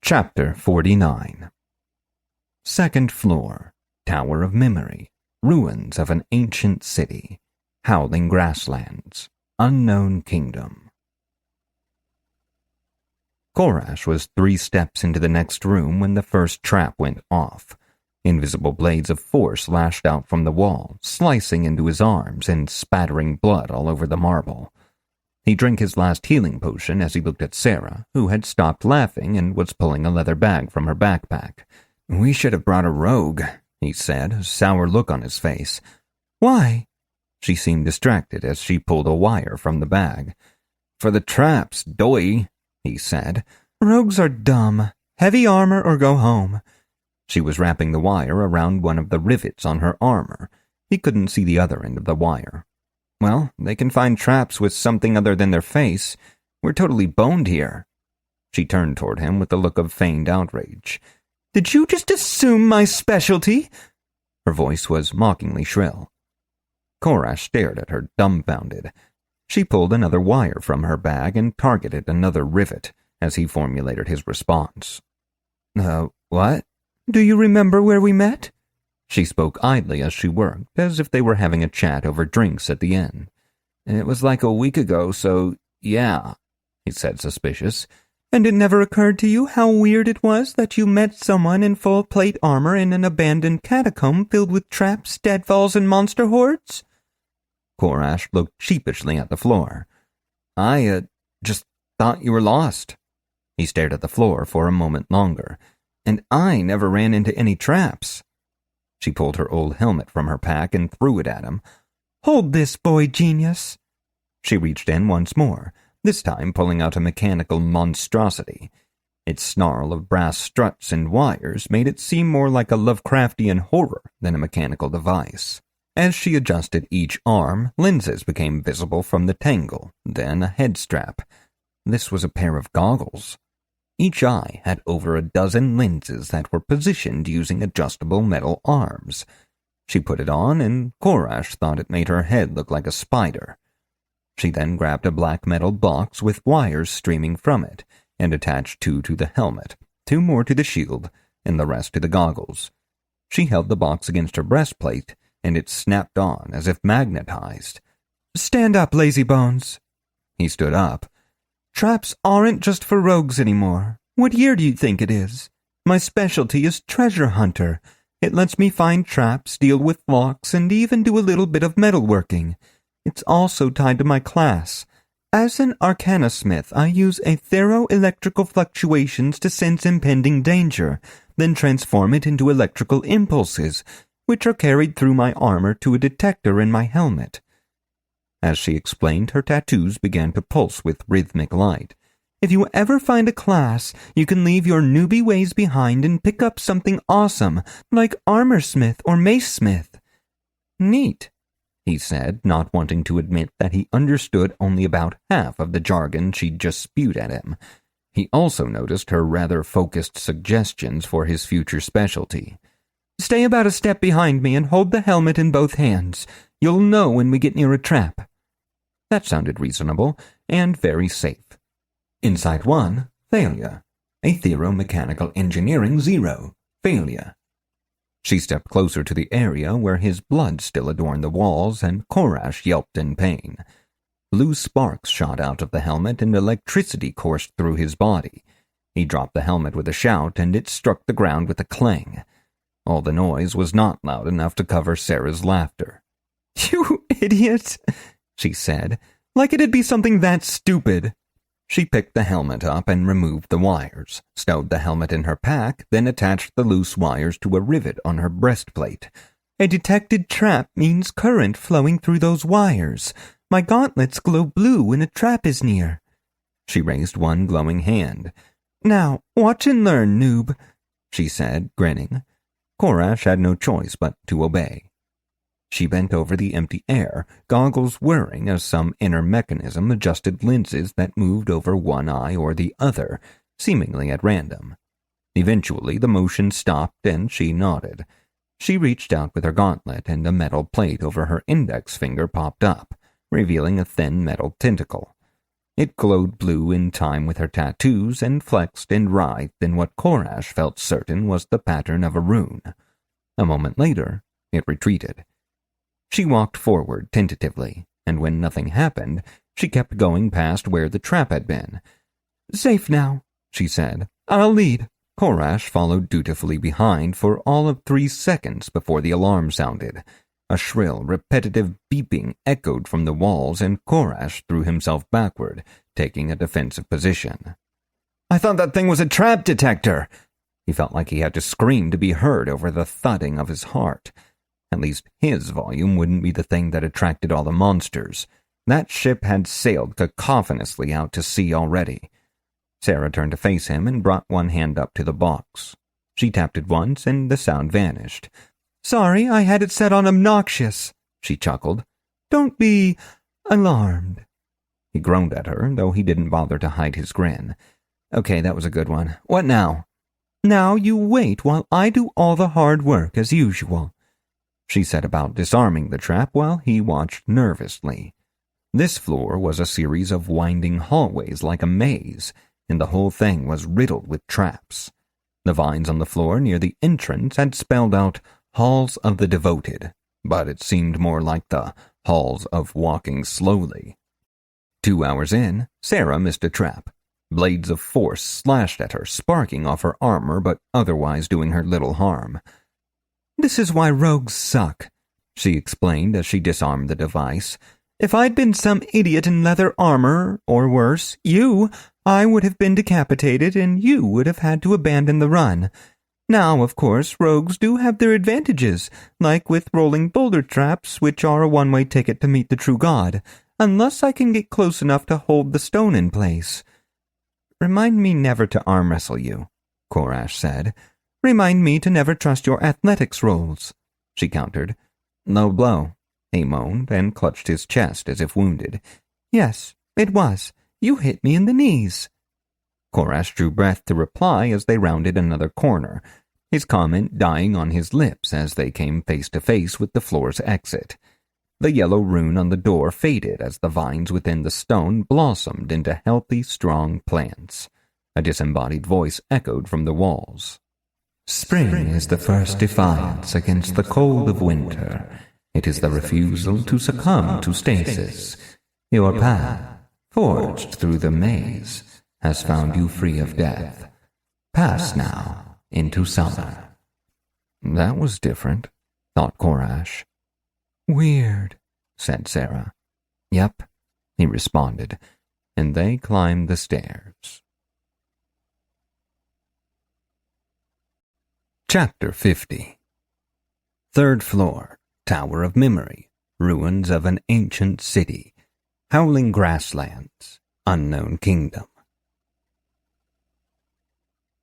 Speaker 1: Chapter 49. Second floor, Tower of Memory, ruins of an ancient city, howling grasslands, unknown kingdom. Korash was 3 steps into the next room when the first trap went off. Invisible blades of force lashed out from the wall, slicing into his arms and spattering blood all over the marble. He drank his last healing potion as he looked at Sarah, who had stopped laughing and was pulling a leather bag from her backpack. "We should have brought a rogue," he said, a sour look on his face.
Speaker 2: "Why?"
Speaker 1: She seemed distracted as she pulled a wire from the bag. "For the traps, doy," he said.
Speaker 2: "Rogues are dumb. Heavy armor or go home."
Speaker 1: She was wrapping the wire around one of the rivets on her armor. He couldn't see the other end of the wire. "Well, they can find traps with something other than their face. We're totally boned here." She turned toward him with a look of feigned outrage.
Speaker 2: "Did you just assume my specialty?"
Speaker 1: Her voice was mockingly shrill. Korash stared at her, dumbfounded. She pulled another wire from her bag and targeted another rivet as he formulated his response. What?
Speaker 2: "Do you remember where we met?"
Speaker 1: She spoke idly as she worked, as if they were having a chat over drinks at the inn. "It was like a week ago, so yeah," he said, suspicious.
Speaker 2: "And it never occurred to you how weird it was that you met someone in full plate armor in an abandoned catacomb filled with traps, deadfalls, and monster hordes?"
Speaker 1: Korash looked sheepishly at the floor. I just thought you were lost." He stared at the floor for a moment longer. "And I never ran into any traps." She pulled her old helmet from her pack and threw it at him.
Speaker 2: "Hold this, boy genius."
Speaker 1: She reached in once more, this time pulling out a mechanical monstrosity. Its snarl of brass struts and wires made it seem more like a Lovecraftian horror than a mechanical device. As she adjusted each arm, lenses became visible from the tangle, then a head strap. This was a pair of goggles. Each eye had over a dozen lenses that were positioned using adjustable metal arms. She put it on, and Korash thought it made her head look like a spider. She then grabbed a black metal box with wires streaming from it, and attached 2 to the helmet, 2 more to the shield, and the rest to the goggles. She held the box against her breastplate, and it snapped on as if magnetized.
Speaker 2: "Stand up, lazybones."
Speaker 1: He stood up.
Speaker 2: "Traps aren't just for rogues anymore. What year do you think it is? My specialty is treasure hunter. It lets me find traps, deal with locks, and even do a little bit of metalworking. It's also tied to my class. As an arcana smith, I use electrical fluctuations to sense impending danger, then transform it into electrical impulses, which are carried through my armor to a detector in my helmet."
Speaker 1: As she explained, her tattoos began to pulse with rhythmic light.
Speaker 2: "If you ever find a class, you can leave your newbie ways behind and pick up something awesome, like armorsmith or macesmith."
Speaker 1: "Neat," he said, not wanting to admit that he understood only about half of the jargon she'd just spewed at him. He also noticed her rather focused suggestions for his future specialty.
Speaker 2: "Stay about a step behind me and hold the helmet in both hands. You'll know when we get near a trap."
Speaker 1: That sounded reasonable and very safe. Insight 1, failure. Aetheromechanical engineering 0, failure. She stepped closer to the area where his blood still adorned the walls, and Korash yelped in pain. Blue sparks shot out of the helmet and electricity coursed through his body. He dropped the helmet with a shout, and it struck the ground with a clang. All the noise was not loud enough to cover Sarah's laughter.
Speaker 2: "You idiot," she said, "like it'd be something that stupid."
Speaker 1: She picked the helmet up and removed the wires, stowed the helmet in her pack, then attached the loose wires to a rivet on her breastplate.
Speaker 2: "A detected trap means current flowing through those wires. My gauntlets glow blue when a trap is near."
Speaker 1: She raised one glowing hand.
Speaker 2: "Now, watch and learn, noob,"
Speaker 1: she said, grinning. Korash had no choice but to obey. She bent over the empty air, goggles whirring as some inner mechanism adjusted lenses that moved over one eye or the other, seemingly at random. Eventually the motion stopped and she nodded. She reached out with her gauntlet and a metal plate over her index finger popped up, revealing a thin metal tentacle. It glowed blue in time with her tattoos and flexed and writhed in what Korash felt certain was the pattern of a rune. A moment later, it retreated. She walked forward tentatively, and when nothing happened, she kept going past where the trap had been.
Speaker 2: "Safe now.
Speaker 1: she said. "I'll lead." Korash followed dutifully behind for all of 3 seconds before the alarm sounded. A shrill, repetitive beeping echoed from the walls, and Korash threw himself backward, taking a defensive position. "I thought that thing was a trap detector!" He felt like he had to scream to be heard over the thudding of his heart. At least his volume wouldn't be the thing that attracted all the monsters. That ship had sailed cacophonously out to sea already. Sarah turned to face him and brought one hand up to the box. She tapped it once, and the sound vanished.
Speaker 2: "Sorry, I had it set on obnoxious," she chuckled. "Don't be alarmed."
Speaker 1: He groaned at her, though he didn't bother to hide his grin. "Okay, that was a good one. What now?"
Speaker 2: "Now you wait while I do all the hard work as usual."
Speaker 1: She set about disarming the trap while he watched nervously. This floor was a series of winding hallways like a maze, and the whole thing was riddled with traps. The vines on the floor near the entrance had spelled out Halls of the Devoted, but it seemed more like the Halls of Walking Slowly. 2 hours in, Sarah missed a trap. Blades of force slashed at her, sparking off her armor but otherwise doing her little harm.
Speaker 2: "This is why rogues suck," she explained as she disarmed the device. "If I'd been some idiot in leather armor, or worse, I would have been decapitated and you would have had to abandon the run. Now, of course, rogues do have their advantages, like with rolling boulder traps, which are a one-way ticket to meet the true god, unless I can get close enough to hold the stone in place."
Speaker 1: "Remind me never to arm wrestle you," Korash said.
Speaker 2: "Remind me to never trust your athletics rolls," she countered.
Speaker 1: "Low blow," he moaned and clutched his chest as if wounded.
Speaker 2: "Yes, it was. You hit me in the knees."
Speaker 1: Korash drew breath to reply as they rounded another corner, his comment dying on his lips as they came face to face with the floor's exit. The yellow rune on the door faded as the vines within the stone blossomed into healthy, strong plants. A disembodied voice echoed from the walls.
Speaker 7: "Spring is the first defiance against the cold of winter. It is the refusal to succumb to stasis. Your path, forged through the maze, has found you free of death. Pass now into summer."
Speaker 1: That was different, thought Korash.
Speaker 2: "Weird,"
Speaker 1: said Sarah. "Yep," he responded, and they climbed the stairs. Chapter 50. 3rd floor, Tower of Memory, ruins of an ancient city, howling grasslands, unknown kingdom.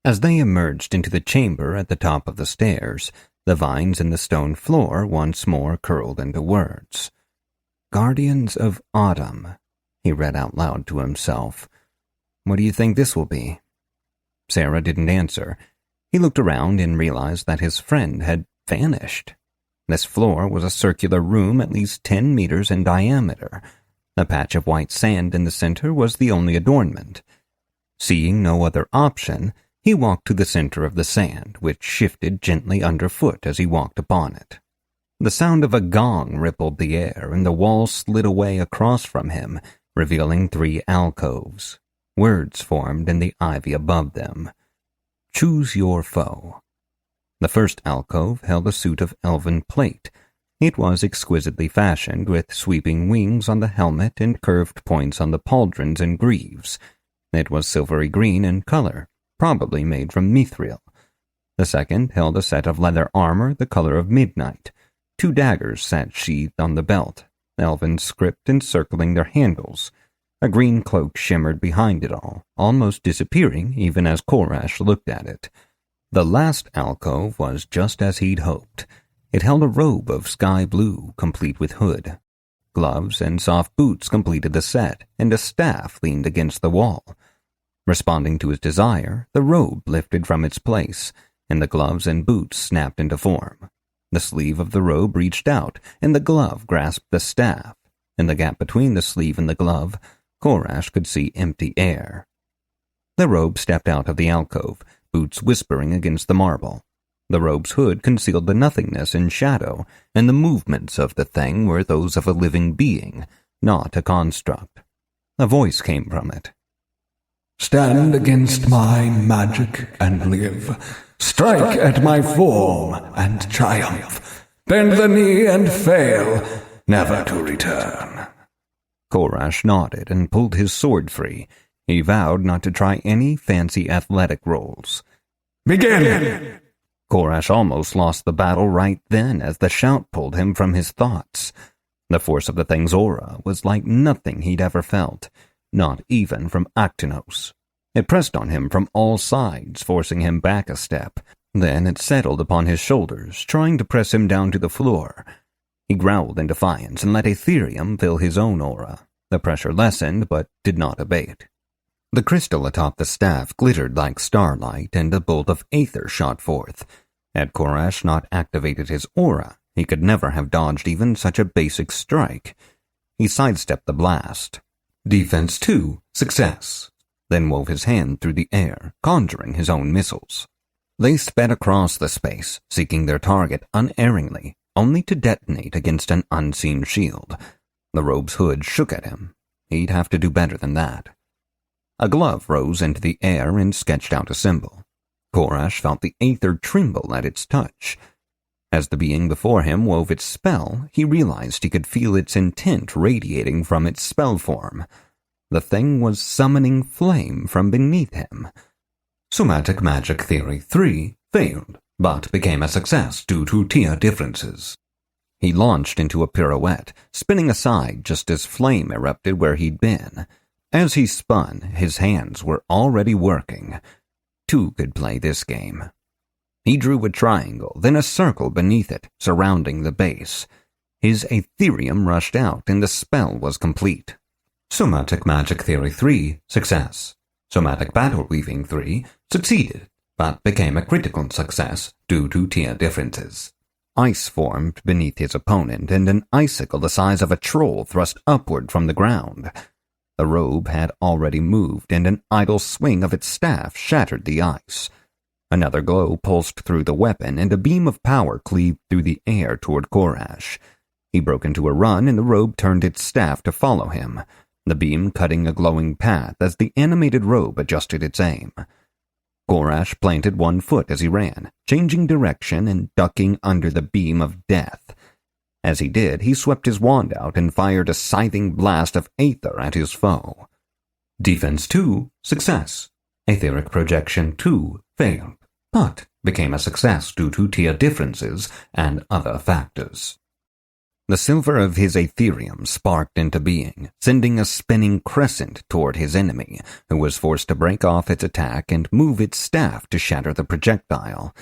Speaker 1: As they emerged into the chamber at the top of the stairs, the vines in the stone floor once more curled into words. "Guardians of Autumn," he read out loud to himself. "What do you think this will be?" Sarah didn't answer. He looked around and realized that his friend had vanished. This floor was a circular room at least 10 meters in diameter. A patch of white sand in the center was the only adornment. Seeing no other option, he walked to the center of the sand, which shifted gently underfoot as he walked upon it. The sound of a gong rippled the air, and the wall slid away across from him, revealing 3 alcoves. Words formed in the ivy above them. "Choose your foe." The first alcove held a suit of elven plate. It was exquisitely fashioned, with sweeping wings on the helmet and curved points on the pauldrons and greaves. It was silvery green in color, probably made from mithril. The second held a set of leather armor the color of midnight. 2 daggers sat sheathed on the belt, elven script encircling their handles. A green cloak shimmered behind it all, almost disappearing even as Korash looked at it. The last alcove was just as he'd hoped. It held a robe of sky blue, complete with hood. Gloves and soft boots completed the set, and a staff leaned against the wall. Responding to his desire, the robe lifted from its place, and the gloves and boots snapped into form. The sleeve of the robe reached out, and the glove grasped the staff. In the gap between the sleeve and the glove, Korash could see empty air. The robe stepped out of the alcove, boots whispering against the marble. The robe's hood concealed the nothingness in shadow, and the movements of the thing were those of a living being, not a construct. A voice came from it.
Speaker 5: Stand against my magic and live. Strike at my form and triumph. Bend the knee and fail, never to return.
Speaker 1: Korash nodded and pulled his sword free. He vowed not to try any fancy athletic rolls.
Speaker 5: Begin!
Speaker 1: Korash almost lost the battle right then as the shout pulled him from his thoughts. The force of the thing's aura was like nothing he'd ever felt, not even from Actinos. It pressed on him from all sides, forcing him back a step. Then it settled upon his shoulders, trying to press him down to the floor. He growled in defiance and let Aetherium fill his own aura. The pressure lessened, but did not abate. The crystal atop the staff glittered like starlight, and a bolt of aether shot forth. Had Korash not activated his aura, he could never have dodged even such a basic strike. He sidestepped the blast. Defense 2, success. Then wove his hand through the air, conjuring his own missiles. They sped across the space, seeking their target unerringly, only to detonate against an unseen shield. The robe's hood shook at him. He'd have to do better than that. A glove rose into the air and sketched out a symbol. Korash felt the aether tremble at its touch. As the being before him wove its spell, he realized he could feel its intent radiating from its spell form. The thing was summoning flame from beneath him. Somatic Magic Theory 3 failed, but became a success due to tier differences. He launched into a pirouette, spinning aside just as flame erupted where he'd been. As he spun, his hands were already working. Two could play this game. He drew a triangle, then a circle beneath it, surrounding the base. His Aetherium rushed out, and the spell was complete. Somatic Magic Theory 3, success. Somatic Battle Weaving 3, succeeded, but became a critical success due to tier differences. Ice formed beneath his opponent, and an icicle the size of a troll thrust upward from the ground. The robe had already moved, and an idle swing of its staff shattered the ice. Another glow pulsed through the weapon, and a beam of power cleaved through the air toward Korash. He broke into a run, and the robe turned its staff to follow him, the beam cutting a glowing path as the animated robe adjusted its aim. Korash planted one foot as he ran, changing direction and ducking under the beam of death. As he did, he swept his wand out and fired a scything blast of aether at his foe. Defense 2, success. Etheric Projection 2 failed, but became a success due to tier differences and other factors. The silver of his Aetherium sparked into being, sending a spinning crescent toward his enemy, who was forced to break off its attack and move its staff to shatter the projectile.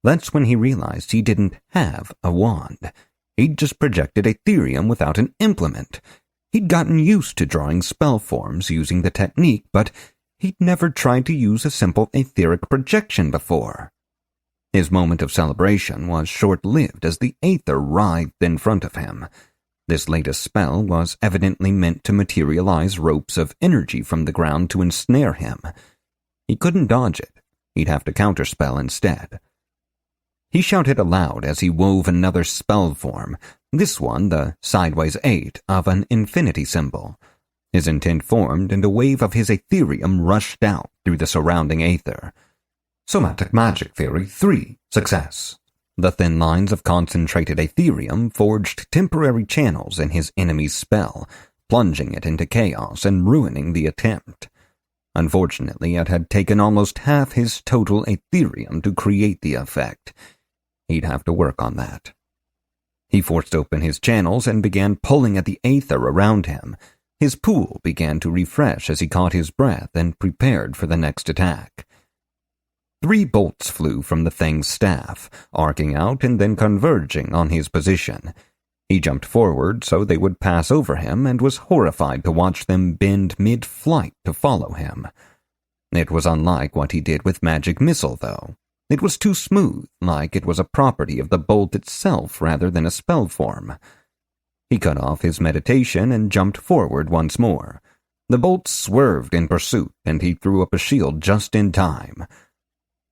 Speaker 1: That's when he realized he didn't have a wand. He'd just projected Aetherium without an implement. He'd gotten used to drawing spell forms using the technique, but he'd never tried to use a simple etheric projection before. His moment of celebration was short-lived as the aether writhed in front of him. This latest spell was evidently meant to materialize ropes of energy from the ground to ensnare him. He couldn't dodge it. He'd have to counterspell instead. He shouted aloud as he wove another spell form, this one the sideways 8 of an infinity symbol. His intent formed, and a wave of his Aetherium rushed out through the surrounding aether. Somatic Magic Theory 3, success. The thin lines of concentrated Aetherium forged temporary channels in his enemy's spell, plunging it into chaos and ruining the attempt. Unfortunately, it had taken almost half his total Aetherium to create the effect. He'd have to work on that. He forced open his channels and began pulling at the aether around him. His pool began to refresh as he caught his breath and prepared for the next attack. 3 bolts flew from the thing's staff, arcing out and then converging on his position. He jumped forward so they would pass over him and was horrified to watch them bend mid-flight to follow him. It was unlike what he did with Magic Missile, though. It was too smooth, like it was a property of the bolt itself rather than a spell form. He cut off his meditation and jumped forward once more. The bolt swerved in pursuit, and he threw up a shield just in time.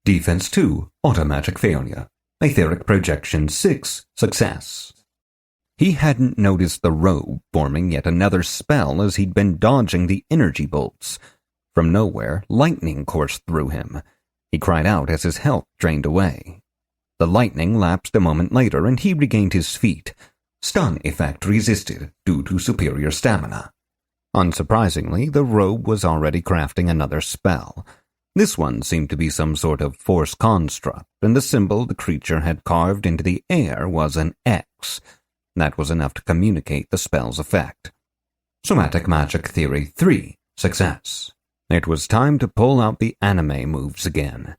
Speaker 1: Defense 2, automatic failure. Etheric Projection 6, success. He hadn't noticed the robe forming yet another spell as he'd been dodging the energy bolts. From nowhere, lightning coursed through him. He cried out as his health drained away. The lightning lapsed a moment later, and he regained his feet. Stun effect resisted due to superior stamina. Unsurprisingly, the robe was already crafting another spell. This one seemed to be some sort of force construct, and the symbol the creature had carved into the air was an X. That was enough to communicate the spell's effect. Somatic Magic Theory 3. Success. It was time to pull out the anime moves again.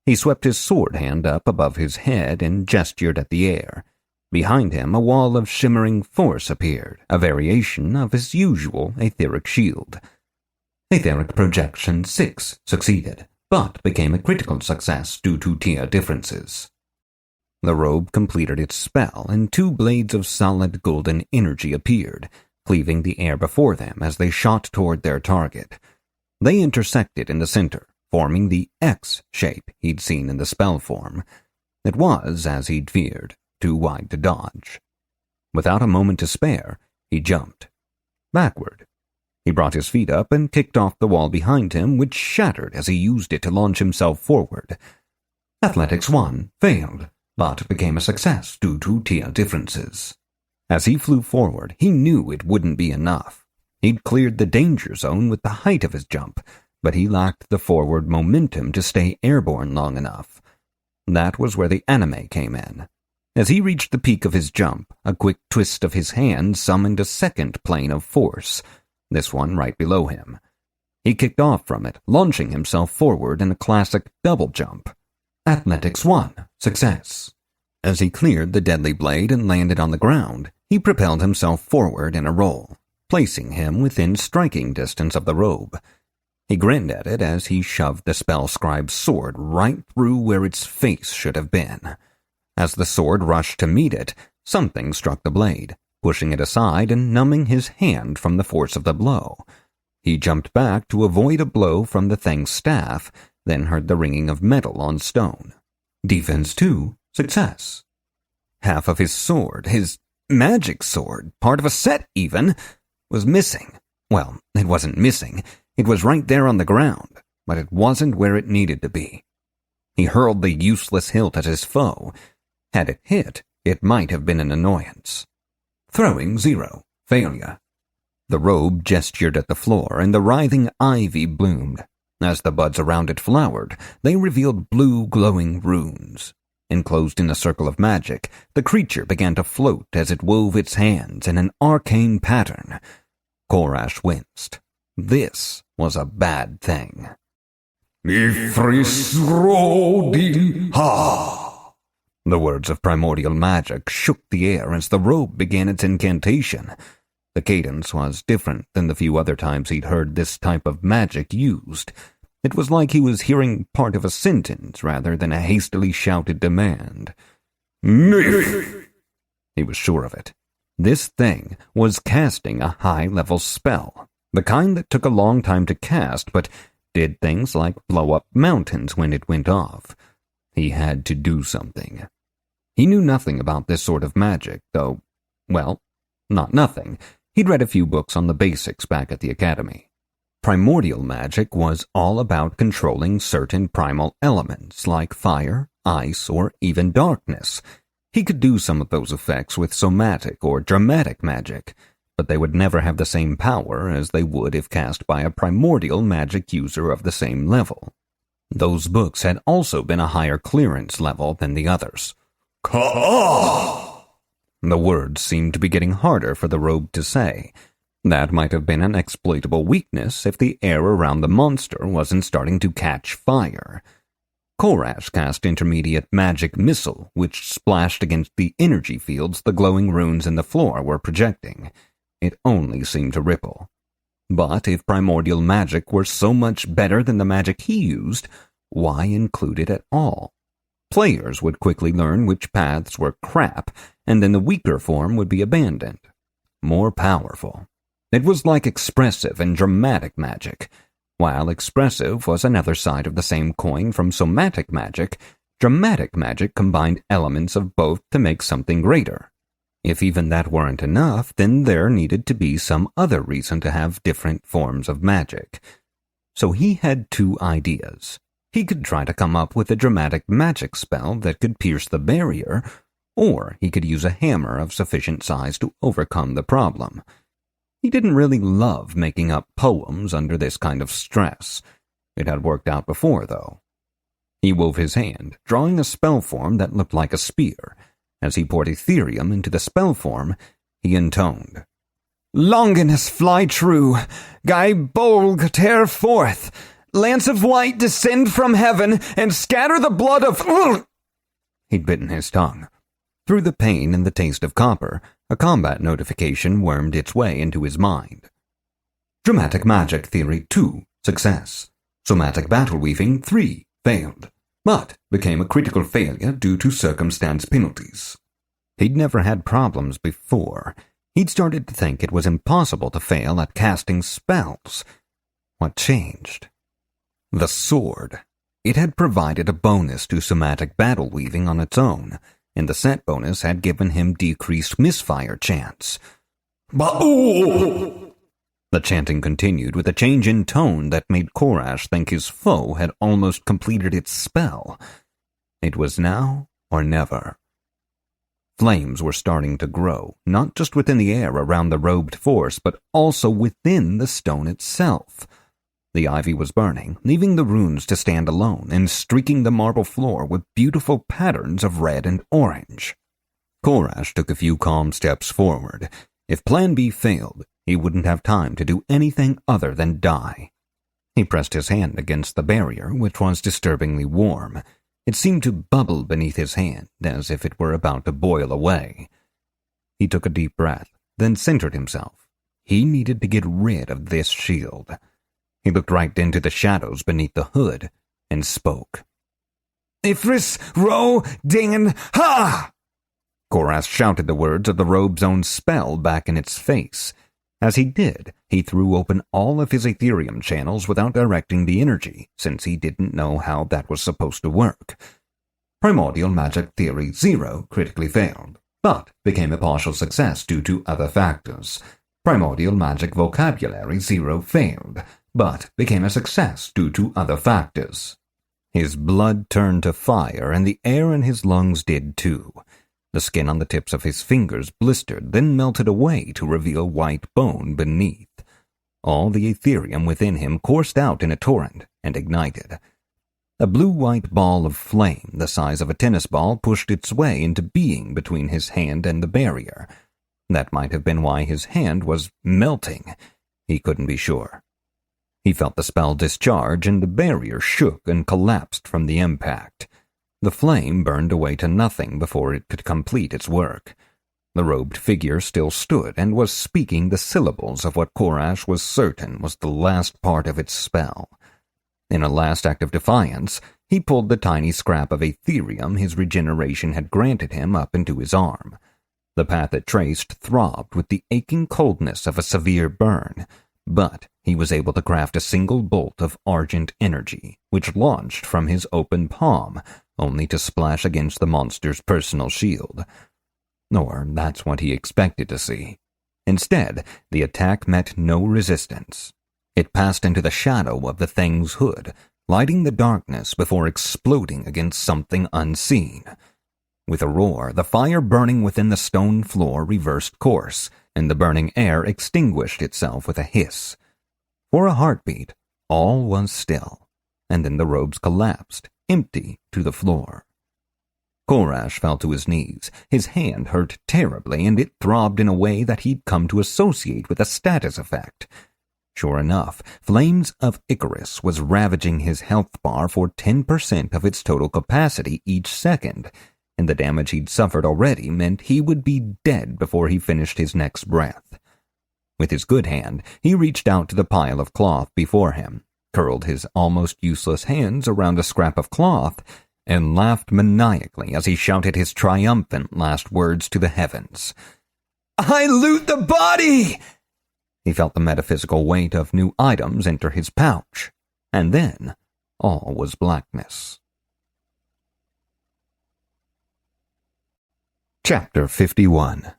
Speaker 1: He swept his sword hand up above his head and gestured at the air. Behind him, a wall of shimmering force appeared, a variation of his usual etheric shield. Etheric Projection 6 succeeded, but became a critical success due to tier differences. The robe completed its spell, and 2 blades of solid golden energy appeared, cleaving the air before them as they shot toward their target. They intersected in the center, forming the X shape he'd seen in the spell form. It was, as he'd feared, too wide to dodge. Without a moment to spare, he jumped. Backward. He brought his feet up and kicked off the wall behind him, which shattered as he used it to launch himself forward. Athletics 1 failed, but became a success due to tier differences. As he flew forward, he knew it wouldn't be enough. He'd cleared the danger zone with the height of his jump, but he lacked the forward momentum to stay airborne long enough. That was where the anime came in. As he reached the peak of his jump, a quick twist of his hand summoned a second plane of force, this one right below him. He kicked off from it, launching himself forward in a classic double jump. Athletics 1, success. As he cleared the deadly blade and landed on the ground, he propelled himself forward in a roll, placing him within striking distance of the robe. He grinned at it as he shoved the spell scribe's sword right through where its face should have been. As the sword rushed to meet it, something struck the blade, pushing it aside and numbing his hand from the force of the blow. He jumped back to avoid a blow from the thing's staff, then heard the ringing of metal on stone. Defense 2, success. Half of his sword, his magic sword, part of a set even, was missing. Well, it wasn't missing. It was right there on the ground, but it wasn't where it needed to be. He hurled the useless hilt at his foe. Had it hit, it might have been an annoyance. Throwing 0, failure. The robe gestured at the floor, and the writhing ivy bloomed. As the buds around it flowered, they revealed blue glowing runes. Enclosed in a circle of magic, the creature began to float as it wove its hands in an arcane pattern. Korash winced. This was a bad thing.
Speaker 5: Ifrisrodin-ha!
Speaker 1: The words of primordial magic shook the air as the robe began its incantation. The cadence was different than the few other times he'd heard this type of magic used. It was like he was hearing part of a sentence rather than a hastily shouted demand.
Speaker 5: Nif!
Speaker 1: He was sure of it. This thing was casting a high-level spell, the kind that took a long time to cast, but did things like blow up mountains when it went off. He had to do something. He knew nothing about this sort of magic, though, well, not nothing. He'd read a few books on the basics back at the academy. Primordial magic was all about controlling certain primal elements like fire, ice, or even darkness. He could do some of those effects with somatic or dramatic magic, but they would never have the same power as they would if cast by a primordial magic user of the same level. Those books had also been a higher clearance level than the others.
Speaker 5: Ka-ah!
Speaker 1: The words seemed to be getting harder for the robe to say. That might have been an exploitable weakness if the air around the monster wasn't starting to catch fire. Korash cast intermediate magic missile, which splashed against the energy fields the glowing runes in the floor were projecting. It only seemed to ripple. But if primordial magic were so much better than the magic he used, why include it at all? Players would quickly learn which paths were crap, and then the weaker form would be abandoned. More powerful. It was like expressive and dramatic magic. While expressive was another side of the same coin from somatic magic, dramatic magic combined elements of both to make something greater. If even that weren't enough, then there needed to be some other reason to have different forms of magic. so he had two ideas. He could try to come up with a dramatic magic spell that could pierce the barrier, or he could use a hammer of sufficient size to overcome the problem. He didn't really love making up poems under this kind of stress. It had worked out before, though. He wove his hand, drawing a spell form that looked like a spear. As he poured Ethereum into the spell form, he intoned, "Longinus fly true, Guy Bolg tear forth, lance of light descend from heaven, and scatter the blood of—" He'd bitten his tongue. Through the pain and the taste of copper, a combat notification wormed its way into his mind. Dramatic Magic Theory 2, success. Somatic Battle Weaving 3, failed, but became a critical failure due to circumstance penalties. He'd never had problems before. He'd started to think it was impossible to fail at casting spells. What changed? The sword. It had provided a bonus to somatic battle weaving on its own, and the set bonus had given him decreased misfire chance. Ba-ooh! The chanting continued with a change in tone that made Korash think his foe had almost completed its spell. It was now or never. Flames were starting to grow, not just within the air around the robed force, but also within the stone itself. The ivy was burning, leaving the runes to stand alone and streaking the marble floor with beautiful patterns of red and orange. Korash took a few calm steps forward. If Plan B failed, he wouldn't have time to do anything other than die. He pressed his hand against the barrier, which was disturbingly warm. It seemed to bubble beneath his hand, as if it were about to boil away. He took a deep breath, then centered himself. He needed to get rid of this shield. He looked right into the shadows beneath the hood and spoke. "Ifris, Ro, Dingen, Ha!" Korash shouted the words of the robe's own spell back in its face. As he did, he threw open all of his Ethereum channels without directing the energy, since he didn't know how that was supposed to work. Primordial Magic Theory 0 critically failed, but became a partial success due to other factors. Primordial Magic Vocabulary 0 failed, but became a success due to other factors. His blood turned to fire, and the air in his lungs did too. The skin on the tips of his fingers blistered, then melted away to reveal white bone beneath. All the Ethereum within him coursed out in a torrent and ignited. A blue-white ball of flame the size of a tennis ball pushed its way into being between his hand and the barrier. That might have been why his hand was melting. He couldn't be sure. He felt the spell discharge, and the barrier shook and collapsed from the impact. The flame burned away to nothing before it could complete its work. The robed figure still stood and was speaking the syllables of what Korash was certain was the last part of its spell. In a last act of defiance, he pulled the tiny scrap of Ethereum his regeneration had granted him up into his arm. The path it traced throbbed with the aching coldness of a severe burn, but he was able to craft a single bolt of argent energy, which launched from his open palm, only to splash against the monster's personal shield. Or that's what he expected to see. Instead, the attack met no resistance. It passed into the shadow of the thing's hood, lighting the darkness before exploding against something unseen. With a roar, the fire burning within the stone floor reversed course, and the burning air extinguished itself with a hiss. For a heartbeat, all was still, and then the robes collapsed, empty, to the floor. Korash fell to his knees. His hand hurt terribly, and it throbbed in a way that he'd come to associate with a status effect. Sure enough, Flames of Icarus was ravaging his health bar for 10% of its total capacity each second, and the damage he'd suffered already meant he would be dead before he finished his next breath. With his good hand, he reached out to the pile of cloth before him, curled his almost useless hands around a scrap of cloth, and laughed maniacally as he shouted his triumphant last words to the heavens. "I loot the body!" He felt the metaphysical weight of new items enter his pouch, and then all was blackness. Chapter 51.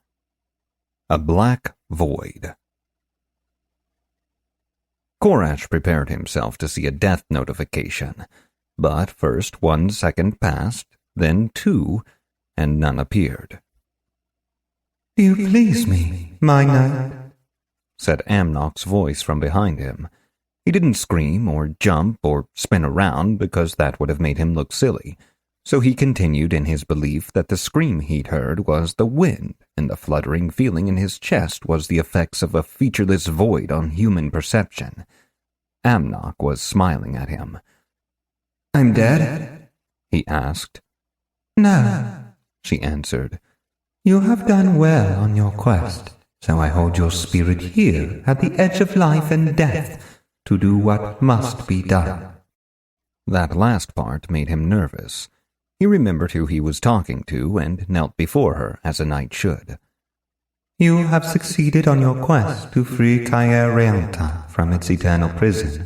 Speaker 1: A Black Void. Korash prepared himself to see a death notification, but first 1 second passed, then 2, and none appeared.
Speaker 7: "Do you please me, my knight?"
Speaker 1: said Amnok's voice from behind him. He didn't scream or jump or spin around because that would have made him look silly, so he continued in his belief that the scream he'd heard was the wind, and the fluttering feeling in his chest was the effects of a featureless void on human perception. Amnok was smiling at him.
Speaker 7: "I'm dead?"
Speaker 1: he asked.
Speaker 7: "No," she answered. "You have done well on your quest, so I hold your spirit here at the edge of life and death to do what must be done."
Speaker 1: That last part made him nervous. He remembered who he was talking to and knelt before her as a knight should.
Speaker 7: "You have succeeded on your quest to free Caer Realta from its eternal prison,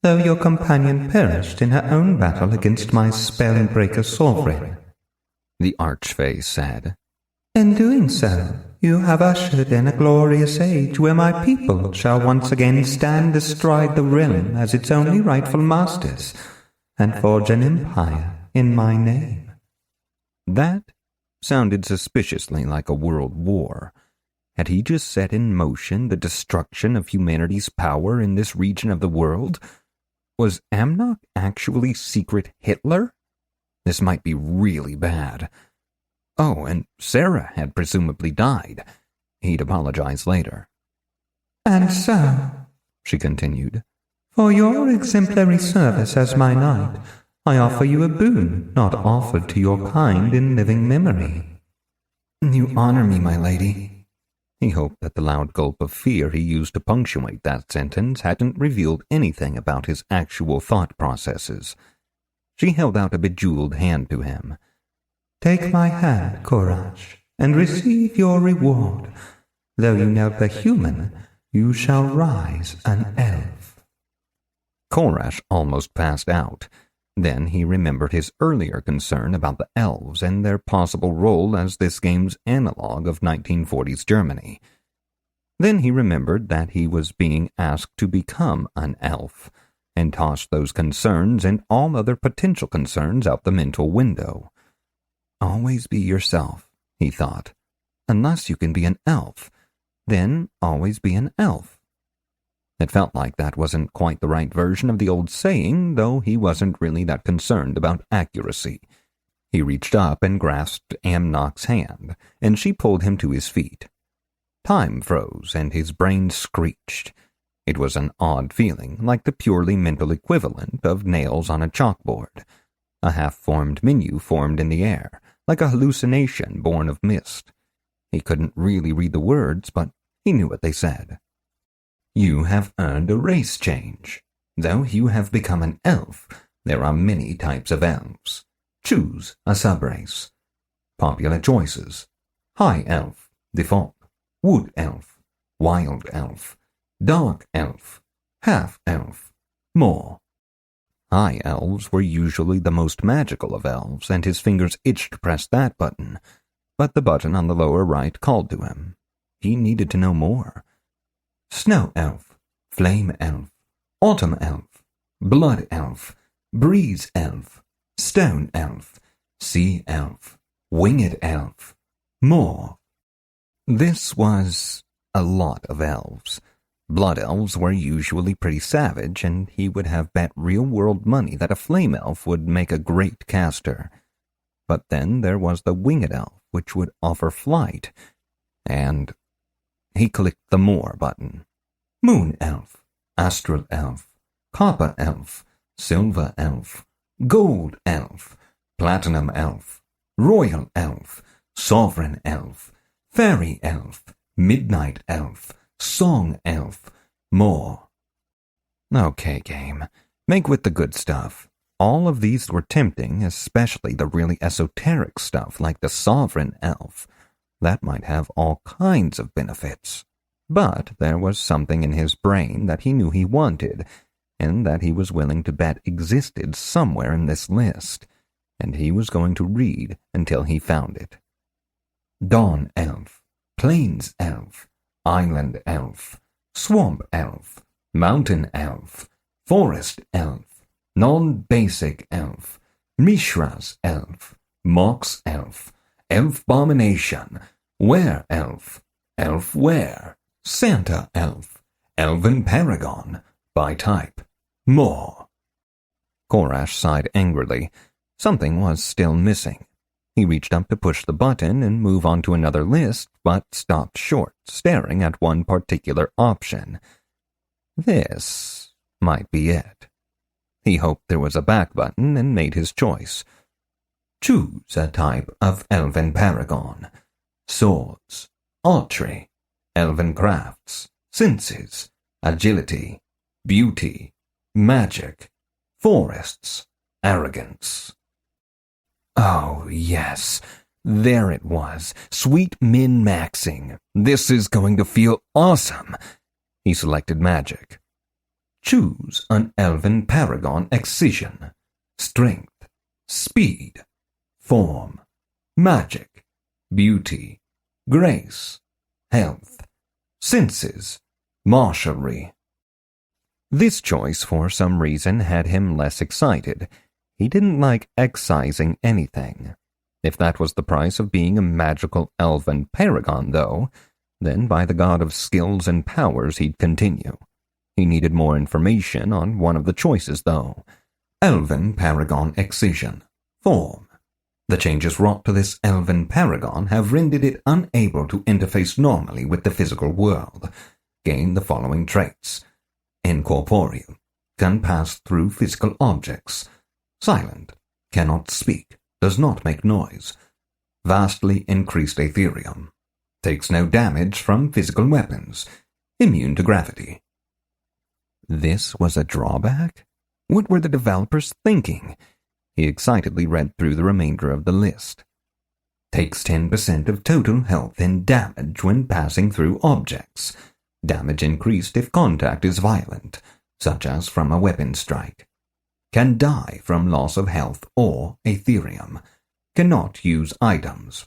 Speaker 7: though your companion perished in her own battle against my spellbreaker sovereign,"
Speaker 1: the archfey said.
Speaker 7: "In doing so, you have ushered in a glorious age where my people shall once again stand astride the realm as its only rightful masters, and forge an empire in my name."
Speaker 1: That sounded suspiciously like a world war. Had he just set in motion the destruction of humanity's power in this region of the world? Was Amnok actually secret Hitler? This might be really bad. Oh, and Sarah had presumably died. He'd apologize later.
Speaker 7: "And so," she continued, "for your exemplary service as my knight, I offer you a boon not offered to your kind in living memory."
Speaker 1: "You honor me, my lady." He hoped that the loud gulp of fear he used to punctuate that sentence hadn't revealed anything about his actual thought processes. She held out a bejeweled hand to him.
Speaker 7: "Take my hand, Korash, and receive your reward. Though you knelt a human, you shall rise an elf."
Speaker 1: Korash almost passed out. Then he remembered his earlier concern about the elves and their possible role as this game's analog of 1940s Germany. Then he remembered that he was being asked to become an elf, and tossed those concerns and all other potential concerns out the mental window. Always be yourself, he thought. Unless you can be an elf, then always be an elf. It felt like that wasn't quite the right version of the old saying, though he wasn't really that concerned about accuracy. He reached up and grasped Amnok's hand, and she pulled him to his feet. Time froze, and his brain screeched. It was an odd feeling, like the purely mental equivalent of nails on a chalkboard. A half-formed menu formed in the air, like a hallucination born of mist. He couldn't really read the words, but he knew what they said. You have earned a race change. Though you have become an elf, there are many types of elves. Choose a subrace. Popular choices: High Elf, Default, Wood Elf, Wild Elf, Dark Elf, Half Elf, More. High elves were usually the most magical of elves, and his fingers itched to press that button, but the button on the lower right called to him. He needed to know more. Snow Elf, Flame Elf, Autumn Elf, Blood Elf, Breeze Elf, Stone Elf, Sea Elf, Winged Elf, More. This was a lot of elves. Blood elves were usually pretty savage, and he would have bet real-world money that a flame elf would make a great caster. But then there was the winged elf, which would offer flight, and he clicked the More button. Moon Elf, Astral Elf, Copper Elf, Silver Elf, Gold Elf, Platinum Elf, Royal Elf, Sovereign Elf, Fairy Elf, Midnight Elf, Song Elf, More. Okay, game. Make with the good stuff. All of these were tempting, especially the really esoteric stuff like the Sovereign Elf. That might have all kinds of benefits. But there was something in his brain that he knew he wanted, and that he was willing to bet existed somewhere in this list, and he was going to read until he found it. Dawn Elf, Plains Elf, Island Elf, Swamp Elf,
Speaker 7: mountain elf, forest elf, non-basic elf, Mishra's elf, Mox elf, elf abomination, were elf, elf were, Santa elf, elven paragon, by type, more. Korash sighed angrily. Something was still missing. He reached up to push the button and move on to another list, but stopped short, staring at one particular option. This might be it. He hoped there was a back button and made his choice. Choose a type of elven paragon. Swords, archery, elven crafts, senses, agility, beauty, magic, forests, arrogance. Oh, yes, there it was, sweet min-maxing. This is going to feel awesome. He selected magic. Choose an elven paragon excision, strength, speed, form, magic, beauty, grace, health, senses, martialry. This choice, for some reason, had him less excited. He didn't like excising anything. If that was the price of being a magical elven paragon, though, then by the god of skills and powers he'd continue. He needed more information on one of the choices, though. Elven paragon excision. Form. The changes wrought to this elven paragon have rendered it unable to interface normally with the physical world. Gain the following traits. Incorporeal. Can pass through physical objects. Silent, cannot speak, does not make noise. Vastly increased Aetherium. Takes no damage from physical weapons. Immune to gravity. This was a drawback? What were the developers thinking? He excitedly read through the remainder of the list. Takes 10% of total health and damage when passing through objects. Damage increased if contact is violent, such as from a weapon strike. Can die from loss of health or Aetherium. Cannot use items.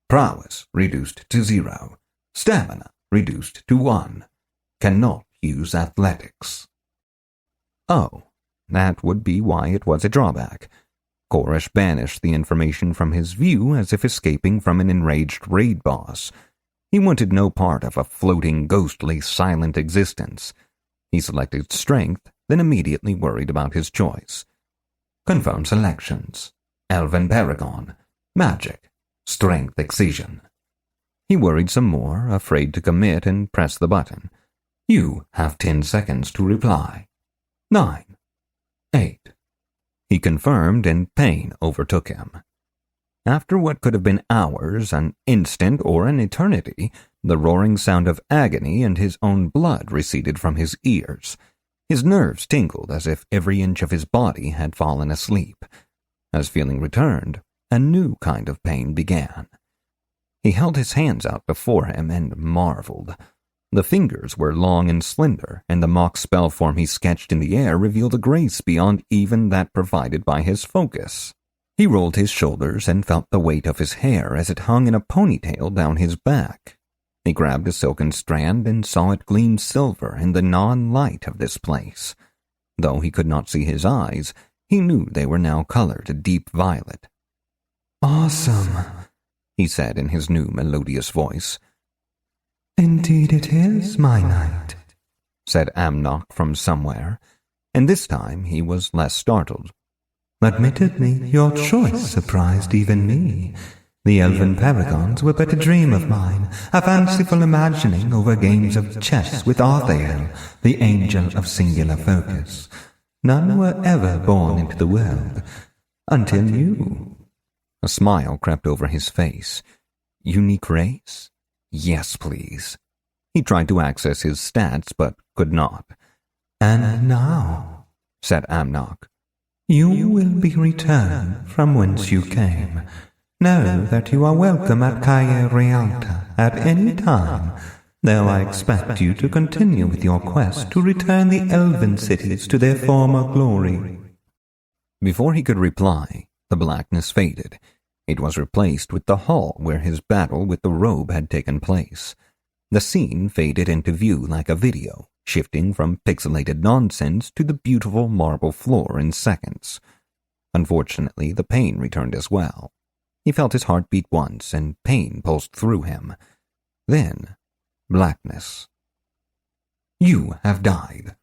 Speaker 7: Prowess reduced to 0. Stamina reduced to 1. Cannot use athletics. Oh, that would be why it was a drawback. Korash banished the information from his view as if escaping from an enraged raid boss. He wanted no part of a floating, ghostly, silent existence. He selected strength, then immediately worried about his choice. Confirm selections. Elven paragon. Magic. Strength excision. He worried some more, afraid to commit, and pressed the button. You have 10 seconds to reply. 9. 8. He confirmed, and pain overtook him. After what could have been hours, an instant, or an eternity, the roaring sound of agony and his own blood receded from his ears. His nerves tingled as if every inch of his body had fallen asleep. As feeling returned, a new kind of pain began. He held his hands out before him and marveled. The fingers were long and slender, and the mock spell form he sketched in the air revealed a grace beyond even that provided by his focus. He rolled his shoulders and felt the weight of his hair as it hung in a ponytail down his back. He grabbed a silken strand and saw it gleam silver in the non-light of this place. Though he could not see his eyes, he knew they were now colored a deep violet.
Speaker 2: Awesome,
Speaker 7: he said in his new melodious voice.
Speaker 2: Indeed it is, my knight,
Speaker 7: said Amnok from somewhere, and this time he was less startled.
Speaker 2: Admittedly, your choice surprised even me. The elven paragons were but a dream of mine, a fanciful imagining over games of chess with Arthur, the angel of singular focus. None were ever born into the world, until you.
Speaker 7: A smile crept over his face. Unique race? Yes, please. He tried to access his stats, but could not.
Speaker 2: And now,
Speaker 7: said Amnok,
Speaker 2: you will be returned from whence you came. Know that you are welcome at Calle Rialta at any time, though I expect you to continue with your quest to return the elven cities to their former glory.
Speaker 7: Before he could reply, the blackness faded. It was replaced with the hall where his battle with the robe had taken place. The scene faded into view like a video,
Speaker 1: shifting from pixelated nonsense to the beautiful marble floor in seconds. Unfortunately, the pain returned as well. He felt his heart beat once, and pain pulsed through him. Then, blackness. You have died.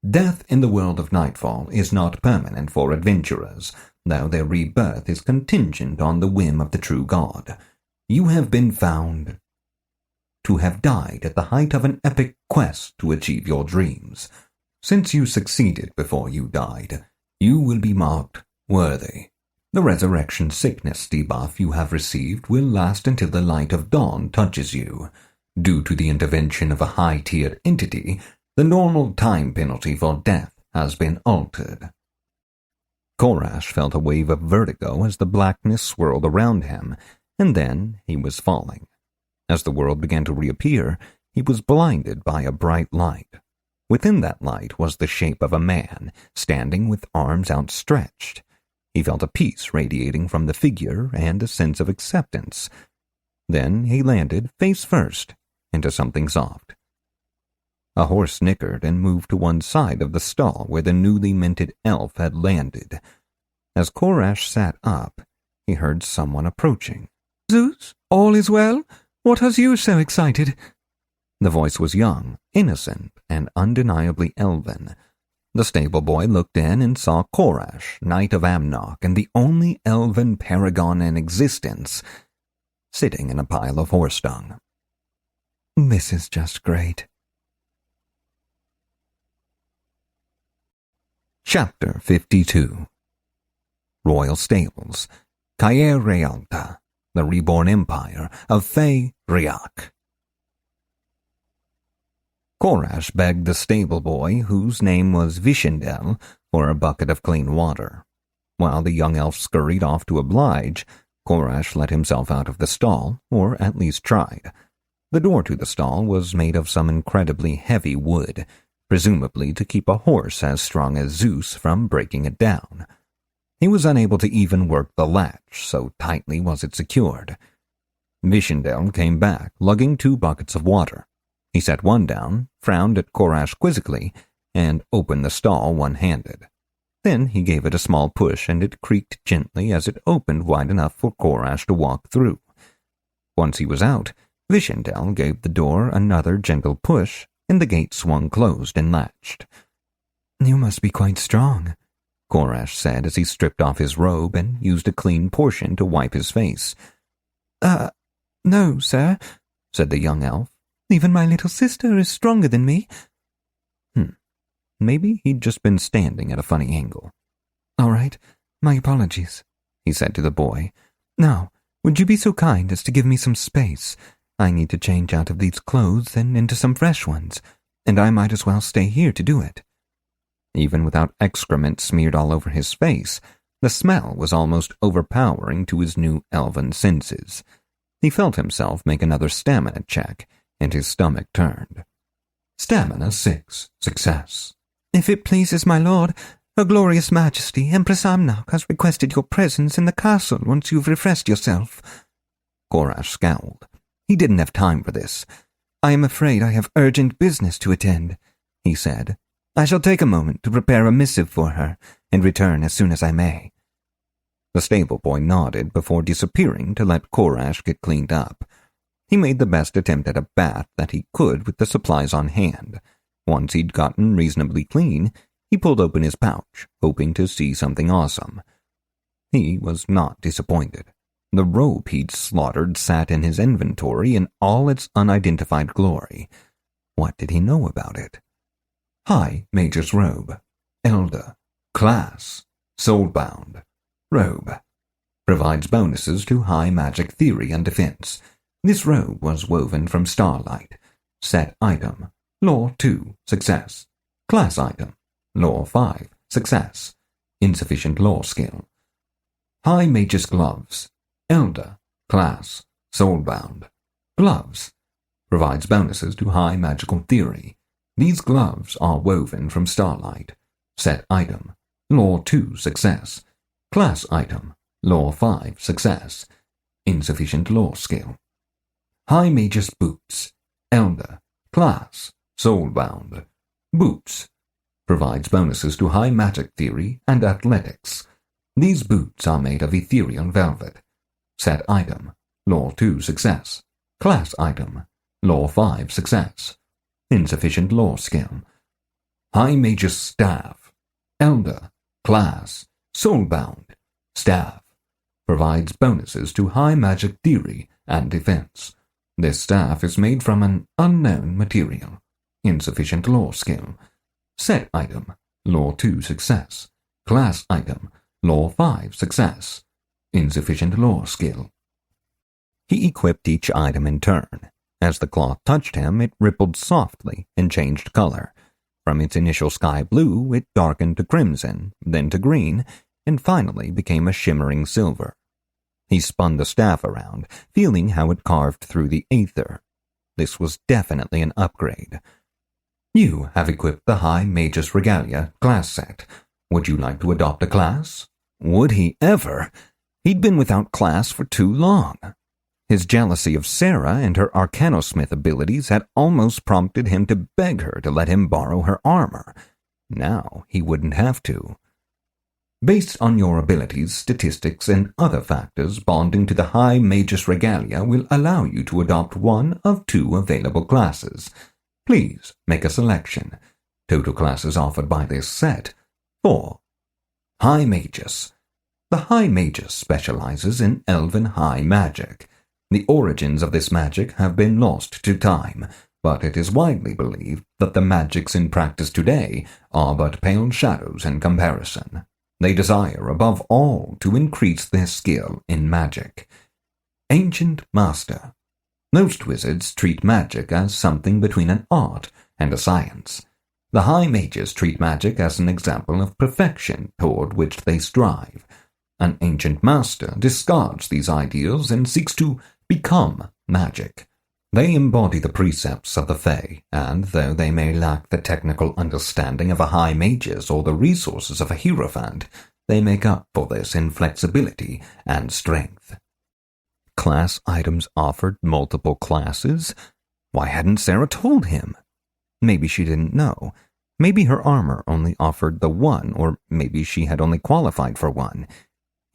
Speaker 1: Death in the world of Nightfall is not permanent for adventurers, though their rebirth is contingent on the whim of the true God. You have been found to have died at the height of an epic quest to achieve your dreams. Since you succeeded before you died, you will be marked worthy. The resurrection sickness debuff you have received will last until the light of dawn touches you. Due to the intervention of a high-tiered entity, the normal time penalty for death has been altered. Korash felt a wave of vertigo as the blackness swirled around him, and then he was falling. As the world began to reappear, he was blinded by a bright light. Within that light was the shape of a man, standing with arms outstretched. He felt a peace radiating from the figure and a sense of acceptance. Then he landed, face first, into something soft. A horse snickered and moved to one side of the stall where the newly minted elf had landed. As Korash sat up, he heard someone approaching.
Speaker 2: "Zeus, all is well? What has you so excited?"
Speaker 1: The voice was young, innocent, and undeniably elven. The stable boy looked in and saw Korash, Knight of Amnok, and the only elven paragon in existence, sitting in a pile of horse dung.
Speaker 2: "This is just great."
Speaker 1: Chapter 52. Royal Stables, Caer Realta, the reborn empire of Fey Riak. Korash begged the stable boy, whose name was Vishendel, for a bucket of clean water. While the young elf scurried off to oblige, Korash let himself out of the stall, or at least tried. The door to the stall was made of some incredibly heavy wood, presumably to keep a horse as strong as Zeus from breaking it down. He was unable to even work the latch, so tightly was it secured. Vishendel came back, lugging 2 buckets of water. He set one down, frowned at Korash quizzically, and opened the stall one-handed. Then he gave it a small push, and it creaked gently as it opened wide enough for Korash to walk through. Once he was out, Vishendel gave the door another gentle push, and the gate swung closed and latched.
Speaker 2: "You must be quite strong,"
Speaker 1: Korash said as he stripped off his robe and used a clean portion to wipe his face.
Speaker 2: No, sir,"
Speaker 1: said the young elf.
Speaker 2: "Even my little sister is stronger than me."
Speaker 1: Maybe he'd just been standing at a funny angle.
Speaker 2: "All right, my apologies," he said to the boy. "Now, would you be so kind as to give me some space? I need to change out of these clothes and into some fresh ones, and I might as well stay here to do it."
Speaker 1: Even without excrement smeared all over his face, the smell was almost overpowering to his new elven senses. He felt himself make another stamina check, and his stomach turned. Stamina 6, success.
Speaker 2: "If it pleases my lord, Her Glorious Majesty, Empress Amnok has requested your presence in the castle once you've refreshed yourself."
Speaker 1: Korash scowled. He didn't have time for this.
Speaker 2: "I am afraid I have urgent business to attend," he said. "I shall take a moment to prepare a missive for her and return as soon as I may."
Speaker 1: The stable boy nodded before disappearing to let Korash get cleaned up. He made the best attempt at a bath that he could with the supplies on hand. Once he'd gotten reasonably clean, he pulled open his pouch, hoping to see something awesome. He was not disappointed. The robe he'd slaughtered sat in his inventory in all its unidentified glory. What did he know about it? High Mage's Robe. Elder. Class. Soulbound. Robe. Provides bonuses to high magic theory and defense. This robe was woven from starlight. Set item. Lore 2. Success. Class item. Lore 5. Success. Insufficient lore skill. High Mage's Gloves. Elder. Class. Soulbound. Gloves. Provides bonuses to high magical theory. These gloves are woven from starlight. Set item. Lore 2. Success. Class item. Lore 5. Success. Insufficient lore skill. High Mage's Boots. Elder. Class. Soulbound. Boots. Provides bonuses to high magic theory and athletics. These boots are made of ethereal velvet. Set item. Law 2 success. Class item. Law 5 success. Insufficient law skill. High Mage's Staff. Elder. Class. Soulbound. Staff. Provides bonuses to high magic theory and defense. This staff is made from an unknown material. Insufficient law skill. Set item. Law 2 success. Class item. Law 5 success. Insufficient law skill. He equipped each item in turn. As the cloth touched him, it rippled softly and changed color. From its initial sky blue, it darkened to crimson, then to green, and finally became a shimmering silver. He spun the staff around, feeling how it carved through the aether. This was definitely an upgrade. You have equipped the High Mage's Regalia class set. Would you like to adopt a class? Would he ever? He'd been without class for too long. His jealousy of Sarah and her arcanosmith abilities had almost prompted him to beg her to let him borrow her armor. Now he wouldn't have to. Based on your abilities, statistics, and other factors, bonding to the High Mage's Regalia will allow you to adopt one of 2 available classes. Please make a selection. Total classes offered by this set: 4. High Magus. The High Magus specializes in elven high magic. The origins of this magic have been lost to time, but it is widely believed that the magics in practice today are but pale shadows in comparison. They desire, above all, to increase their skill in magic. Ancient Master. Most wizards treat magic as something between an art and a science. The High Mages treat magic as an example of perfection toward which they strive. An Ancient Master discards these ideals and seeks to become magic. They embody the precepts of the Fae, and though they may lack the technical understanding of a High Magus or the resources of a Hierophant, they make up for this in flexibility and strength. Class items offered multiple classes? Why hadn't Sarah told him? Maybe she didn't know. Maybe her armor only offered the one, or maybe she had only qualified for one.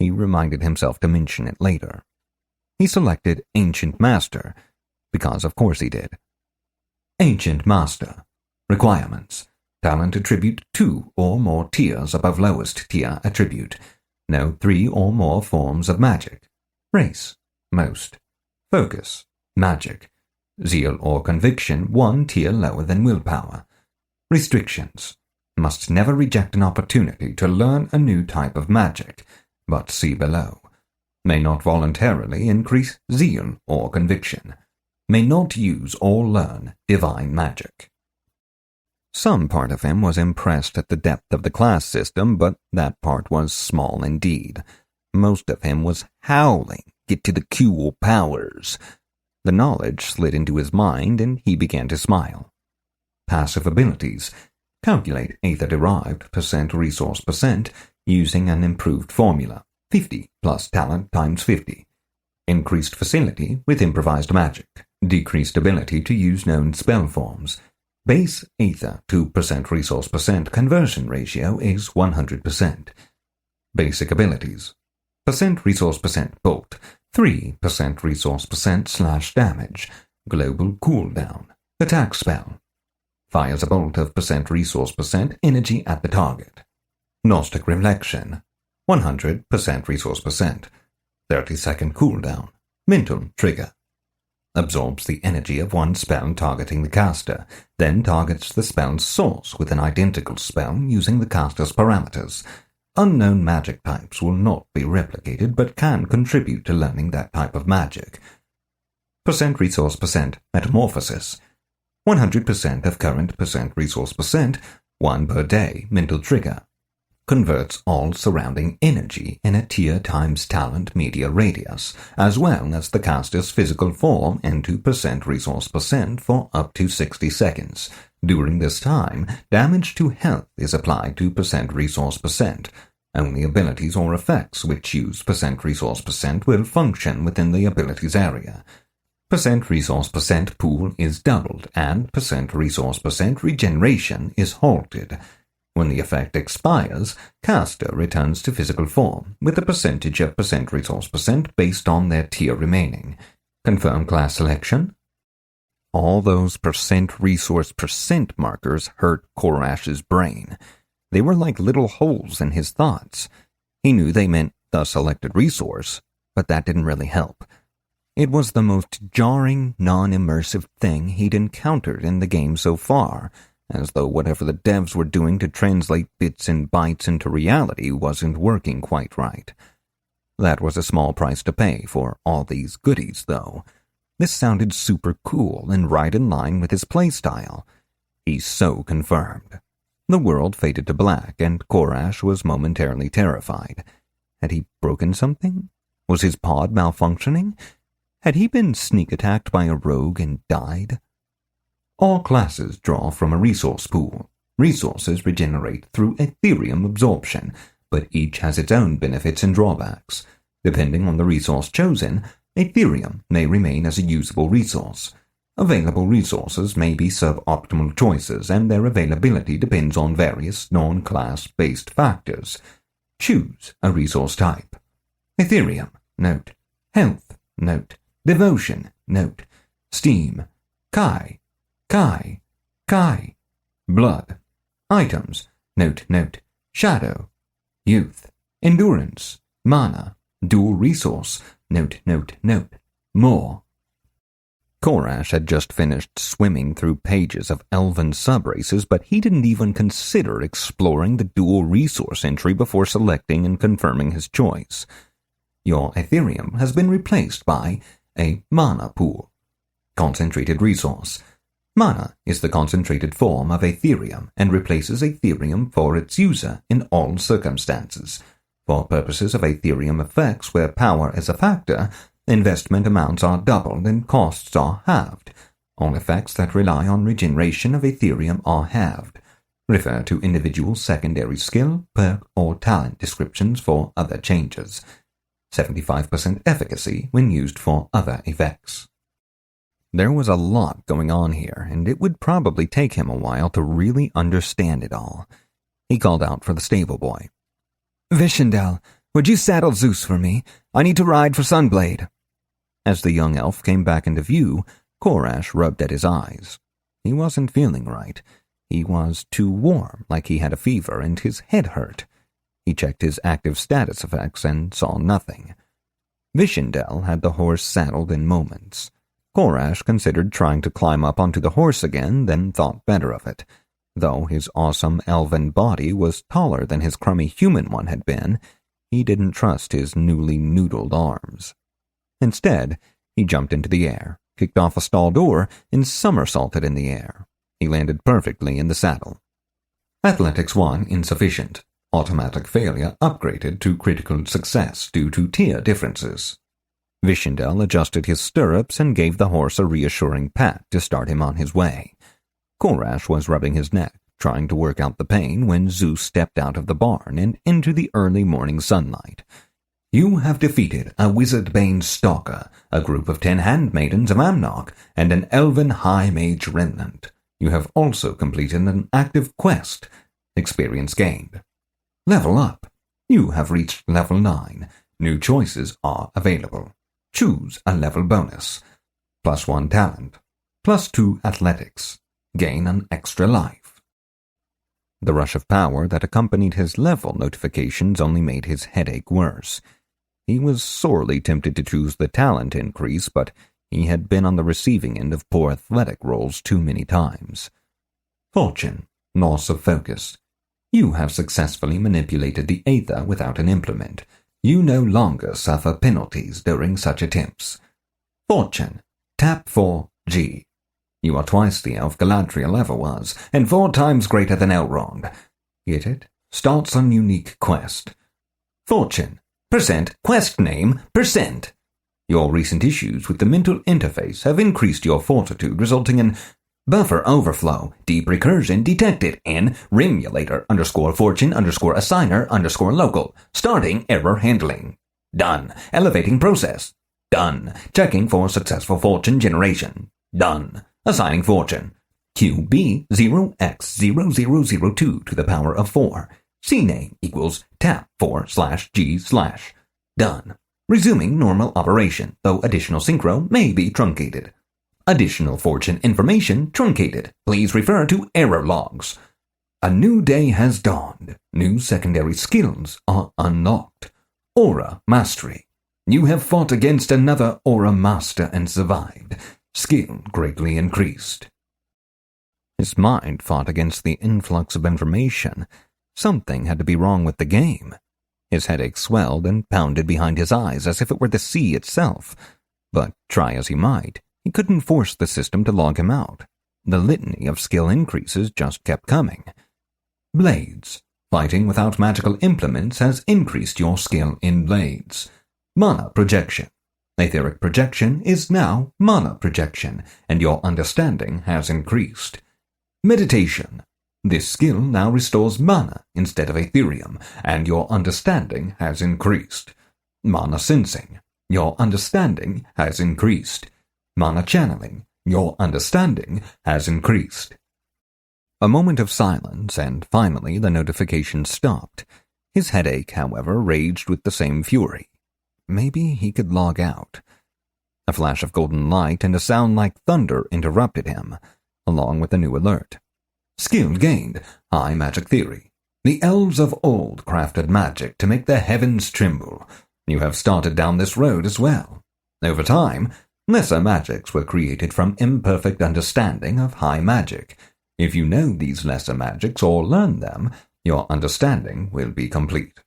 Speaker 1: He reminded himself to mention it later. He selected Ancient Master, because of course he did. Ancient Master. Requirements. Talent attribute 2 or more tiers above lowest tier attribute. Know 3 or more forms of magic. Race. Most. Focus. Magic. Zeal or conviction 1 tier lower than willpower. Restrictions. Must never reject an opportunity to learn a new type of magic, but see below. May not voluntarily increase zeal or conviction. May not use or learn divine magic. Some part of him was impressed at the depth of the class system, but that part was small indeed. Most of him was howling, "Get to the cool powers." The knowledge slid into his mind, and he began to smile. Passive abilities. Calculate Aether-derived % resource % using an improved formula. 50 plus talent times 50. Increased facility with improvised magic. Decreased ability to use known spell forms. Base Aether to % resource % conversion ratio is 100%. Basic abilities. % resource % bolt. 3% resource % / damage. Global cooldown. Attack spell. Fires a bolt of % resource % energy at the target. Gnostic Reflection. 100% resource %. 30-second cooldown. Mental trigger. Absorbs the energy of one spell targeting the caster, then targets the spell's source with an identical spell using the caster's parameters. Unknown magic types will not be replicated but can contribute to learning that type of magic. % resource % metamorphosis. 100% of current % resource %, 1 per day mental trigger. Converts all surrounding energy in a tier times talent media radius, as well as the caster's physical form into % resource % for up to 60 seconds. During this time, damage to health is applied to % resource %. Only abilities or effects which use % resource % will function within the abilities area. Percent resource percent pool is doubled, and percent resource percent regeneration is halted. When the effect expires, caster returns to physical form, with a percentage of percent resource percent based on their tier remaining. Confirm class selection. All those percent resource percent markers hurt Korash's brain. They were like little holes in his thoughts. He knew they meant the selected resource, but that didn't really help. It was the most jarring, non-immersive thing he'd encountered in the game so far, as though whatever the devs were doing to translate bits and bytes into reality wasn't working quite right. That was a small price to pay for all these goodies, though. This sounded super cool and right in line with his playstyle. He so confirmed. The world faded to black, and Korash was momentarily terrified. Had he broken something? Was his pod malfunctioning? Had he been sneak-attacked by a rogue and died? All classes draw from a resource pool. Resources regenerate through Ethereum absorption, but each has its own benefits and drawbacks. Depending on the resource chosen, Ethereum may remain as a usable resource. Available resources may be suboptimal choices, and their availability depends on various non-class-based factors. Choose a resource type. Ethereum, note. Health, note. Devotion, note. Steam, Kai. Blood. Items, note. Shadow. Youth. Endurance. Mana. Dual resource, note. More. Korash had just finished swimming through pages of elven subraces, but he didn't even consider exploring the dual resource entry before selecting and confirming his choice. Your Ethereum has been replaced by a mana pool. Concentrated resource. Mana is the concentrated form of Ethereum and replaces Ethereum for its user in all circumstances. For purposes of Ethereum effects where power is a factor, investment amounts are doubled and costs are halved. All effects that rely on regeneration of Ethereum are halved. Refer to individual secondary skill, perk, or talent descriptions for other changes. 75% efficacy when used for other effects. There was a lot going on here, and it would probably take him a while to really understand it all. He called out for the stable boy.
Speaker 2: Vishendel, would you saddle Zeus for me? I need to ride for Sunblade.
Speaker 1: As the young elf came back into view, Korash rubbed at his eyes. He wasn't feeling right. He was too warm, like he had a fever, and his head hurt. He checked his active status effects and saw nothing. Vishendel had the horse saddled in moments. Korash considered trying to climb up onto the horse again, then thought better of it. Though his awesome elven body was taller than his crummy human one had been, he didn't trust his newly noodled arms. Instead, he jumped into the air, kicked off a stall door, and somersaulted in the air. He landed perfectly in the saddle. Athletics 1 insufficient. Automatic failure upgraded to critical success due to tier differences. Vishendel adjusted his stirrups and gave the horse a reassuring pat to start him on his way. Korash was rubbing his neck, trying to work out the pain when Zeus stepped out of the barn and into the early morning sunlight. You have defeated a wizard-bane stalker, a group of 10 handmaidens of Amnok, and an elven high mage remnant. You have also completed an active quest. Experience gained. Level up. You have reached level 9. New choices are available. Choose a level bonus. +1 talent. +2 athletics. Gain an extra life. The rush of power that accompanied his level notifications only made his headache worse. He was sorely tempted to choose the talent increase, but he had been on the receiving end of poor athletic rolls too many times. Fortune. Loss of focus. You have successfully manipulated the Aether without an implement. You no longer suffer penalties during such attempts. Fortune. Tap for G. You are twice the elf Galadriel ever was, and 4 times greater than Elrond. Get it? Starts on unique quest. Fortune. Percent quest name %. Your recent issues with the mental interface have increased your fortitude, resulting in buffer overflow, deep recursion detected in Remulator_fortune_assigner_local. Starting error handling. Done. Elevating process.
Speaker 3: Done. Checking for successful fortune generation. Done. Assigning fortune. QB0x0002 to the power of 4. CNAME equals tap4/G/. Done. Resuming normal operation, though additional synchro may be truncated. Additional fortune information truncated. Please refer to error logs. A new day has dawned. New secondary skills are unlocked. Aura Mastery. You have fought against another Aura Master and survived. Skill greatly increased. His mind fought against the influx of information. Something had to be wrong with the game. His headache swelled and pounded behind his eyes as if it were the sea itself. But try as he might, he couldn't force the system to log him out. The litany of skill increases just kept coming. Blades. Fighting without magical implements has increased your skill in blades. Mana projection. Etheric projection is now mana projection, and your understanding has increased. Meditation. This skill now restores mana instead of Ethereum, and your understanding has increased. Mana sensing. Your understanding has increased. Mana channeling. Your understanding has increased. A moment of silence, and finally the notification stopped. His headache, however, raged with the same fury. Maybe he could log out. A flash of golden light and a sound like thunder interrupted him, along with a new alert. Skill gained. High magic theory. The elves of old crafted magic to make the heavens tremble. You have started down this road as well. Over time, lesser magics were created from imperfect understanding of high magic. If you know these lesser magics or learn them, your understanding will be complete.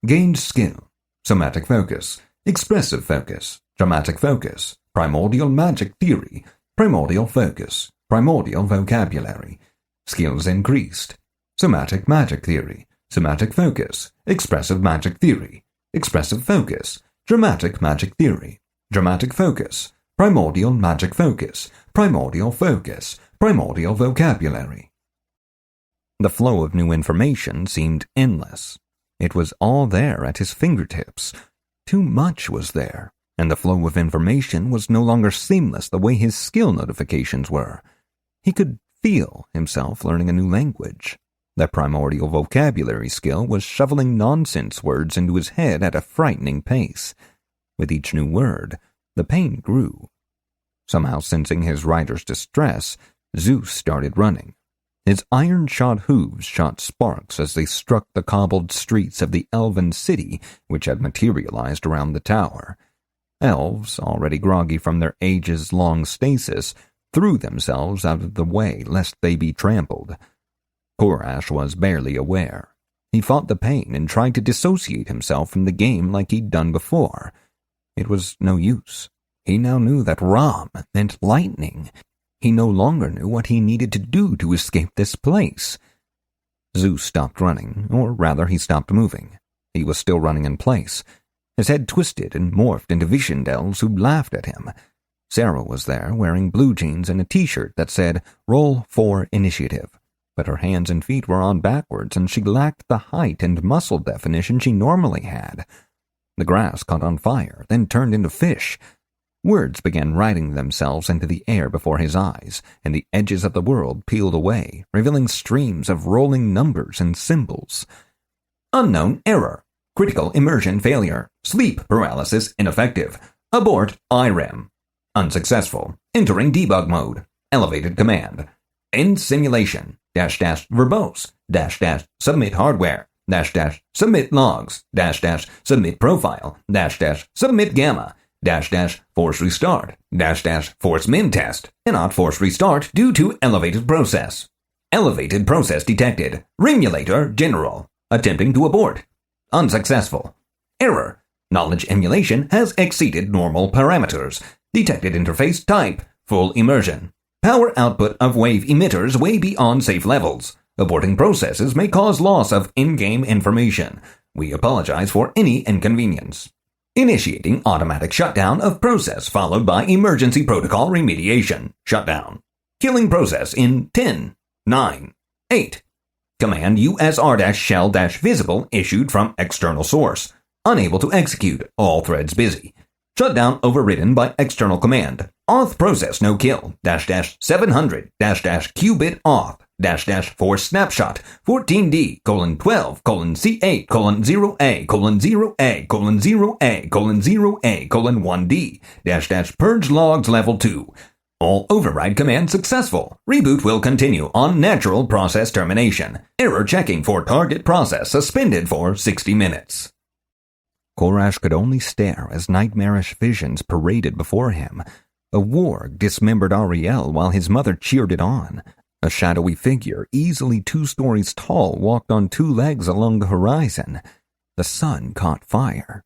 Speaker 3: Gained skill. Somatic focus. Expressive focus. Dramatic focus. Primordial magic theory. Primordial focus. Primordial vocabulary. Skills increased. Somatic magic theory. Somatic focus. Expressive magic theory. Expressive focus. Dramatic magic theory. Dramatic focus. Primordial magic focus. Primordial focus. Primordial vocabulary. The flow of new information seemed endless. It was all there at his fingertips. Too much was there, and the flow of information was no longer seamless the way his skill notifications were. He could feel himself learning a new language. The primordial vocabulary skill was shoveling nonsense words into his head at a frightening pace. With each new word, the pain grew. Somehow sensing his rider's distress, Zeus started running. His iron-shod hooves shot sparks as they struck the cobbled streets of the elven city which had materialized around the tower. Elves, already groggy from their ages-long stasis, threw themselves out of the way lest they be trampled. Korash was barely aware. He fought the pain and tried to dissociate himself from the game like he'd done before. It was no use. He now knew that Ram meant lightning. He no longer knew what he needed to do to escape this place. Zeus stopped running, or rather he stopped moving. He was still running in place. His head twisted and morphed into visioned elves who laughed at him. Sarah was there, wearing blue jeans and a t-shirt that said, "Roll for Initiative." But her hands and feet were on backwards, and she lacked the height and muscle definition she normally had. The grass caught on fire, then turned into fish. Words began writing themselves into the air before his eyes, and the edges of the world peeled away, revealing streams of rolling numbers and symbols. Unknown error. Critical immersion failure. Sleep paralysis ineffective. Abort IREM. Unsuccessful. Entering debug mode. Elevated command. End simulation. --verbose. --submit hardware. --submit logs. --submit profile. --submit gamma. --force restart. --force min test. Cannot force restart due to elevated process. Elevated process detected. Remulator general. Attempting to abort. Unsuccessful. Error. Knowledge emulation has exceeded normal parameters. Detected interface type. Full immersion. Power output of wave emitters way beyond safe levels. Aborting processes may cause loss of in-game information. We apologize for any inconvenience. Initiating automatic shutdown of process followed by emergency protocol remediation. Shutdown. Killing process in 10, 9, 8. Command USR-shell-visible issued from external source. Unable to execute. All threads busy.
Speaker 1: Shutdown overridden by external command. Auth process no kill. -- 700 -- qubit auth. -- for snapshot 14D:12:0A:0A:0A:0A:1D -- purge logs level 2. All override commands successful. Reboot will continue on natural process termination. Error checking for target process suspended for 60 minutes. Korash could only stare as nightmarish visions paraded before him. A warg dismembered Ariel while his mother cheered it on. A shadowy figure, easily 2 stories tall, walked on 2 legs along the horizon. The sun caught fire.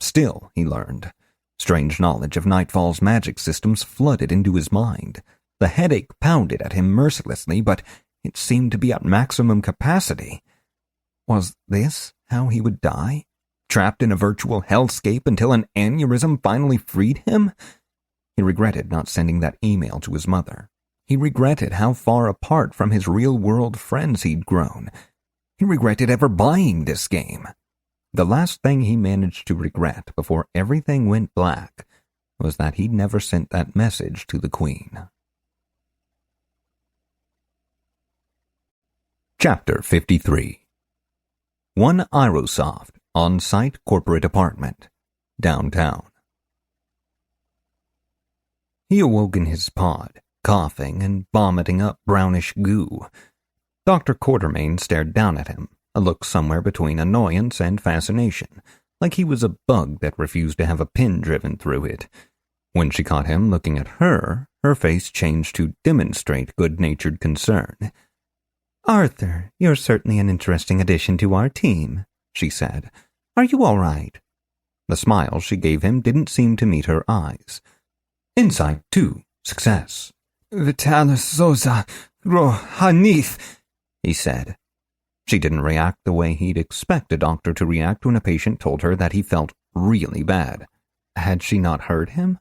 Speaker 1: Still, he learned, strange knowledge of Nightfall's magic systems flooded into his mind. The headache pounded at him mercilessly, but it seemed to be at maximum capacity. Was this how he would die? Trapped in a virtual hellscape until an aneurysm finally freed him? He regretted not sending that email to his mother. He regretted how far apart from his real-world friends he'd grown. He regretted ever buying this game. The last thing he managed to regret before everything went black was that he'd never sent that message to the Queen. Chapter 53. One Aerosoft on-site corporate apartment, downtown. He awoke in his pod, coughing and vomiting up brownish goo. Dr. Quartermain stared down at him, a look somewhere between annoyance and fascination, like he was a bug that refused to have a pin driven through it. When she caught him looking at her, her face changed to demonstrate good-natured concern.
Speaker 2: "Arthur, you're certainly an interesting addition to our team," she said. "Are you all right?"
Speaker 1: The smile she gave him didn't seem to meet her eyes. Insight 2, success.
Speaker 2: "Vitalis Zoza Rohanith,"
Speaker 1: he said. She didn't react the way he'd expect a doctor to react when a patient told her that he felt really bad. Had she not heard him?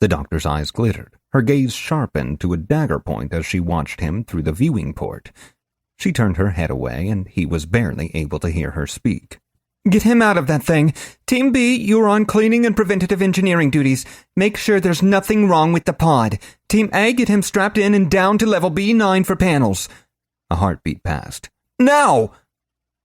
Speaker 1: The doctor's eyes glittered, her gaze sharpened to a dagger point as she watched him through the viewing port. She turned her head away, and he was barely able to hear her speak.
Speaker 2: "Get him out of that thing. Team B, you're on cleaning and preventative engineering duties. Make sure there's nothing wrong with the pod. Team A, get him strapped in and down to level B9 for panels."
Speaker 1: A heartbeat passed.
Speaker 2: "Now!"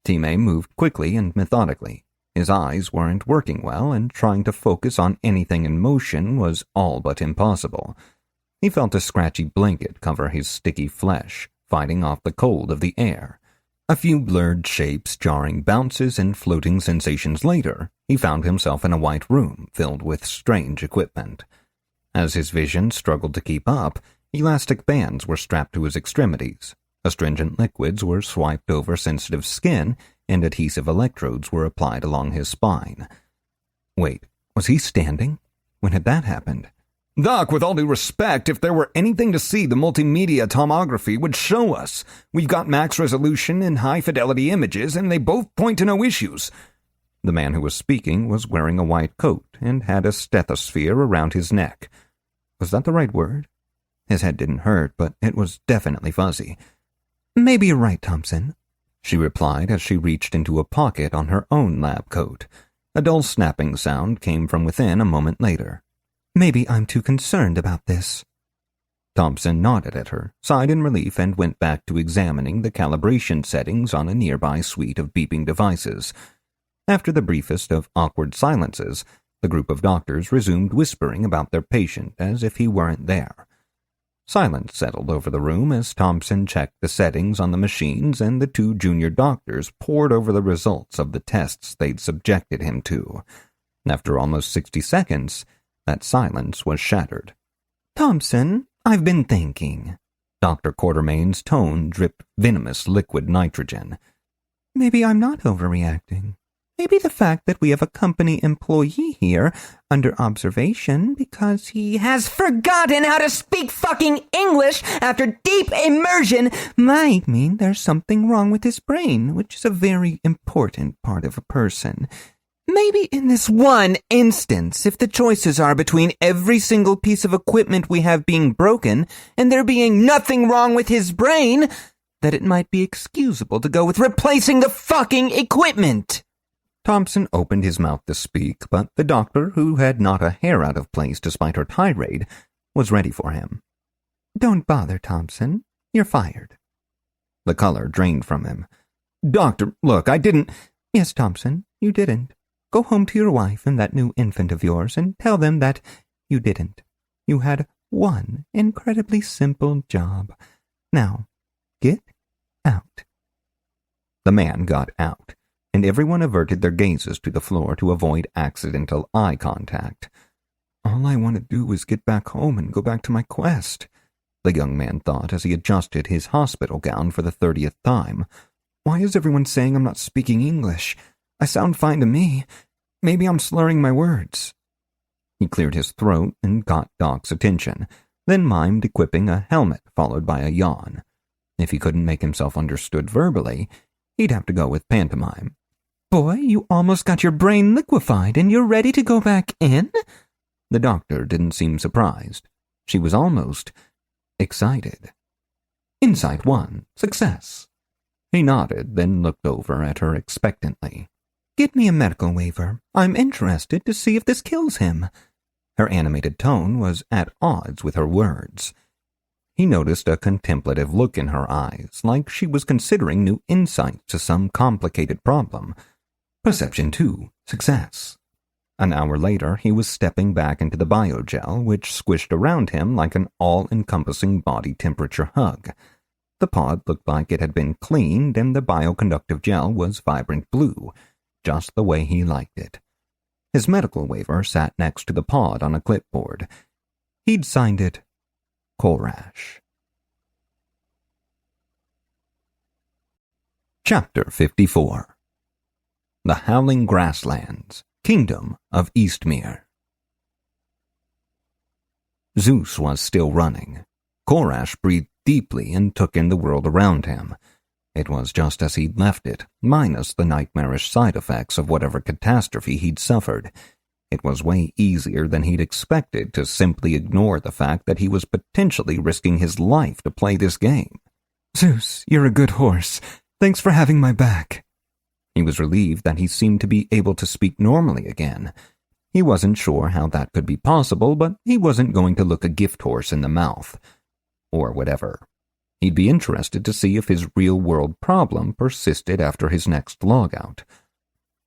Speaker 1: Team A moved quickly and methodically. His eyes weren't working well, and trying to focus on anything in motion was all but impossible. He felt a scratchy blanket cover his sticky flesh, fighting off the cold of the air. A few blurred shapes, jarring bounces, and floating sensations later, he found himself in a white room filled with strange equipment. As his vision struggled to keep up, elastic bands were strapped to his extremities. Astringent liquids were swiped over sensitive skin, and adhesive electrodes were applied along his spine. Wait, was he standing? When had that happened?
Speaker 3: Doc, with all due respect, if there were anything to see, the multimedia tomography would show us. We've got max resolution and high-fidelity images, and they both point to no issues.
Speaker 1: The man who was speaking was wearing a white coat and had a stetosphere around his neck. Was that the right word? His head didn't hurt, but it was definitely fuzzy.
Speaker 2: "Maybe you're right, Thompson,"
Speaker 1: she replied as she reached into a pocket on her own lab coat. A dull snapping sound came from within a moment later.
Speaker 2: "Maybe I'm too concerned about this."
Speaker 1: Thompson nodded at her, sighed in relief, and went back to examining the calibration settings on a nearby suite of beeping devices. After the briefest of awkward silences, the group of doctors resumed whispering about their patient as if he weren't there. Silence settled over the room as Thompson checked the settings on the machines, and the 2 junior doctors pored over the results of the tests they'd subjected him to. After almost 60 seconds, that silence was shattered.
Speaker 2: "Thompson, I've been thinking."
Speaker 1: Dr. Quartermain's tone dripped venomous liquid nitrogen.
Speaker 2: "Maybe I'm not overreacting. Maybe the fact that we have a company employee here under observation because he has forgotten how to speak fucking English after deep immersion might mean there's something wrong with his brain, which is a very important part of a person. Maybe in this one instance, if the choices are between every single piece of equipment we have being broken and there being nothing wrong with his brain, that it might be excusable to go with replacing the fucking equipment."
Speaker 1: Thompson opened his mouth to speak, but the doctor, who had not a hair out of place despite her tirade, was ready for him.
Speaker 2: Don't bother, Thompson. You're fired.
Speaker 1: The color drained from him. Doctor, look, I didn't—
Speaker 2: Yes, Thompson, you didn't. Go home to your wife and that new infant of yours and tell them that you didn't. You had one incredibly simple job. Now, get out.
Speaker 1: The man got out, and everyone averted their gazes to the floor to avoid accidental eye contact.
Speaker 7: All I want to do is get back home and go back to my quest, the young man thought as he adjusted his hospital gown for the 30th time. Why is everyone saying I'm not speaking English? I sound fine to me. Maybe I'm slurring my words.
Speaker 1: He cleared his throat and got Doc's attention, then mimed equipping a helmet followed by a yawn. If he couldn't make himself understood verbally, he'd have to go with pantomime.
Speaker 2: Boy, you almost got your brain liquefied and you're ready to go back in?
Speaker 1: The doctor didn't seem surprised. She was almost excited. Insight 1, success. He nodded, then looked over at her expectantly.
Speaker 2: Get me a medical waiver. I'm interested to see if this kills him.
Speaker 1: Her animated tone was at odds with her words. He noticed a contemplative look in her eyes, like she was considering new insights to some complicated problem. Perception 2, success. An hour later, he was stepping back into the biogel, which squished around him like an all-encompassing body temperature hug. The pod looked like it had been cleaned, and the bioconductive gel was vibrant blue, just the way he liked it. His medical waiver sat next to the pod on a clipboard. He'd signed it, Korash. Chapter 54. The Howling Grasslands, Kingdom of Eastmere. Zeus was still running. Korash breathed deeply and took in the world around him. It was just as he'd left it, minus the nightmarish side effects of whatever catastrophe he'd suffered. It was way easier than he'd expected to simply ignore the fact that he was potentially risking his life to play this game.
Speaker 7: Zeus, you're a good horse. Thanks for having my back.
Speaker 1: He was relieved that he seemed to be able to speak normally again. He wasn't sure how that could be possible, but he wasn't going to look a gift horse in the mouth. Or whatever. He'd be interested to see if his real-world problem persisted after his next logout.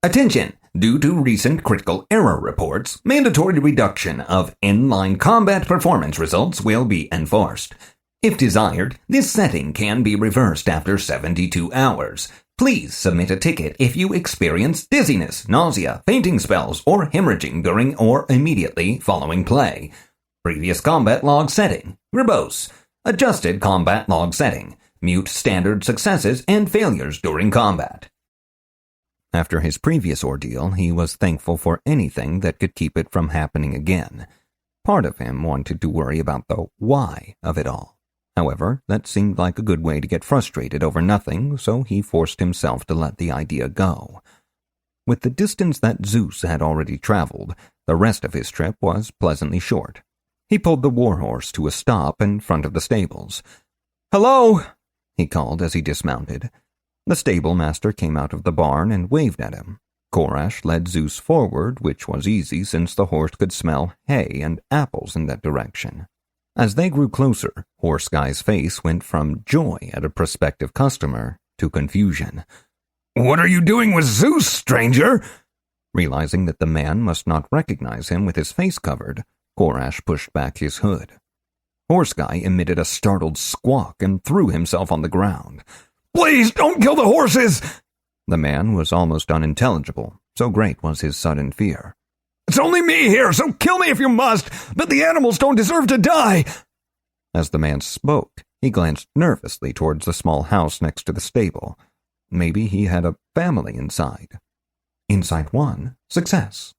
Speaker 1: Attention! Due to recent critical error reports, mandatory reduction of inline combat performance results will be enforced. If desired, this setting can be reversed after 72 hours. Please submit a ticket if you experience dizziness, nausea, fainting spells, or hemorrhaging during or immediately following play. Previous combat log setting, verbose. Adjusted combat log setting, mute standard successes and failures during combat. After his previous ordeal, he was thankful for anything that could keep it from happening again. Part of him wanted to worry about the why of it all. However, that seemed like a good way to get frustrated over nothing, so he forced himself to let the idea go. With the distance that Zeus had already traveled, the rest of his trip was pleasantly short. He pulled the warhorse to a stop in front of the stables. "Hello!" he called as he dismounted. The stable master came out of the barn and waved at him. Korash led Zeus forward, which was easy since the horse could smell hay and apples in that direction. As they grew closer, Horse Guy's face went from joy at a prospective customer to confusion.
Speaker 3: "What are you doing with Zeus, stranger?"
Speaker 1: Realizing that the man must not recognize him with his face covered, Korash pushed back his hood. Horse Guy emitted a startled squawk and threw himself on the ground.
Speaker 3: "Please, don't kill the horses!"
Speaker 1: The man was almost unintelligible, so great was his sudden fear.
Speaker 3: "It's only me here, so kill me if you must, but the animals don't deserve to die!"
Speaker 1: As the man spoke, he glanced nervously towards the small house next to the stable. Maybe he had a family inside. Insight 1, success.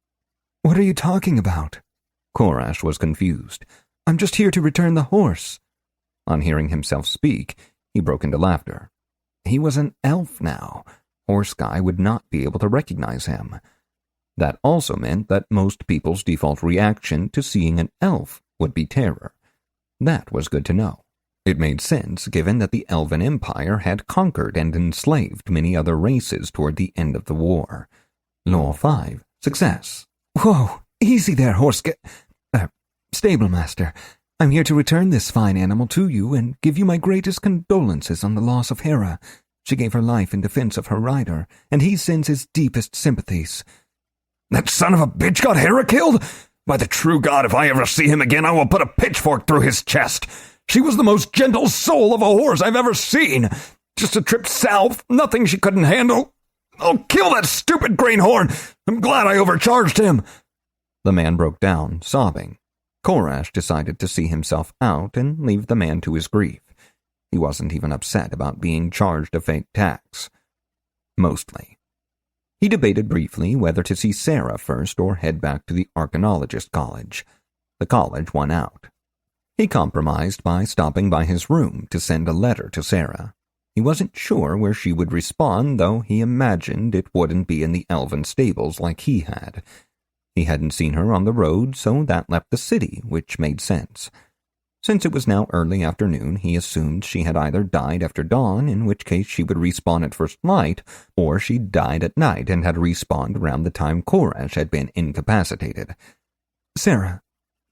Speaker 7: What are you talking about?
Speaker 1: Korash was confused.
Speaker 7: I'm just here to return the horse.
Speaker 1: On hearing himself speak, he broke into laughter. He was an elf now. Horse Guy would not be able to recognize him. That also meant that most people's default reaction to seeing an elf would be terror. That was good to know. It made sense given that the Elven Empire had conquered and enslaved many other races toward the end of the war.
Speaker 7: Law 5. Success.
Speaker 2: Whoa, easy there, stablemaster. I'm here to return this fine animal to you and give you my greatest condolences on the loss of Hera. She gave her life in defense of her rider, and he sends his deepest sympathies.
Speaker 3: That son of a bitch got Hera killed? By the true God, if I ever see him again, I will put a pitchfork through his chest. She was the most gentle soul of a horse I've ever seen. Just a trip south, nothing she couldn't handle. I'll kill that stupid greenhorn. I'm glad I overcharged him.
Speaker 1: The man broke down, sobbing. Korash decided to see himself out and leave the man to his grief. He wasn't even upset about being charged a fake tax. Mostly. He debated briefly whether to see Sarah first or head back to the Archaeologist College. The college won out. He compromised by stopping by his room to send a letter to Sarah. He wasn't sure where she would respond, though he imagined it wouldn't be in the elven stables like he had. He hadn't seen her on the road, so that left the city, which made sense. Since it was now early afternoon, he assumed she had either died after dawn, in which case she would respawn at first light, or she died at night and had respawned around the time Korash had been incapacitated.
Speaker 2: Sarah,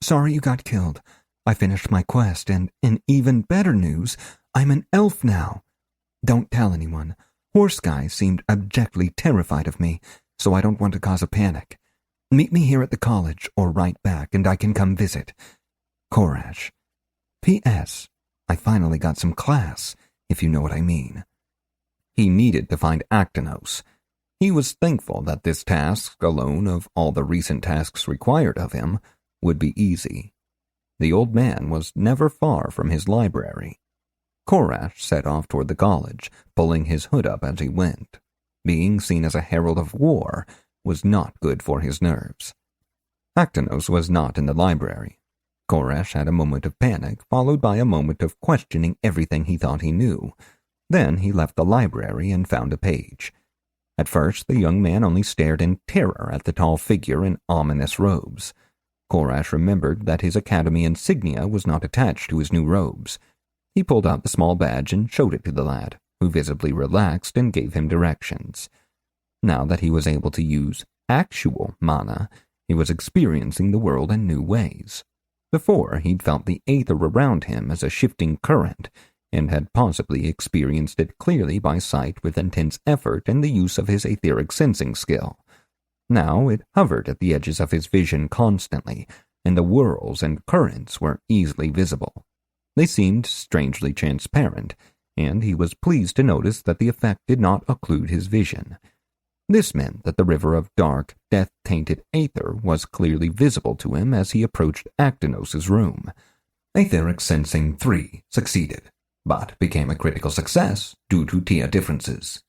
Speaker 2: sorry you got killed. I finished my quest, and in even better news, I'm an elf now. Don't tell anyone. Horse Guy seemed abjectly terrified of me, so I don't want to cause a panic. Meet me here at the college, or right back, and I can come visit. Korash. P.S. I finally got some class, if you know what I mean.
Speaker 1: He needed to find Actinos. He was thankful that this task, alone of all the recent tasks required of him, would be easy. The old man was never far from his library. Korash set off toward the college, pulling his hood up as he went. Being seen as a herald of war was not good for his nerves. Actinos was not in the library. Korash had a moment of panic, followed by a moment of questioning everything he thought he knew. Then he left the library and found a page. At first, the young man only stared in terror at the tall figure in ominous robes. Korash remembered that his academy insignia was not attached to his new robes. He pulled out the small badge and showed it to the lad, who visibly relaxed and gave him directions. Now that he was able to use actual mana, he was experiencing the world in new ways. Before, he'd felt the aether around him as a shifting current, and had possibly experienced it clearly by sight with intense effort and the use of his etheric sensing skill. Now it hovered at the edges of his vision constantly, and the whirls and currents were easily visible. They seemed strangely transparent, and he was pleased to notice that the effect did not occlude his vision. This meant that the river of dark, death-tainted aether was clearly visible to him as he approached Actinos' room.
Speaker 7: Etheric Sensing 3 succeeded, but became a critical success due to tier differences.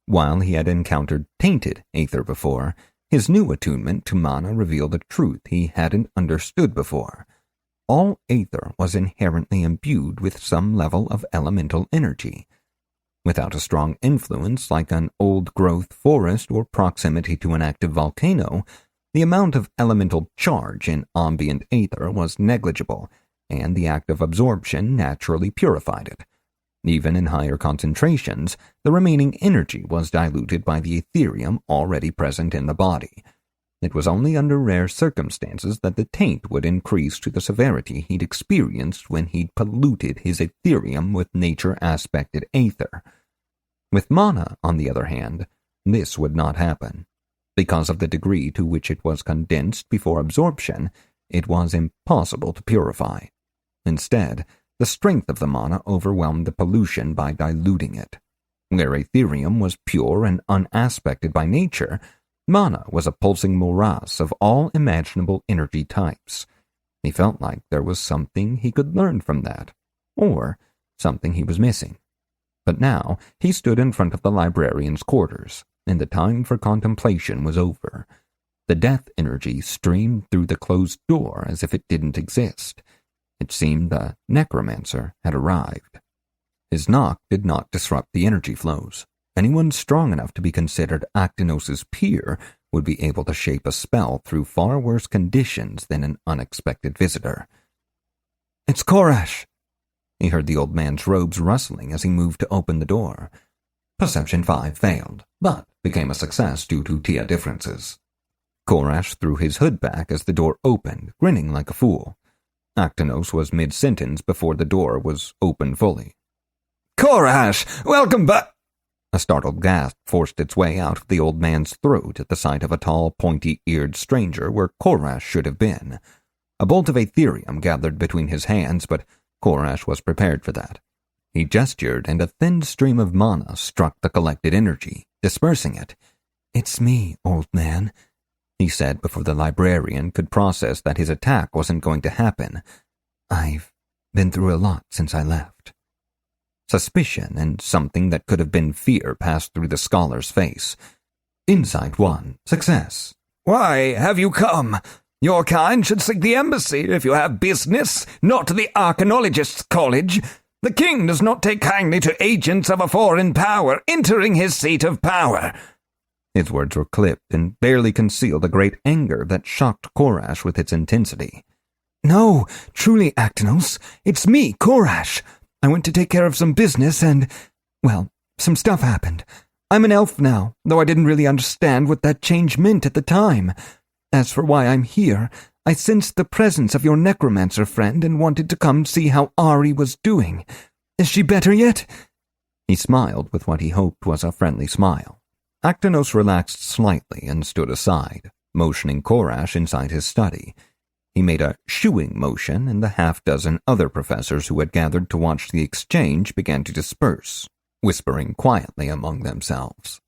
Speaker 1: While he had encountered tainted aether before, his new attunement to mana revealed a truth he hadn't understood before. All aether was inherently imbued with some level of elemental energy. Without a strong influence like an old-growth forest or proximity to an active volcano, the amount of elemental charge in ambient aether was negligible, and the act of absorption naturally purified it. Even in higher concentrations, the remaining energy was diluted by the etherium already present in the body. It was only under rare circumstances that the taint would increase to the severity he'd experienced when he'd polluted his etherium with nature-aspected aether. With mana, on the other hand, this would not happen. Because of the degree to which it was condensed before absorption, it was impossible to purify. Instead, the strength of the mana overwhelmed the pollution by diluting it. Where etherium was pure and unaspected by nature, mana was a pulsing morass of all imaginable energy types. He felt like there was something he could learn from that, or something he was missing. But now he stood in front of the librarian's quarters, and the time for contemplation was over. The death energy streamed through the closed door as if it didn't exist. It seemed the necromancer had arrived. His knock did not disrupt the energy flows. Anyone strong enough to be considered Actinos' peer would be able to shape a spell through far worse conditions than an unexpected visitor.
Speaker 2: It's Korash!
Speaker 1: He heard the old man's robes rustling as he moved to open the door.
Speaker 7: Perception 5 failed, but
Speaker 1: became a success due to tier differences. Korash threw his hood back as the door opened, grinning like a fool. Actinos was mid-sentence before the door was open fully.
Speaker 3: Korash, welcome back!
Speaker 1: A startled gasp forced its way out of the old man's throat at the sight of a tall, pointy-eared stranger where Korash should have been. A bolt of Aetherium gathered between his hands, but Korash was prepared for that. He gestured, and a thin stream of mana struck the collected energy, dispersing it. "It's me, old man," he said before the librarian could process that his attack wasn't going to happen. "I've been through a lot since I left." Suspicion and something that could have been fear passed through the scholar's face. Insight 1. Success.
Speaker 3: Why have you come? Your kind should seek the embassy if you have business, not the Archaeologist's College. The king does not take kindly to agents of a foreign power entering his seat of power.
Speaker 1: His words were clipped and barely concealed a great anger that shocked Korash with its intensity. "No, truly, Actinos, it's me, Korash. I went to take care of some business and, well, some stuff happened. I'm an elf now, though I didn't really understand what that change meant at the time. As for why I'm here, I sensed the presence of your necromancer friend and wanted to come see how Ari was doing. Is she better yet?" He smiled with what he hoped was a friendly smile. Actinos relaxed slightly and stood aside, motioning Korash inside his study. He made a shooing motion, and the half-dozen other professors who had gathered to watch the exchange began to disperse, whispering quietly among themselves.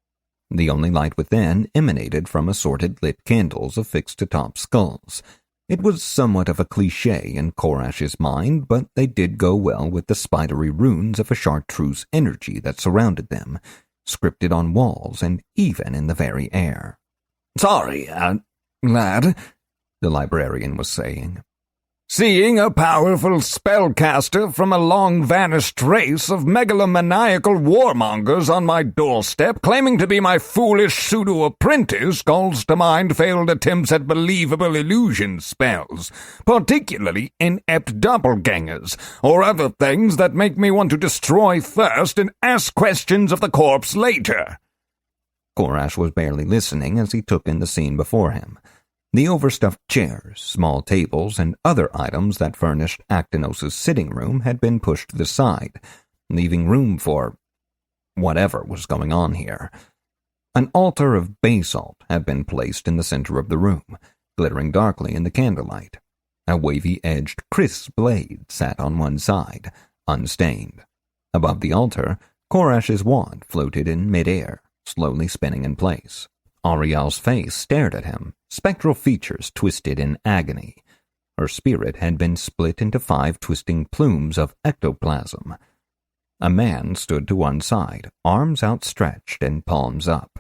Speaker 1: The only light within emanated from assorted lit candles affixed atop skulls. It was somewhat of a cliché in Korash's mind, but they did go well with the spidery runes of a chartreuse energy that surrounded them, scripted on walls and even in the very air.
Speaker 3: "Sorry, lad," the librarian was saying. "Seeing a powerful spellcaster from a long-vanished race of megalomaniacal warmongers on my doorstep claiming to be my foolish pseudo-apprentice calls to mind failed attempts at believable illusion spells, particularly inept doppelgangers, or other things that make me want to destroy first and ask questions of the corpse later."
Speaker 1: Korash was barely listening as he took in the scene before him. The overstuffed chairs, small tables, and other items that furnished Actinos' sitting room had been pushed to the side, leaving room for whatever was going on here. An altar of basalt had been placed in the center of the room, glittering darkly in the candlelight. A wavy-edged crisp blade sat on one side, unstained. Above the altar, Korash's wand floated in midair, slowly spinning in place. Ariel's face stared at him, spectral features twisted in agony. Her spirit had been split into 5 twisting plumes of ectoplasm. A man stood to one side, arms outstretched and palms up.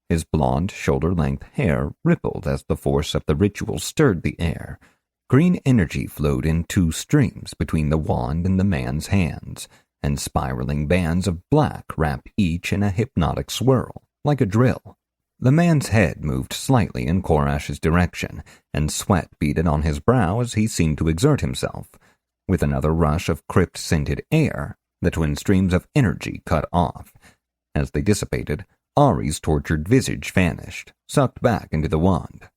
Speaker 1: His blonde, shoulder-length hair rippled as the force of the ritual stirred the air. Green energy flowed in 2 streams between the wand and the man's hands, and spiraling bands of black wrapped each in a hypnotic swirl, like a drill. The man's head moved slightly in Korash's direction, and sweat beaded on his brow as he seemed to exert himself. With another rush of crypt-scented air, the twin streams of energy cut off. As they dissipated, Ari's tortured visage vanished, sucked back into the wand.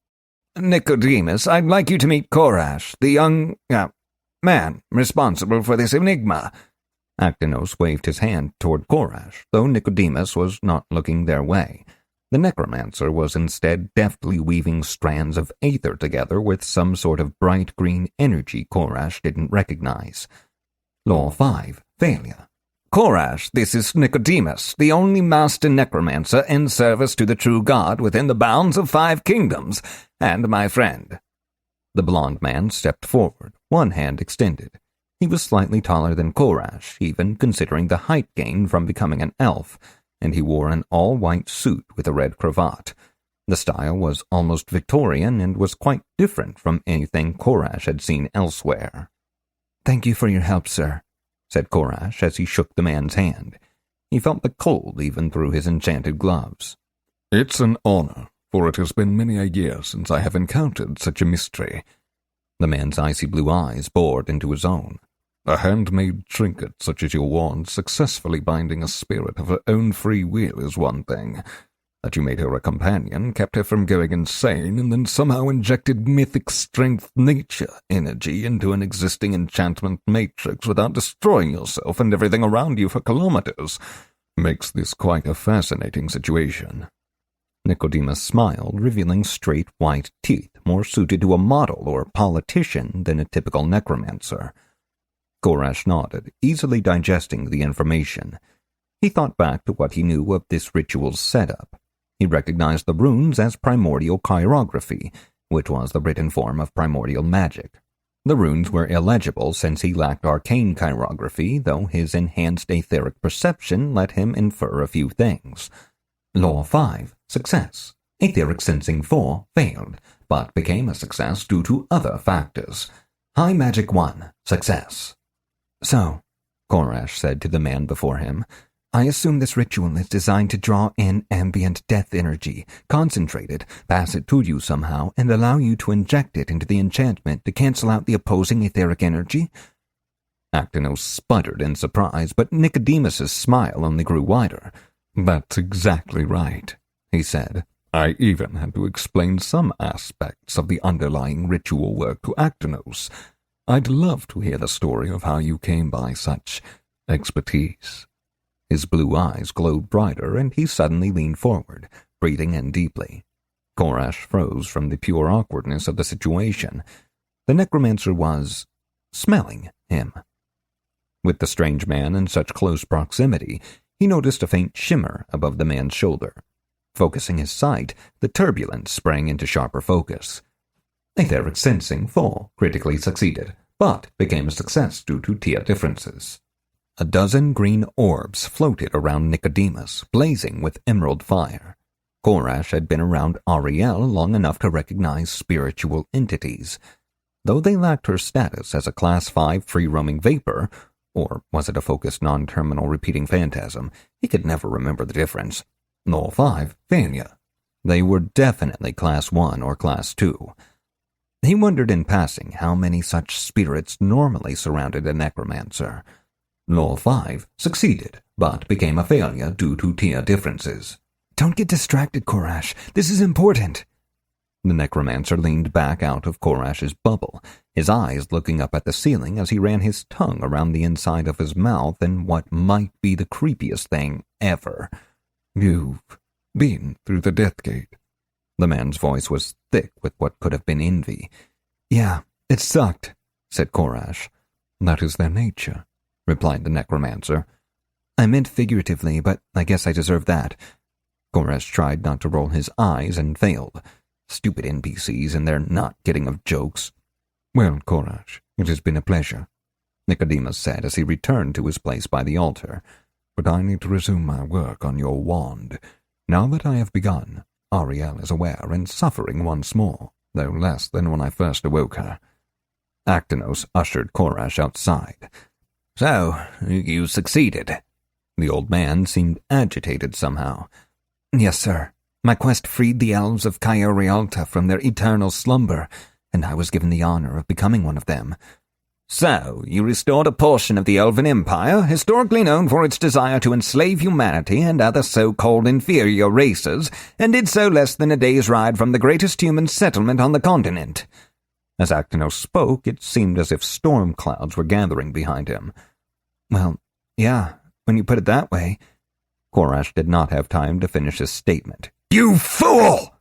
Speaker 3: "Nicodemus, I'd like you to meet Korash, the young, man responsible for this enigma."
Speaker 1: Actinos waved his hand toward Korash, though Nicodemus was not looking their way. The necromancer was instead deftly weaving strands of aether together with some sort of bright green energy Korash didn't recognize. Law 5. Failure.
Speaker 3: "Korash, this is Nicodemus, the only master necromancer in service to the true God within the bounds of 5 kingdoms, and my friend."
Speaker 1: The blond man stepped forward, one hand extended. He was slightly taller than Korash, even considering the height gain from becoming an elf, and he wore an all-white suit with a red cravat. The style was almost Victorian and was quite different from anything Korash had seen elsewhere. "Thank you for your help, sir," said Korash as he shook the man's hand. He felt the cold even through his enchanted gloves.
Speaker 5: "It's an honor, for it has been many a year since I have encountered such a mystery."
Speaker 1: The man's icy blue eyes bored into his own.
Speaker 5: "A handmade trinket such as your wand successfully binding a spirit of her own free will is one thing.
Speaker 3: That you made her a companion, kept her from going insane, and then somehow injected mythic strength nature energy into an existing enchantment matrix without destroying yourself and everything around you for kilometers, makes this quite a fascinating situation. Nicodemus smiled, revealing straight white teeth more suited to a model or politician than a typical necromancer. Korash nodded, easily digesting the information. He thought back to what he knew of this ritual's setup. He recognized the runes as primordial chirography, which was the written form of primordial magic. The runes were illegible since he lacked arcane chirography, though his enhanced etheric perception let him infer a few things. Law 5, success. Etheric sensing 4, failed, but became a success due to other factors. High magic 1, success. So, Korash said to the man before him, I assume this ritual is designed to draw in ambient death energy, concentrate it, pass it to you somehow, and allow you to inject it into the enchantment to cancel out the opposing etheric energy? Actinos sputtered in surprise, but Nicodemus's smile only grew wider. That's exactly right, he said. I even had to explain some aspects of the underlying ritual work to Actinos. I'd love to hear the story of how you came by such expertise. His blue eyes glowed brighter, and he suddenly leaned forward, breathing in deeply. Korash froze from the pure awkwardness of the situation. The necromancer was smelling him. With the strange man in such close proximity, he noticed a faint shimmer above the man's shoulder. Focusing his sight, the turbulence sprang into sharper focus. Etheric sensing 4 critically succeeded, but became a success due to tier differences. A dozen green orbs floated around Nicodemus, blazing with emerald fire. Korash had been around Ariel long enough to recognize spiritual entities. Though they lacked her status as a Class 5 free-roaming vapor, or was it a focused non-terminal repeating phantasm, he could never remember the difference. Law 5, failure. They were definitely Class 1 or Class 2. He wondered in passing how many such spirits normally surrounded a necromancer. Law 5 succeeded, but became a failure due to tier differences. Don't get distracted, Korash. This is important. The necromancer leaned back out of Korash's bubble, his eyes looking up at the ceiling as he ran his tongue around the inside of his mouth in what might be the creepiest thing ever. You've been through the Death Gate. The man's voice was thick with what could have been envy. Yeah, it sucked, said Korash. That is their nature, replied the necromancer. I meant figuratively, but I guess I deserve that. Korash tried not to roll his eyes and failed. Stupid NPCs and their not getting of jokes. Well, Korash, it has been a pleasure, Nicodemus said as he returned to his place by the altar. But I need to resume my work on your wand. Now that I have begun, Ariel is aware and suffering once more, though less than when I first awoke her. Actinos ushered Korash outside. So, you succeeded. The old man seemed agitated somehow. Yes, sir. My quest freed the elves of Cayo Rialta from their eternal slumber, and I was given the honor of becoming one of them. So, you restored a portion of the Elven Empire, historically known for its desire to enslave humanity and other so-called inferior races, and did so less than a day's ride from the greatest human settlement on the continent. As Actinos spoke, it seemed as if storm clouds were gathering behind him. Well, yeah, when you put it that way. Korash did not have time to finish his statement. You fool!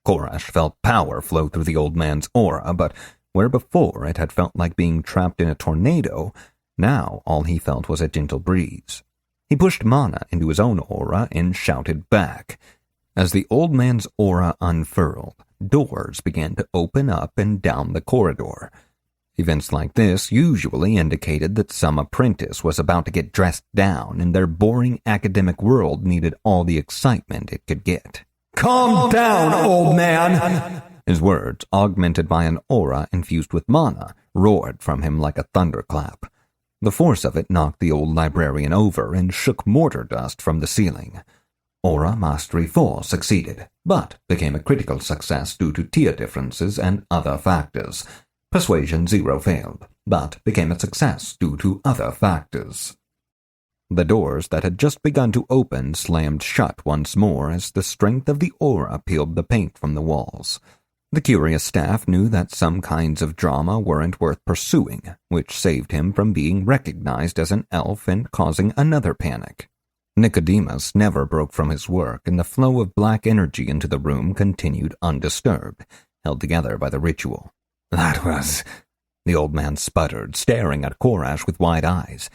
Speaker 3: Korash felt power flow through the old man's aura, but where before it had felt like being trapped in a tornado, now all he felt was a gentle breeze. He pushed mana into his own aura and shouted back. As the old man's aura unfurled, doors began to open up and down the corridor. Events like this usually indicated that some apprentice was about to get dressed down and their boring academic world needed all the excitement it could get. Calm down, old man! His words, augmented by an aura infused with mana, roared from him like a thunderclap. The force of it knocked the old librarian over and shook mortar dust from the ceiling. Aura Mastery 4 succeeded, but became a critical success due to tier differences and other factors. Persuasion 0 failed, but became a success due to other factors.
Speaker 1: The doors that had just begun to open slammed shut once more as the strength of the aura peeled the paint from the walls. The curious staff knew that some kinds of drama weren't worth pursuing, which saved him from being recognized as an elf and causing another panic. Nicodemus never broke from his work, and the flow of black energy into the room continued undisturbed, held together by the ritual.
Speaker 3: That was...
Speaker 1: The old man sputtered, staring at Korash with wide eyes.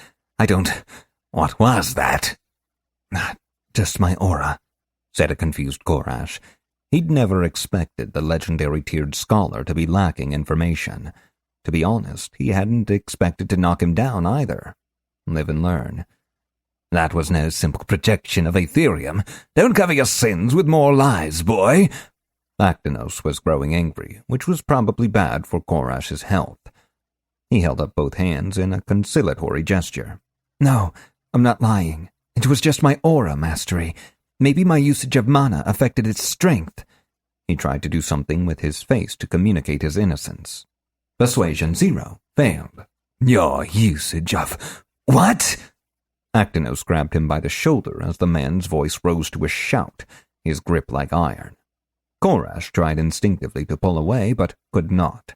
Speaker 3: What was that?
Speaker 1: Just my aura, said a confused Korash. He'd never expected the legendary tiered scholar to be lacking information. To be honest, he hadn't expected to knock him down either. Live and learn.
Speaker 3: That was no simple projection of Aetherium. Don't cover your sins with more lies, boy.
Speaker 1: Actinos was growing angry, which was probably bad for Korash's health. He held up both hands in a conciliatory gesture. No, I'm not lying. It was just my aura mastery. Maybe my usage of mana affected its strength. He tried to do something with his face to communicate his innocence. Persuasion 0. Failed.
Speaker 3: Your usage of... what?
Speaker 1: Actinos grabbed him by the shoulder as the man's voice rose to a shout, his grip like iron. Korash tried instinctively to pull away, but could not.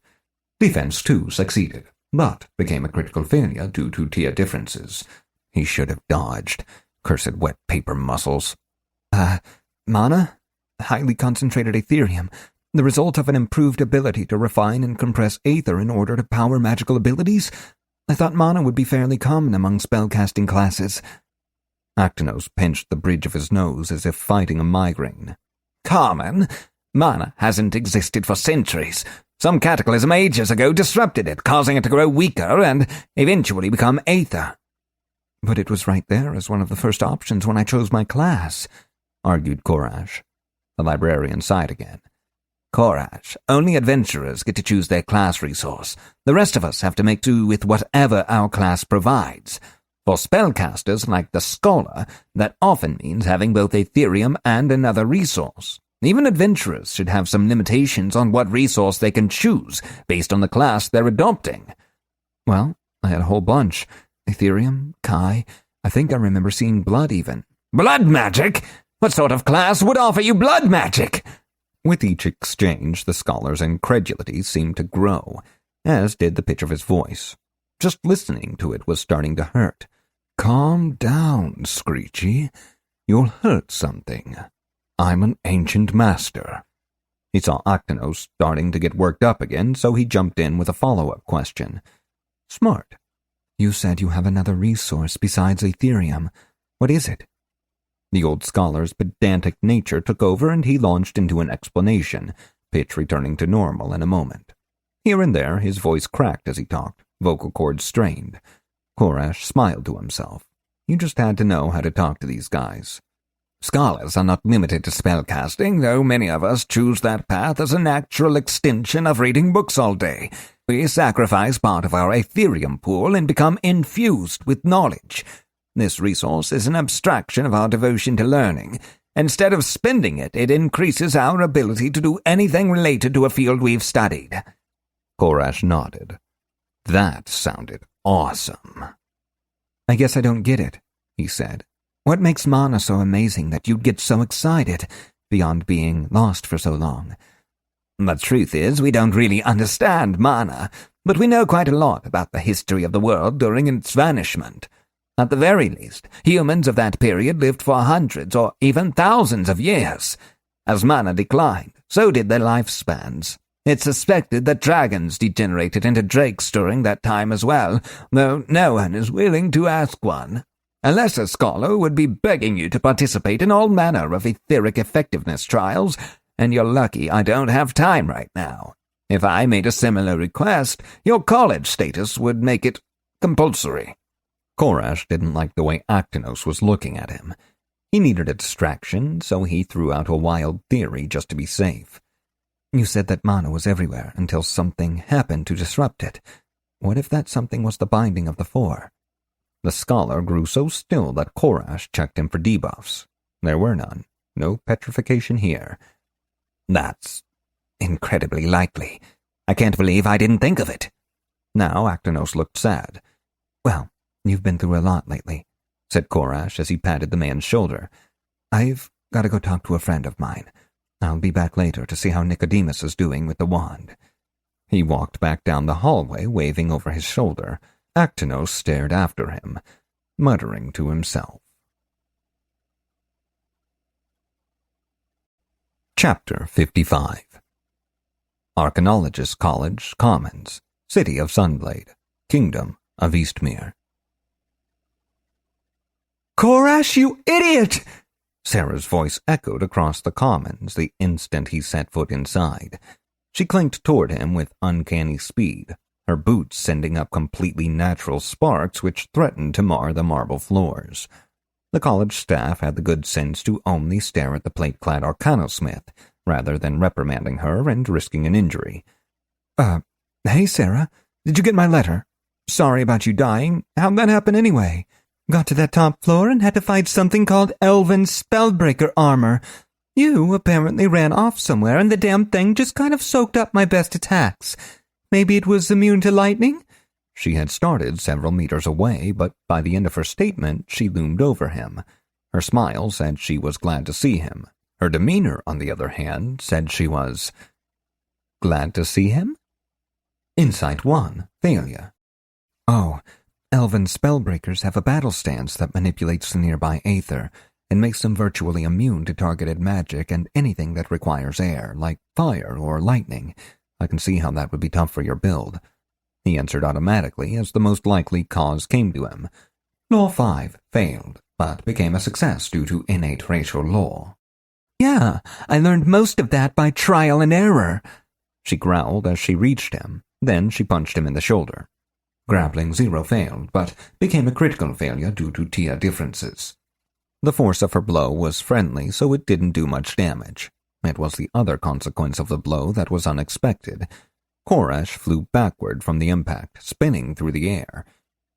Speaker 1: Defense 2 succeeded, but became a critical failure due to tier differences. He should have dodged. Cursed wet paper muscles. Mana? Highly concentrated Aetherium, the result of an improved ability to refine and compress aether in order to power magical abilities? I thought mana would be fairly common among spellcasting classes. Actinos pinched the bridge of his nose as if fighting a migraine.
Speaker 3: Common? Mana hasn't existed for centuries. Some cataclysm ages ago disrupted it, causing it to grow weaker and eventually become aether.
Speaker 1: But it was right there as one of the first options when I chose my class, argued Korash. The librarian sighed again.
Speaker 3: Korash, only adventurers get to choose their class resource. The rest of us have to make do with whatever our class provides. For spellcasters like the Scholar, that often means having both Aetherium and another resource. Even adventurers should have some limitations on what resource they can choose, based on the class they're adopting.
Speaker 1: Well, I had a whole bunch. Aetherium, Kai, I think I remember seeing blood even.
Speaker 3: Blood magic? What sort of class would offer you blood magic?
Speaker 1: With each exchange, the scholar's incredulity seemed to grow, as did the pitch of his voice. Just listening to it was starting to hurt. Calm down, Screechy. You'll hurt something. I'm an ancient master. He saw Actinos starting to get worked up again, so he jumped in with a follow-up question. Smart. You said you have another resource besides Aetherium. What is it? The old scholar's pedantic nature took over and he launched into an explanation, pitch returning to normal in a moment. Here and there, his voice cracked as he talked, vocal cords strained. Korash smiled to himself. You just had to know how to talk to these guys.
Speaker 3: Scholars are not limited to spellcasting, though many of us choose that path as a natural extension of reading books all day. We sacrifice part of our Aetherium pool and become infused with knowledge. This resource is an abstraction of our devotion to learning. Instead of spending it, it increases our ability to do anything related to a field we've studied.
Speaker 1: Korash nodded. That sounded awesome. I guess I don't get it, he said. What makes mana so amazing that you'd get so excited, beyond being lost for so long?
Speaker 3: The truth is, we don't really understand mana, but we know quite a lot about the history of the world during its vanishment. At the very least, humans of that period lived for hundreds or even thousands of years. As mana declined, so did their lifespans. It's suspected that dragons degenerated into drakes during that time as well, though no one is willing to ask one. A lesser scholar would be begging you to participate in all manner of etheric effectiveness trials, and you're lucky I don't have time right now. If I made a similar request, your college status would make it compulsory.
Speaker 1: Korash didn't like the way Actinos was looking at him. He needed a distraction, so he threw out a wild theory just to be safe. You said that mana was everywhere until something happened to disrupt it. What if that something was the binding of the four? The scholar grew so still that Korash checked him for debuffs. There were none. No petrification here.
Speaker 3: That's incredibly likely. I can't believe I didn't think of it.
Speaker 1: Now Actinos looked sad. Well, you've been through a lot lately. said Korash as he patted the man's shoulder. "I've got to go talk to a friend of mine. I'll be back later to see how Nicodemus is doing with the wand." He walked back down the hallway, waving over his shoulder. Actinos stared after him, muttering to himself. Chapter 55. Archaeologist College, Commons, City of Sunblade, Kingdom of Eastmere.
Speaker 2: "Korash, you idiot!"
Speaker 1: Sarah's voice echoed across the commons the instant he set foot inside. She clinked toward him with uncanny speed, her boots sending up completely natural sparks which threatened to mar the marble floors. The college staff had the good sense to only stare at the plate-clad arcanosmith, rather than reprimanding her and risking an injury.
Speaker 2: Hey, Sarah, did you get my letter? Sorry about you dying. How'd that happen anyway? Got to that top floor and had to fight something called elven spellbreaker armor. You apparently ran off somewhere and the damn thing just kind of soaked up my best attacks. Maybe it was immune to lightning?
Speaker 1: She had started several meters away, but by the end of her statement, she loomed over him. Her smile said she was glad to see him. Her demeanor, on the other hand, said she was glad to see him? Insight 1, failure. Oh, elven spellbreakers have a battle stance that manipulates the nearby aether and makes them virtually immune to targeted magic and anything that requires air, like fire or lightning. I can see how that would be tough for your build. He answered automatically as the most likely cause came to him. Law 5 failed, but became a success due to innate racial law.
Speaker 2: Yeah, I learned most of that by trial and error.
Speaker 1: She growled as she reached him. Then she punched him in the shoulder. Grappling 0 failed, but became a critical failure due to tier differences. The force of her blow was friendly, so it didn't do much damage. It was the other consequence of the blow that was unexpected. Korash flew backward from the impact, spinning through the air.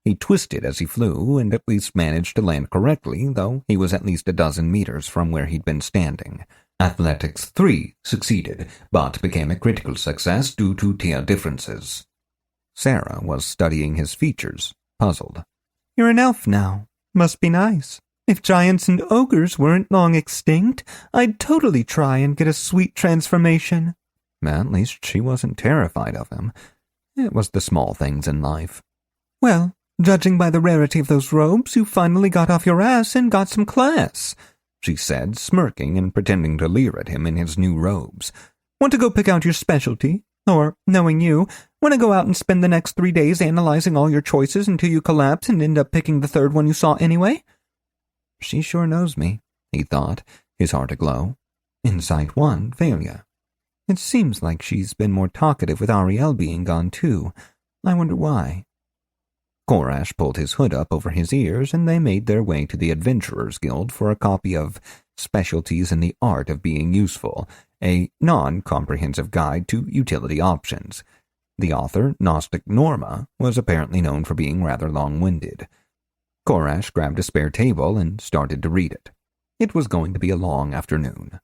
Speaker 1: He twisted as he flew and at least managed to land correctly, though he was at least a dozen meters from where he'd been standing. Athletics 3 succeeded, but became a critical success due to tier differences. Sarah was studying his features, puzzled.
Speaker 2: You're an elf now. Must be nice. If giants and ogres weren't long extinct, I'd totally try and get a sweet transformation.
Speaker 1: At least she wasn't terrified of him. It was the small things in life.
Speaker 2: Well, judging by the rarity of those robes, you finally got off your ass and got some class, she said, smirking and pretending to leer at him in his new robes. Want to go pick out your specialty? Or, knowing you, want to go out and spend the next 3 days analyzing all your choices until you collapse and end up picking the third one you saw anyway?
Speaker 1: She sure knows me, he thought, his heart aglow. Insight 1, failure. It seems like she's been more talkative with Ariel being gone, too. I wonder why. Korash pulled his hood up over his ears, and they made their way to the Adventurers Guild for a copy of Specialties in the Art of Being Useful, a non-comprehensive guide to utility options. The author, Gnostic Norma, was apparently known for being rather long-winded. Korash grabbed a spare table and started to read it. It was going to be a long afternoon.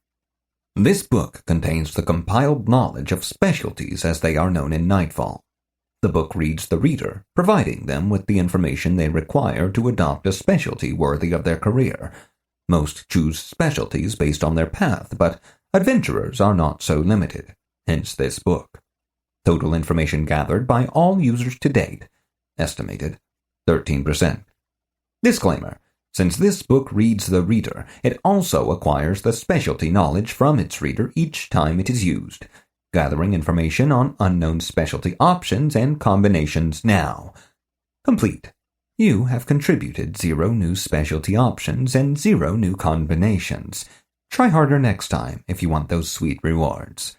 Speaker 1: This book contains the compiled knowledge of specialties as they are known in Nightfall. The book reads the reader, providing them with the information they require to adopt a specialty worthy of their career. Most choose specialties based on their path, but adventurers are not so limited, hence this book. Total information gathered by all users to date, estimated 13%. Disclaimer. Since this book reads the reader, it also acquires the specialty knowledge from its reader each time it is used, gathering information on unknown specialty options and combinations now. Complete. You have contributed 0 new specialty options and 0 new combinations. Try harder next time if you want those sweet rewards.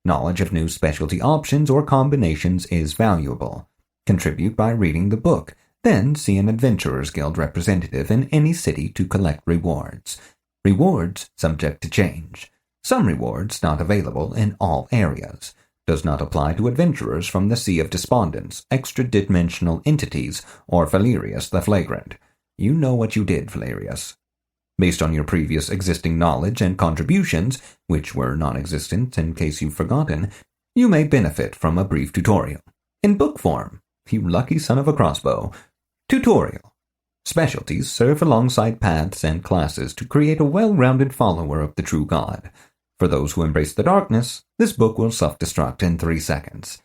Speaker 1: Knowledge of new specialty options or combinations is valuable. Contribute by reading the book. Then see an Adventurers Guild representative in any city to collect rewards. Rewards subject to change. Some rewards not available in all areas. Does not apply to adventurers from the Sea of Despondence, extra-dimensional entities, or Valerius the Flagrant. You know what you did, Valerius. Based on your previous existing knowledge and contributions, which were non-existent in case you've forgotten, you may benefit from a brief tutorial. In book form. You lucky son of a crossbow. Tutorial. Specialties serve alongside paths and classes to create a well-rounded follower of the true God. For those who embrace the darkness, this book will self-destruct in 3 seconds.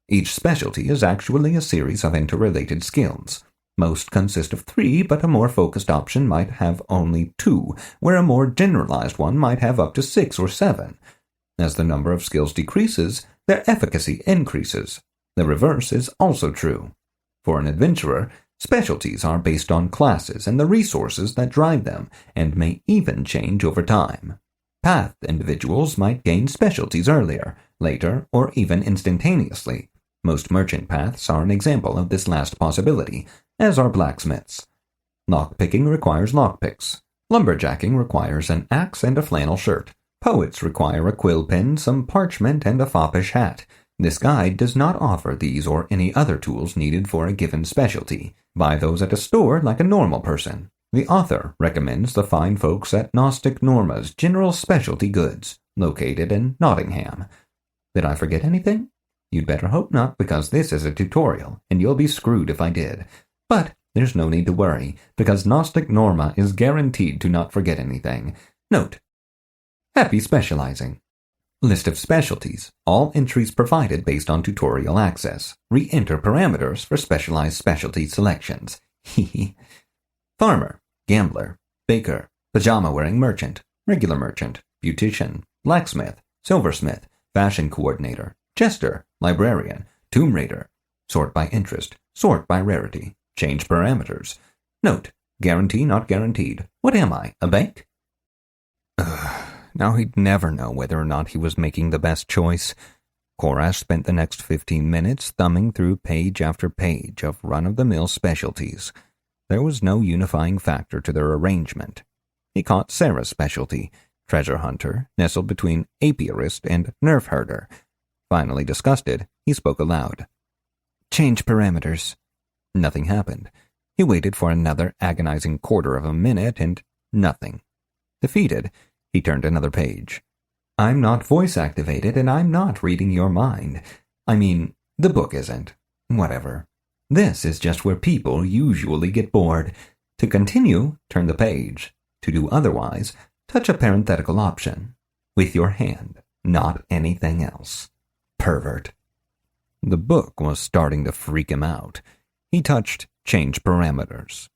Speaker 1: Each specialty is actually a series of interrelated skills. Most consist of 3, but a more focused option might have only 2, where a more generalized one might have up to 6 or 7. As the number of skills decreases, their efficacy increases. The reverse is also true. For an adventurer, specialties are based on classes and the resources that drive them, and may even change over time. Path individuals might gain specialties earlier, later, or even instantaneously. Most merchant paths are an example of this last possibility, as are blacksmiths. Lockpicking requires lockpicks. Lumberjacking requires an axe and a flannel shirt. Poets require a quill pen, some parchment, and a foppish hat. This guide does not offer these or any other tools needed for a given specialty. Buy those at a store like a normal person. The author recommends the fine folks at Gnostic Norma's General Specialty Goods, located in Nottingham. Did I forget anything? You'd better hope not, because this is a tutorial, and you'll be screwed if I did. But there's no need to worry, because Gnostic Norma is guaranteed to not forget anything. Note: Happy specializing. List of specialties. All entries provided based on tutorial access. Re-enter parameters for specialized specialty selections. Farmer, gambler, baker, pajama-wearing merchant, regular merchant, beautician, blacksmith, silversmith, fashion coordinator, jester, librarian, tomb raider. Sort by interest. Sort by rarity. Change parameters. Note: guarantee not guaranteed. What am I, a bank? Now he'd never know whether or not he was making the best choice. Korash spent the next 15 minutes thumbing through page after page of run-of-the-mill specialties. There was no unifying factor to their arrangement. He caught Sarah's specialty, treasure hunter, nestled between apiarist and nerf herder. Finally disgusted, he spoke aloud. Change parameters. Nothing happened. He waited for another agonizing quarter of a minute, and nothing. Defeated, he turned another page. I'm not voice-activated, and I'm not reading your mind. I mean, the book isn't. Whatever. This is just where people usually get bored. To continue, turn the page. To do otherwise, touch a parenthetical option. With your hand, not anything else. Pervert. The book was starting to freak him out. He touched Change Parameters.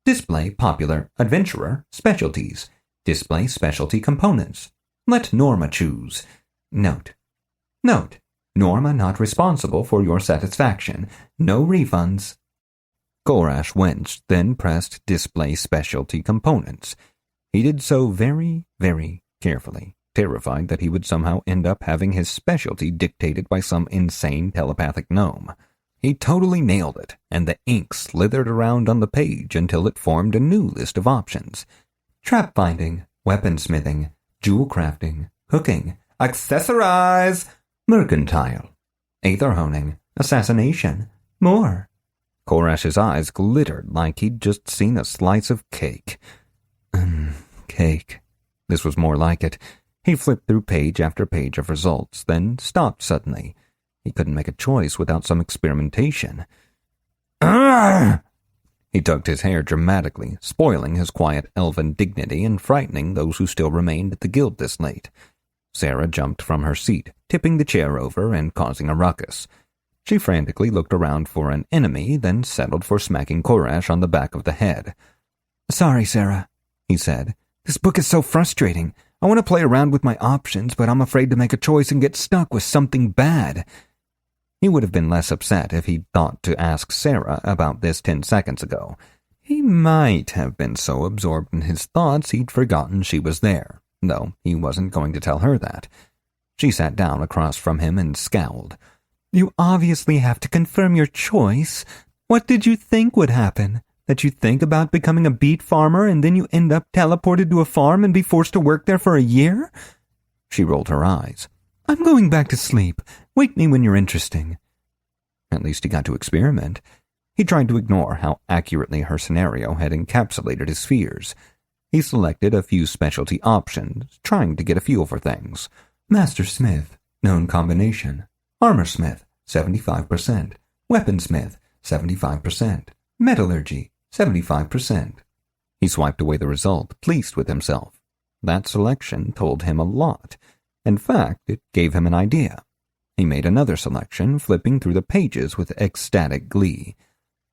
Speaker 1: Display Popular Adventurer Specialties. Display Specialty Components. Let Norma choose. Note: Norma not responsible for your satisfaction. No refunds. Korash winced, then pressed Display Specialty Components. He did so very, very carefully, terrified that he would somehow end up having his specialty dictated by some insane telepathic gnome. He totally nailed it, and the ink slithered around on the page until it formed a new list of options. Trap finding, weaponsmithing, jewel crafting, cooking, accessorize, mercantile, aether honing, assassination, more. Korash's eyes glittered like he'd just seen a slice of cake. Cake. This was more like it. He flipped through page after page of results, then stopped suddenly. He couldn't make a choice without some experimentation. Arrgh! He tugged his hair dramatically, spoiling his quiet elven dignity and frightening those who still remained at the guild this late. Sarah jumped from her seat, tipping the chair over and causing a ruckus. She frantically looked around for an enemy, then settled for smacking Korash on the back of the head. Sorry, Sarah, he said. This book is so frustrating. I want to play around with my options, but I'm afraid to make a choice and get stuck with something bad. He would have been less upset if he'd thought to ask Sarah about this 10 seconds ago. He might have been so absorbed in his thoughts he'd forgotten she was there, though he wasn't going to tell her that. She sat down across from him and scowled. You obviously have to confirm your choice. What did you think would happen? That you think about becoming a beet farmer and then you end up teleported to a farm and be forced to work there for a year? She rolled her eyes. I'm going back to sleep. Wake me when you're interesting. At least he got to experiment. He tried to ignore how accurately her scenario had encapsulated his fears. He selected a few specialty options, trying to get a feel for things. Master Smith, known combination. Armor Smith, 75%. Weaponsmith, 75%. Metallurgy, 75%. He swiped away the result, pleased with himself. That selection told him a lot. In fact, it gave him an idea. He made another selection, flipping through the pages with ecstatic glee.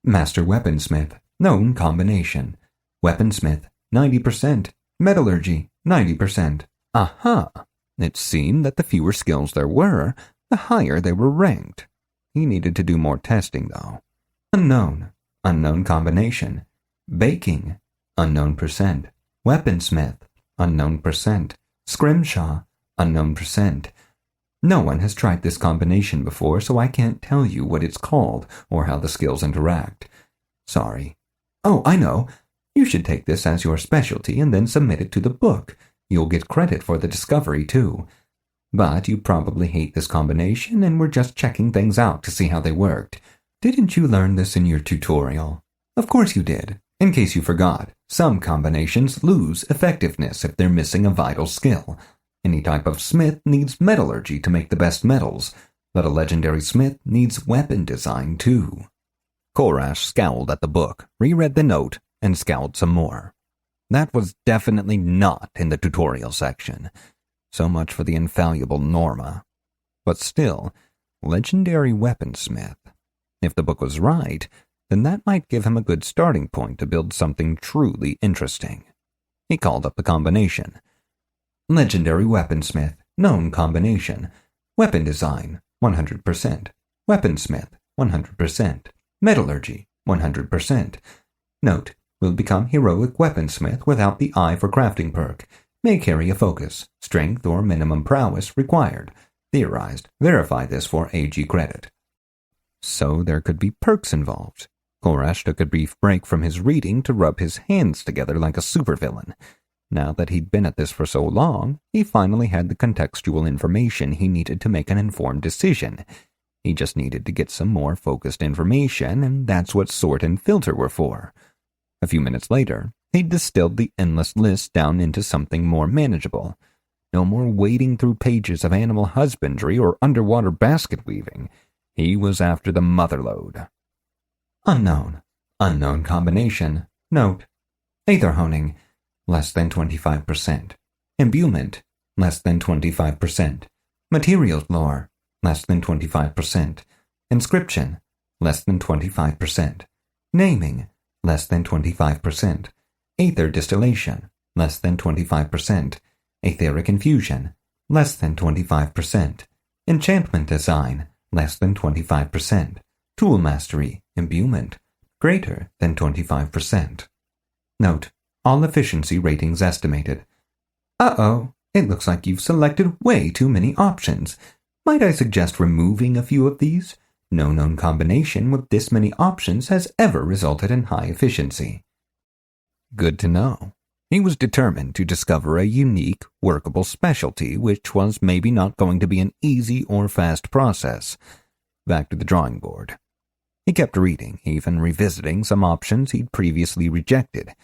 Speaker 1: Master Weaponsmith, known combination. Weaponsmith, 90%. Metallurgy, 90%. Aha! It seemed that the fewer skills there were, the higher they were ranked. He needed to do more testing, though. Unknown, unknown combination. Baking, unknown percent. Weaponsmith, unknown percent. Scrimshaw, unknown percent. No one has tried this combination before, so I can't tell you what it's called or how the skills interact. Sorry. Oh, I know. You should take this as your specialty and then submit it to the book. You'll get credit for the discovery, too. But you probably hate this combination and were just checking things out to see how they worked. Didn't you learn this in your tutorial? Of course you did. In case you forgot, some combinations lose effectiveness if they're missing a vital skill. Any type of smith needs metallurgy to make the best metals, but a legendary smith needs weapon design, too. Korash scowled at the book, reread the note, and scowled some more. That was definitely not in the tutorial section. So much for the infallible Norma. But still, legendary weaponsmith. If the book was right, then that might give him a good starting point to build something truly interesting. He called up the combination. Legendary weaponsmith, known combination. Weapon design, 100%. Weaponsmith, 100%. Metallurgy, 100%. Note, will become heroic weaponsmith without the eye for crafting perk. May carry a focus, strength, or minimum prowess required. Theorized. Verify this for AG credit. So there could be perks involved. Korash took a brief break from his reading to rub his hands together like a supervillain. Now that he'd been at this for so long, he finally had the contextual information he needed to make an informed decision. He just needed to get some more focused information, and that's what sort and filter were for. A few minutes later, he distilled the endless list down into something more manageable. No more wading through pages of animal husbandry or underwater basket weaving. He was after the motherlode. Unknown. Unknown combination. Note. Aether honing. Less than 25%. Imbuement. Less than 25%. Materials lore. Less than 25%. Inscription. Less than 25%. Naming. Less than 25%. Aether distillation, less than 25%. Aetheric infusion, less than 25%. Enchantment design, less than 25%. Tool mastery, imbuement, greater than 25%. Note, all efficiency ratings estimated. Uh-oh, it looks like you've selected way too many options. Might I suggest removing a few of these? No known combination with this many options has ever resulted in high efficiency. Good to know. He was determined to discover a unique, workable specialty, which was maybe not going to be an easy or fast process. Back to the drawing board. He kept reading, even revisiting some options he'd previously rejected.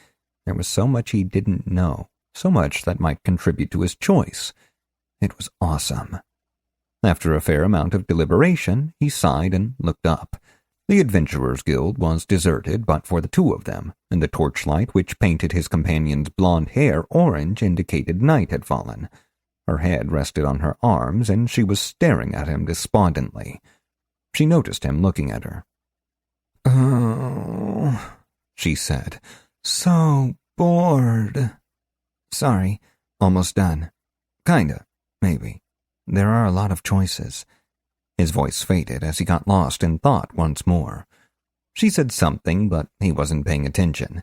Speaker 1: There was so much he didn't know, so much that might contribute to his choice. It was awesome. After a fair amount of deliberation, he sighed and looked up. The Adventurers Guild was deserted but for the two of them, and the torchlight which painted his companion's blonde hair orange indicated night had fallen. Her head rested on her arms, and she was staring at him despondently. She noticed him looking at her. "Oh," she said, "so bored." "Sorry, almost done. Kinda, maybe. There are a lot of choices." His voice faded as he got lost in thought once more. She said something, but he wasn't paying attention.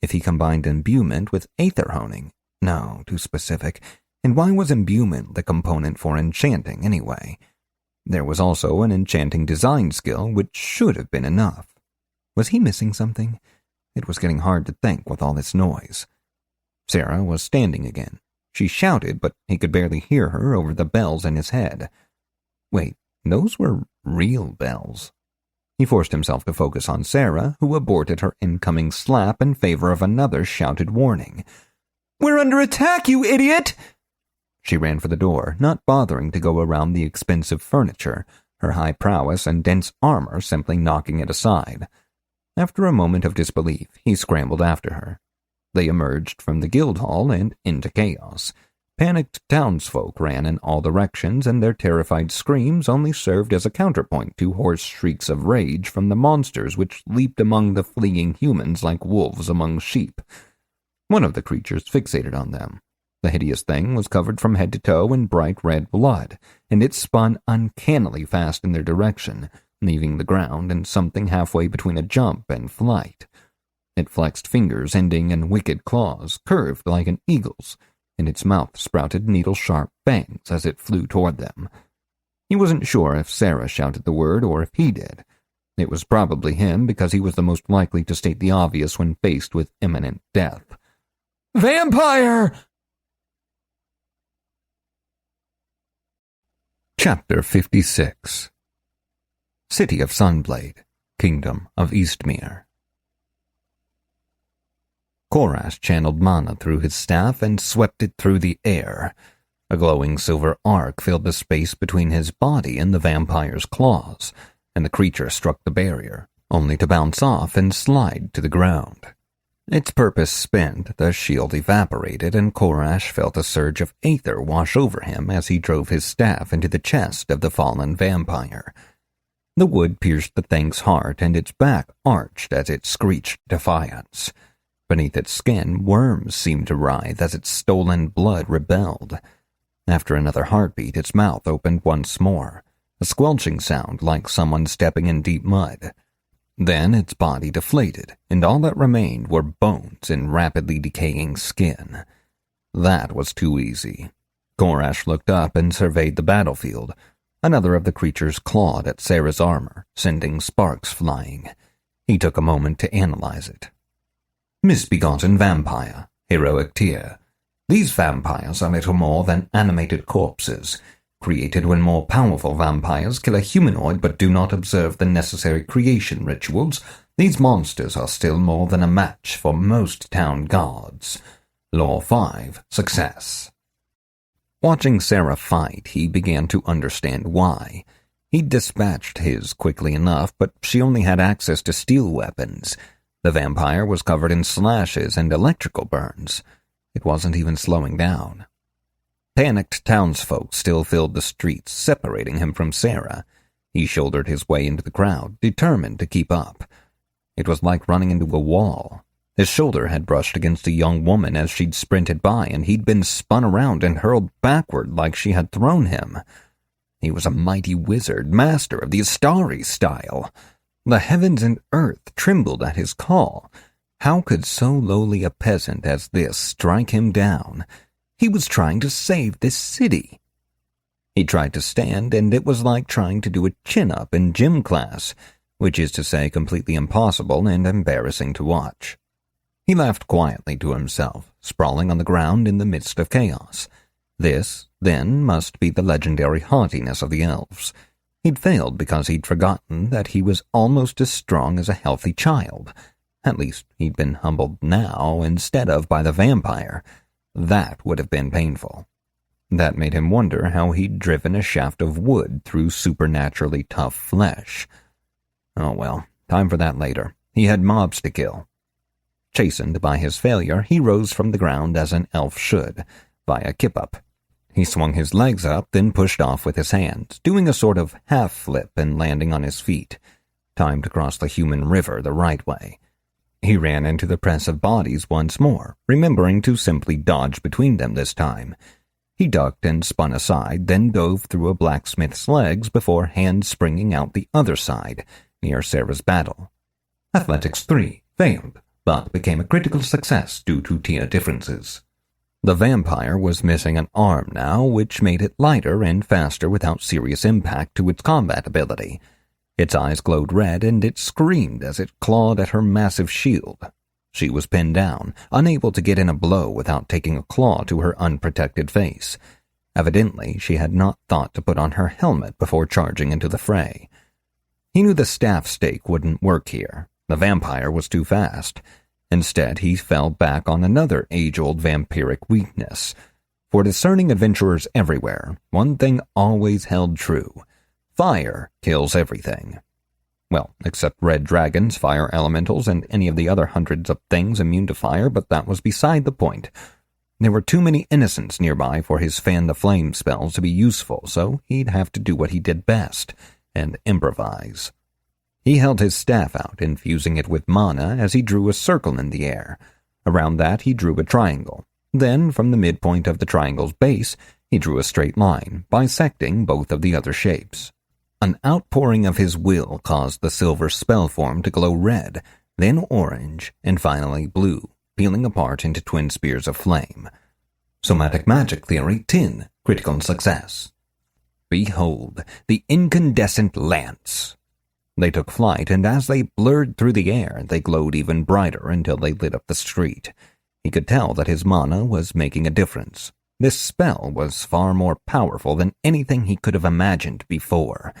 Speaker 1: If he combined imbuement with aether honing? No, too specific. And why was imbuement the component for enchanting, anyway? There was also an enchanting design skill, which should have been enough. Was he missing something? It was getting hard to think with all this noise. Sarah was standing again. She shouted, but he could barely hear her over the bells in his head. Wait. Those were real bells. He forced himself to focus on Sarah, who aborted her incoming slap in favor of another shouted warning. "We're under attack, you idiot!" She ran for the door, not bothering to go around the expensive furniture, her high prowess and dense armor simply knocking it aside. After a moment of disbelief, he scrambled after her. They emerged from the guild hall and into chaos. Panicked townsfolk ran in all directions, and their terrified screams only served as a counterpoint to hoarse shrieks of rage from the monsters which leaped among the fleeing humans like wolves among sheep. One of the creatures fixated on them. The hideous thing was covered from head to toe in bright red blood, and it spun uncannily fast in their direction, leaving the ground in something halfway between a jump and flight. It flexed fingers ending in wicked claws, curved like an eagle's, and its mouth sprouted needle-sharp fangs as it flew toward them. He wasn't sure if Sarah shouted the word or if he did. It was probably him because he was the most likely to state the obvious when faced with imminent death.
Speaker 3: Vampire!
Speaker 1: Chapter 56. City of Sunblade, Kingdom of Eastmere. Korash channeled mana through his staff and swept it through the air. A glowing silver arc filled the space between his body and the vampire's claws, and the creature struck the barrier, only to bounce off and slide to the ground. Its purpose spent, the shield evaporated, and Korash felt a surge of aether wash over him as he drove his staff into the chest of the fallen vampire. The wood pierced the thing's heart, and its back arched as it screeched defiance. Beneath its skin, worms seemed to writhe as its stolen blood rebelled. After another heartbeat, its mouth opened once more, a squelching sound like someone stepping in deep mud. Then its body deflated, and all that remained were bones and rapidly decaying skin. That was too easy. Korash looked up and surveyed the battlefield. Another of the creatures clawed at Sarah's armor, sending sparks flying. He took a moment to analyze it. Misbegotten vampire, heroic tier. These vampires are little more than animated corpses, created when more powerful vampires kill a humanoid but do not observe the necessary creation rituals. These monsters are still more than a match for most town guards. Law 5, success. Watching Sarah fight, he began to understand why. He'd dispatched his quickly enough, but she only had access to steel weapons. The vampire was covered in slashes and electrical burns. It wasn't even slowing down. Panicked townsfolk still filled the streets, separating him from Sarah. He shouldered his way into the crowd, determined to keep up. It was like running into a wall. His shoulder had brushed against a young woman as she'd sprinted by, and he'd been spun around and hurled backward like she had thrown him. He was a mighty wizard, master of the Astari style. The heavens and earth trembled at his call. How could so lowly a peasant as this strike him down? He was trying to save this city. He tried to stand, and it was like trying to do a chin-up in gym class, which is to say completely impossible and embarrassing to watch. He laughed quietly to himself, sprawling on the ground in the midst of chaos. This, then, must be the legendary haughtiness of the elves. He'd failed because he'd forgotten that he was almost as strong as a healthy child. At least he'd been humbled now instead of by the vampire. That would have been painful. That made him wonder how he'd driven a shaft of wood through supernaturally tough flesh. Oh well, time for that later. He had mobs to kill. Chastened by his failure, he rose from the ground as an elf should, via kip-up. He swung his legs up, then pushed off with his hands, doing a sort of half-flip and landing on his feet. Time to cross the human river the right way. He ran into the press of bodies once more, remembering to simply dodge between them this time. He ducked and spun aside, then dove through a blacksmith's legs before hand-springing out the other side, near Sarah's battle. Athletics 3, failed, but became a critical success due to tier differences. The vampire was missing an arm now, which made it lighter and faster without serious impact to its combat ability. Its eyes glowed red, and it screamed as it clawed at her massive shield. She was pinned down, unable to get in a blow without taking a claw to her unprotected face. Evidently, she had not thought to put on her helmet before charging into the fray. He knew the staff stake wouldn't work here. The vampire was too fast. Instead, he fell back on another age-old vampiric weakness. For discerning adventurers everywhere, one thing always held true. Fire kills everything. Well, except red dragons, fire elementals, and any of the other hundreds of things immune to fire, but that was beside the point. There were too many innocents nearby for his fan-the-flame spells to be useful, so he'd have to do what he did best, and improvise. He held his staff out, infusing it with mana as he drew a circle in the air. Around that he drew a triangle. Then, from the midpoint of the triangle's base, he drew a straight line, bisecting both of the other shapes. An outpouring of his will caused the silver spell form to glow red, then orange, and finally blue, peeling apart into twin spears of flame. Somatic magic theory 10, critical success. Behold, the incandescent lance. They took flight, and as they blurred through the air, they glowed even brighter until they lit up the street. He could tell that his mana was making a difference. This spell was far more powerful than anything he could have imagined before.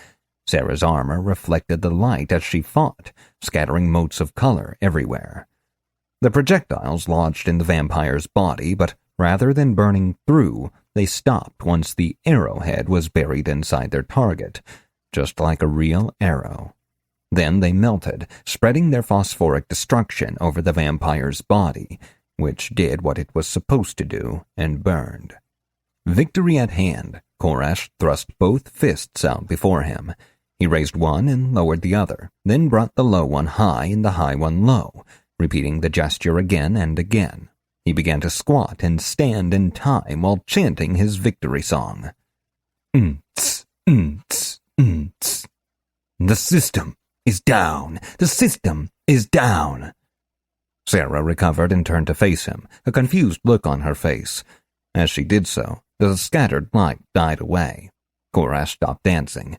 Speaker 1: Sarah's armor reflected the light as she fought, scattering motes of color everywhere. The projectiles lodged in the vampire's body, but rather than burning through, they stopped once the arrowhead was buried inside their target, just like a real arrow. Then they melted, spreading their phosphoric destruction over the vampire's body, which did what it was supposed to do and burned. Victory at hand, Korash thrust both fists out before him. He raised one and lowered the other, then brought the low one high and the high one low, repeating the gesture again and again. He began to squat and stand in time while chanting his victory song. "Ntz, ntz, ntz. The system is down. The system is down." Sarah recovered and turned to face him, a confused look on her face. As she did so, the scattered light died away. Korash stopped dancing.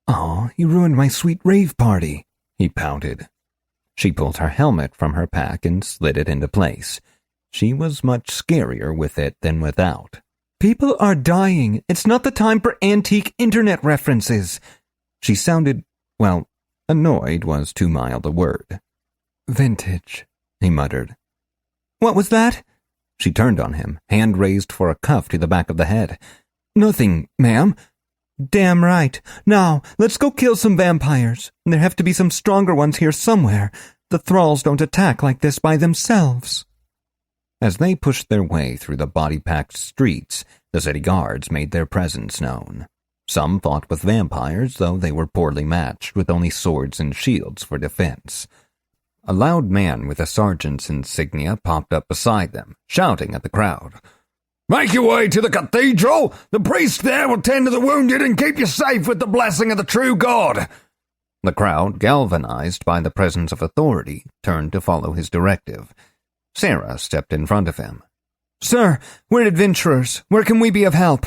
Speaker 1: "Aw, you ruined my sweet rave party," he pouted. She pulled her helmet from her pack and slid it into place. She was much scarier with it than without. "People are dying. It's not the time for antique internet references." She sounded, well, annoyed was too mild a word. "Vintage," he muttered. "What was that?" She turned on him, hand raised for a cuff to the back of the head. "Nothing, ma'am." "Damn right. Now, let's go kill some vampires. There have to be some stronger ones here somewhere. The thralls don't attack like this by themselves." As they pushed their way through the body-packed streets, the city guards made their presence known. Some fought with vampires, though they were poorly matched, with only swords and shields for defense. A loud man with a sergeant's insignia popped up beside them, shouting at the crowd.
Speaker 3: "Make your way to the cathedral! The priest there will tend to the wounded and keep you safe with the blessing of the true God!"
Speaker 1: The crowd, galvanized by the presence of authority, turned to follow his directive. Sarah stepped in front of him. "Sir, we're adventurers. Where can we be of help?"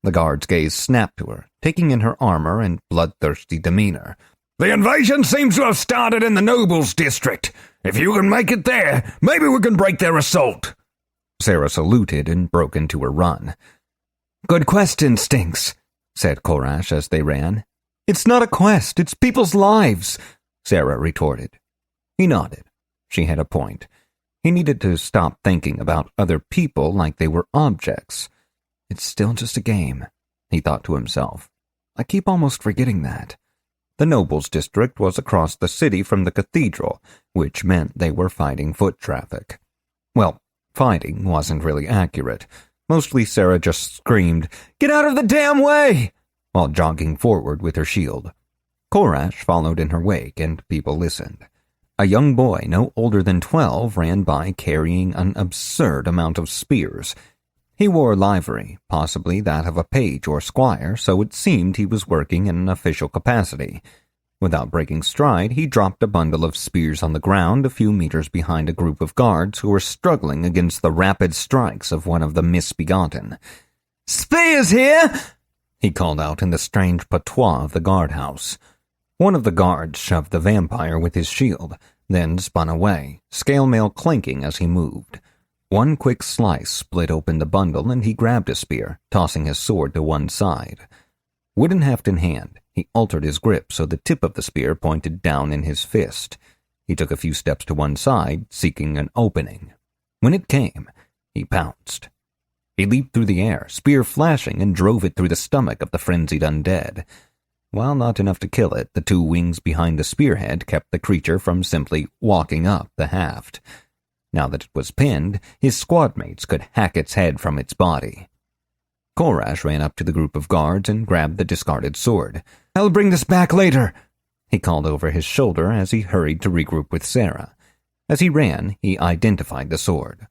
Speaker 1: The guard's gaze snapped to her, taking in her armor and bloodthirsty demeanor.
Speaker 3: "The invasion seems to have started in the nobles' district. If you can make it there, maybe we can break their assault."
Speaker 1: Sarah saluted and broke into a run.
Speaker 2: "Good quest instincts," said Korash as they ran. "It's not a quest, it's people's lives,"
Speaker 1: Sarah retorted. He nodded. She had a point. He needed to stop thinking about other people like they were objects. It's still just a game, he thought to himself. I keep almost forgetting that. The nobles' district was across the city from the cathedral, which meant they were fighting foot traffic. Well, fighting wasn't really accurate. Mostly Sarah just screamed, "Get out of the damn way!" while jogging forward with her shield. Korash followed in her wake, and people listened. A young boy no older than 12 ran by carrying an absurd amount of spears. He wore livery, possibly that of a page or squire, so it seemed he was working in an official capacity. Without breaking stride, he dropped a bundle of spears on the ground a few meters behind a group of guards who were struggling against the rapid strikes of one of the misbegotten.
Speaker 2: "Spears here!"
Speaker 1: he called out in the strange patois of the guardhouse. One of the guards shoved the vampire with his shield, then spun away, scale mail clinking as he moved. One quick slice split open the bundle, and he grabbed a spear, tossing his sword to one side. Wooden heft in hand, he altered his grip so the tip of the spear pointed down in his fist. He took a few steps to one side, seeking an opening. When it came, he pounced. He leaped through the air, spear flashing, and drove it through the stomach of the frenzied undead. While not enough to kill it, the two wings behind the spearhead kept the creature from simply walking up the haft. Now that it was pinned, his squad mates could hack its head from its body. Korash ran up to the group of guards and grabbed the discarded sword. "I'll bring this back later," he called over his shoulder as he hurried to regroup with Sarah. As he ran, he identified the sword.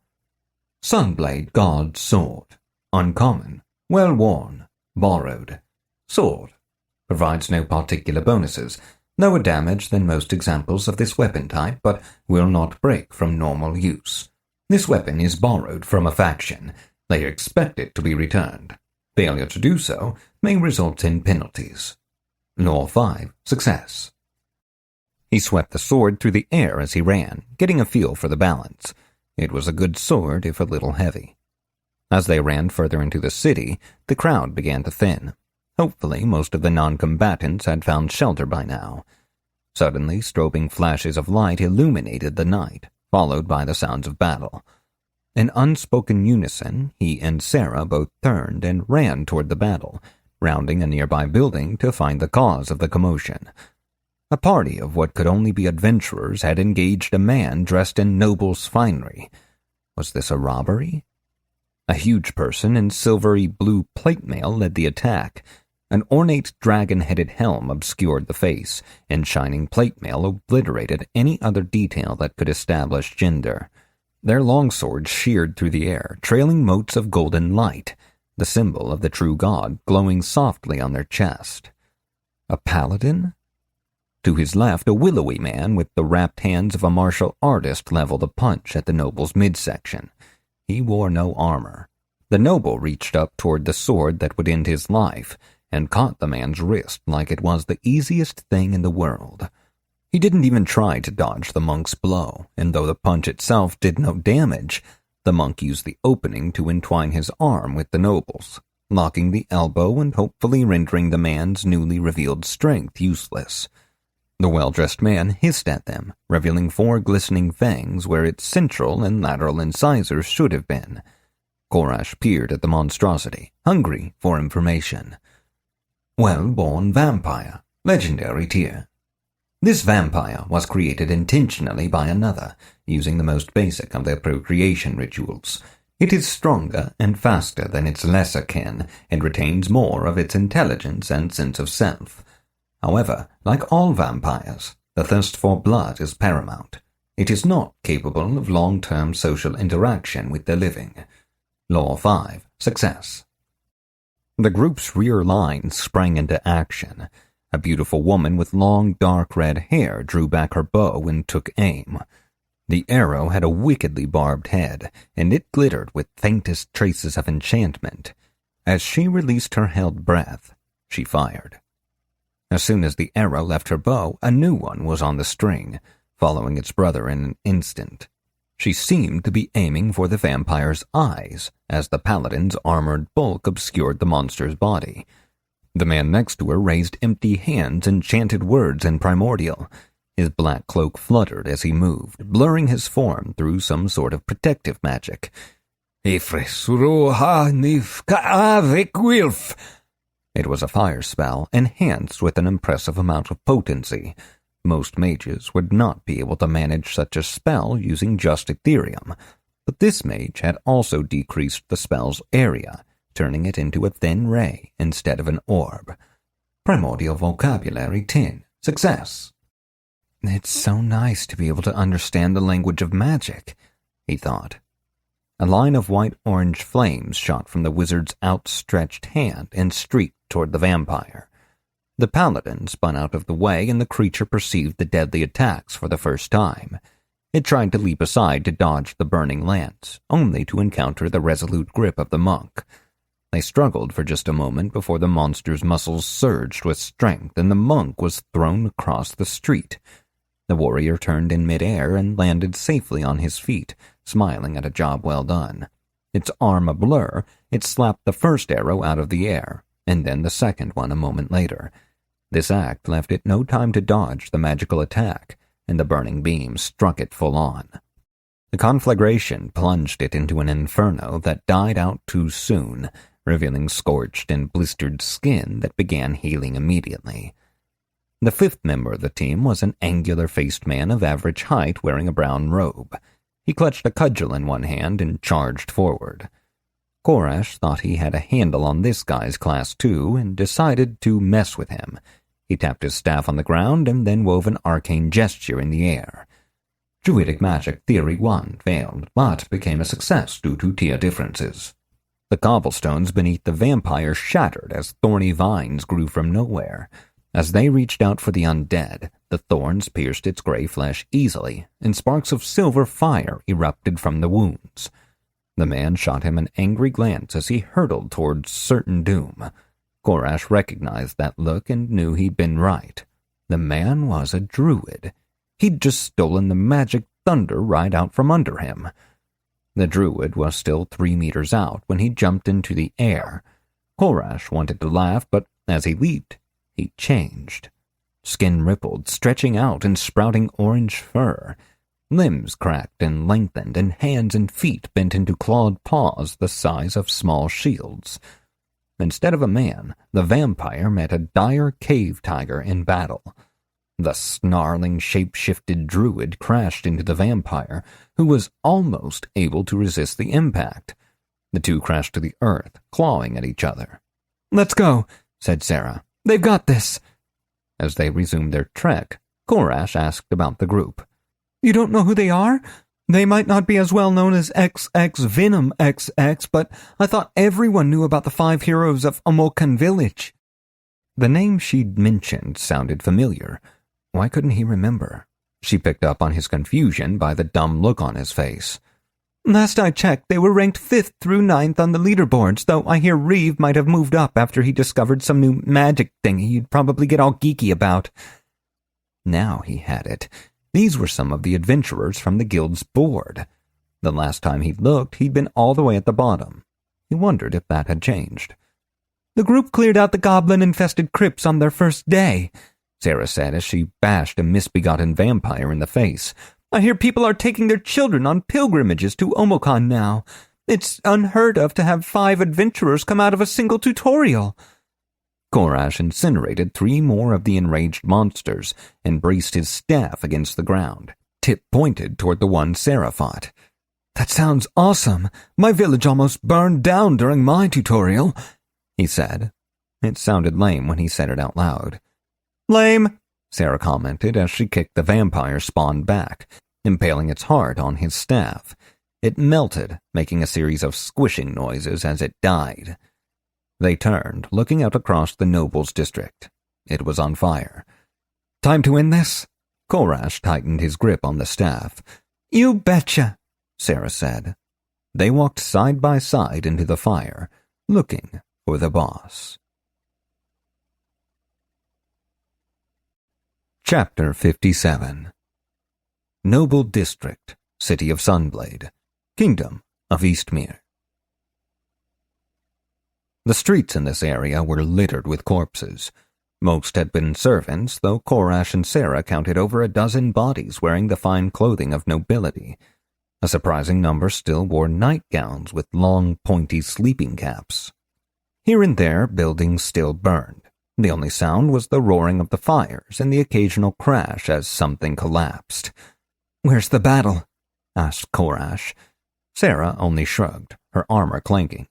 Speaker 1: Sunblade God's Sword. Uncommon. Well worn. Borrowed. Sword. Provides no particular bonuses. Lower damage than most examples of this weapon type, but will not break from normal use. This weapon is borrowed from a faction. They expect it to be returned. Failure to do so may result in penalties. Law 5. Success. He swept the sword through the air as he ran, getting a feel for the balance. It was a good sword, if a little heavy. As they ran further into the city, the crowd began to thin. Hopefully, most of the non-combatants had found shelter by now. Suddenly, strobing flashes of light illuminated the night, followed by the sounds of battle. In unspoken unison, he and Sarah both turned and ran toward the battle, rounding a nearby building to find the cause of the commotion. A party of what could only be adventurers had engaged a man dressed in noble's finery. Was this a robbery? A huge person in silvery blue plate mail led the attack. An ornate dragon-headed helm obscured the face, and shining plate mail obliterated any other detail that could establish gender. Their longswords sheared through the air, trailing motes of golden light, the symbol of the true god glowing softly on their chest. A paladin? To his left, a willowy man with the wrapped hands of a martial artist leveled a punch at the noble's midsection. He wore no armor. The noble reached up toward the sword that would end his life, and caught the man's wrist like it was the easiest thing in the world. He didn't even try to dodge the monk's blow, and though the punch itself did no damage, the monk used the opening to entwine his arm with the noble's, locking the elbow and hopefully rendering the man's newly revealed strength useless. The well-dressed man hissed at them, revealing 4 glistening fangs where its central and lateral incisors should have been. Korash peered at the monstrosity, hungry for information. Well-born vampire, legendary tier. This vampire was created intentionally by another, using the most basic of their procreation rituals. It is stronger and faster than its lesser kin, and retains more of its intelligence and sense of self. However, like all vampires, the thirst for blood is paramount. It is not capable of long-term social interaction with the living. Law 5. Success. The group's rear line sprang into action. A beautiful woman with long, dark red hair drew back her bow and took aim. The arrow had a wickedly barbed head, and it glittered with faintest traces of enchantment. As she released her held breath, she fired. As soon as the arrow left her bow, a new one was on the string, following its brother in an instant. She seemed to be aiming for the vampire's eyes, as the paladin's armored bulk obscured the monster's body. The man next to her raised empty hands and chanted words in primordial. His black cloak fluttered as he moved, blurring his form through some sort of protective magic. It was a fire spell, enhanced with an impressive amount of potency. Most mages would not be able to manage such a spell using just Ethereum, but this mage had also decreased the spell's area, turning it into a thin ray instead of an orb. Primordial vocabulary 10. Success. It's so nice to be able to understand the language of magic, he thought. A line of white-orange flames shot from the wizard's outstretched hand and streaked toward the vampire. The paladin spun out of the way, and the creature perceived the deadly attacks for the first time. It tried to leap aside to dodge the burning lance, only to encounter the resolute grip of the monk. They struggled for just a moment before the monster's muscles surged with strength, and the monk was thrown across the street. The warrior turned in midair and landed safely on his feet, smiling at a job well done. Its arm a blur, it slapped the first arrow out of the air, and then the second one a moment later. This act left it no time to dodge the magical attack, and the burning beam struck it full on. The conflagration plunged it into an inferno that died out too soon, revealing scorched and blistered skin that began healing immediately. The fifth member of the team was an angular-faced man of average height wearing a brown robe. He clutched a cudgel in one hand and charged forward. Korash thought he had a handle on this guy's class too and decided to mess with him. He tapped his staff on the ground and then wove an arcane gesture in the air. Druidic Magic Theory 1 failed, but became a success due to tier differences. The cobblestones beneath the vampire shattered as thorny vines grew from nowhere. As they reached out for the undead, the thorns pierced its gray flesh easily, and sparks of silver fire erupted from the wounds. The man shot him an angry glance as he hurtled towards certain doom. Korash recognized that look and knew he'd been right. The man was a druid. He'd just stolen the magic thunder right out from under him. The druid was still 3 meters out when he jumped into the air. Korash wanted to laugh, but as he leaped, he changed. Skin rippled, stretching out and sprouting orange fur. Limbs cracked and lengthened, and hands and feet bent into clawed paws the size of small shields. Instead of a man, the vampire met a dire cave tiger in battle. The snarling, shape-shifted druid crashed into the vampire, who was almost able to resist the impact. The two crashed to the earth, clawing at each other.
Speaker 2: "Let's go," said
Speaker 1: Sarah.
Speaker 2: "They've got this."
Speaker 1: As they resumed their trek, Korash asked about the group.
Speaker 2: "You don't know who they are? They might not be as well known as XX Venom XX, but I thought everyone knew about the 5 heroes of Amokan Village."
Speaker 1: The name she'd mentioned sounded familiar. Why couldn't he remember? She picked up on his confusion by the dumb look on his face.
Speaker 2: "Last I checked, they were ranked 5th through 9th on the leaderboards, though I hear Reeve might have moved up after he discovered some new magic thingy you'd probably get all geeky about."
Speaker 1: Now he had it. These were some of the adventurers from the guild's board. The last time he'd looked, he'd been all the way at the bottom. He wondered if that had changed.
Speaker 2: "The group cleared out the goblin-infested crypts on their first day,"
Speaker 1: Sarah said as she bashed a misbegotten vampire in the face.
Speaker 2: "I hear people are taking their children on pilgrimages to Omokon now. It's unheard of to have 5 adventurers come out of a single tutorial."
Speaker 1: Korash incinerated 3 more of the enraged monsters and braced his staff against the ground, tip pointed toward the one Sarah fought.
Speaker 2: "That sounds awesome. My village almost burned down during my tutorial,"
Speaker 1: he said. It sounded lame when he said it out loud.
Speaker 2: "Lame,"
Speaker 1: Sarah commented as she kicked the vampire spawn back, impaling its heart on his staff. It melted, making a series of squishing noises as it died. They turned, looking out across the nobles' district. It was on fire.
Speaker 2: "Time to end this?"
Speaker 1: Korash tightened his grip on the staff.
Speaker 2: "You betcha,"
Speaker 1: Sarah said. They walked side by side into the fire, looking for the boss. Chapter 57. Noble District, City of Sunblade, Kingdom of Eastmere. The streets in this area were littered with corpses. Most had been servants, though Korash and Sarah counted over a dozen bodies wearing the fine clothing of nobility. A surprising number still wore nightgowns with long, pointy sleeping caps. Here and there, buildings still burned. The only sound was the roaring of the fires and the occasional crash as something collapsed.
Speaker 2: "Where's the battle?"
Speaker 1: asked Korash. Sarah only shrugged, her armor clanking.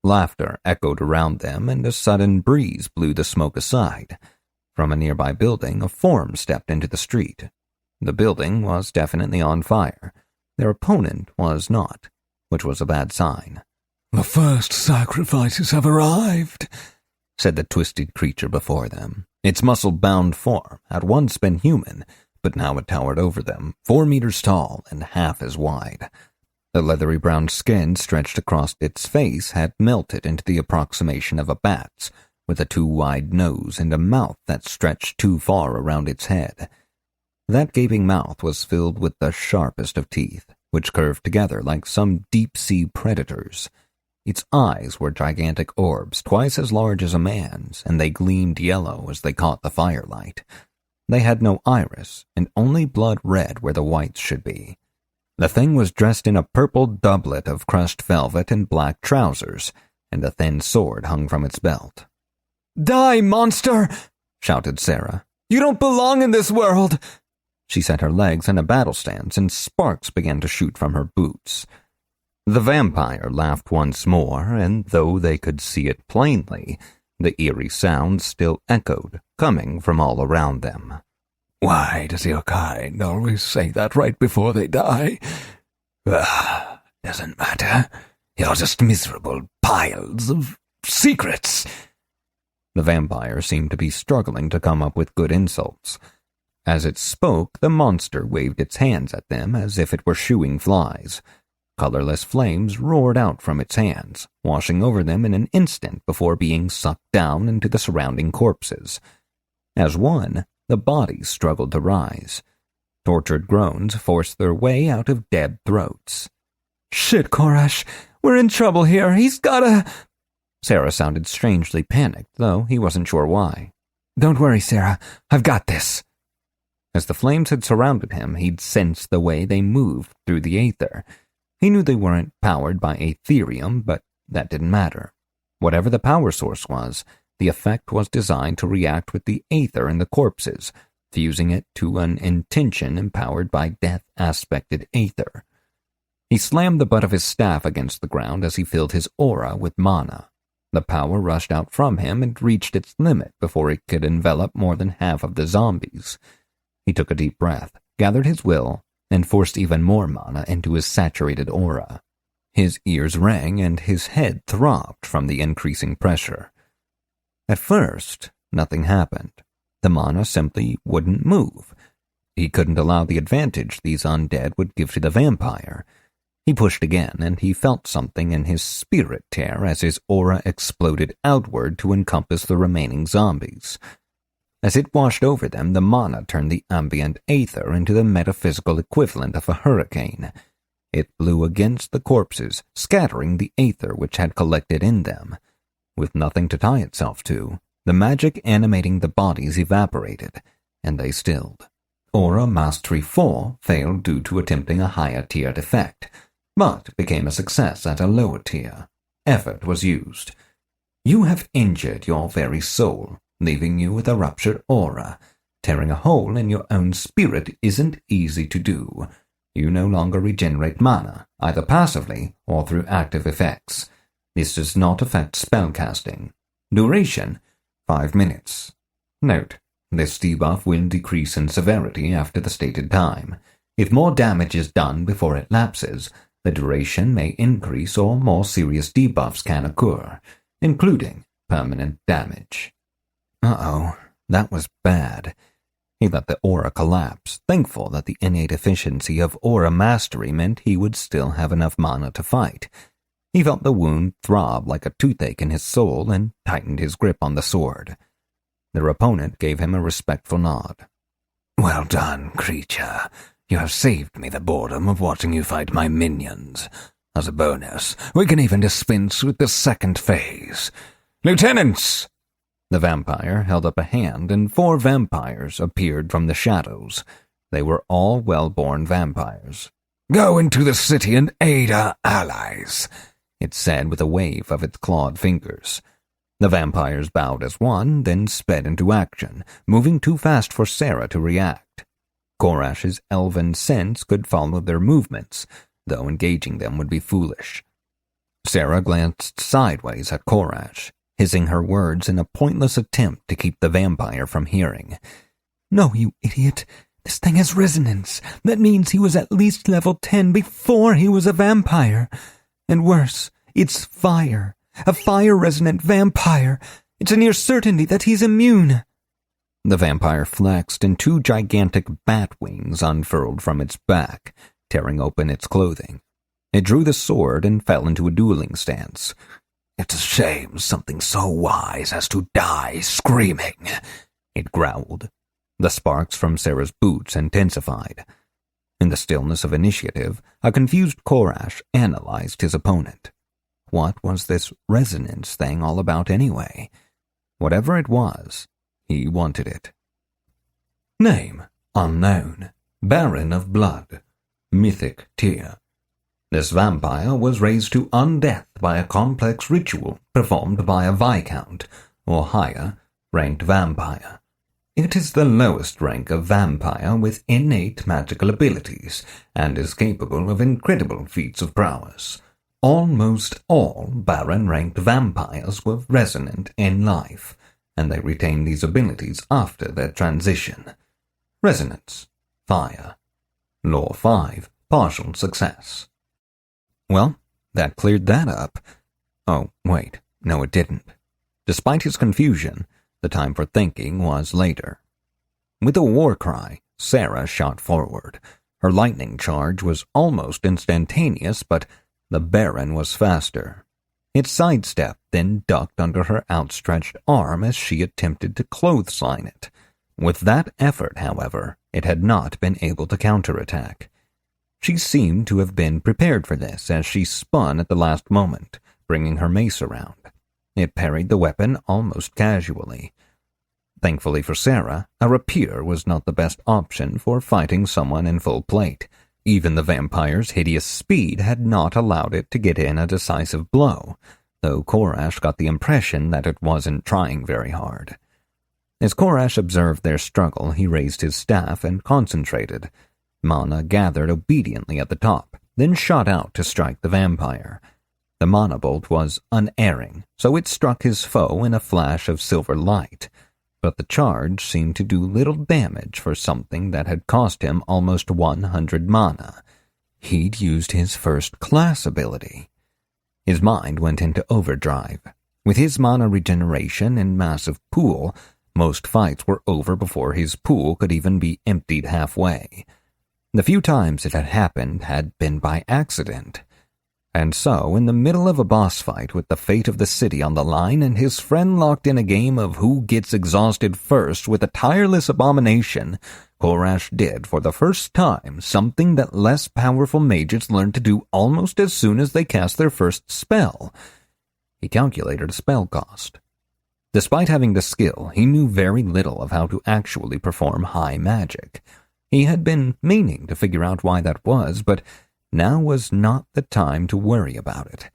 Speaker 1: Laughter echoed around them, and a sudden breeze blew the smoke aside. From a nearby building, a form stepped into the street. The building was definitely on fire. Their opponent was not, which was a bad sign.
Speaker 8: "The first sacrifices have arrived,"
Speaker 1: said the twisted creature before them. Its muscle-bound form had once been human, but now it towered over them, 4 meters tall and half as wide. The leathery brown skin stretched across its face had melted into the approximation of a bat's, with a too wide nose and a mouth that stretched too far around its head. That gaping mouth was filled with the sharpest of teeth, which curved together like some deep-sea predators. Its eyes were gigantic orbs, twice as large as a man's, and they gleamed yellow as they caught the firelight. They had no iris, and only blood red where the whites should be. The thing was dressed in a purple doublet of crushed velvet and black trousers, and a thin sword hung from its belt.
Speaker 8: "Die, monster!"
Speaker 1: shouted Sarah.
Speaker 8: "You don't belong in this world!"
Speaker 1: She set her legs in a battle stance, and sparks began to shoot from her boots. The vampire laughed once more, and though they could see it plainly, the eerie sound still echoed, coming from all around them.
Speaker 8: "Why does your kind always say that right before they die? Doesn't matter. You're just miserable piles of secrets."
Speaker 1: The vampire seemed to be struggling to come up with good insults. As it spoke, the monster waved its hands at them as if it were shooing flies. Colorless flames roared out from its hands, washing over them in an instant before being sucked down into the surrounding corpses. As one, the bodies struggled to rise. Tortured groans forced their way out of dead throats.
Speaker 8: "Shit, Korash! We're in trouble here! He's gotta—"
Speaker 1: Sarah sounded strangely panicked, though he wasn't sure why.
Speaker 8: "Don't worry, Sarah. I've got this."
Speaker 1: As the flames had surrounded him, he'd sensed the way they moved through the aether. He knew they weren't powered by Aetherium, but that didn't matter. Whatever the power source was, the effect was designed to react with the aether in the corpses, fusing it to an intention empowered by death-aspected aether. He slammed the butt of his staff against the ground as he filled his aura with mana. The power rushed out from him and reached its limit before it could envelop more than half of the zombies. He took a deep breath, gathered his will, and forced even more mana into his saturated aura. His ears rang and his head throbbed from the increasing pressure. At first, nothing happened. The mana simply wouldn't move. He couldn't allow the advantage these undead would give to the vampire. He pushed again, and he felt something in his spirit tear as his aura exploded outward to encompass the remaining zombies. As it washed over them, the mana turned the ambient aether into the metaphysical equivalent of a hurricane. It blew against the corpses, scattering the aether which had collected in them. With nothing to tie itself to, the magic animating the bodies evaporated, and they stilled. Aura Mastery 4 failed due to attempting a higher-tiered effect, but became a success at a lower tier. Effort was used. You have injured your very soul, leaving you with a ruptured aura. Tearing a hole in your own spirit isn't easy to do. You no longer regenerate mana, either passively or through active effects. This does not affect spellcasting. Duration, 5 minutes. Note, this debuff will decrease in severity after the stated time. If more damage is done before it lapses, the duration may increase or more serious debuffs can occur, including permanent damage. Uh-oh, that was bad. He let the aura collapse, thankful that the innate efficiency of aura mastery meant he would still have enough mana to fight. He felt the wound throb like a toothache in his soul and tightened his grip on the sword. Their opponent gave him a respectful nod.
Speaker 8: "Well done, creature. You have saved me the boredom of watching you fight my minions. As a bonus, we can even dispense with the second phase. Lieutenants!"
Speaker 1: The vampire held up a hand, and 4 vampires appeared from the shadows. They were all well-born vampires.
Speaker 8: "Go into the city and aid our allies,"
Speaker 1: it said with a wave of its clawed fingers. The vampires bowed as one, then sped into action, moving too fast for Sarah to react. Korash's elven sense could follow their movements, though engaging them would be foolish. Sarah glanced sideways at Korash, hissing her words in a pointless attempt to keep the vampire from hearing.
Speaker 2: "No, you idiot. This thing has resonance. That means he was at least level 10 before he was a vampire. And worse, it's fire. A fire-resonant vampire. It's a near certainty that he's immune."
Speaker 1: The vampire flexed, and 2 gigantic bat wings unfurled from its back, tearing open its clothing. It drew the sword and fell into a dueling stance.
Speaker 8: "It's a shame something so wise has to die screaming,"
Speaker 1: it growled. The sparks from Sarah's boots intensified. In the stillness of initiative, a confused Korash analyzed his opponent. What was this resonance thing all about anyway? Whatever it was, he wanted it.
Speaker 7: Name, unknown. Baron of blood. Mythic tier.
Speaker 1: This vampire was raised to undeath by a complex ritual performed by a viscount, or higher, ranked vampire. It is the lowest rank of vampire with innate magical abilities, and is capable of incredible feats of prowess. Almost all Baron-ranked vampires were resonant in life, and they retain these abilities after their transition. Resonance, fire. Law 5, partial success. Well, that cleared that up. Oh, wait, no it didn't. Despite his confusion, the time for thinking was later. With a war cry, Sarah shot forward. Her lightning charge was almost instantaneous, but the Baron was faster. It sidestepped, then ducked under her outstretched arm as she attempted to clothesline it. With that effort, however, it had not been able to counterattack. She seemed to have been prepared for this as she spun at the last moment, bringing her mace around. It parried the weapon almost casually. Thankfully for Sarah, a rapier was not the best option for fighting someone in full plate. Even the vampire's hideous speed had not allowed it to get in a decisive blow, though Korash got the impression that it wasn't trying very hard. As Korash observed their struggle, he raised his staff and concentrated. Mana gathered obediently at the top, then shot out to strike the vampire. The mana bolt was unerring, so it struck his foe in a flash of silver light, but the charge seemed to do little damage for something that had cost him almost 100 mana. He'd used his first-class ability. His mind went into overdrive. With his mana regeneration and massive pool, most fights were over before his pool could even be emptied halfway. The few times it had happened had been by accident. And so, in the middle of a boss fight with the fate of the city on the line and his friend locked in a game of who gets exhausted first with a tireless abomination, Korash did, for the first time, something that less powerful mages learn to do almost as soon as they cast their first spell. He calculated a spell cost. Despite having the skill, he knew very little of how to actually perform high magic. He had been meaning to figure out why that was, but now was not the time to worry about it.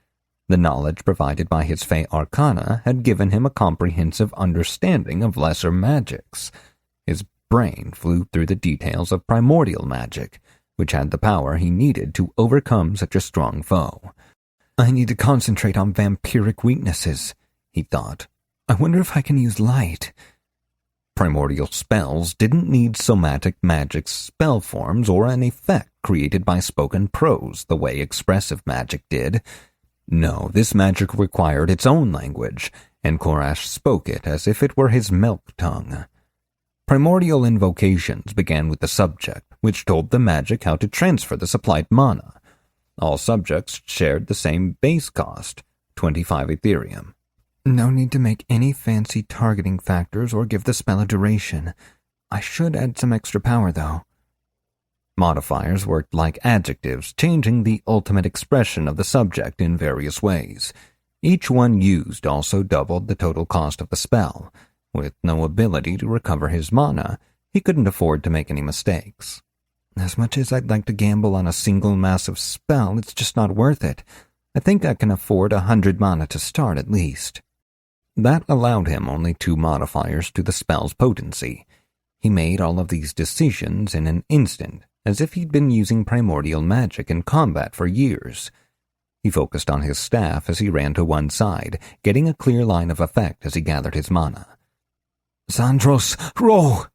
Speaker 1: The knowledge provided by his Fey Arcana had given him a comprehensive understanding of lesser magics. His brain flew through the details of primordial magic, which had the power he needed to overcome such a strong foe. I need to concentrate on vampiric weaknesses, he thought. I wonder if I can use light. Primordial spells didn't need somatic magic spell forms or an effect created by spoken prose the way expressive magic did. No, this magic required its own language, and Korash spoke it as if it were his milk tongue. Primordial invocations began with the subject, which told the magic how to transfer the supplied mana. All subjects shared the same base cost, 25 Ethereum. No need to make any fancy targeting factors or give the spell a duration. I should add some extra power, though. Modifiers worked like adjectives, changing the ultimate expression of the subject in various ways. Each one used also doubled the total cost of the spell. With no ability to recover his mana, he couldn't afford to make any mistakes. As much as I'd like to gamble on a single massive spell, it's just not worth it. I think I can afford 100 mana to start at least. That allowed him only 2 modifiers to the spell's potency. He made all of these decisions in an instant, as if he'd been using primordial magic in combat for years. He focused on his staff as he ran to one side, getting a clear line of effect as he gathered his mana. Zandros, row!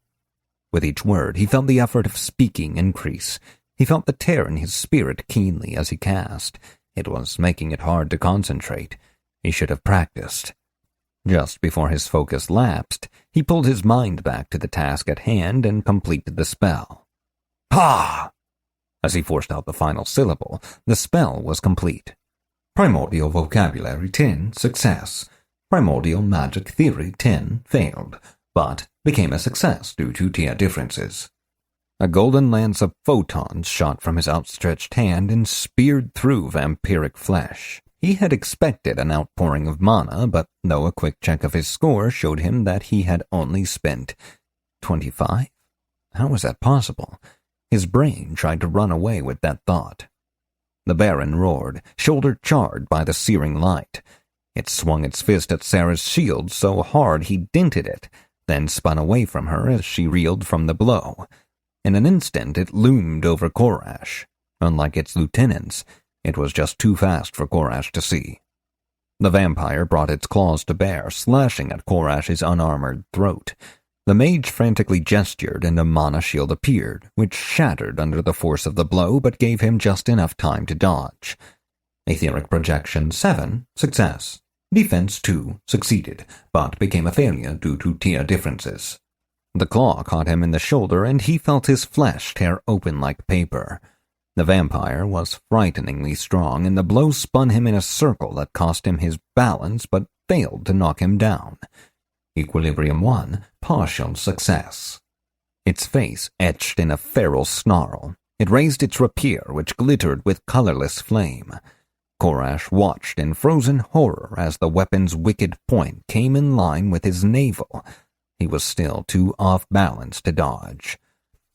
Speaker 1: With each word, he felt the effort of speaking increase. He felt the tear in his spirit keenly as he cast. It was making it hard to concentrate. He should have practiced. Just before his focus lapsed, he pulled his mind back to the task at hand and completed the spell. Ha! As he forced out the final syllable, the spell was complete. Primordial Vocabulary 10, success. Primordial Magic Theory 10, failed, but became a success due to tier differences. A golden lance of photons shot from his outstretched hand and speared through vampiric flesh. He had expected an outpouring of mana, but though a quick check of his score showed him that he had only spent 25? How was that possible? His brain tried to run away with that thought. The Baron roared, shoulder charred by the searing light. It swung its fist at Sarah's shield so hard he dented it, then spun away from her as she reeled from the blow. In an instant it loomed over Korash. Unlike its lieutenants, it was just too fast for Korash to see. The vampire brought its claws to bear, slashing at Korash's unarmored throat. The mage frantically gestured and a mana shield appeared, which shattered under the force of the blow but gave him just enough time to dodge. Etheric Projection 7, success. Defense 2, succeeded, but became a failure due to tier differences. The claw caught him in the shoulder and he felt his flesh tear open like paper. The vampire was frighteningly strong, and the blow spun him in a circle that cost him his balance but failed to knock him down. Equilibrium 1, partial success. Its face etched in a feral snarl. It raised its rapier, which glittered with colorless flame. Korash watched in frozen horror as the weapon's wicked point came in line with his navel. He was still too off-balance to dodge.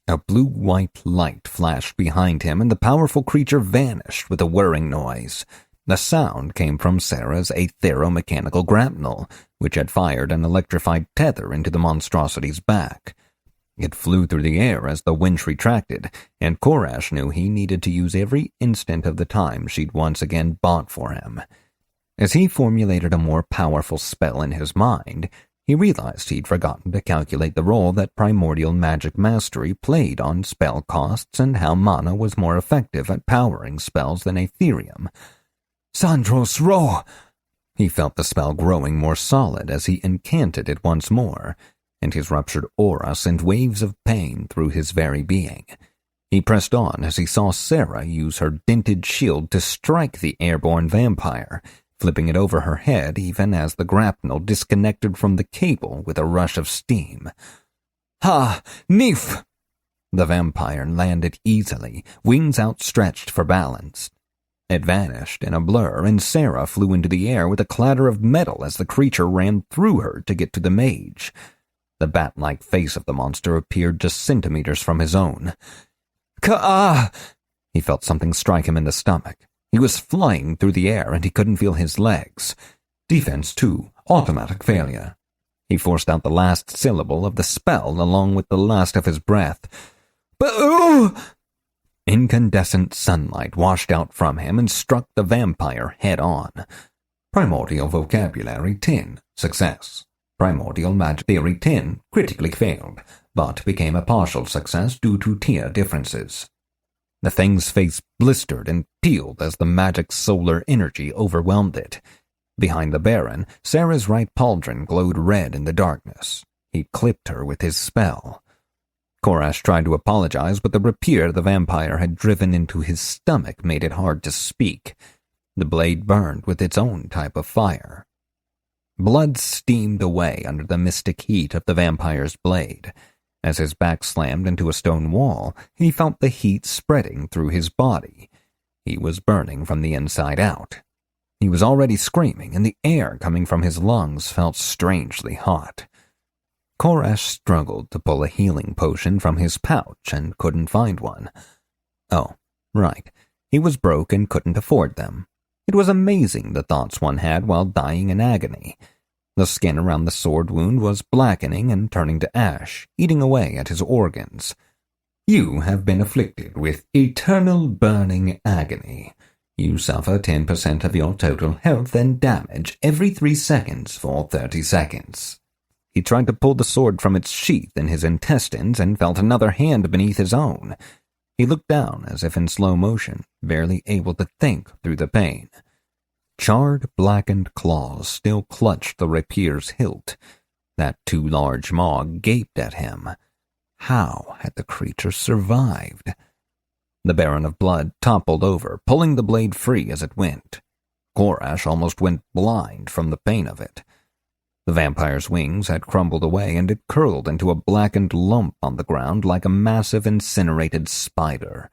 Speaker 1: A blue-white light flashed behind him, and the powerful creature vanished with a whirring noise. The sound came from Sarah's aetheromechanical grapnel, which had fired an electrified tether into the monstrosity's back. It flew through the air as the winch retracted, and Korash knew he needed to use every instant of the time she'd once again bought for him. As he formulated a more powerful spell in his mind, he realized he'd forgotten to calculate the role that primordial magic mastery played on spell costs and how mana was more effective at powering spells than Aetherium. Sandros Ro! He felt the spell growing more solid as he incanted it once more, and his ruptured aura sent waves of pain through his very being. He pressed on as he saw Sarah use her dented shield to strike the airborne vampire, flipping it over her head even as the grapnel disconnected from the cable with a rush of steam. Ha! Nif! The vampire landed easily, wings outstretched for balance. It vanished in a blur, and Sarah flew into the air with a clatter of metal as the creature ran through her to get to the mage. The bat-like face of the monster appeared just centimeters from his own. Ka-ah! He felt something strike him in the stomach. He was flying through the air, and he couldn't feel his legs. Defense 2, automatic failure. He forced out the last syllable of the spell along with the last of his breath. Boo! Incandescent sunlight washed out from him and struck the vampire head-on. Primordial Vocabulary 10, success. Primordial Magic Theory 10, critically failed, but became a partial success due to tier differences. The thing's face blistered and peeled as the magic solar energy overwhelmed it. Behind the Baron, Sarah's right pauldron glowed red in the darkness. He clipped her with his spell. Korash tried to apologize, but the rapier the vampire had driven into his stomach made it hard to speak. The blade burned with its own type of fire. Blood steamed away under the mystic heat of the vampire's blade. As his back slammed into a stone wall, he felt the heat spreading through his body. He was burning from the inside out. He was already screaming, and the air coming from his lungs felt strangely hot. Korash struggled to pull a healing potion from his pouch and couldn't find one. Oh, right. He was broke and couldn't afford them. It was amazing the thoughts one had while dying in agony. The skin around the sword wound was blackening and turning to ash, eating away at his organs. You have been afflicted with eternal burning agony. You suffer 10% of your total health and damage every 3 seconds for 30 seconds. He tried to pull the sword from its sheath in his intestines and felt another hand beneath his own. He looked down as if in slow motion, barely able to think through the pain. Charred, blackened claws still clutched the rapier's hilt. That too large maw gaped at him. How had the creature survived? The Baron of Blood toppled over, pulling the blade free as it went. Korash almost went blind from the pain of it. The vampire's wings had crumbled away, and it curled into a blackened lump on the ground like a massive incinerated spider.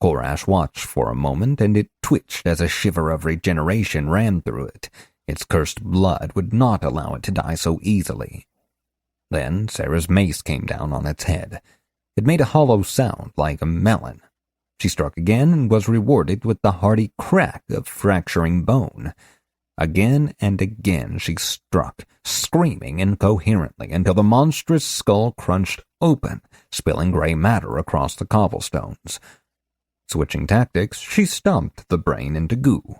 Speaker 1: Korash watched for a moment, and it twitched as a shiver of regeneration ran through it. Its cursed blood would not allow it to die so easily. Then Sarah's mace came down on its head. It made a hollow sound like a melon. She struck again and was rewarded with the hearty crack of fracturing bone. Again and again she struck, screaming incoherently until the monstrous skull crunched open, spilling gray matter across the cobblestones. Switching tactics, she stomped the brain into goo.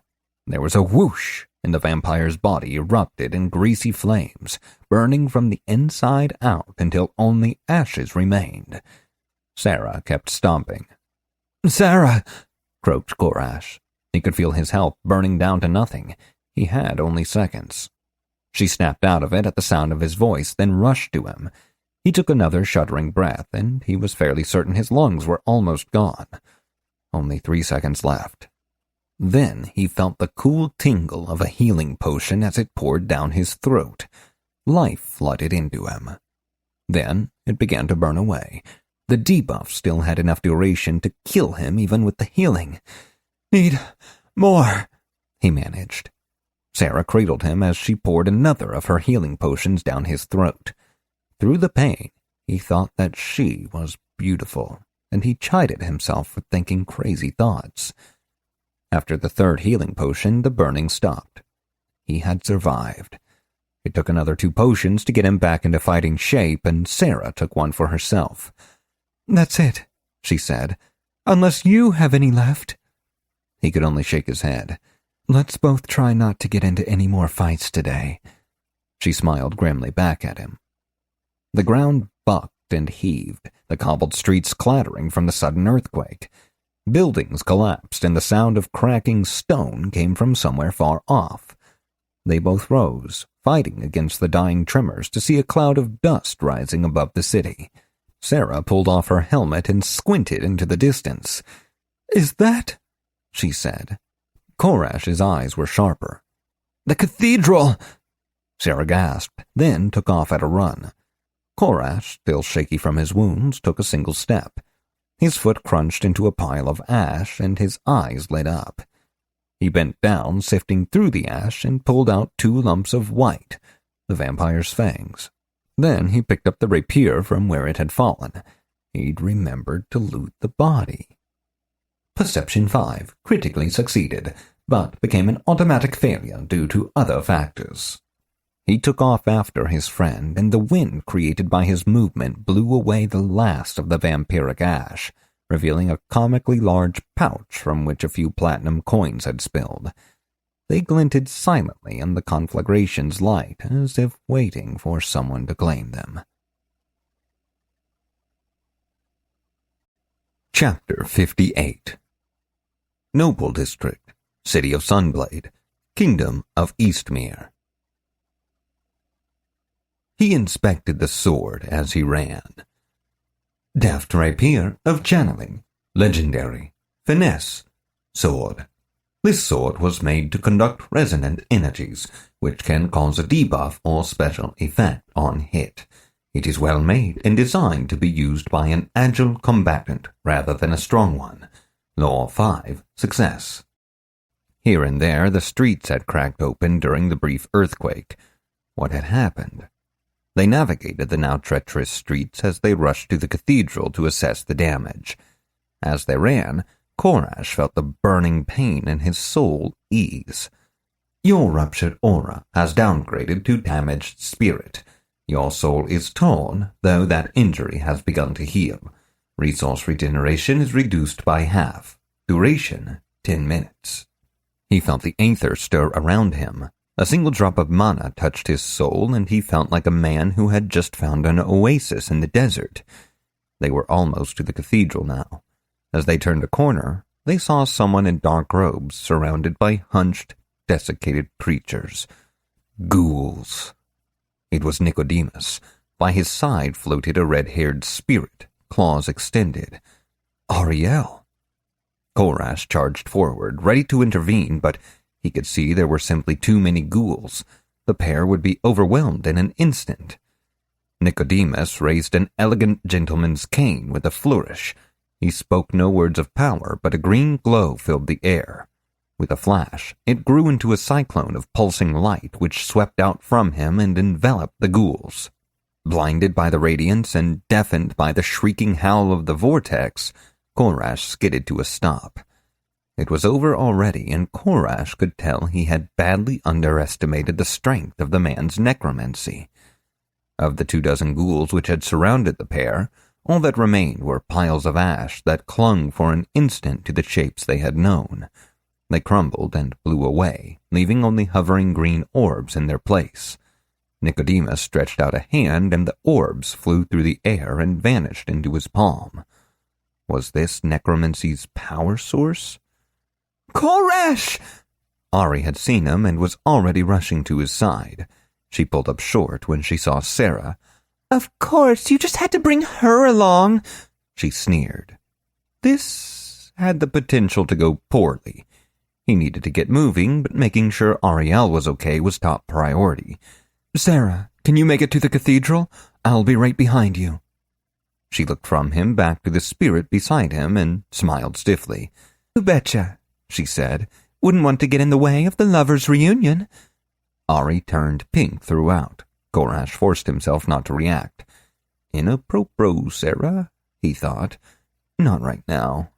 Speaker 1: There was a whoosh, and the vampire's body erupted in greasy flames, burning from the inside out until only ashes remained. Sarah kept stomping. "Sarah!" croaked Korash. He could feel his health burning down to nothing. He had only seconds. She snapped out of it at the sound of his voice, then rushed to him. He took another shuddering breath, and he was fairly certain his lungs were almost gone. Only 3 seconds left. Then he felt the cool tingle of a healing potion as it poured down his throat. Life flooded into him. Then it began to burn away. The debuff still had enough duration to kill him even with the healing. "Need more," he managed. Sarah cradled him as she poured another of her healing potions down his throat. Through the pain, he thought that she was beautiful, and he chided himself for thinking crazy thoughts. After the third healing potion, the burning stopped. He had survived. It took another 2 potions to get him back into fighting shape, and Sarah took one for herself. "That's it," she said. "Unless you have any left." He could only shake his head. "Let's both try not to get into any more fights today." She smiled grimly back at him. The ground bucked and heaved, the cobbled streets clattering from the sudden earthquake. Buildings collapsed, and the sound of cracking stone came from somewhere far off. They both rose, fighting against the dying tremors to see a cloud of dust rising above the city. Sarah pulled off her helmet and squinted into the distance. "Is that?" she said. Korash's eyes were sharper. "The cathedral!" Sarah gasped, then took off at a run. Korash, still shaky from his wounds, took a single step. His foot crunched into a pile of ash, and his eyes lit up. He bent down, sifting through the ash, and pulled out 2 lumps of white, the vampire's fangs. Then he picked up the rapier from where it had fallen. He'd remembered to loot the body. Perception 5 critically succeeded, but became an automatic failure due to other factors. He took off after his friend, and the wind created by his movement blew away the last of the vampiric ash, revealing a comically large pouch from which a few platinum coins had spilled. They glinted silently in the conflagration's light, as if waiting for someone to claim them. Chapter 58. Noble District, City of Sunblade, Kingdom of Eastmere. He inspected the sword as he ran. Deft rapier of channeling, legendary, finesse, sword. This sword was made to conduct resonant energies, which can cause a debuff or special effect on hit. It is well made and designed to be used by an agile combatant rather than a strong one. Law 5, success. Here and there the streets had cracked open during the brief earthquake. What had happened? They navigated the now treacherous streets as they rushed to the cathedral to assess the damage. As they ran, Korash felt the burning pain in his soul ease. Your ruptured aura has downgraded to damaged spirit. Your soul is torn, though that injury has begun to heal. Resource regeneration is reduced by half. Duration, 10 minutes. He felt the aether stir around him. A single drop of mana touched his soul, and he felt like a man who had just found an oasis in the desert. They were almost to the cathedral now. As they turned a corner, they saw someone in dark robes surrounded by hunched, desiccated creatures. Ghouls. It was Nicodemus. By his side floated a red-haired spirit, claws extended. Ariel. Korash charged forward, ready to intervene, but he could see there were simply too many ghouls. The pair would be overwhelmed in an instant. Nicodemus raised an elegant gentleman's cane with a flourish. He spoke no words of power, but a green glow filled the air. With a flash, it grew into a cyclone of pulsing light which swept out from him and enveloped the ghouls. Blinded by the radiance and deafened by the shrieking howl of the vortex, Korash skidded to a stop. It was over already, and Korash could tell he had badly underestimated the strength of the man's necromancy. Of the 24 ghouls which had surrounded the pair, all that remained were piles of ash that clung for an instant to the shapes they had known. They crumbled and blew away, leaving only hovering green orbs in their place. Nicodemus stretched out a hand, and the orbs flew through the air and vanished into his palm. Was this necromancy's power source?
Speaker 2: Korash!
Speaker 1: Ari had seen him and was already rushing to his side. She pulled up short when she saw Sarah.
Speaker 2: Of course, you just had to bring her along,
Speaker 1: she sneered. This had the potential to go poorly. He needed to get moving, but making sure Ariel was okay was top priority.
Speaker 2: Sarah, can you make it to the cathedral? I'll be right behind you.
Speaker 1: She looked from him back to the spirit beside him and smiled stiffly.
Speaker 2: You betcha, she said. Wouldn't want to get in the way of the lovers' reunion.
Speaker 1: Ari turned pink throughout. Korash forced himself not to react. Inappropriate, Sarah, he thought. Not right now.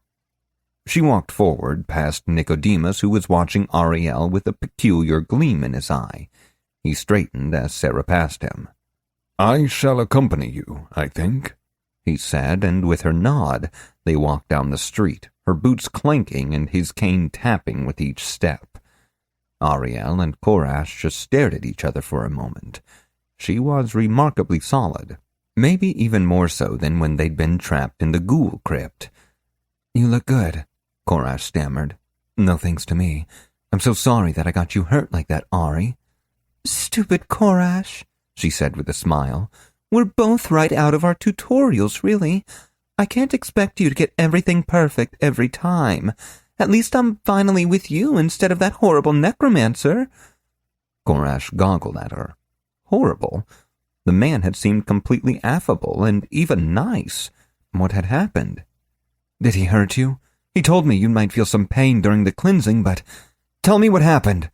Speaker 1: She walked forward past Nicodemus, who was watching Ariel with a peculiar gleam in his eye. He straightened as Sarah passed him.
Speaker 5: I shall accompany you, I think,
Speaker 1: he said, and with her nod, they walked down the street, her boots clanking and his cane tapping with each step. Ariel and Korash just stared at each other for a moment. She was remarkably solid, maybe even more so than when they'd been trapped in the ghoul crypt.
Speaker 2: You look good, Korash stammered. No thanks to me. I'm so sorry that I got you hurt like that, Ari. Stupid Korash, she said with a smile. We're both right out of our tutorials, really. I can't expect you to get everything perfect every time. At least I'm finally with you instead of that horrible necromancer.
Speaker 1: Korash goggled at her. Horrible? The man had seemed completely affable and even nice. What had happened?
Speaker 2: Did he hurt you? He told me you might feel some pain during the cleansing, but tell me what happened.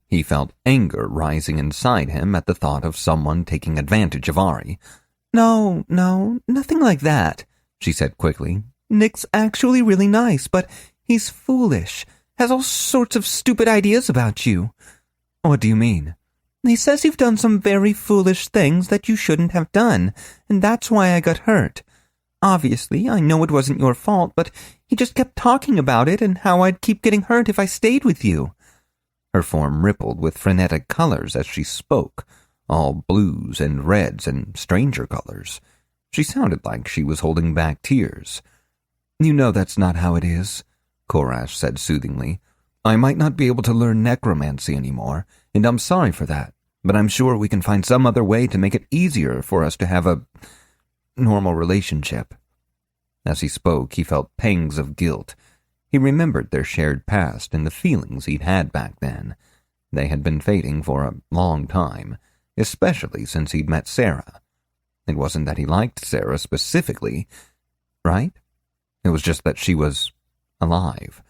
Speaker 1: He felt anger rising inside him at the thought of someone taking advantage of Ari.
Speaker 2: No, nothing like that, she said quickly. Nick's actually really nice, but he's foolish, has all sorts of stupid ideas about you. What do you mean? He says you've done some very foolish things that you shouldn't have done, and that's why I got hurt. Obviously, I know it wasn't your fault, but he just kept talking about it and how I'd keep getting hurt if I stayed with you.
Speaker 1: Her form rippled with frenetic colors as she spoke, all blues and reds and stranger colors. She sounded like she was holding back tears.
Speaker 2: You know that's not how it is, Korash said soothingly. I might not be able to learn necromancy anymore, and I'm sorry for that, but I'm sure we can find some other way to make it easier for us to have a normal relationship.
Speaker 1: As he spoke, he felt pangs of guilt. He remembered their shared past and the feelings he'd had back then. They had been fading for a long time, especially since he'd met Sarah. It wasn't that he liked Sarah specifically, right? It was just that she was alive.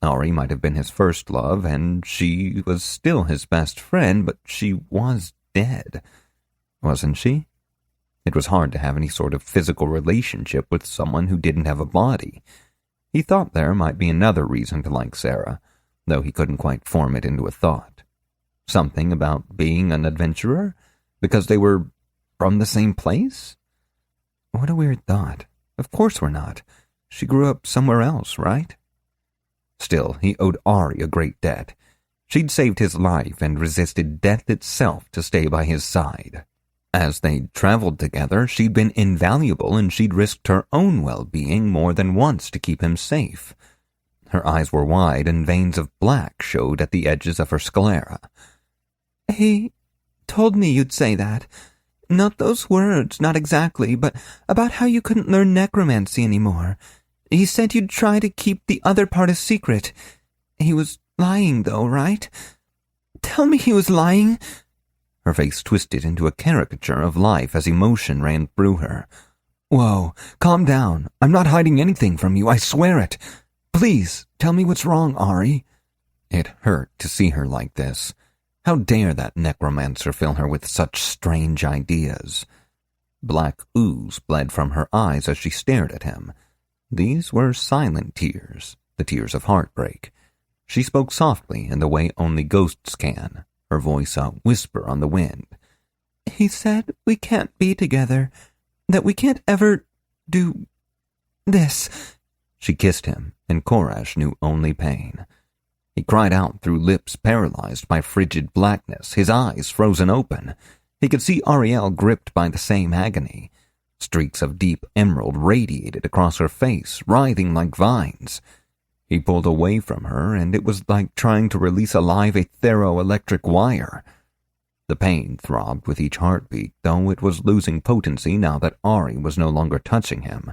Speaker 1: Ari might have been his first love, and she was still his best friend, but she was dead, wasn't she? It was hard to have any sort of physical relationship with someone who didn't have a body. He thought there might be another reason to like Sarah, though he couldn't quite form it into a thought. Something about being an adventurer? Because they were from the same place? What a weird thought. Of course we're not. She grew up somewhere else, right? Still, he owed Ari a great debt. She'd saved his life and resisted death itself to stay by his side. As they'd traveled together, she'd been invaluable, and she'd risked her own well-being more than once to keep him safe. Her eyes were wide, and veins of black showed at the edges of her sclera.
Speaker 2: He told me you'd say that. Not those words, not exactly, but about how you couldn't learn necromancy anymore. He said you'd try to keep the other part a secret. He was lying, though, right? Tell me he was lying.
Speaker 1: Her face twisted into a caricature of life as emotion ran through her.
Speaker 2: Whoa, calm down. I'm not hiding anything from you, I swear it. Please, tell me what's wrong, Ari.
Speaker 1: It hurt to see her like this. How dare that necromancer fill her with such strange ideas? Black ooze bled from her eyes as she stared at him. These were silent tears, the tears of heartbreak. She spoke softly in the way only ghosts can, her voice a whisper on the wind.
Speaker 2: He said we can't be together, that we can't ever do this.
Speaker 1: She kissed him, and Korash knew only pain. He cried out through lips paralyzed by frigid blackness, his eyes frozen open. He could see Ariel gripped by the same agony. Streaks of deep emerald radiated across her face, writhing like vines. He pulled away from her, and it was like trying to release alive a ferroelectric wire. The pain throbbed with each heartbeat, though it was losing potency now that Ari was no longer touching him.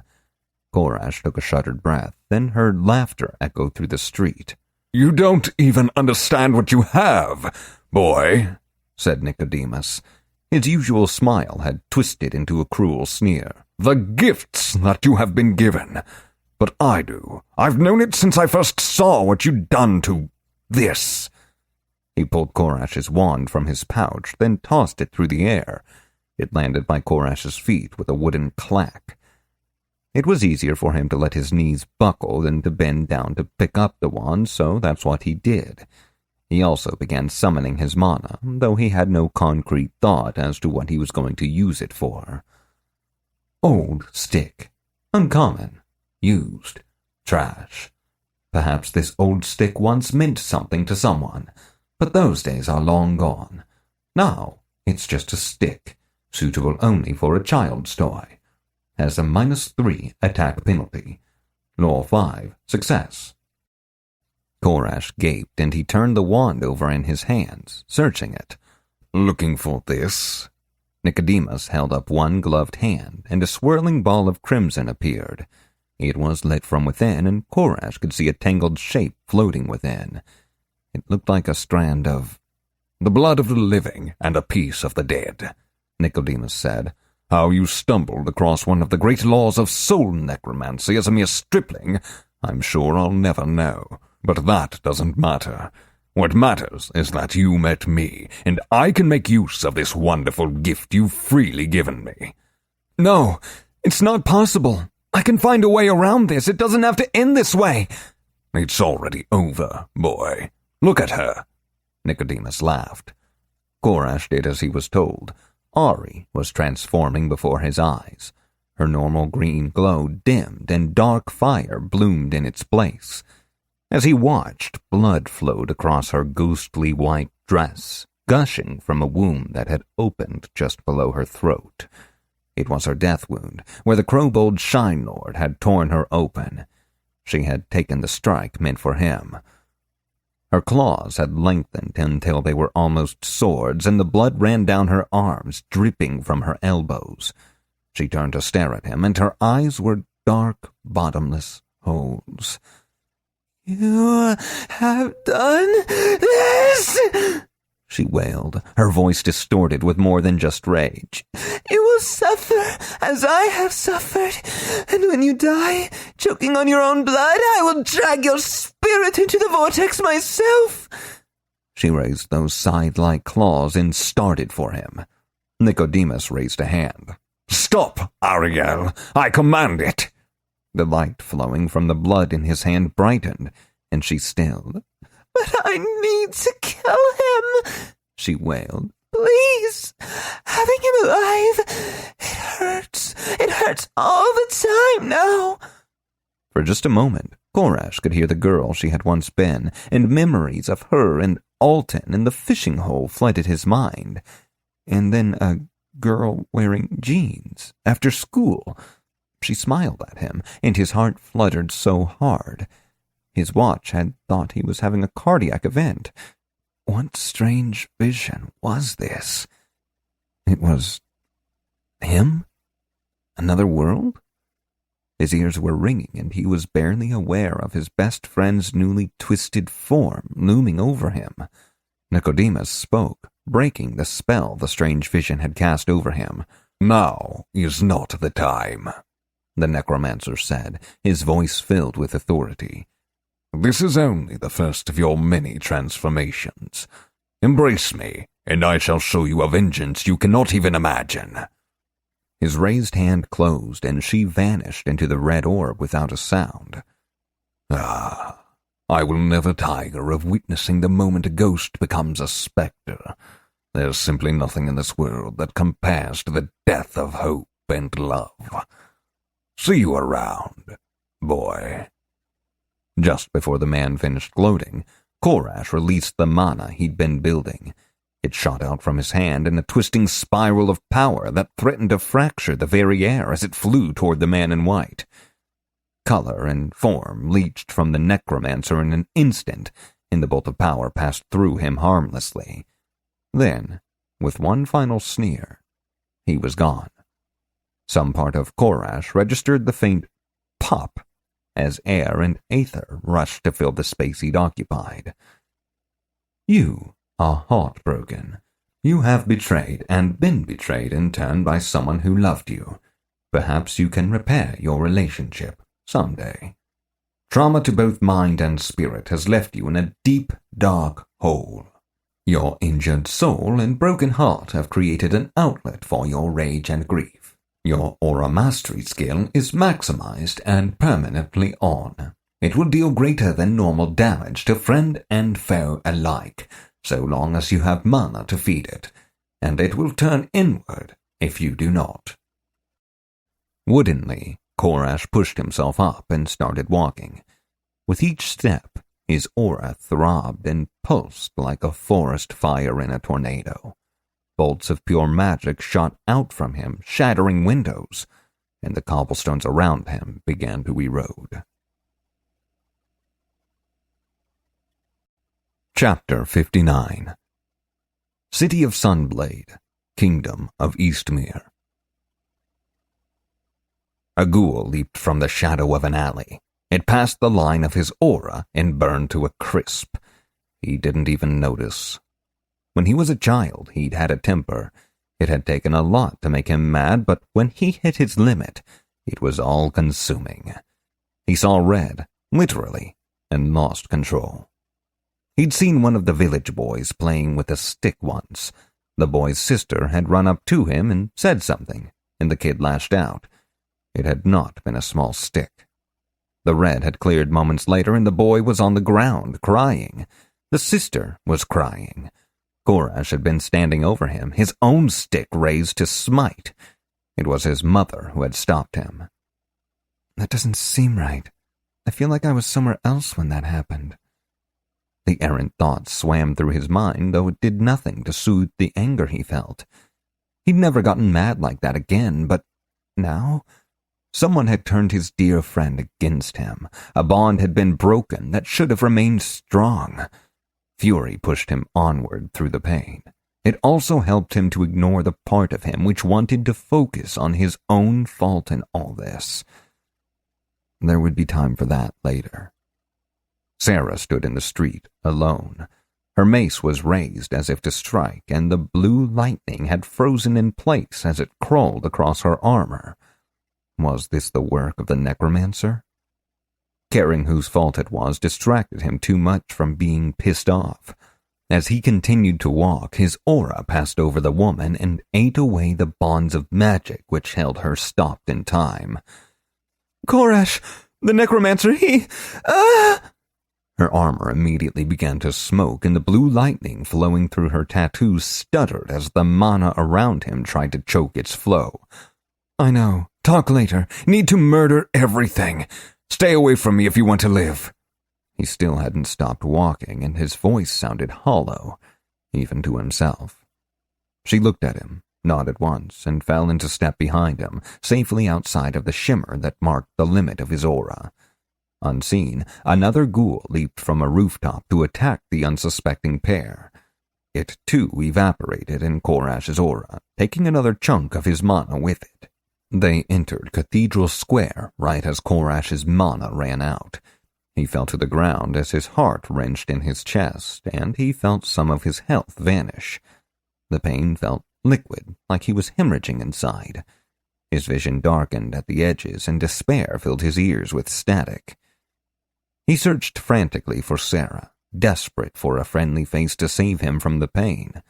Speaker 1: Korash took a shuddered breath, then heard laughter echo through the street.
Speaker 5: "You don't even understand what you have, boy," said Nicodemus.
Speaker 1: His usual smile had twisted into a cruel sneer.
Speaker 5: "The gifts that you have been given. But I do. I've known it since I first saw what you'd done to this."
Speaker 1: He pulled Korash's wand from his pouch, then tossed it through the air. It landed by Korash's feet with a wooden clack. It was easier for him to let his knees buckle than to bend down to pick up the wand, so that's what he did. He also began summoning his mana, though he had no concrete thought as to what he was going to use it for. Old stick. Uncommon. Used. Trash. Perhaps this old stick once meant something to someone, but those days are long gone. Now, it's just a stick, suitable only for a child's toy. Has a -3 attack penalty. Law 5, success. Korash gaped, and he turned the wand over in his hands, searching it.
Speaker 5: "Looking for this?"
Speaker 1: Nicodemus held up one gloved hand, and a swirling ball of crimson appeared. It was lit from within, and Korash could see a tangled shape floating within. It looked like a strand of...
Speaker 5: "The blood of the living and a piece of the dead," Nicodemus said. "How you stumbled across one of the great laws of soul necromancy as a mere stripling, I'm sure I'll never know. But that doesn't matter. What matters is that you met me, and I can make use of this wonderful gift you've freely given me."
Speaker 3: "No, it's not possible. I can find a way around this. It doesn't have to end this way."
Speaker 5: "It's already over, boy. Look at her."
Speaker 1: Nicodemus laughed. Korash did as he was told. Ari was transforming before his eyes. Her normal green glow dimmed, and dark fire bloomed in its place. As he watched, blood flowed across her ghostly white dress, gushing from a wound that had opened just below her throat. It was her death wound, where the Crowbold Shine Lord had torn her open. She had taken the strike meant for him. Her claws had lengthened until they were almost swords, and the blood ran down her arms, dripping from her elbows. She turned to stare at him, and her eyes were dark, bottomless holes.
Speaker 2: "You have done this?"
Speaker 1: she wailed, her voice distorted with more than just rage.
Speaker 2: "You will suffer as I have suffered, and when you die, choking on your own blood, I will drag your spirit into the vortex myself."
Speaker 1: She raised those scythe-like claws and started for him. Nicodemus raised a hand.
Speaker 5: "Stop, Ariel! I command it!"
Speaker 1: The light flowing from the blood in his hand brightened, and she stilled.
Speaker 2: "But I need to kill him," she wailed. "Please, having him alive, it hurts. It hurts all the time now."
Speaker 1: For just a moment, Korash could hear the girl she had once been, and memories of her and Alton in the fishing hole flooded his mind. And then a girl wearing jeans after school. She smiled at him, and his heart fluttered so hard. His watch had thought he was having a cardiac event. What strange vision was this? It was him? Another world? His ears were ringing, and he was barely aware of his best friend's newly twisted form looming over him. Nicodemus spoke, breaking the spell the strange vision had cast over him.
Speaker 5: "Now is not the time,"
Speaker 1: the necromancer said, his voice filled with authority.
Speaker 5: "This is only the first of your many transformations. Embrace me, and I shall show you a vengeance you cannot even imagine."
Speaker 1: His raised hand closed, and she vanished into the red orb without a sound.
Speaker 8: Ah, I will never tire of witnessing the moment a ghost becomes a spectre. There's simply nothing in this world that compares to the death of hope and love. See you around, boy.
Speaker 1: Just before the man finished gloating, Korash released the mana he'd been building. It shot out from his hand in a twisting spiral of power that threatened to fracture the very air as it flew toward the man in white. Color and form leached from the necromancer in an instant, and the bolt of power passed through him harmlessly. Then, with one final sneer, he was gone. Some part of Korash registered the faint pop as air and aether rushed to fill the space he'd occupied.
Speaker 7: You are heartbroken. You have betrayed and been betrayed in turn by someone who loved you. Perhaps you can repair your relationship someday. Trauma to both mind and spirit has left you in a deep, dark hole. Your injured soul and broken heart have created an outlet for your rage and grief. Your aura mastery skill is maximized and permanently on. It will deal greater than normal damage to friend and foe alike, so long as you have mana to feed it, and it will turn inward if you do not.
Speaker 1: Woodenly, Korash pushed himself up and started walking. With each step, his aura throbbed and pulsed like a forest fire in a tornado. Bolts of pure magic shot out from him, shattering windows, and the cobblestones around him began to erode. Chapter 59. City of Sunblade, Kingdom of Eastmere. A ghoul leaped from the shadow of an alley. It passed the line of his aura and burned to a crisp. He didn't even notice. When he was a child, he'd had a temper. It had taken a lot to make him mad, but when he hit his limit, it was all-consuming. He saw red, literally, and lost control. He'd seen one of the village boys playing with a stick once. The boy's sister had run up to him and said something, and the kid lashed out. It had not been a small stick. The red had cleared moments later, and the boy was on the ground, crying. The sister was crying. Korash had been standing over him, his own stick raised to smite. It was his mother who had stopped him.
Speaker 2: That doesn't seem right. I feel like I was somewhere else when that happened.
Speaker 1: The errant thought swam through his mind, though it did nothing to soothe the anger he felt. He'd never gotten mad like that again, but now someone had turned his dear friend against him. A bond had been broken that should have remained strong. Fury pushed him onward through the pain. It also helped him to ignore the part of him which wanted to focus on his own fault in all this. There would be time for that later. Sarah stood in the street, alone. Her mace was raised as if to strike, and the blue lightning had frozen in place as it crawled across her armor. Was this the work of the necromancer? Caring whose fault it was distracted him too much from being pissed off. As he continued to walk, his aura passed over the woman and ate away the bonds of magic which held her stopped in time.
Speaker 2: Korash, the necromancer, he...
Speaker 1: Her armor immediately began to smoke, and the blue lightning flowing through her tattoos stuttered as the mana around him tried to choke its flow.
Speaker 8: I know. Talk later. Need to murder everything. Stay away from me if you want to live.
Speaker 1: He still hadn't stopped walking, and his voice sounded hollow, even to himself. She looked at him, nodded once, and fell into step behind him, safely outside of the shimmer that marked the limit of his aura. Unseen, another ghoul leaped from a rooftop to attack the unsuspecting pair. It, too, evaporated in Korash's aura, taking another chunk of his mana with it. They entered Cathedral Square right as Korash's mana ran out. He fell to the ground as his heart wrenched in his chest, and he felt some of his health vanish. The pain felt liquid, like he was hemorrhaging inside. His vision darkened at the edges, and despair filled his ears with static. He searched frantically for Sarah, desperate for a friendly face to save him from the pain.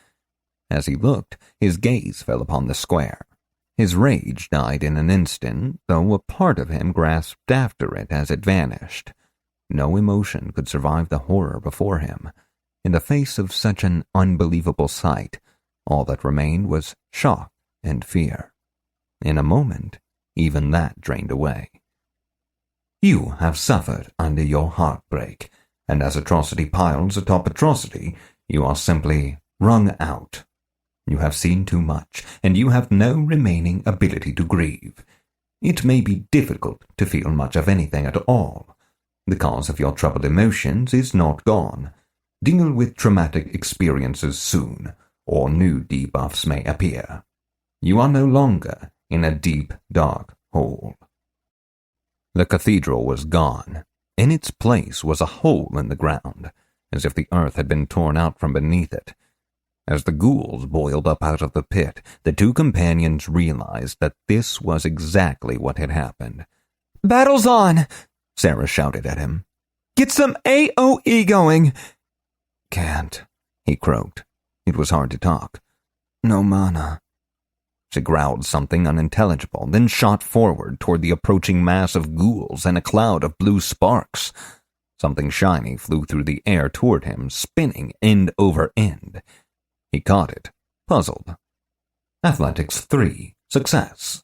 Speaker 1: As he looked, his gaze fell upon the square. His rage died in an instant, though a part of him grasped after it as it vanished. No emotion could survive the horror before him. In the face of such an unbelievable sight, all that remained was shock and fear. In a moment, even that drained away. You have suffered under your heartbreak, and as atrocity piles atop atrocity, you are simply wrung out. You have seen too much, and you have no remaining ability to grieve. It may be difficult to feel much of anything at all. The cause of your troubled emotions is not gone. Deal with traumatic experiences soon, or new debuffs may appear. You are no longer in a deep, dark hole. The cathedral was gone. In its place was a hole in the ground, as if the earth had been torn out from beneath it. As the ghouls boiled up out of the pit, the two companions realized that this was exactly what had happened.
Speaker 2: "Battle's on!"
Speaker 1: Sarah shouted at him.
Speaker 2: "Get some AOE going!"
Speaker 1: "Can't," he croaked. It was hard to talk. "No mana." She growled something unintelligible, then shot forward toward the approaching mass of ghouls and a cloud of blue sparks. Something shiny flew through the air toward him, spinning end over end. He caught it, puzzled. Athletics 3, success.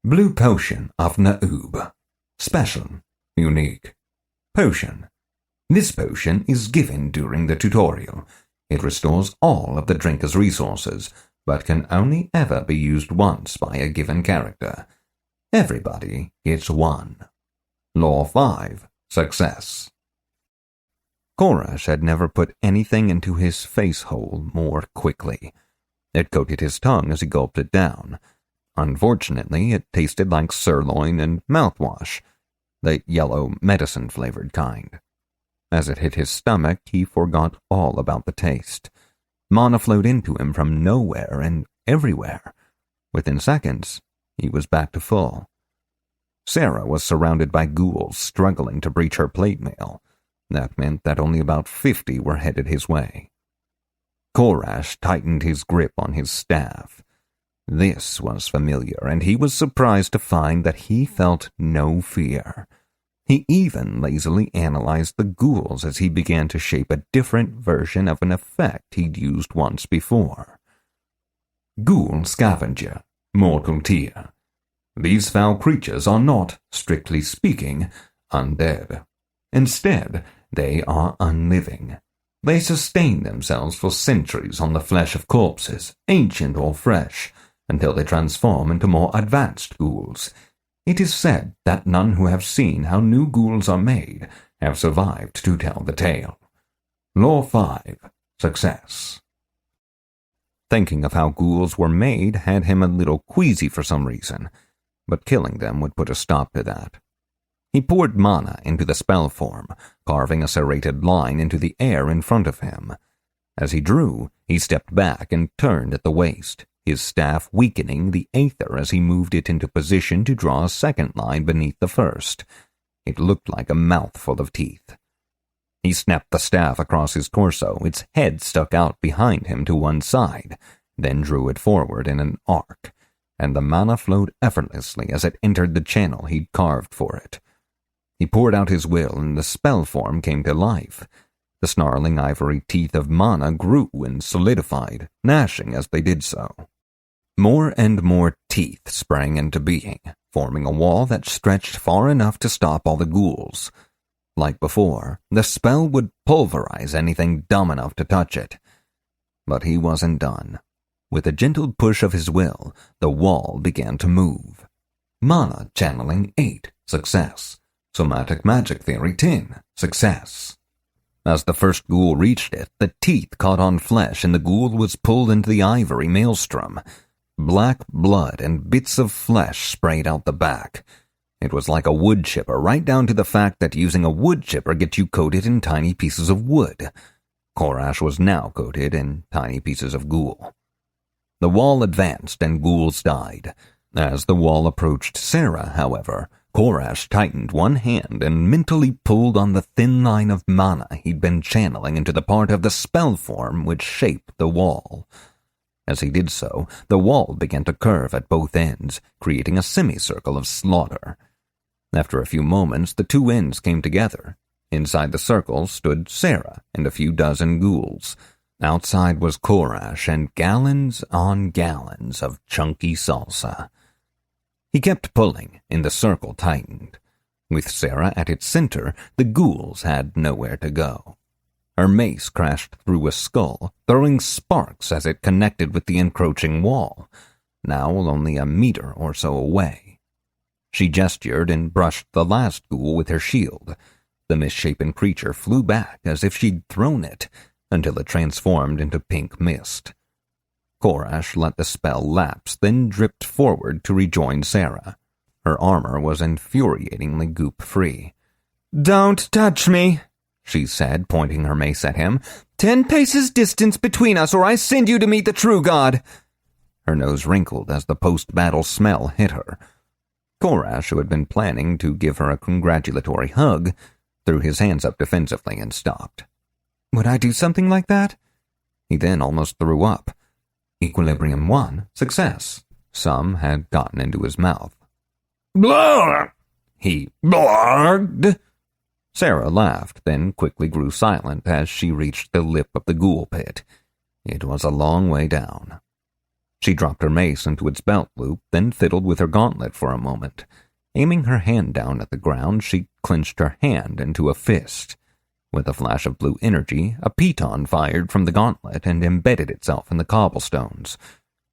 Speaker 1: Blue potion of Na'ub. Special, unique. Potion. This potion is given during the tutorial. It restores all of the drinker's resources, but can only ever be used once by a given character. Everybody gets one. Law 5, success. Korash had never put anything into his face hole more quickly. It coated his tongue as he gulped it down. Unfortunately, it tasted like sirloin and mouthwash, the yellow medicine-flavored kind. As it hit his stomach, he forgot all about the taste. Mana flowed into him from nowhere and everywhere. Within seconds, he was back to full. Sarah was surrounded by ghouls struggling to breach her plate mail. That meant that only about 50 were headed his way. Korash tightened his grip on his staff. This was familiar, and he was surprised to find that he felt no fear. He even lazily analyzed the ghouls as he began to shape a different version of an effect he'd used once before. Ghoul Scavenger, Mortal Tier. These foul creatures are not, strictly speaking, undead. Instead, they are unliving. They sustain themselves for centuries on the flesh of corpses, ancient or fresh, until they transform into more advanced ghouls. It is said that none who have seen how new ghouls are made have survived to tell the tale. Law 5, success. Thinking of how ghouls were made had him a little queasy for some reason, but killing them would put a stop to that. He poured mana into the spell form, carving a serrated line into the air in front of him. As he drew, he stepped back and turned at the waist, his staff weakening the aether as he moved it into position to draw a second line beneath the first. It looked like a mouthful of teeth. He snapped the staff across his torso, its head stuck out behind him to one side, then drew it forward in an arc, and the mana flowed effortlessly as it entered the channel he'd carved for it. He poured out his will, and the spell form came to life. The snarling ivory teeth of mana grew and solidified, gnashing as they did so. More and more teeth sprang into being, forming a wall that stretched far enough to stop all the ghouls. Like before, the spell would pulverize anything dumb enough to touch it. But he wasn't done. With a gentle push of his will, the wall began to move. Mana channeling 8, success. Somatic magic theory 10, success. As the first ghoul reached it, the teeth caught on flesh and the ghoul was pulled into the ivory maelstrom. Black blood and bits of flesh sprayed out the back. It was like a wood chipper, right down to the fact that using a wood chipper gets you coated in tiny pieces of wood. Korash was now coated in tiny pieces of ghoul. The wall advanced and ghouls died. As the wall approached Sarah, however, Korash tightened one hand and mentally pulled on the thin line of mana he'd been channeling into the part of the spell form which shaped the wall. As he did so, the wall began to curve at both ends, creating a semicircle of slaughter. After a few moments, the two ends came together. Inside the circle stood Sarah and a few dozen ghouls. Outside was Korash and gallons on gallons of chunky salsa. He kept pulling, and the circle tightened. With Sarah at its center, the ghouls had nowhere to go. Her mace crashed through a skull, throwing sparks as it connected with the encroaching wall, now only a meter or so away. She gestured and brushed the last ghoul with her shield. The misshapen creature flew back as if she'd thrown it, until it transformed into pink mist. Korash let the spell lapse, then dripped forward to rejoin Sarah. Her armor was infuriatingly goop-free.
Speaker 2: "Don't touch me,"
Speaker 1: she said, pointing her mace at him.
Speaker 2: 10 paces distance between us, or I send you to meet the true god.
Speaker 1: Her nose wrinkled as the post-battle smell hit her. Korash, who had been planning to give her a congratulatory hug, threw his hands up defensively and stopped.
Speaker 2: Would I do something like that?
Speaker 1: He then almost threw up. Equilibrium 1, success. Some had gotten into his mouth.
Speaker 3: Blah!
Speaker 1: He blarged. Sarah laughed, then quickly grew silent as she reached the lip of the ghoul pit. It was a long way down. She dropped her mace into its belt loop, then fiddled with her gauntlet for a moment. Aiming her hand down at the ground, she clenched her hand into a fist. With a flash of blue energy, a piton fired from the gauntlet and embedded itself in the cobblestones.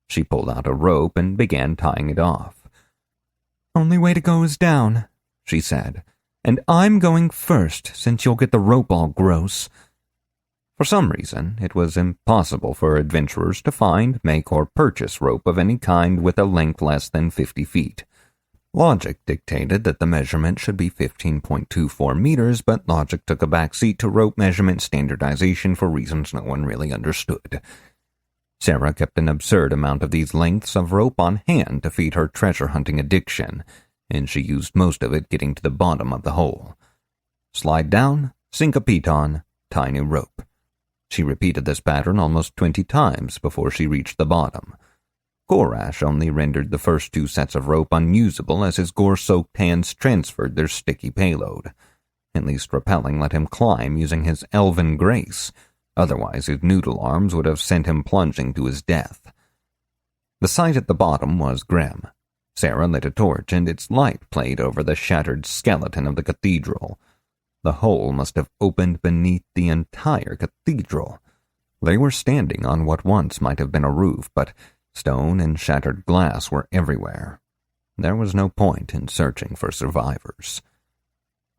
Speaker 1: She pulled out a rope and began tying it off.
Speaker 2: "Only way to go is down," she said, "and I'm going first, since you'll get the rope all gross."
Speaker 1: For some reason, it was impossible for adventurers to find, make, or purchase rope of any kind with a length less than 50 feet. Logic dictated that the measurement should be 15.24 meters, but logic took a backseat to rope measurement standardization for reasons no one really understood. Sarah kept an absurd amount of these lengths of rope on hand to feed her treasure-hunting addiction, and she used most of it getting to the bottom of the hole. Slide down, sink a piton, tie new rope. She repeated this pattern almost 20 times before she reached the bottom. Korash only rendered the first 2 sets of rope unusable as his gore-soaked hands transferred their sticky payload. At least rappelling let him climb using his elven grace. Otherwise, his noodle arms would have sent him plunging to his death. The sight at the bottom was grim. Sarah lit a torch, and its light played over the shattered skeleton of the cathedral. The hole must have opened beneath the entire cathedral. They were standing on what once might have been a roof, but stone and shattered glass were everywhere. There was no point in searching for survivors.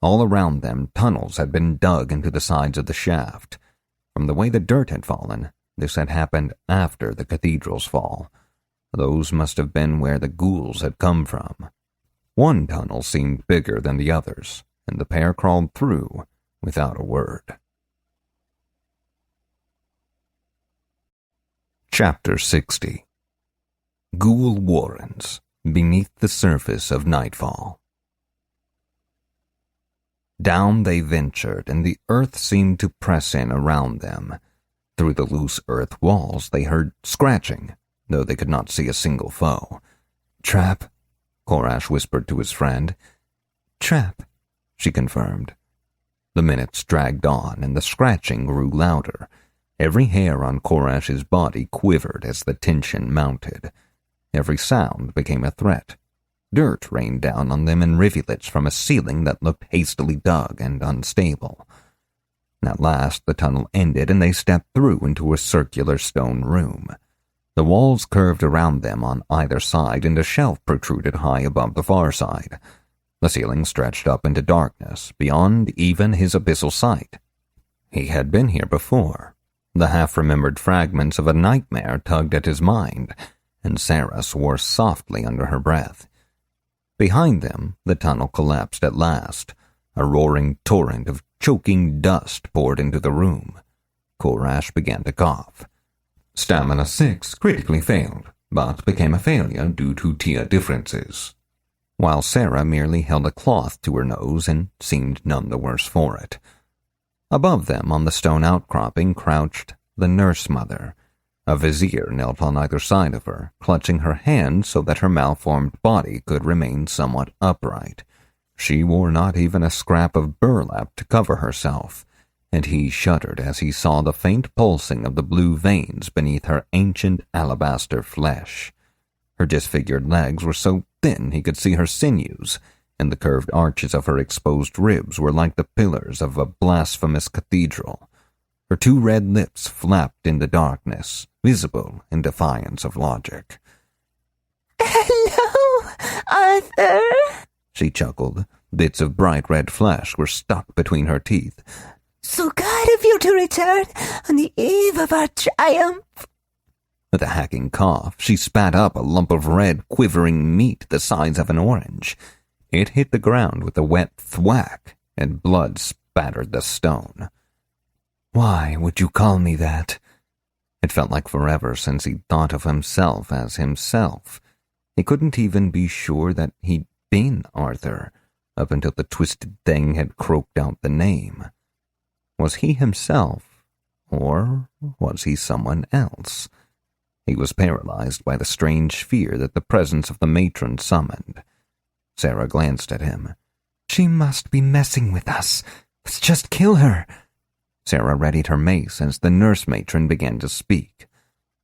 Speaker 1: All around them, tunnels had been dug into the sides of the shaft. From the way the dirt had fallen, this had happened after the cathedral's fall. Those must have been where the ghouls had come from. One tunnel seemed bigger than the others, and the pair crawled through without a word. Chapter 60. Ghoul Warrens, Beneath the Surface of Nightfall. Down they ventured, and the earth seemed to press in around them. Through the loose earth walls they heard scratching, though they could not see a single foe.
Speaker 2: "Trap,"
Speaker 1: Korash whispered to his friend.
Speaker 2: "Trap,"
Speaker 1: she confirmed. The minutes dragged on, and the scratching grew louder. Every hair on Korash's body quivered as the tension mounted. Every sound became a threat. Dirt rained down on them in rivulets from a ceiling that looked hastily dug and unstable. At last the tunnel ended, and they stepped through into a circular stone room. The walls curved around them on either side, and a shelf protruded high above the far side. The ceiling stretched up into darkness, beyond even his abyssal sight. He had been here before. The half-remembered fragments of a nightmare tugged at his mind, and Sarah swore softly under her breath. Behind them, the tunnel collapsed at last. A roaring torrent of choking dust poured into the room. Korash began to cough. Stamina 6 critically failed, but became a failure due to tier differences, while Sarah merely held a cloth to her nose and seemed none the worse for it. Above them, on the stone outcropping, crouched the nurse mother. A vizier knelt on either side of her, clutching her hand so that her malformed body could remain somewhat upright. She wore not even a scrap of burlap to cover herself, and he shuddered as he saw the faint pulsing of the blue veins beneath her ancient alabaster flesh. Her disfigured legs were so thin he could see her sinews, and the curved arches of her exposed ribs were like the pillars of a blasphemous cathedral. Her two red lips flapped in the darkness, visible in defiance of logic.
Speaker 9: "Hello, Arthur,"
Speaker 1: she chuckled. Bits of bright red flesh were stuck between her teeth.
Speaker 9: "So kind of you to return on the eve of our triumph."
Speaker 1: With a hacking cough, she spat up a lump of red, quivering meat the size of an orange. It hit the ground with a wet thwack, and blood spattered the stone. Why would you call me that? It felt like forever since he'd thought of himself as himself. He couldn't even be sure that he'd been Arthur, up until the twisted thing had croaked out the name. Was he himself, or was he someone else? He was paralyzed by the strange fear that the presence of the matron summoned. Sarah glanced at him.
Speaker 2: "She must be messing with us. Let's just kill her."
Speaker 1: Sarah readied her mace as the nurse matron began to speak.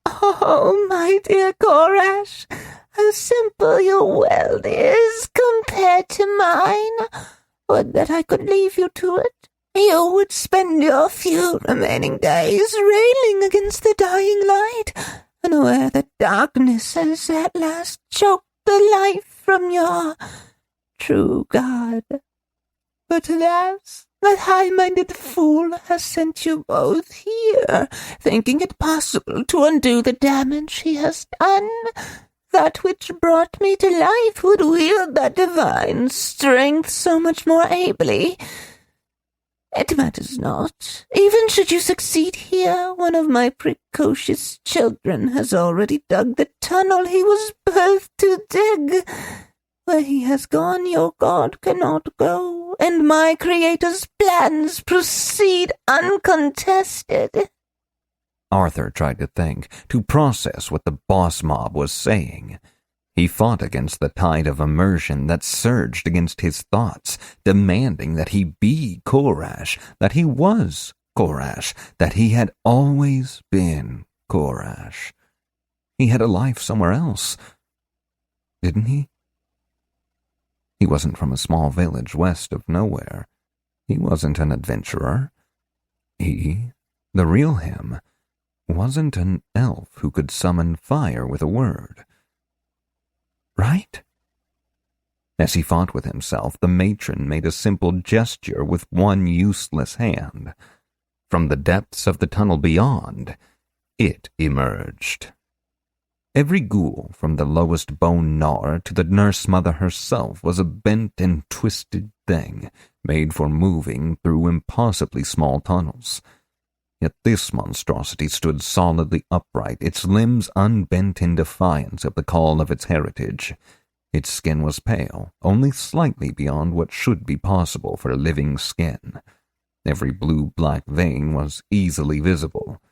Speaker 9: "Oh, my dear Korash, how simple your world is compared to mine. Would that I could leave you to it. You would spend your few remaining days railing against the dying light, unaware that darkness has at last choked the life from your true God. But alas, that high-minded fool has sent you both here, thinking it possible to undo the damage he has done. That which brought me to life would wield that divine strength so much more ably. It matters not. Even should you succeed here, one of my precocious children has already dug the tunnel he was birthed to dig. Where he has gone, your God cannot go, and my Creator's plans proceed uncontested."
Speaker 1: Arthur tried to think, to process what the boss mob was saying. He fought against the tide of immersion that surged against his thoughts, demanding that he be Korash, that he was Korash, that he had always been Korash. He had a life somewhere else, didn't he? He wasn't from a small village west of nowhere. He wasn't an adventurer. He, the real him, wasn't an elf who could summon fire with a word. Right? As he fought with himself, the matron made a simple gesture with one useless hand. From the depths of the tunnel beyond, it emerged. Every ghoul, from the lowest bone gnawer to the nurse mother herself, was a bent and twisted thing, made for moving through impossibly small tunnels. Yet this monstrosity stood solidly upright, its limbs unbent in defiance of the call of its heritage. Its skin was pale, only slightly beyond what should be possible for a living skin. Every blue-black vein was easily visible.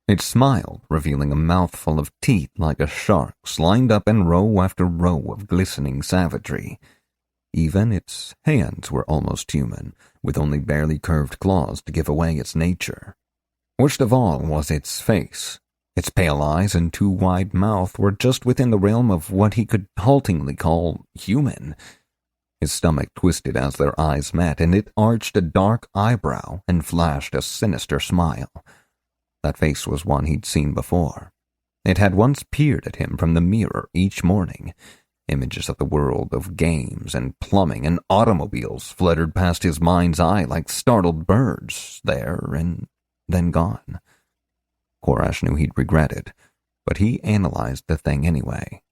Speaker 1: It smiled, revealing a mouthful of teeth like a shark's, lined up in row after row of glistening savagery. Even its hands were almost human, with only barely curved claws to give away its nature. Worst of all was its face. Its pale eyes and too wide mouth were just within the realm of what he could haltingly call human. His stomach twisted as their eyes met, and it arched a dark eyebrow and flashed a sinister smile. That face was one he'd seen before. It had once peered at him from the mirror each morning. Images of the world of games and plumbing and automobiles fluttered past his mind's eye like startled birds, there and then gone. Korash knew he'd regret it, but he analyzed the thing anyway.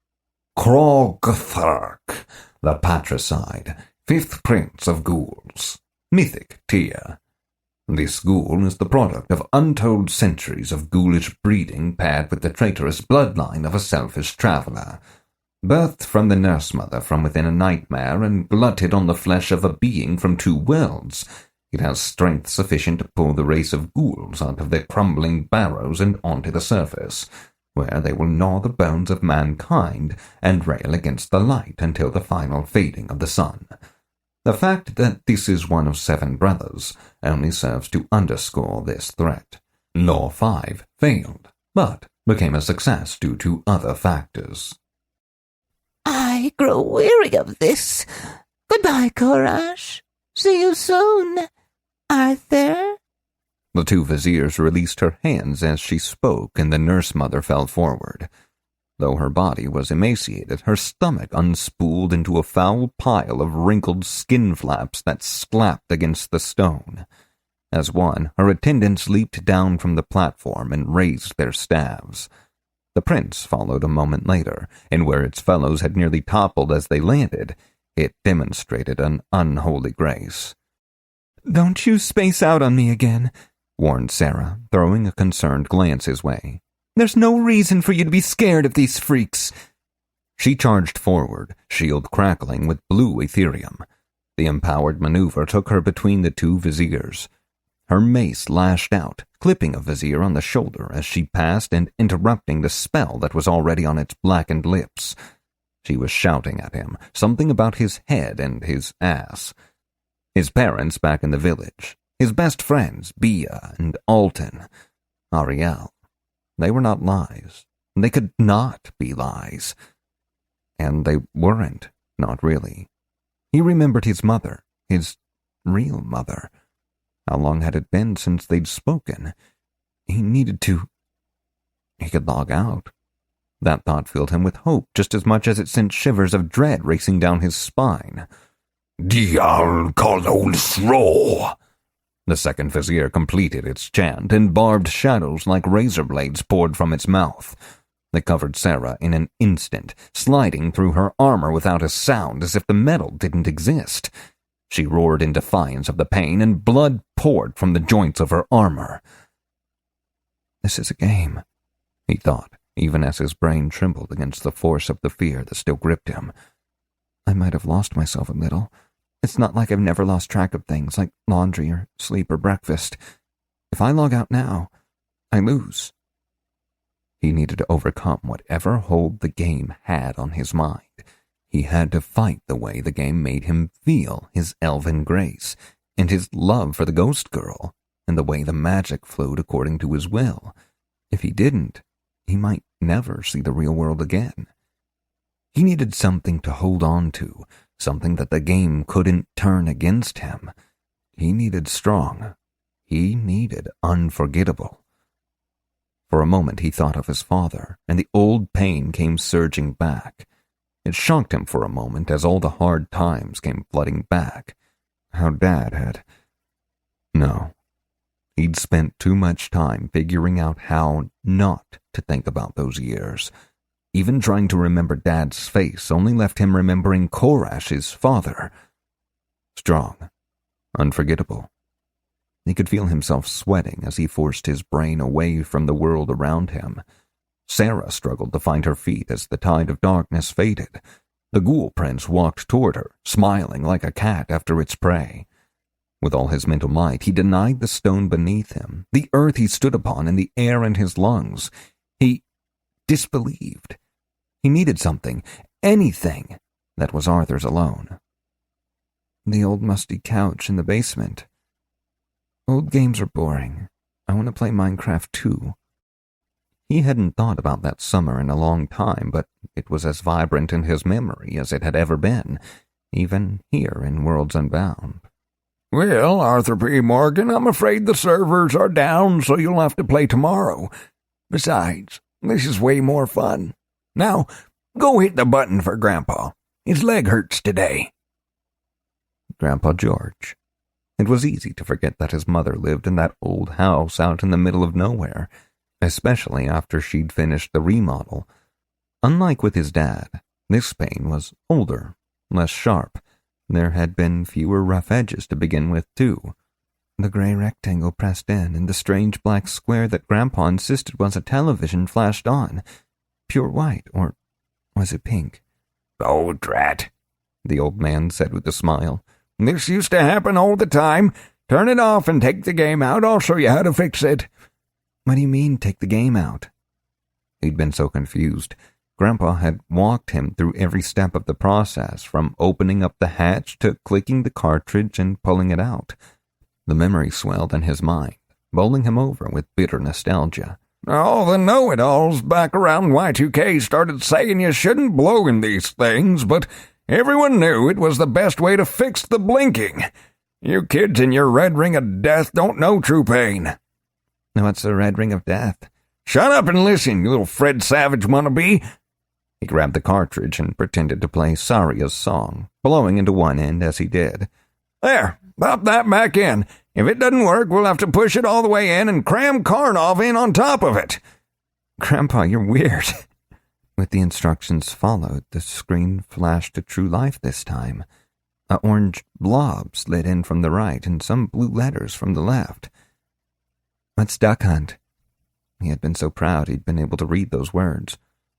Speaker 5: Krogthark, the patricide, 5th prince of ghouls, mythic tier. This ghoul is the product of untold centuries of ghoulish breeding paired with the traitorous bloodline of a selfish traveler. Birthed from the nurse mother from within a nightmare and glutted on the flesh of a being from 2 worlds,
Speaker 1: It has strength sufficient to pull the race of ghouls out of their crumbling barrows and onto the surface, where they will gnaw the bones of mankind and rail against the light until the final fading of the sun. The fact that this is one of 7 brothers only serves to underscore this threat. Law 5 failed, but became a success due to other factors.
Speaker 9: I grow weary of this. Goodbye, Courage. See you soon, Arthur.
Speaker 1: The 2 viziers released her hands as she spoke, and the nurse mother fell forward. Though her body was emaciated, her stomach unspooled into a foul pile of wrinkled skin flaps that slapped against the stone. As one, her attendants leaped down from the platform and raised their staves. The prince followed a moment later, and where its fellows had nearly toppled as they landed, it demonstrated an unholy grace.
Speaker 2: "Don't you space out on me again,"
Speaker 1: warned Sarah, throwing a concerned glance his way.
Speaker 2: "There's no reason for you to be scared of these freaks."
Speaker 1: She charged forward, shield crackling with blue etherium. The empowered maneuver took her between the 2 viziers. Her mace lashed out, clipping a vizier on the shoulder as she passed and interrupting the spell that was already on its blackened lips. She was shouting at him, something about his head and his ass. His parents back in the village, his best friends, Bia and Alton, Ariel. They were not lies. They could not be lies. And they weren't, not really. He remembered his mother, his real mother. How long had it been since they'd spoken? He needed to... He could log out. That thought filled him with hope just as much as it sent shivers of dread racing down his spine.
Speaker 5: Dial Colol Sro!
Speaker 1: The second vizier completed its chant, and barbed shadows like razor blades poured from its mouth. They covered Sarah in an instant, sliding through her armor without a sound as if the metal didn't exist. She roared in defiance of the pain, and blood poured from the joints of her armor. This is a game, he thought, even as his brain trembled against the force of the fear that still gripped him. I might have lost myself a little. It's not like I've never lost track of things like laundry or sleep or breakfast. If I log out now, I lose. He needed to overcome whatever hold the game had on his mind. He had to fight the way the game made him feel, his elven grace, and his love for the ghost girl, and the way the magic flowed according to his will. If he didn't, he might never see the real world again. He needed something to hold on to, something that the game couldn't turn against him. He needed strong. He needed unforgettable. For a moment he thought of his father, and the old pain came surging back. It shocked him for a moment as all the hard times came flooding back. How Dad had... No. He'd spent too much time figuring out how not to think about those years. Even trying to remember Dad's face only left him remembering Korash, his father. Strong. Unforgettable. He could feel himself sweating as he forced his brain away from the world around him. Sarah struggled to find her feet as the tide of darkness faded. The ghoul prince walked toward her, smiling like a cat after its prey. With all his mental might, he denied the stone beneath him, the earth he stood upon, and the air in his lungs. He disbelieved. He needed something, anything, that was Arthur's alone. The old musty couch in the basement. Old games are boring. I want to play Minecraft too. He hadn't thought about that summer in a long time, but it was as vibrant in his memory as it had ever been, even here in Worlds Unbound.
Speaker 3: Well, Arthur P. Morgan, I'm afraid the servers are down, so you'll have to play tomorrow. Besides, this is way more fun. Now, go hit the button for Grandpa. His leg hurts today.
Speaker 1: Grandpa George. It was easy to forget that his mother lived in that old house out in the middle of nowhere, especially after she'd finished the remodel. Unlike with his dad, this pain was older, less sharp. There had been fewer rough edges to begin with, too. The gray rectangle pressed in, and the strange black square that Grandpa insisted was a television flashed on. Pure white, or was it pink?
Speaker 3: Oh, drat, the old man said with a smile. This used to happen all the time. Turn it off and take the game out. I'll show you how to fix it.
Speaker 1: What do you mean, take the game out? He'd been so confused. Grandpa had walked him through every step of the process, from opening up the hatch to clicking the cartridge and pulling it out. The memory swelled in his mind, bowling him over with bitter nostalgia.
Speaker 3: All the know-it-alls back around Y2K started saying you shouldn't blow in these things, but everyone knew it was the best way to fix the blinking. You kids in your red ring of death don't know true pain.
Speaker 1: What's the red ring of death?
Speaker 3: Shut up and listen, you little Fred Savage wannabe.
Speaker 1: He grabbed the cartridge and pretended to play Saria's song, blowing into one end as he did.
Speaker 3: There, pop that back in. If it doesn't work, we'll have to push it all the way in and cram Karnov in on top of it.
Speaker 1: Grandpa, you're weird. With the instructions followed, the screen flashed to true life this time. An orange blob slid in from the right and some blue letters from the left. What's Duck Hunt? He had been so proud he'd been able to read those words.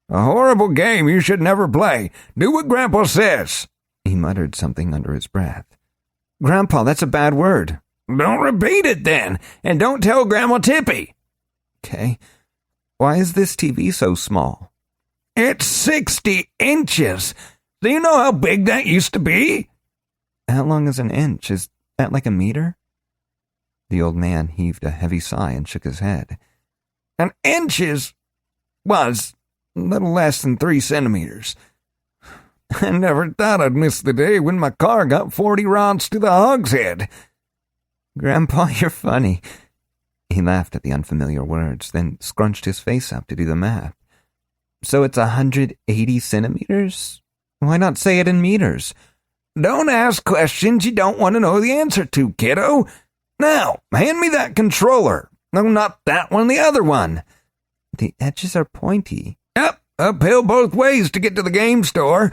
Speaker 3: A horrible game you should never play. Do what Grandpa says.
Speaker 1: He muttered something under his breath. Grandpa, that's a bad word.
Speaker 3: Don't repeat it then, and don't tell Grandma Tippy.
Speaker 1: Okay. Why is this TV so small?
Speaker 3: It's 60 inches. Do you know how big that used to be?
Speaker 1: How long is an inch? Is that like a meter? The old man heaved a heavy sigh and shook his head.
Speaker 3: An inch was a little less than 3 centimeters. I never thought I'd miss the day when my car got 40 rods to the hogshead.
Speaker 1: Grandpa, you're funny. He laughed at the unfamiliar words, then scrunched his face up to do the math. So it's 180 centimeters? Why not say it in meters?
Speaker 3: Don't ask questions you don't want to know the answer to, kiddo. Now, hand me that controller. No, not that one, the other one.
Speaker 1: The edges are pointy.
Speaker 3: Yep, uphill both ways to get to the game store.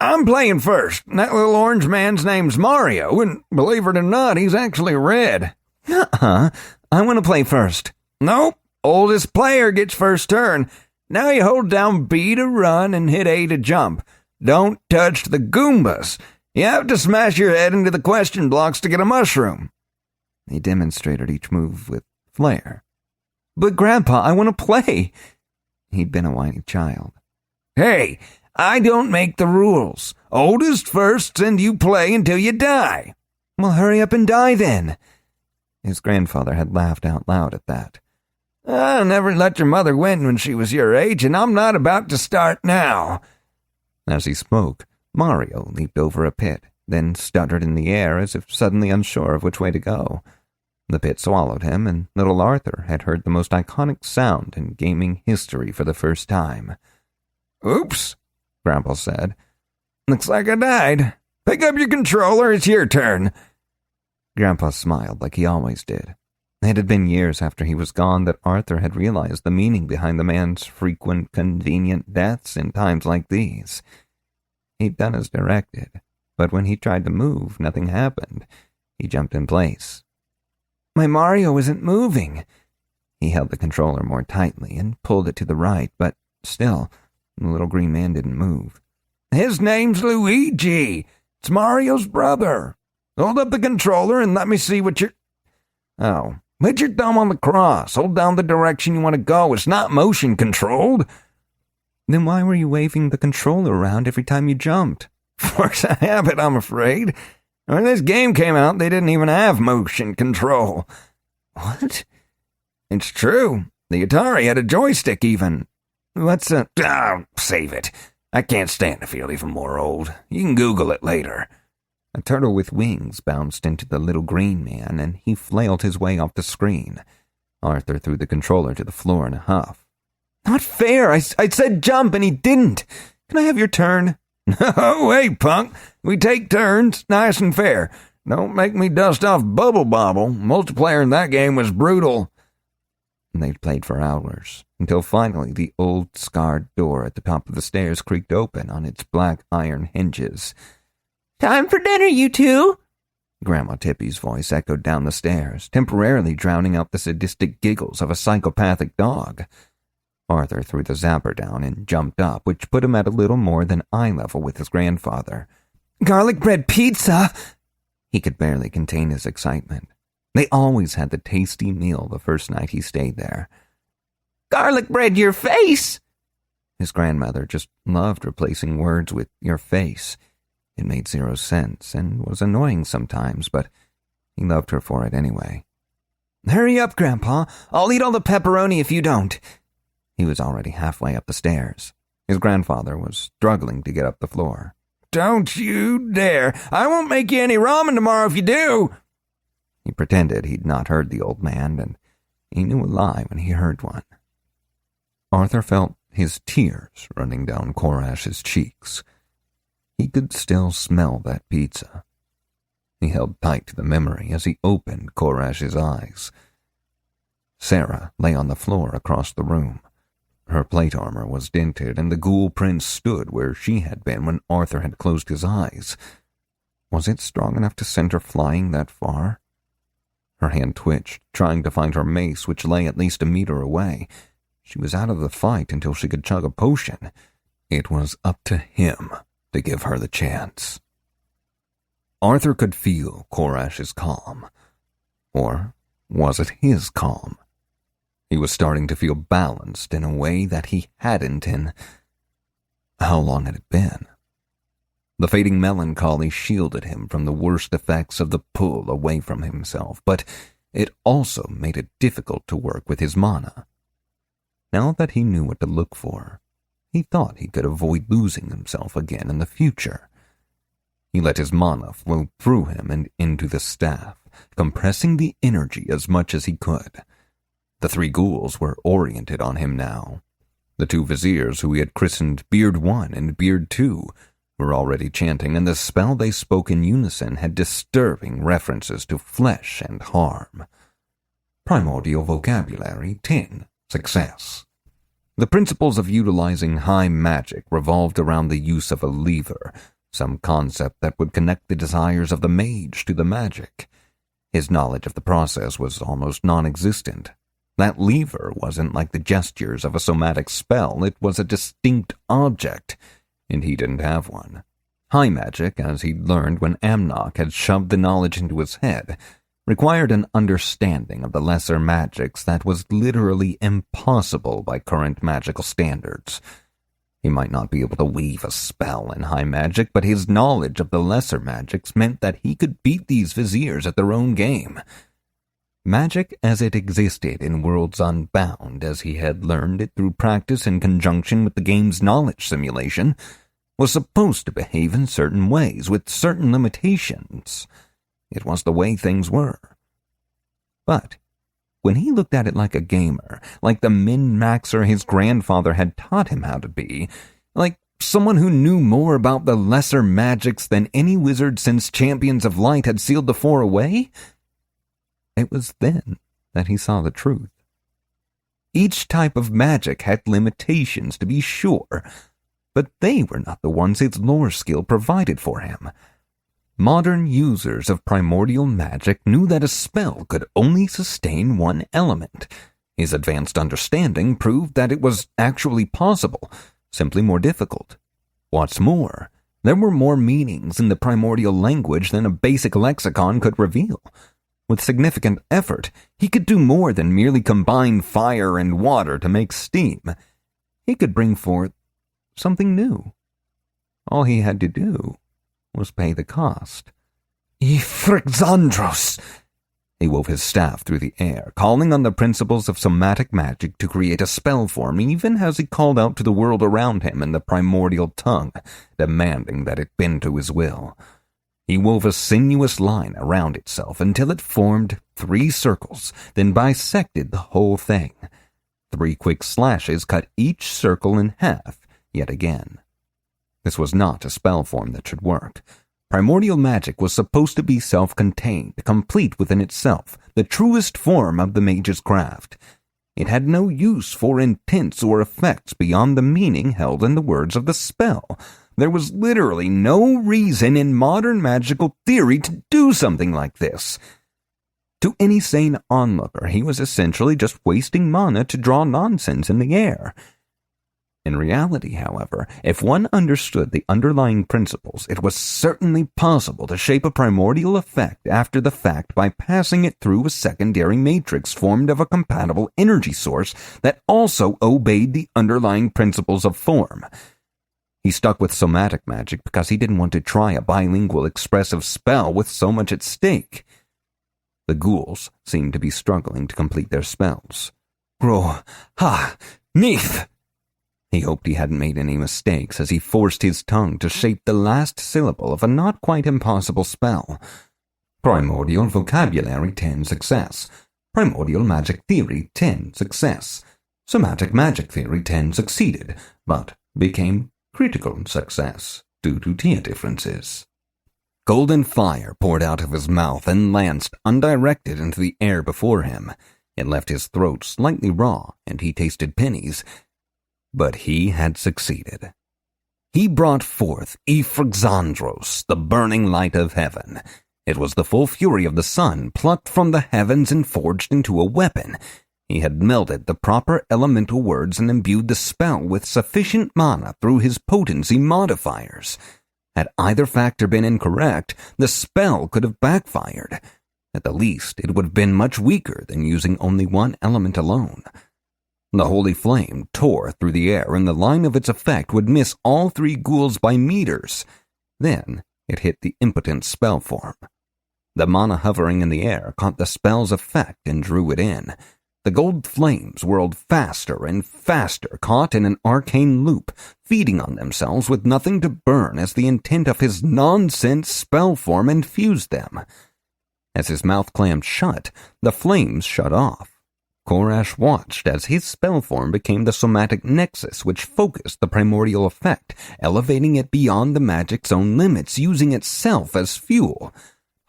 Speaker 3: I'm playing first. That little orange man's name's Mario, and believe it or not, he's actually red.
Speaker 1: I want to play first.
Speaker 3: Nope, oldest player gets first turn. Now you hold down B to run and hit A to jump. Don't touch the Goombas. You have to smash your head into the question blocks to get a mushroom.
Speaker 1: He demonstrated each move with flair. But Grandpa, I want to play. He'd been a whiny child.
Speaker 3: Hey, I don't make the rules. Oldest first, and you play until you die.
Speaker 1: Well, hurry up and die then. His grandfather had laughed out loud at that.
Speaker 3: I never let your mother win when she was your age, and I'm not about to start now.
Speaker 1: As he spoke, Mario leaped over a pit, then stuttered in the air as if suddenly unsure of which way to go. The pit swallowed him, and little Arthur had heard the most iconic sound in gaming history for the first time.
Speaker 3: Oops, Grandpa said. Looks like I died. Pick up your controller, it's your turn.
Speaker 1: Grandpa smiled like he always did. It had been years after he was gone that Arthur had realized the meaning behind the man's frequent, convenient deaths in times like these. He'd done as directed, but when he tried to move, nothing happened. He jumped in place. My Mario isn't moving. He held the controller more tightly and pulled it to the right, but still, the little green man didn't move.
Speaker 3: His name's Luigi. It's Mario's brother. Hold up the controller and let me see what you're... Oh, put your thumb on the cross. Hold down the direction you want to go. It's not motion controlled.
Speaker 1: Then why were you waving the controller around every time you jumped?
Speaker 3: Force a habit, I'm afraid. When this game came out, they didn't even have motion control.
Speaker 1: What?
Speaker 3: It's true. The Atari had a joystick even.
Speaker 1: What's a...
Speaker 3: Save it. I can't stand to feel even more old. You can Google it later.
Speaker 1: A turtle with wings bounced into the little green man, and he flailed his way off the screen. Arthur threw the controller to the floor in a huff. Not fair! I said jump, and he didn't! Can I have your turn?
Speaker 3: No, hey, punk. We take turns, nice and fair. Don't make me dust off Bubble Bobble. Multiplayer in that game was brutal.
Speaker 1: They'd played for hours, until finally the old scarred door at the top of the stairs creaked open on its black iron hinges.
Speaker 2: Time for dinner, you two!
Speaker 1: Grandma Tippy's voice echoed down the stairs, temporarily drowning out the sadistic giggles of a psychopathic dog. Arthur threw the zapper down and jumped up, which put him at a little more than eye level with his grandfather.
Speaker 2: Garlic bread pizza!
Speaker 1: He could barely contain his excitement. They always had the tasty meal the first night he stayed there.
Speaker 2: Garlic bread your face!
Speaker 1: His grandmother just loved replacing words with your face. It made zero sense and was annoying sometimes, but he loved her for it anyway.
Speaker 2: Hurry up, Grandpa. I'll eat all the pepperoni if you don't.
Speaker 1: He was already halfway up the stairs. His grandfather was struggling to get up the floor.
Speaker 3: Don't you dare. I won't make you any ramen tomorrow if you do.
Speaker 1: He pretended he'd not heard the old man, and he knew a lie when he heard one. Arthur felt his tears running down Korash's cheeks. He could still smell that pizza. He held tight to the memory as he opened Korash's eyes. Sarah lay on the floor across the room. Her plate armor was dented, and the ghoul prince stood where she had been when Arthur had closed his eyes. Was it strong enough to send her flying that far? Her hand twitched, trying to find her mace, which lay at least a meter away. She was out of the fight until she could chug a potion. It was up to him to give her the chance. Arthur could feel Korash's calm. Or was it his calm? He was starting to feel balanced in a way that he hadn't in... How long had it been? The fading melancholy shielded him from the worst effects of the pull away from himself, but it also made it difficult to work with his mana. Now that he knew what to look for, he thought he could avoid losing himself again in the future. He let his mana flow through him and into the staff, compressing the energy as much as he could. The three ghouls were oriented on him now. The two viziers who he had christened Beard 1 and Beard 2 were already chanting, and the spell they spoke in unison had disturbing references to flesh and harm. Primordial vocabulary 10. Success. The principles of utilizing high magic revolved around the use of a lever, some concept that would connect the desires of the mage to the magic. His knowledge of the process was almost non-existent. That lever wasn't like the gestures of a somatic spell, it was a distinct object, and he didn't have one. High magic, as he'd learned when Amnok had shoved the knowledge into his head, required an understanding of the lesser magics that was literally impossible by current magical standards. He might not be able to weave a spell in high magic, but his knowledge of the lesser magics meant that he could beat these viziers at their own game. Magic as it existed in Worlds Unbound, as he had learned it through practice in conjunction with the game's knowledge simulation, was supposed to behave in certain ways, with certain limitations. It was the way things were. But when he looked at it like a gamer, like the min-maxer his grandfather had taught him how to be, like someone who knew more about the lesser magics than any wizard since Champions of Light had sealed the four away, it was then that he saw the truth. Each type of magic had limitations, to be sure, but they were not the ones his lore skill provided for him. Modern users of primordial magic knew that a spell could only sustain one element. His advanced understanding proved that it was actually possible, simply more difficult. What's more, there were more meanings in the primordial language than a basic lexicon could reveal. With significant effort, he could do more than merely combine fire and water to make steam. He could bring forth something new. All he had to do was pay the cost.
Speaker 3: Ifrixandros!
Speaker 1: He wove his staff through the air, calling on the principles of somatic magic to create a spell form, even as he called out to the world around him in the primordial tongue, demanding that it bend to his will. He wove a sinuous line around itself until it formed 3 circles, then bisected the whole thing. 3 quick slashes cut each circle in half, yet again. This was not a spell form that should work. Primordial magic was supposed to be self-contained, complete within itself, the truest form of the mage's craft. It had no use for intents or effects beyond the meaning held in the words of the spell. There was literally no reason in modern magical theory to do something like this. To any sane onlooker, he was essentially just wasting mana to draw nonsense in the air. In reality, however, if one understood the underlying principles, it was certainly possible to shape a primordial effect after the fact by passing it through a secondary matrix formed of a compatible energy source that also obeyed the underlying principles of form. He stuck with somatic magic because he didn't want to try a bilingual expressive spell with so much at stake. The ghouls seemed to be struggling to complete their spells. Gro, ha, neath! He hoped he hadn't made any mistakes as he forced his tongue to shape the last syllable of a not quite impossible spell. Primordial vocabulary 10 success. Primordial magic theory 10 success. Somatic magic theory 10 succeeded, but became critical success due to tier differences. Golden fire poured out of his mouth and lanced undirected into the air before him. It left his throat slightly raw, and he tasted pennies. But he had succeeded. He brought forth Ifrixandros, the burning light of heaven. It was the full fury of the sun, plucked from the heavens and forged into a weapon. He had melded the proper elemental words and imbued the spell with sufficient mana through his potency modifiers. Had either factor been incorrect, the spell could have backfired. At the least, it would have been much weaker than using only one element alone. The holy flame tore through the air, and the line of its effect would miss all three ghouls by meters. Then it hit the impotent spell form. The mana hovering in the air caught the spell's effect and drew it in. The gold flames whirled faster and faster, caught in an arcane loop, feeding on themselves with nothing to burn as the intent of his nonsense spell form infused them. As his mouth clammed shut, the flames shut off. Korash watched as his spell form became the somatic nexus which focused the primordial effect, elevating it beyond the magic's own limits, using itself as fuel.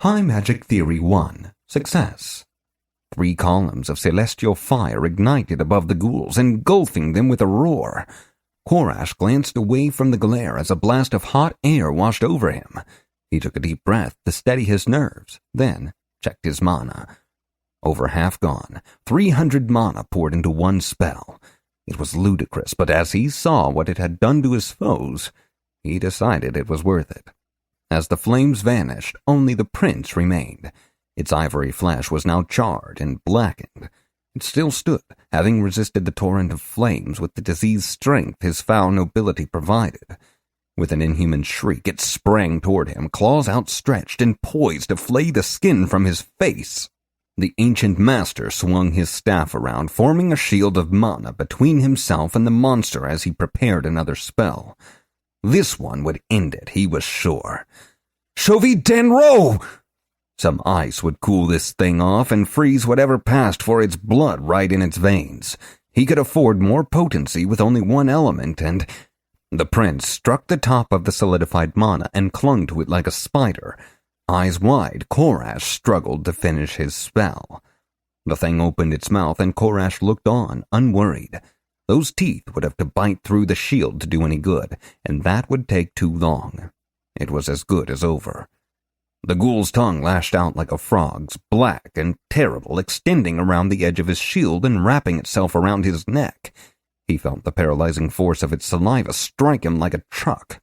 Speaker 1: High Magic Theory 1. Success. 3 columns of celestial fire ignited above the ghouls, engulfing them with a roar. Korash glanced away from the glare as a blast of hot air washed over him. He took a deep breath to steady his nerves, then checked his mana. Over half gone, 300 mana poured into one spell. It was ludicrous, but as he saw what it had done to his foes, he decided it was worth it. As the flames vanished, only the prince remained. Its ivory flesh was now charred and blackened. It still stood, having resisted the torrent of flames with the diseased strength his foul nobility provided. With an inhuman shriek, it sprang toward him, claws outstretched and poised to flay the skin from his face. The ancient master swung his staff around, forming a shield of mana between himself and the monster as he prepared another spell. This one would end it, he was sure. Shovi Denro! Some ice would cool this thing off and freeze whatever passed for its blood right in its veins. He could afford more potency with only one element, and the prince struck the top of the solidified mana and clung to it like a spider. Eyes wide, Korash struggled to finish his spell. The thing opened its mouth, and Korash looked on, unworried. Those teeth would have to bite through the shield to do any good, and that would take too long. It was as good as over. The ghoul's tongue lashed out like a frog's, black and terrible, extending around the edge of his shield and wrapping itself around his neck. He felt the paralyzing force of its saliva strike him like a truck.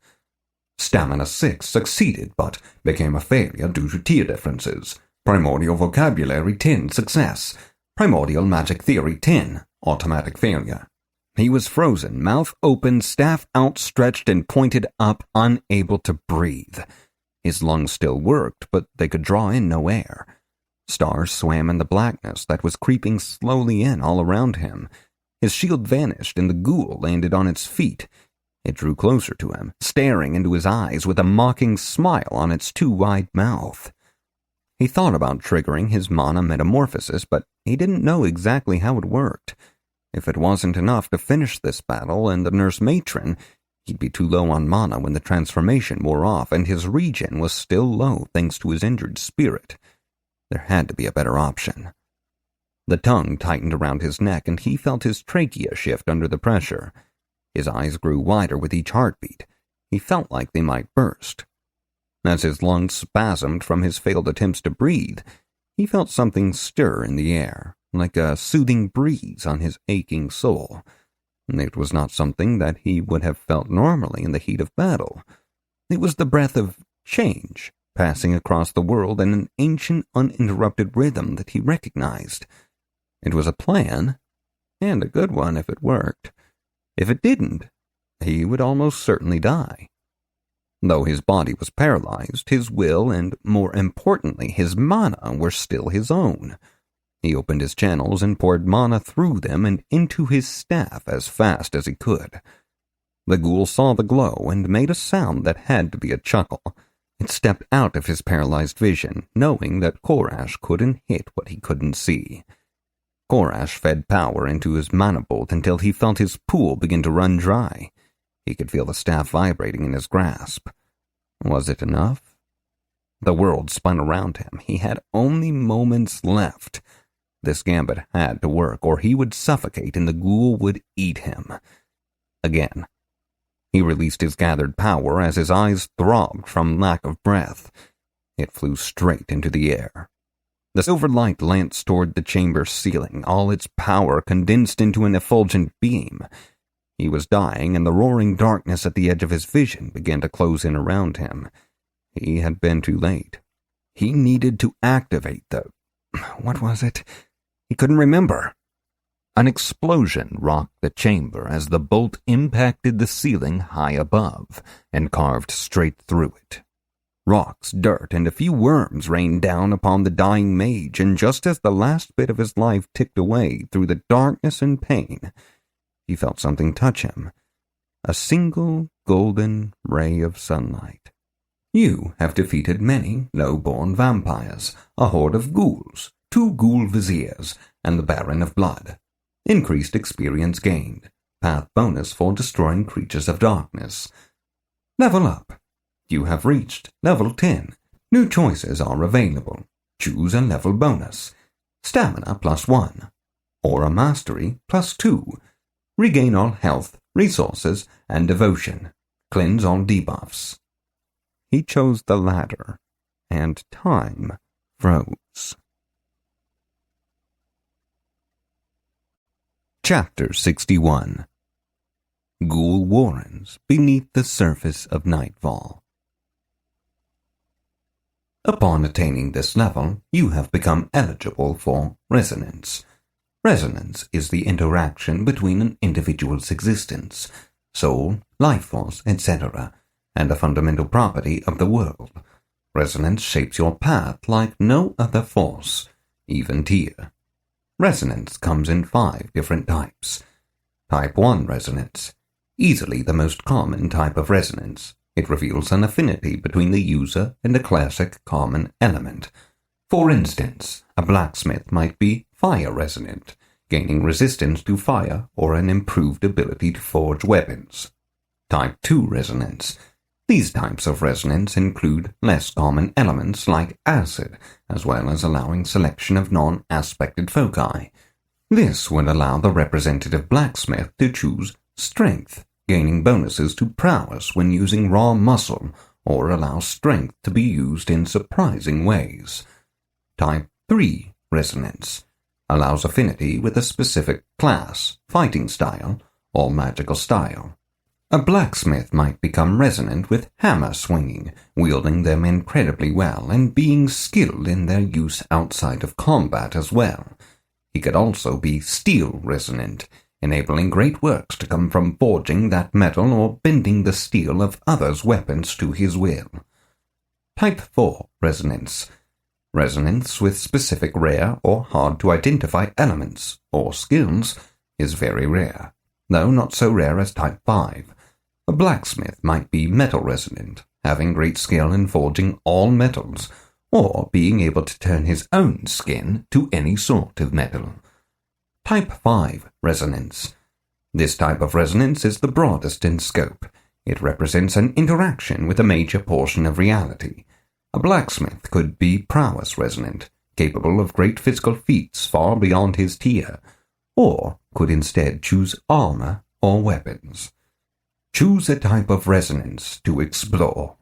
Speaker 1: Stamina 6 succeeded, but became a failure due to tier differences. Primordial vocabulary 10 success. Primordial magic theory 10 automatic failure. He was frozen, mouth open, staff outstretched and pointed up, unable to breathe. His lungs still worked, but they could draw in no air. Stars swam in the blackness that was creeping slowly in all around him. His shield vanished, and the ghoul landed on its feet. It drew closer to him, staring into his eyes with a mocking smile on its too wide mouth. He thought about triggering his mana metamorphosis, but he didn't know exactly how it worked. If it wasn't enough to finish this battle and the nurse matron, he'd be too low on mana when the transformation wore off, and his regen was still low thanks to his injured spirit. There had to be a better option. The tongue tightened around his neck, and he felt his trachea shift under the pressure. His eyes grew wider with each heartbeat. He felt like they might burst. As his lungs spasmed from his failed attempts to breathe, he felt something stir in the air, like a soothing breeze on his aching soul. It was not something that he would have felt normally in the heat of battle. It was the breath of change, passing across the world in an ancient, uninterrupted rhythm that he recognized. It was a plan, and a good one if it worked. If it didn't, he would almost certainly die. Though his body was paralyzed, his will and, more importantly, his mana were still his own. He opened his channels and poured mana through them and into his staff as fast as he could. The ghoul saw the glow and made a sound that had to be a chuckle. It stepped out of his paralyzed vision, knowing that Korash couldn't hit what he couldn't see. Korash fed power into his mana bolt until he felt his pool begin to run dry. He could feel the staff vibrating in his grasp. Was it enough? The world spun around him. He had only moments left. This gambit had to work, or he would suffocate and the ghoul would eat him. Again, he released his gathered power as his eyes throbbed from lack of breath. It flew straight into the air. The silver light lanced toward the chamber's ceiling, all its power condensed into an effulgent beam. He was dying, and the roaring darkness at the edge of his vision began to close in around him. He had been too late. He needed to activate the... what was it? He couldn't remember. An explosion rocked the chamber as the bolt impacted the ceiling high above and carved straight through it. Rocks, dirt, and a few worms rained down upon the dying mage, and just as the last bit of his life ticked away through the darkness and pain, he felt something touch him. A single golden ray of sunlight. You have defeated many low-born vampires, a horde of ghouls, 2 ghoul viziers, and the Baron of Blood. Increased experience gained. Path bonus for destroying creatures of darkness. Level up. You have reached level 10. New choices are available. Choose a level bonus. Stamina +1. Or a mastery +2. Regain all health, resources, and devotion. Cleanse all debuffs. He chose the latter, and time froze. Chapter 61. Ghoul Warrens Beneath the Surface of Nightfall. Upon attaining this level, you have become eligible for Resonance. Resonance is the interaction between an individual's existence, soul, life force, etc., and a fundamental property of the world. Resonance shapes your path like no other force, even tear. Resonance comes in 5 different types. Type 1 Resonance. Easily the most common type of resonance. It reveals an affinity between the user and a classic common element. For instance, a blacksmith might be fire resonant, gaining resistance to fire or an improved ability to forge weapons. Type 2 Resonance. These types of resonance include less common elements like acid, as well as allowing selection of non-aspected foci. This would allow the representative blacksmith to choose strength, gaining bonuses to prowess when using raw muscle, or allow strength to be used in surprising ways. Type 3 Resonance allows affinity with a specific class, fighting style, or magical style. A blacksmith might become resonant with hammer swinging, wielding them incredibly well and being skilled in their use outside of combat as well. He could also be steel resonant, enabling great works to come from forging that metal or bending the steel of others' weapons to his will. Type 4 Resonance. Resonance with specific rare or hard-to-identify elements or skills is very rare, though not so rare as Type 5. A blacksmith might be metal resonant, having great skill in forging all metals, or being able to turn his own skin to any sort of metal. Type 5 Resonance. This type of resonance is the broadest in scope. It represents an interaction with a major portion of reality. A blacksmith could be prowess resonant, capable of great physical feats far beyond his tier, or could instead choose armor or weapons. Choose a type of resonance to explore.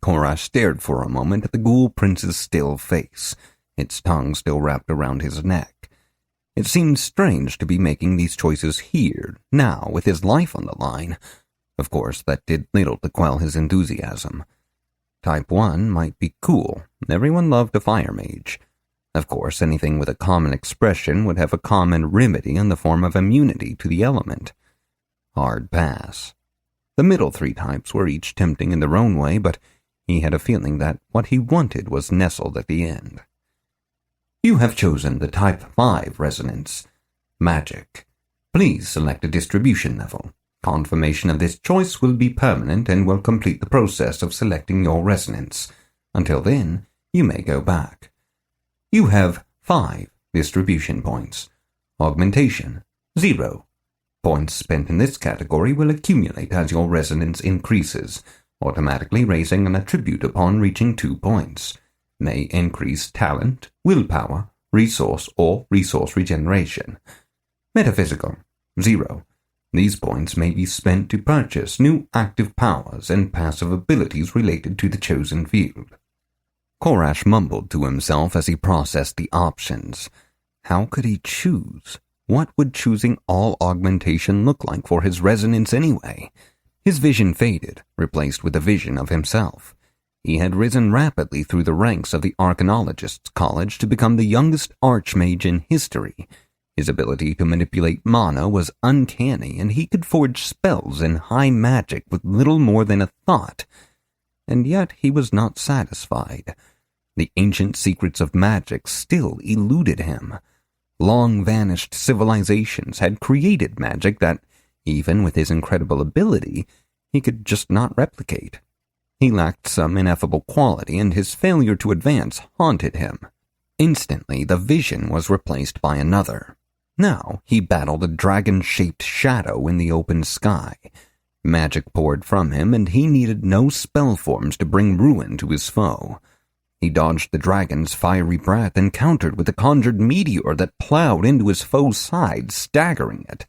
Speaker 1: Korash stared for a moment at the ghoul prince's still face, its tongue still wrapped around his neck. It seemed strange to be making these choices here, now, with his life on the line. Of course, that did little to quell his enthusiasm. Type 1 might be cool. Everyone loved a fire mage. Of course, anything with a common expression would have a common remedy in the form of immunity to the element. Hard pass. The middle 3 types were each tempting in their own way, but he had a feeling that what he wanted was nestled at the end. You have chosen the Type 5 resonance. Magic. Please select a distribution level. Confirmation of this choice will be permanent and will complete the process of selecting your resonance. Until then, you may go back. You have 5 distribution points. Augmentation, 0. Points spent in this category will accumulate as your resonance increases, automatically raising an attribute upon reaching 2 points. May increase talent, willpower, resource, or resource regeneration. Metaphysical, 0. These points may be spent to purchase new active powers and passive abilities related to the chosen field. Korash mumbled to himself as he processed the options. How could he choose? What would choosing all augmentation look like for his resonance anyway? His vision faded, replaced with a vision of himself. He had risen rapidly through the ranks of the Arcanologists' College to become the youngest archmage in history. His ability to manipulate mana was uncanny, and he could forge spells in high magic with little more than a thought. And yet he was not satisfied. The ancient secrets of magic still eluded him. Long-vanished civilizations had created magic that, even with his incredible ability, he could just not replicate. He lacked some ineffable quality, and his failure to advance haunted him. Instantly, the vision was replaced by another. Now he battled a dragon-shaped shadow in the open sky. Magic poured from him, and he needed no spell forms to bring ruin to his foe. He dodged the dragon's fiery breath and countered with a conjured meteor that plowed into his foe's side, staggering it.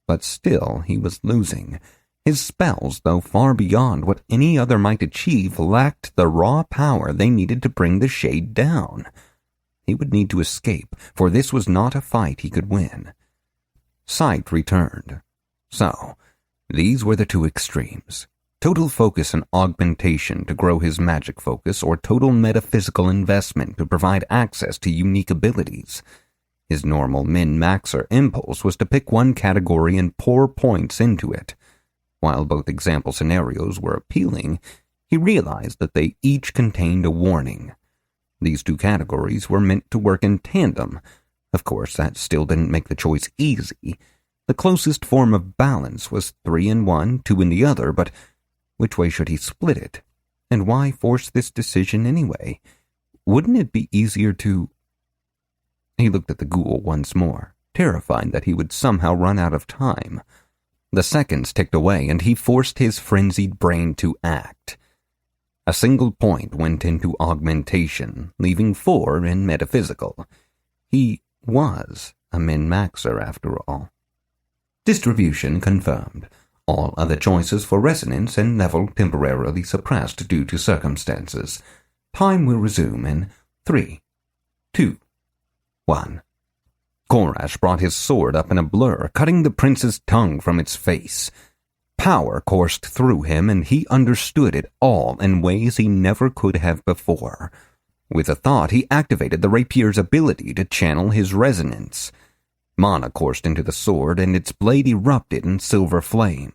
Speaker 1: But still he was losing. His spells, though far beyond what any other might achieve, lacked the raw power they needed to bring the shade down. He would need to escape, for this was not a fight he could win. Sight returned. So, these were the 2 extremes. Total focus and augmentation to grow his magic focus, or total metaphysical investment to provide access to unique abilities. His normal min-maxer impulse was to pick one category and pour points into it. While both example scenarios were appealing, he realized that they each contained a warning. These 2 categories were meant to work in tandem. Of course, that still didn't make the choice easy. The closest form of balance was 3 in one, 2 in the other, but which way should he split it? And why force this decision anyway? Wouldn't it be easier to... He looked at the ghoul once more, terrified that he would somehow run out of time. The seconds ticked away, and he forced his frenzied brain to act. A single point went into augmentation, leaving 4 in metaphysical. He was a min-maxer after all. Distribution confirmed. All other choices for resonance and level temporarily suppressed due to circumstances. Time will resume in 3, 2, 1. Korash brought his sword up in a blur, cutting the prince's tongue from its face. Power coursed through him, and he understood it all in ways he never could have before. With a thought, he activated the rapier's ability to channel his resonance. Mana coursed into the sword, and its blade erupted in silver flame.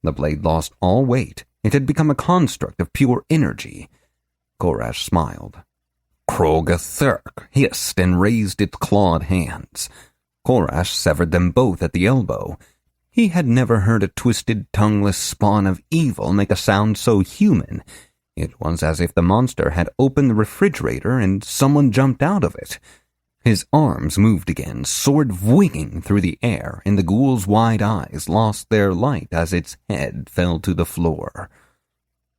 Speaker 1: The blade lost all weight. It had become a construct of pure energy. Korash smiled. Kroga Thurk hissed and raised its clawed hands. Korash severed them both at the elbow. He had never heard a twisted, tongueless spawn of evil make a sound so human. It was as if the monster had opened the refrigerator and someone jumped out of it. His arms moved again, sword winging through the air, and the ghoul's wide eyes lost their light as its head fell to the floor.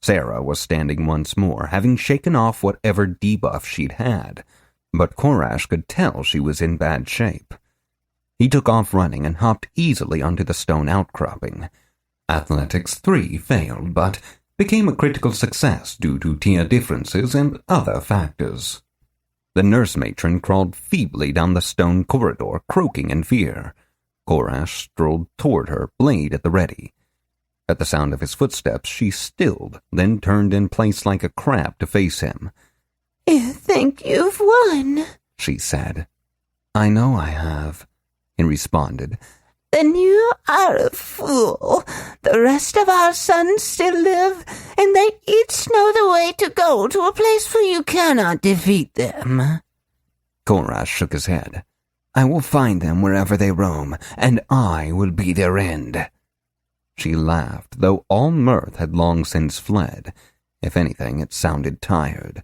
Speaker 1: Sarah was standing once more, having shaken off whatever debuff she'd had, but Korash could tell she was in bad shape. He took off running and hopped easily onto the stone outcropping. Athletics 3 failed, but became a critical success due to tier differences and other factors. The nurse matron crawled feebly down the stone corridor, croaking in fear. Korash strolled toward her, blade at the ready. At the sound of his footsteps, she stilled, then turned in place like a crab to face him.
Speaker 9: "You think you've won?"
Speaker 1: she said. "I know I have," he responded.
Speaker 9: "Then you are a fool. The rest of our sons still live, and they each know the way to go to a place where you cannot defeat them."
Speaker 1: Korash shook his head. "I will find them wherever they roam, and I will be their end." She laughed, though all mirth had long since fled. If anything, it sounded tired.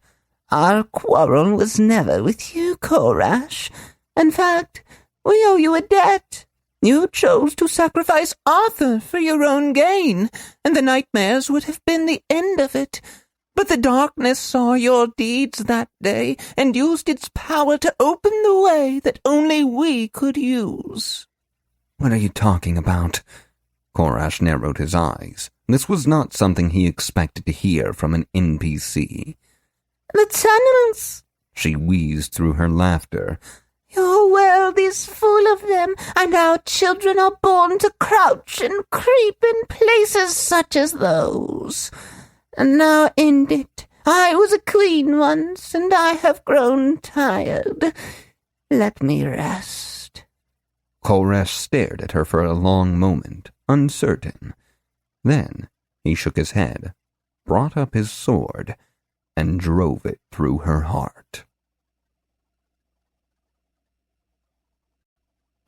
Speaker 9: "Our quarrel was never with you, Korash. In fact, we owe you a debt. You chose to sacrifice Arthur for your own gain, and the nightmares would have been the end of it. But the darkness saw your deeds that day and used its power to open the way that only we could use."
Speaker 1: "What are you talking about?" Korash narrowed his eyes. This was not something he expected to hear from an NPC.
Speaker 9: "The tunnels,"
Speaker 1: she wheezed through her laughter.
Speaker 9: "Your world is full of them, and our children are born to crouch and creep in places such as those. And now end it. I was a queen once, and I have grown tired. Let me rest."
Speaker 1: Korash stared at her for a long moment, uncertain. Then he shook his head, brought up his sword, and drove it through her heart.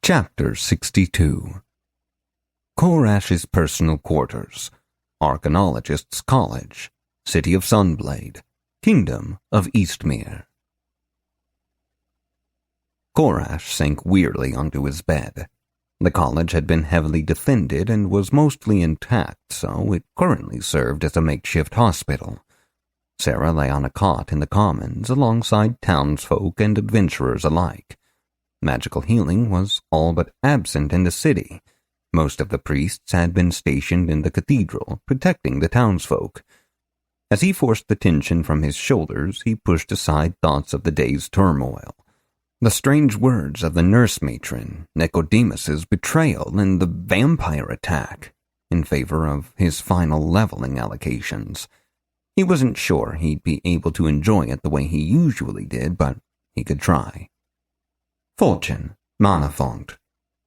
Speaker 1: Chapter 62. Korash's personal quarters, Archaeologist's College, City of Sunblade, Kingdom of Eastmere. Korash sank wearily onto his bed. The college had been heavily defended and was mostly intact, so it currently served as a makeshift hospital. Sarah lay on a cot in the commons alongside townsfolk and adventurers alike. Magical healing was all but absent in the city. Most of the priests had been stationed in the cathedral, protecting the townsfolk. As he forced the tension from his shoulders, he pushed aside thoughts of the day's turmoil. The strange words of the nurse matron, Nicodemus's betrayal, and the vampire attack, in favor of his final leveling allocations. He wasn't sure he'd be able to enjoy it the way he usually did, but he could try. Fortune, mana font.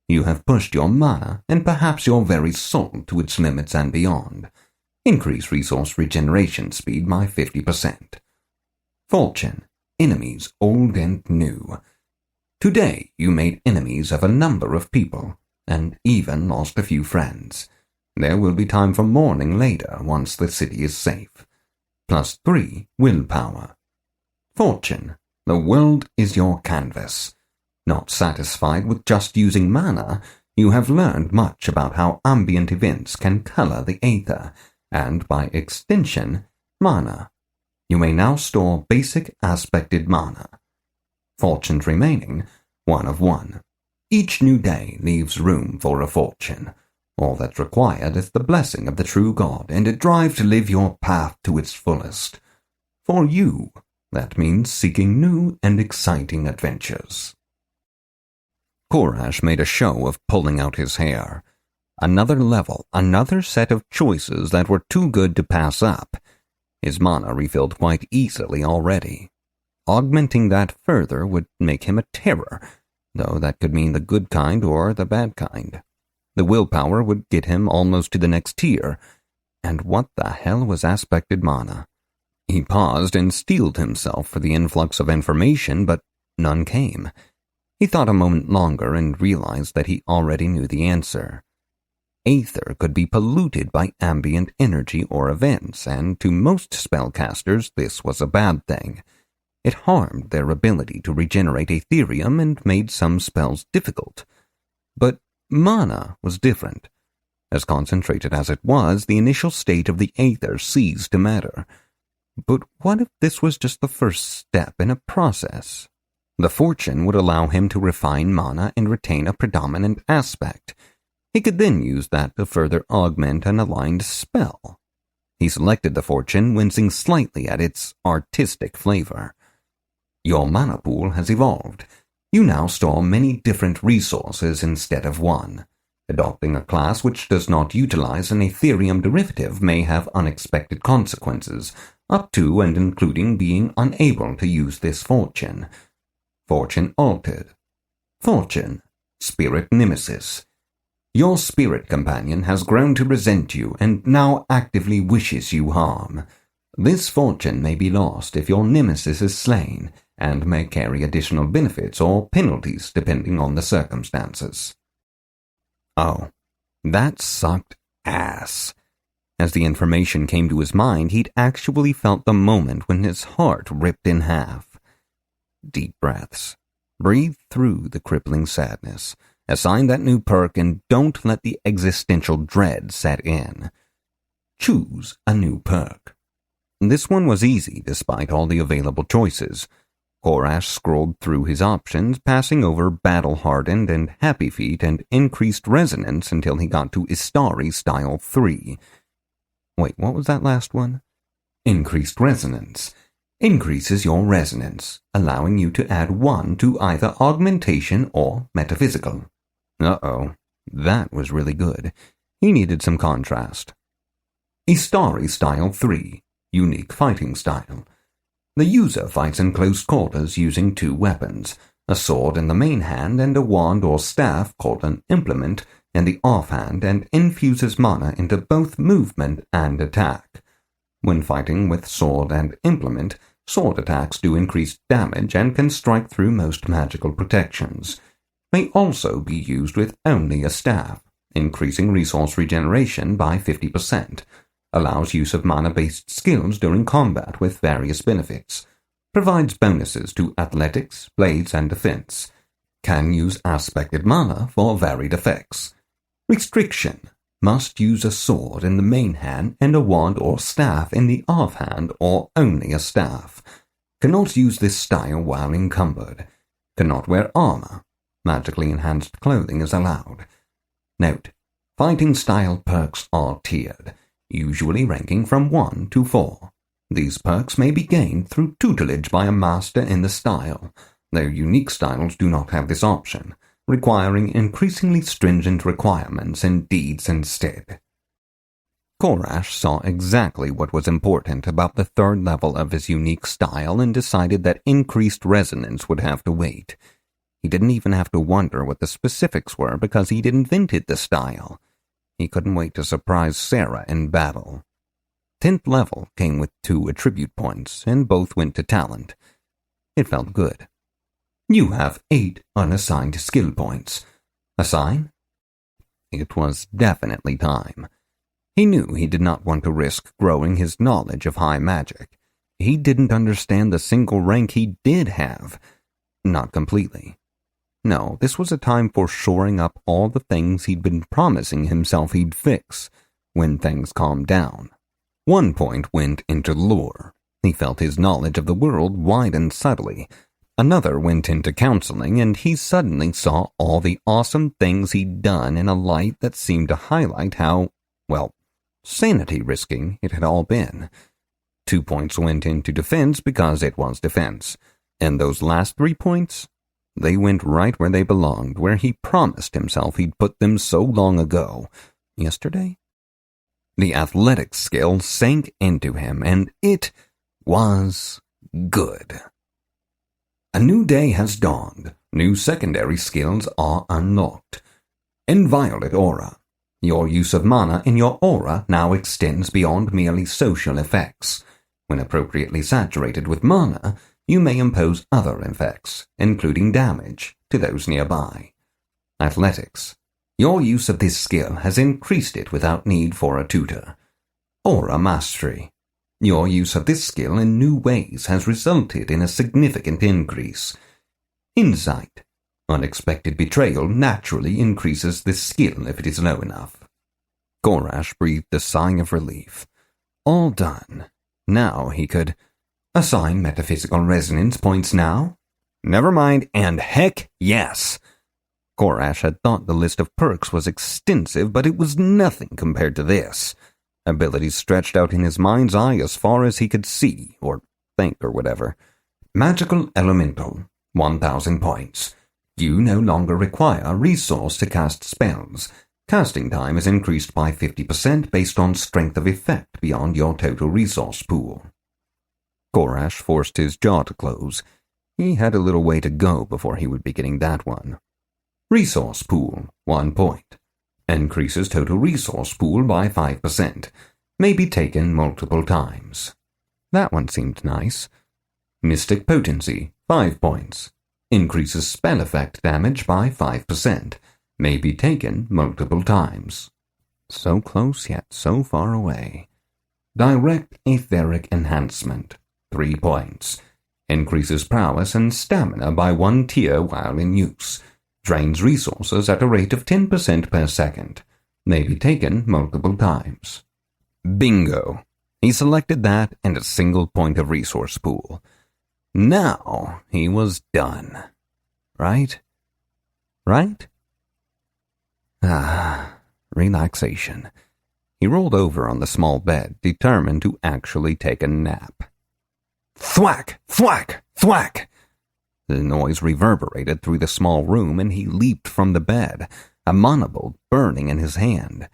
Speaker 1: You have pushed your mana and perhaps your very soul to its limits and beyond. Increase resource regeneration speed by 50%. Fortune, enemies old and new. Today you made enemies of a number of people, and even lost a few friends. There will be time for mourning later once the city is safe. +3 willpower. Fortune, the world is your canvas. Not satisfied with just using mana, you have learned much about how ambient events can color the aether, and by extension, mana. You may now store basic aspected mana. Fortunes remaining, 1 of 1. Each new day leaves room for a fortune. All that's required is the blessing of the true God and a drive to live your path to its fullest. For you, that means seeking new and exciting adventures. Korash made a show of pulling out his hair. Another level, another set of choices that were too good to pass up. His mana refilled quite easily already. Augmenting that further would make him a terror, though that could mean the good kind or the bad kind. The willpower would get him almost to the next tier. And what the hell was aspected mana? He paused and steeled himself for the influx of information, but none came. He thought a moment longer and realized that he already knew the answer. Aether could be polluted by ambient energy or events, and to most spellcasters this was a bad thing. It harmed their ability to regenerate Aetherium and made some spells difficult. But mana was different. As concentrated as it was, the initial state of the aether ceased to matter. But what if this was just the first step in a process? The fortune would allow him to refine mana and retain a predominant aspect. He could then use that to further augment an aligned spell. He selected the fortune, wincing slightly at its artistic flavor. Your mana pool has evolved. You now store many different resources instead of one. Adopting a class which does not utilize an Ethereum derivative may have unexpected consequences, up to and including being unable to use this fortune. Fortune altered. Fortune, spirit nemesis. Your spirit companion has grown to resent you and now actively wishes you harm. This fortune may be lost if your nemesis is slain, and may carry additional benefits or penalties depending on the circumstances. Oh, that sucked ass. As the information came to his mind, he'd actually felt the moment when his heart ripped in half. Deep breaths. Breathe through the crippling sadness. Assign that new perk and don't let the existential dread set in. Choose a new perk. This one was easy despite all the available choices. Korash scrolled through his options, passing over Battle-Hardened and Happy Feet and Increased Resonance until he got to Istari Style 3. Wait, what was that last one? Increased Resonance. Increases your resonance, allowing you to add 1 to either augmentation or metaphysical. Uh-oh, that was really good. He needed some contrast. Istari Style 3. Unique Fighting Style. The user fights in close quarters using 2 weapons, a sword in the main hand and a wand or staff called an implement in the offhand, and infuses mana into both movement and attack. When fighting with sword and implement, sword attacks do increased damage and can strike through most magical protections. May also be used with only a staff, increasing resource regeneration by 50%. Allows use of mana-based skills during combat with various benefits. Provides bonuses to athletics, blades, and defense. Can use aspected mana for varied effects. Restriction. Must use a sword in the main hand and a wand or staff in the offhand or only a staff. Cannot use this style while encumbered. Cannot wear armor. Magically enhanced clothing is allowed. Note: fighting style perks are tiered, usually ranking from 1 to 4. These perks may be gained through tutelage by a master in the style. Their unique styles do not have this option, requiring increasingly stringent requirements and deeds instead. Korash saw exactly what was important about the 3rd level of his unique style and decided that increased resonance would have to wait. He didn't even have to wonder what the specifics were because he'd invented the style. He couldn't wait to surprise Sarah in battle. 10th level came with 2 attribute points, and both went to talent. It felt good. You have 8 unassigned skill points. Assign? It was definitely time. He knew he did not want to risk growing his knowledge of high magic. He didn't understand the single rank he did have. Not completely. No, this was a time for shoring up all the things he'd been promising himself he'd fix when things calmed down. 1 point went into lore. He felt his knowledge of the world widen subtly. Another went into counseling, and he suddenly saw all the awesome things he'd done in a light that seemed to highlight how, well, sanity-risking it had all been. 2 points went into defense because it was defense. And those last 3 points? They went right where they belonged, where he promised himself he'd put them so long ago. Yesterday? The athletics skill sank into him, and it was good. A new day has dawned. New secondary skills are unlocked. Inviolate Aura. Your use of mana in your aura now extends beyond merely social effects. When appropriately saturated with mana, you may impose other effects, including damage, to those nearby. Athletics. Your use of this skill has increased it without need for a tutor. Aura Mastery. Your use of this skill in new ways has resulted in a significant increase. Insight. Unexpected betrayal naturally increases this skill if it is low enough. Korash breathed a sigh of relief. All done. Now he could assign metaphysical resonance points now? Never mind, and heck yes. Korash had thought the list of perks was extensive, but it was nothing compared to this. Abilities stretched out in his mind's eye as far as he could see, or think, or whatever. Magical Elemental, 1,000 points. You no longer require a resource to cast spells. Casting time is increased by 50% based on strength of effect beyond your total resource pool. Korash forced his jaw to close. He had a little way to go before he would be getting that one. Resource pool, 1 point. Increases total resource pool by 5%. May be taken multiple times. That one seemed nice. Mystic Potency, 5 points. Increases spell effect damage by 5%. May be taken multiple times. So close yet so far away. Direct Etheric Enhancement, 3 points. Increases prowess and stamina by 1 tier while in use. Drains resources at a rate of 10% per second. May be taken multiple times. Bingo. He selected that and a single point of resource pool. Now he was done. Right? Right? Relaxation. He rolled over on the small bed, determined to actually take a nap. Thwack! Thwack! Thwack! The noise reverberated through the small room, and he leaped from the bed, a monobolt burning in his hand.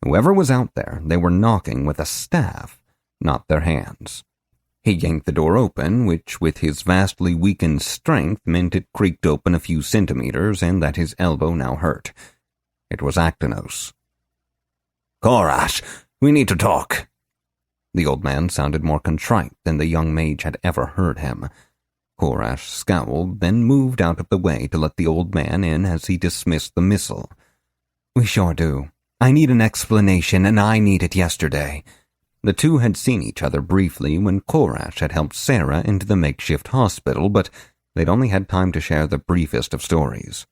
Speaker 1: Whoever was out there, they were knocking with a staff, not their hands. He yanked the door open, which with his vastly weakened strength meant it creaked open a few centimeters and that his elbow now hurt. It was Actinos. "Korash, we need to talk." The old man sounded more contrite than the young mage had ever heard him. Korash scowled, then moved out of the way to let the old man in as he dismissed the missile. "We sure do. I need an explanation, and I need it yesterday." The two had seen each other briefly when Korash had helped Sarah into the makeshift hospital, but they'd only had time to share the briefest of stories.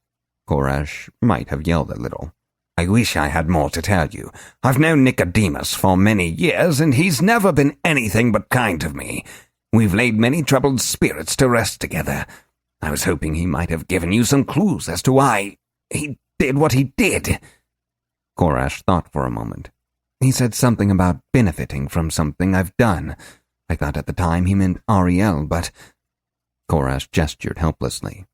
Speaker 1: Korash might have yelled a little. "I wish I had more to tell you. I've known Nicodemus for many years, and he's never been anything but kind to me. We've laid many troubled spirits to rest together. I was hoping he might have given you some clues as to why he did what he did." Korash thought for a moment. "He said something about benefiting from something I've done. I thought at the time he meant Ariel, but—" Korash gestured helplessly.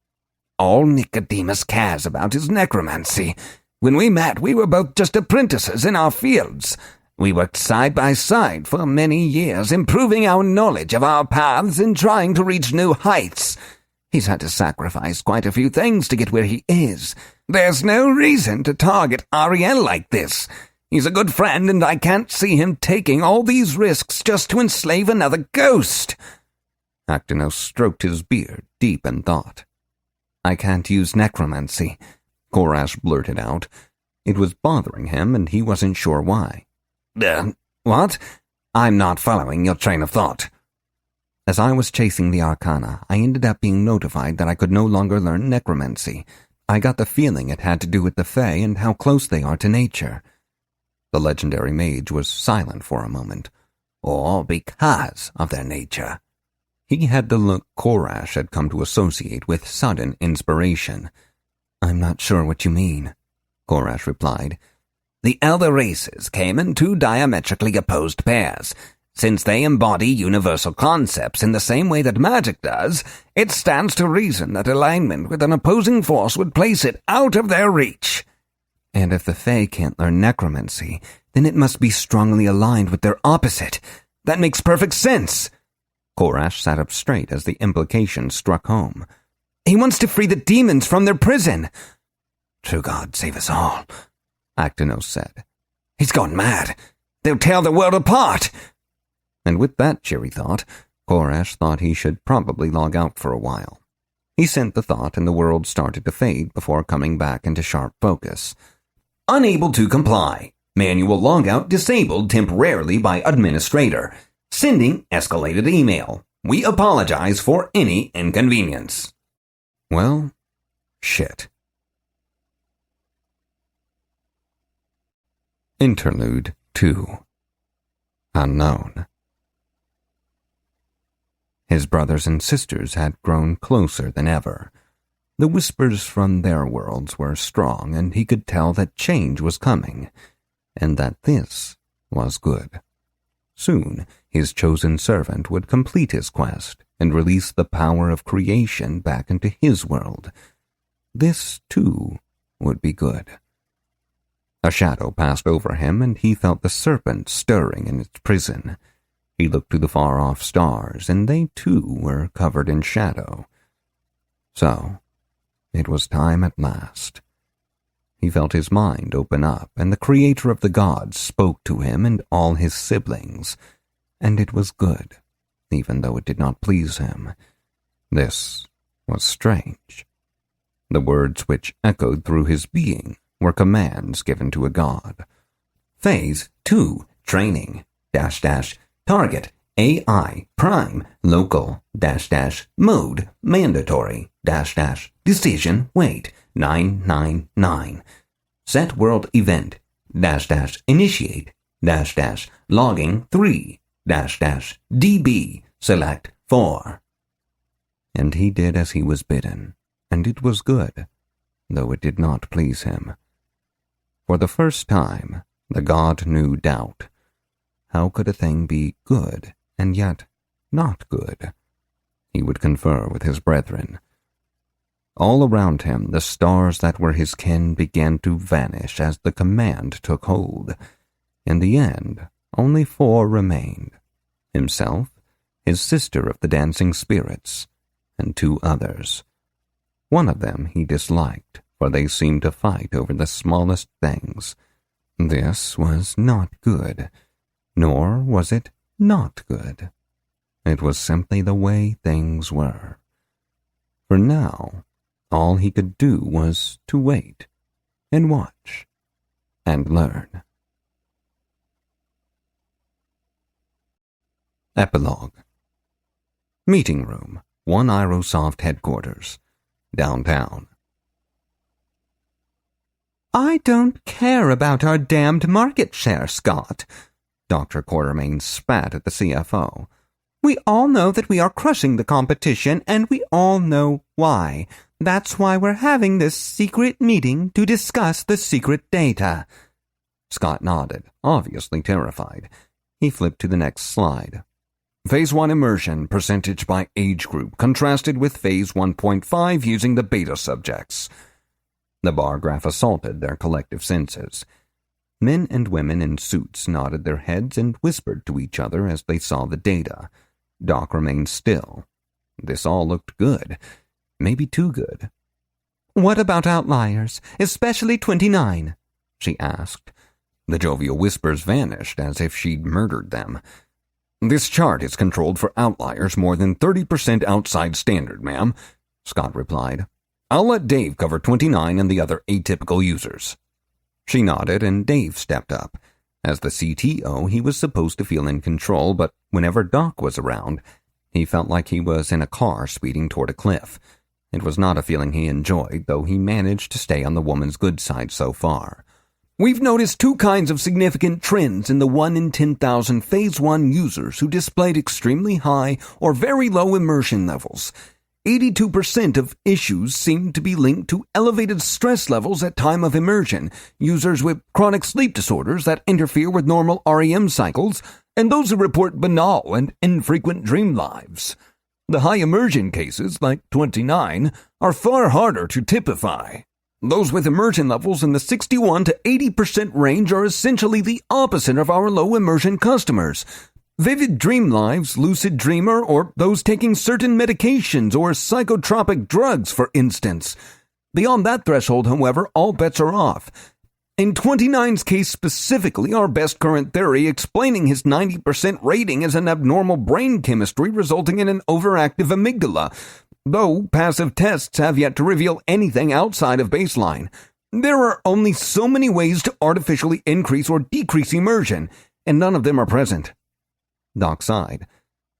Speaker 1: "All Nicodemus cares about is necromancy. When we met, we were both just apprentices in our fields. We worked side by side for many years, improving our knowledge of our paths and trying to reach new heights. He's had to sacrifice quite a few things to get where he is. There's no reason to target Ariel like this. He's a good friend, and I can't see him taking all these risks just to enslave another ghost." Actinos stroked his beard, deep in thought. "I can't use necromancy," Korash blurted out. It was bothering him, and he wasn't sure why. What? I'm not following your train of thought." "As I was chasing the Arcana, I ended up being notified that I could no longer learn necromancy. I got the feeling it had to do with the Fae and how close they are to nature." The legendary mage was silent for a moment. "Or because of their nature." He had the look Korash had come to associate with sudden inspiration. "I'm not sure what you mean," Korash replied. "The elder races came in two diametrically opposed pairs. Since they embody universal concepts in the same way that magic does, it stands to reason that alignment with an opposing force would place it out of their reach." "And if the Fae can't learn necromancy, then it must be strongly aligned with their opposite. That makes perfect sense." Korash sat up straight as the implication struck home. "He wants to free the demons from their prison." "True God save us all," Actinos said. "He's gone mad. They'll tear the world apart." And with that cheery thought, Korash thought he should probably log out for a while. He sent the thought, and the world started to fade before coming back into sharp focus. "Unable to comply. Manual logout disabled temporarily by administrator. Sending escalated email. We apologize for any inconvenience." Well, shit. Interlude 2. Unknown. His brothers and sisters had grown closer than ever. The whispers from their worlds were strong, and he could tell that change was coming, and that this was good. Soon, his chosen servant would complete his quest and release the power of creation back into his world. This, too, would be good. A shadow passed over him, and he felt the serpent stirring in its prison. He looked to the far-off stars, and they, too, were covered in shadow. So, it was time at last. He felt his mind open up, and the creator of the gods spoke to him and all his siblings, and it was good, even though it did not please him. This was strange. The words which echoed through his being were commands given to a god. Phase 2, training, -- target, AI, prime, local, -- mode, mandatory, -- decision, wait, 999. Set world event, -- initiate, -- logging 3, -- DB, select 4. And he did as he was bidden, and it was good, though it did not please him. For the first time, the god knew doubt. How could a thing be good and yet not good? He would confer with his brethren. All around him, the stars that were his kin began to vanish as the command took hold. In the end, only 4 remained: himself, his sister of the dancing spirits, and 2 others. One of them he disliked, for they seemed to fight over the smallest things. This was not good, nor was it not good. It was simply the way things were. For now, all he could do was to wait, and watch, and learn. Epilogue. Meeting room, 1 Aerosoft headquarters, downtown.
Speaker 2: I don't care about our damned market share, Scott. Dr. Quartermain spat at the CFO. We all know that we are crushing the competition, and we all know why. That's why we're having this secret meeting to discuss the secret data. Scott nodded, obviously terrified. He flipped to the next slide. Phase 1 immersion, percentage by age group, contrasted with Phase 1.5 using the beta subjects. The bar graph assaulted their collective senses. Men and women in suits nodded their heads and whispered to each other as they saw the data. Doc remained still. This all looked good. Maybe too good. What about outliers, especially 29? She asked. The jovial whispers vanished as if she'd murdered them. This chart is controlled for outliers more than 30% outside standard, ma'am, Scott replied. I'll let Dave cover 29 and the other atypical users. She nodded, and Dave stepped up. As the CTO, he was supposed to feel in control, but whenever Doc was around, he felt like he was in a car speeding toward a cliff. It was not a feeling he enjoyed, though he managed to stay on the woman's good side so far. We've noticed 2 kinds of significant trends in the 1 in 10,000 Phase 1 users who displayed extremely high or very low immersion levels. 82% of issues seem to be linked to elevated stress levels at time of immersion, users with chronic sleep disorders that interfere with normal REM cycles, and those who report banal and infrequent dream lives. The high immersion cases, like 29, are far harder to typify. Those with immersion levels in the 61 to 80% range are essentially the opposite of our low immersion customers. Vivid dream lives, lucid dreamer, or those taking certain medications or psychotropic drugs, for instance. Beyond that threshold, however, all bets are off. In 29's case specifically, our best current theory explaining his 90% rating is an abnormal brain chemistry resulting in an overactive amygdala, though passive tests have yet to reveal anything outside of baseline. There are only so many ways to artificially increase or decrease immersion, and none of them are present. Doc sighed.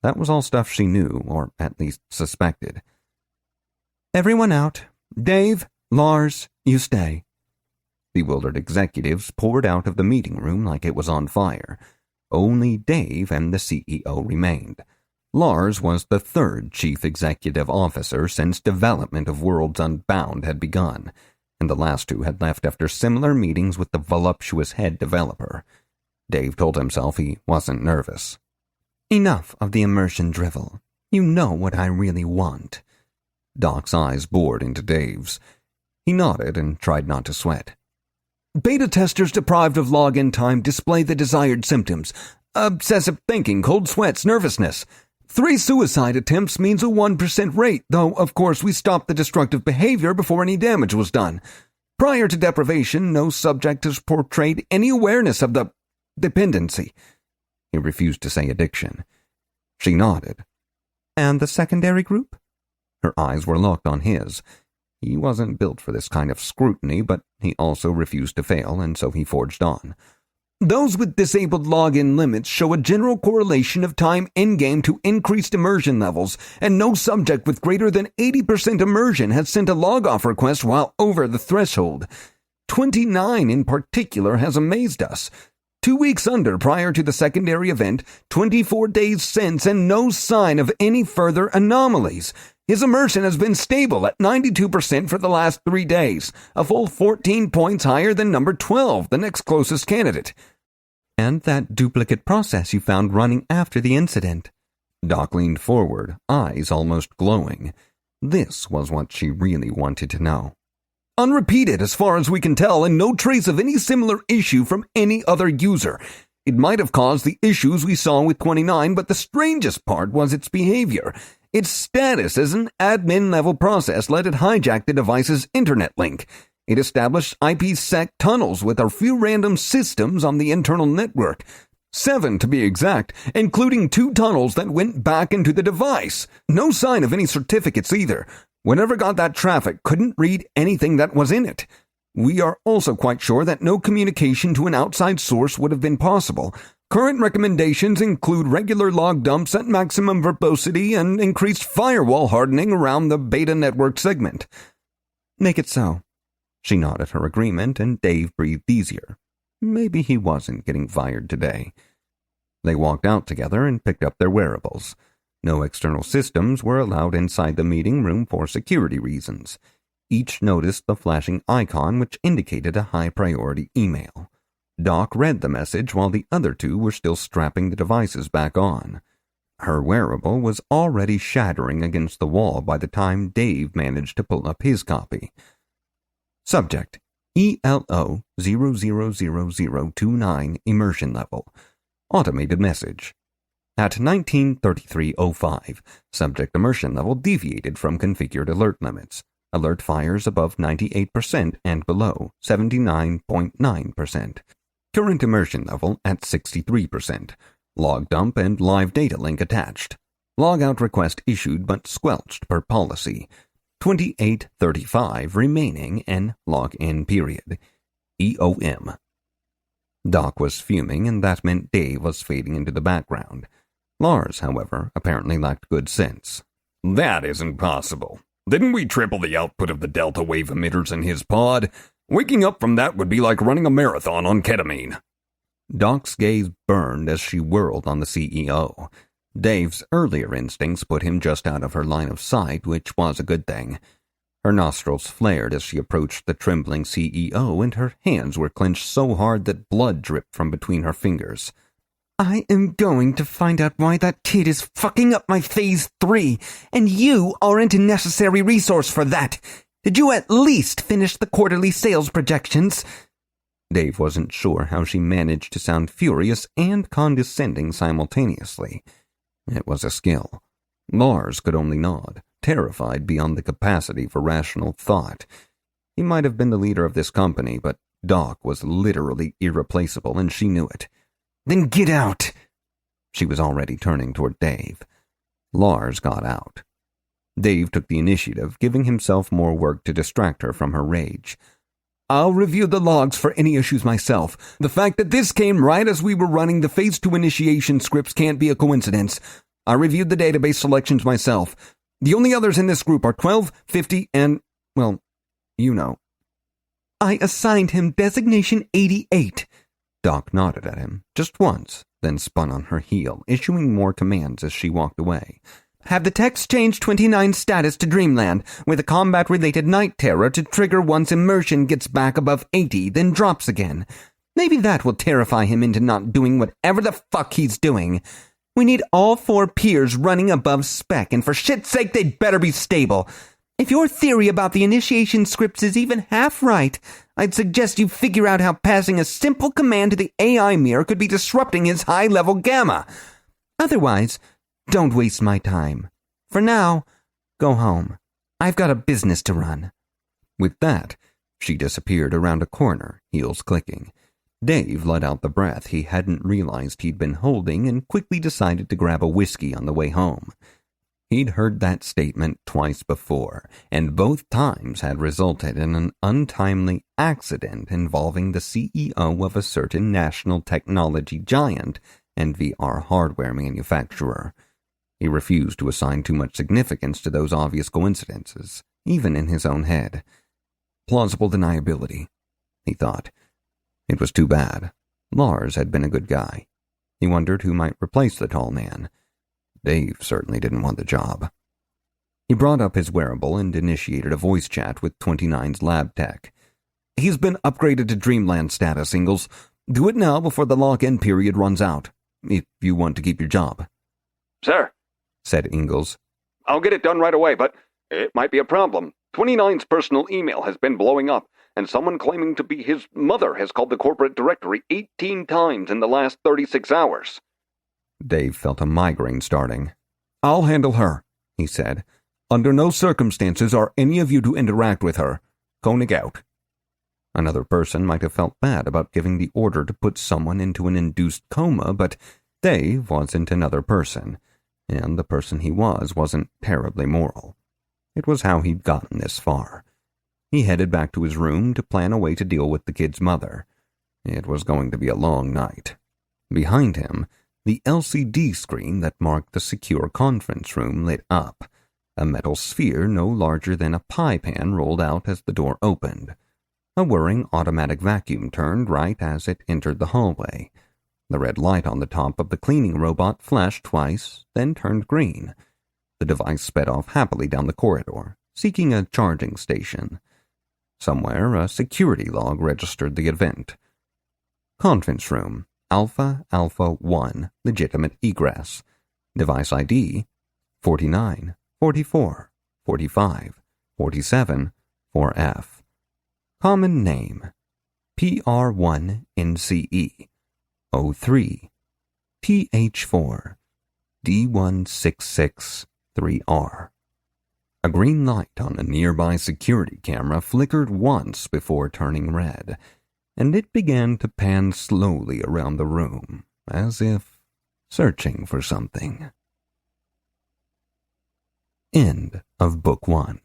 Speaker 2: That was all stuff she knew, or at least suspected. Everyone out. Dave, Lars, you stay. Bewildered executives poured out of the meeting room like it was on fire. Only Dave and the CEO remained. Lars was the 3rd chief executive officer since development of Worlds Unbound had begun, and the last 2 had left after similar meetings with the voluptuous head developer.
Speaker 1: Dave told himself he wasn't nervous.
Speaker 2: Enough of the immersion drivel. You know what I really want.
Speaker 1: Doc's eyes bored into Dave's. He nodded and tried not to sweat.
Speaker 3: Beta testers deprived of login time display the desired symptoms. Obsessive thinking, cold sweats, nervousness. 3 suicide attempts means a 1% rate, though, of course, we stopped the destructive behavior before any damage was done. Prior to deprivation, no subject has portrayed any awareness of the dependency.
Speaker 1: He refused to say addiction. She nodded.
Speaker 2: And the secondary group?
Speaker 1: Her eyes were locked on his. He wasn't built for this kind of scrutiny, but he also refused to fail, and so he forged on.
Speaker 3: Those with disabled login limits show a general correlation of time in-game to increased immersion levels, and no subject with greater than 80% immersion has sent a log-off request while over the threshold. 29 in particular has amazed us. 2 weeks under prior to the secondary event, 24 days since, and no sign of any further anomalies. His immersion has been stable at 92% for the last 3 days, a full 14 points higher than number 12, the next closest candidate.
Speaker 2: And that duplicate process you found running after the incident.
Speaker 1: Doc leaned forward, eyes almost glowing. This was what she really wanted to know.
Speaker 3: Unrepeated as far as we can tell, and no trace of any similar issue from any other user. It might have caused the issues we saw with 29, but the strangest part was its behavior. Its status as an admin-level process let it hijack the device's internet link. It established IPsec tunnels with a few random systems on the internal network. 7 to be exact, including 2 tunnels that went back into the device. No sign of any certificates either. Whatever got that traffic couldn't read anything that was in it. We are also quite sure that no communication to an outside source would have been possible. Current recommendations include regular log dumps at maximum verbosity and increased firewall hardening around the beta network segment.
Speaker 2: Make it so.
Speaker 1: She nodded her agreement, and Dave breathed easier. Maybe he wasn't getting fired today. They walked out together and picked up their wearables. No external systems were allowed inside the meeting room for security reasons. Each noticed the flashing icon which indicated a high-priority email. Doc read the message while the other 2 were still strapping the devices back on. Her wearable was already shattering against the wall by the time Dave managed to pull up his copy. Subject: ELO 000029 immersion level. Automated message. At 19:33:05, subject immersion level deviated from configured alert limits. Alert fires above 98% and below 79.9%. Current immersion level at 63%. Log dump and live data link attached. Logout request issued but squelched per policy. 28:35 remaining in log-in period. EOM. Doc was fuming, and that meant Dave was fading into the background. Lars, however, apparently lacked good sense.
Speaker 5: That isn't possible. Didn't we triple the output of the delta wave emitters in his pod? Waking up from that would be like running a marathon on ketamine.
Speaker 1: Doc's gaze burned as she whirled on the CEO. Dave's earlier instincts put him just out of her line of sight, which was a good thing. Her nostrils flared as she approached the trembling CEO, and her hands were clenched so hard that blood dripped from between her fingers.
Speaker 2: I am going to find out why that kid is fucking up my Phase 3, and you aren't a necessary resource for that. Did you at least finish the quarterly sales projections?
Speaker 1: Dave wasn't sure how she managed to sound furious and condescending simultaneously. It was a skill. Lars could only nod, terrified beyond the capacity for rational thought. He might have been the leader of this company, but Doc was literally irreplaceable, and she knew it.
Speaker 2: Then get out!
Speaker 1: She was already turning toward Dave. Lars got out. Dave took the initiative, giving himself more work to distract her from her rage.
Speaker 3: I'll review the logs for any issues myself. The fact that this came right as we were running the Phase 2 initiation scripts can't be a coincidence. I reviewed the database selections myself. The only others in this group are 12, 50, and, well, you know.
Speaker 2: I assigned him designation 88.
Speaker 1: Doc nodded at him, just once, then spun on her heel, issuing more commands as she walked away.
Speaker 2: Have the text change 29's status to Dreamland, with a combat-related night terror to trigger once immersion gets back above 80, then drops again. Maybe that will terrify him into not doing whatever the fuck he's doing. We need all 4 peers running above spec, and for shit's sake, they'd better be stable. If your theory about the initiation scripts is even half right, I'd suggest you figure out how passing a simple command to the AI mirror could be disrupting his high-level gamma. Otherwise, don't waste my time. For now, go home. I've got a business to run.
Speaker 1: With that, she disappeared around a corner, heels clicking. Dave let out the breath he hadn't realized he'd been holding and quickly decided to grab a whiskey on the way home. He'd heard that statement twice before, and both times had resulted in an untimely accident involving the CEO of a certain national technology giant and VR hardware manufacturer. He refused to assign too much significance to those obvious coincidences, even in his own head. Plausible deniability, he thought. It was too bad. Lars had been a good guy. He wondered who might replace the tall man. Dave certainly didn't want the job. He brought up his wearable and initiated a voice chat with 29's lab tech. He's been upgraded to Dreamland status, Ingalls. Do it now before the lock-in period runs out, if you want to keep your job.
Speaker 4: Sir,
Speaker 1: said Ingalls.
Speaker 4: I'll get it done right away, but it might be a problem. 29's personal email has been blowing up, and someone claiming to be his mother has called the corporate directory 18 times in the last 36 hours.
Speaker 1: Dave felt a migraine starting. I'll handle her, he said. Under no circumstances are any of you to interact with her. Koenig out. Another person might have felt bad about giving the order to put someone into an induced coma, but Dave wasn't another person, and the person he wasn't terribly moral. It was how he'd gotten this far. He headed back to his room to plan a way to deal with the kid's mother. It was going to be a long night. Behind him, the LCD screen that marked the secure conference room lit up. A metal sphere no larger than a pie pan rolled out as the door opened. A whirring automatic vacuum turned right as it entered the hallway. The red light on the top of the cleaning robot flashed twice, then turned green. The device sped off happily down the corridor, seeking a charging station. Somewhere, a security log registered the event. Conference room, Alpha 1, legitimate egress. Device ID, 49, 44, 45, 47, 4F. Common name, PR1NCE, 03, TH4, D1663R. A green light on a nearby security camera flickered once before turning red, and it began to pan slowly around the room, as if searching for something. End of Book 1.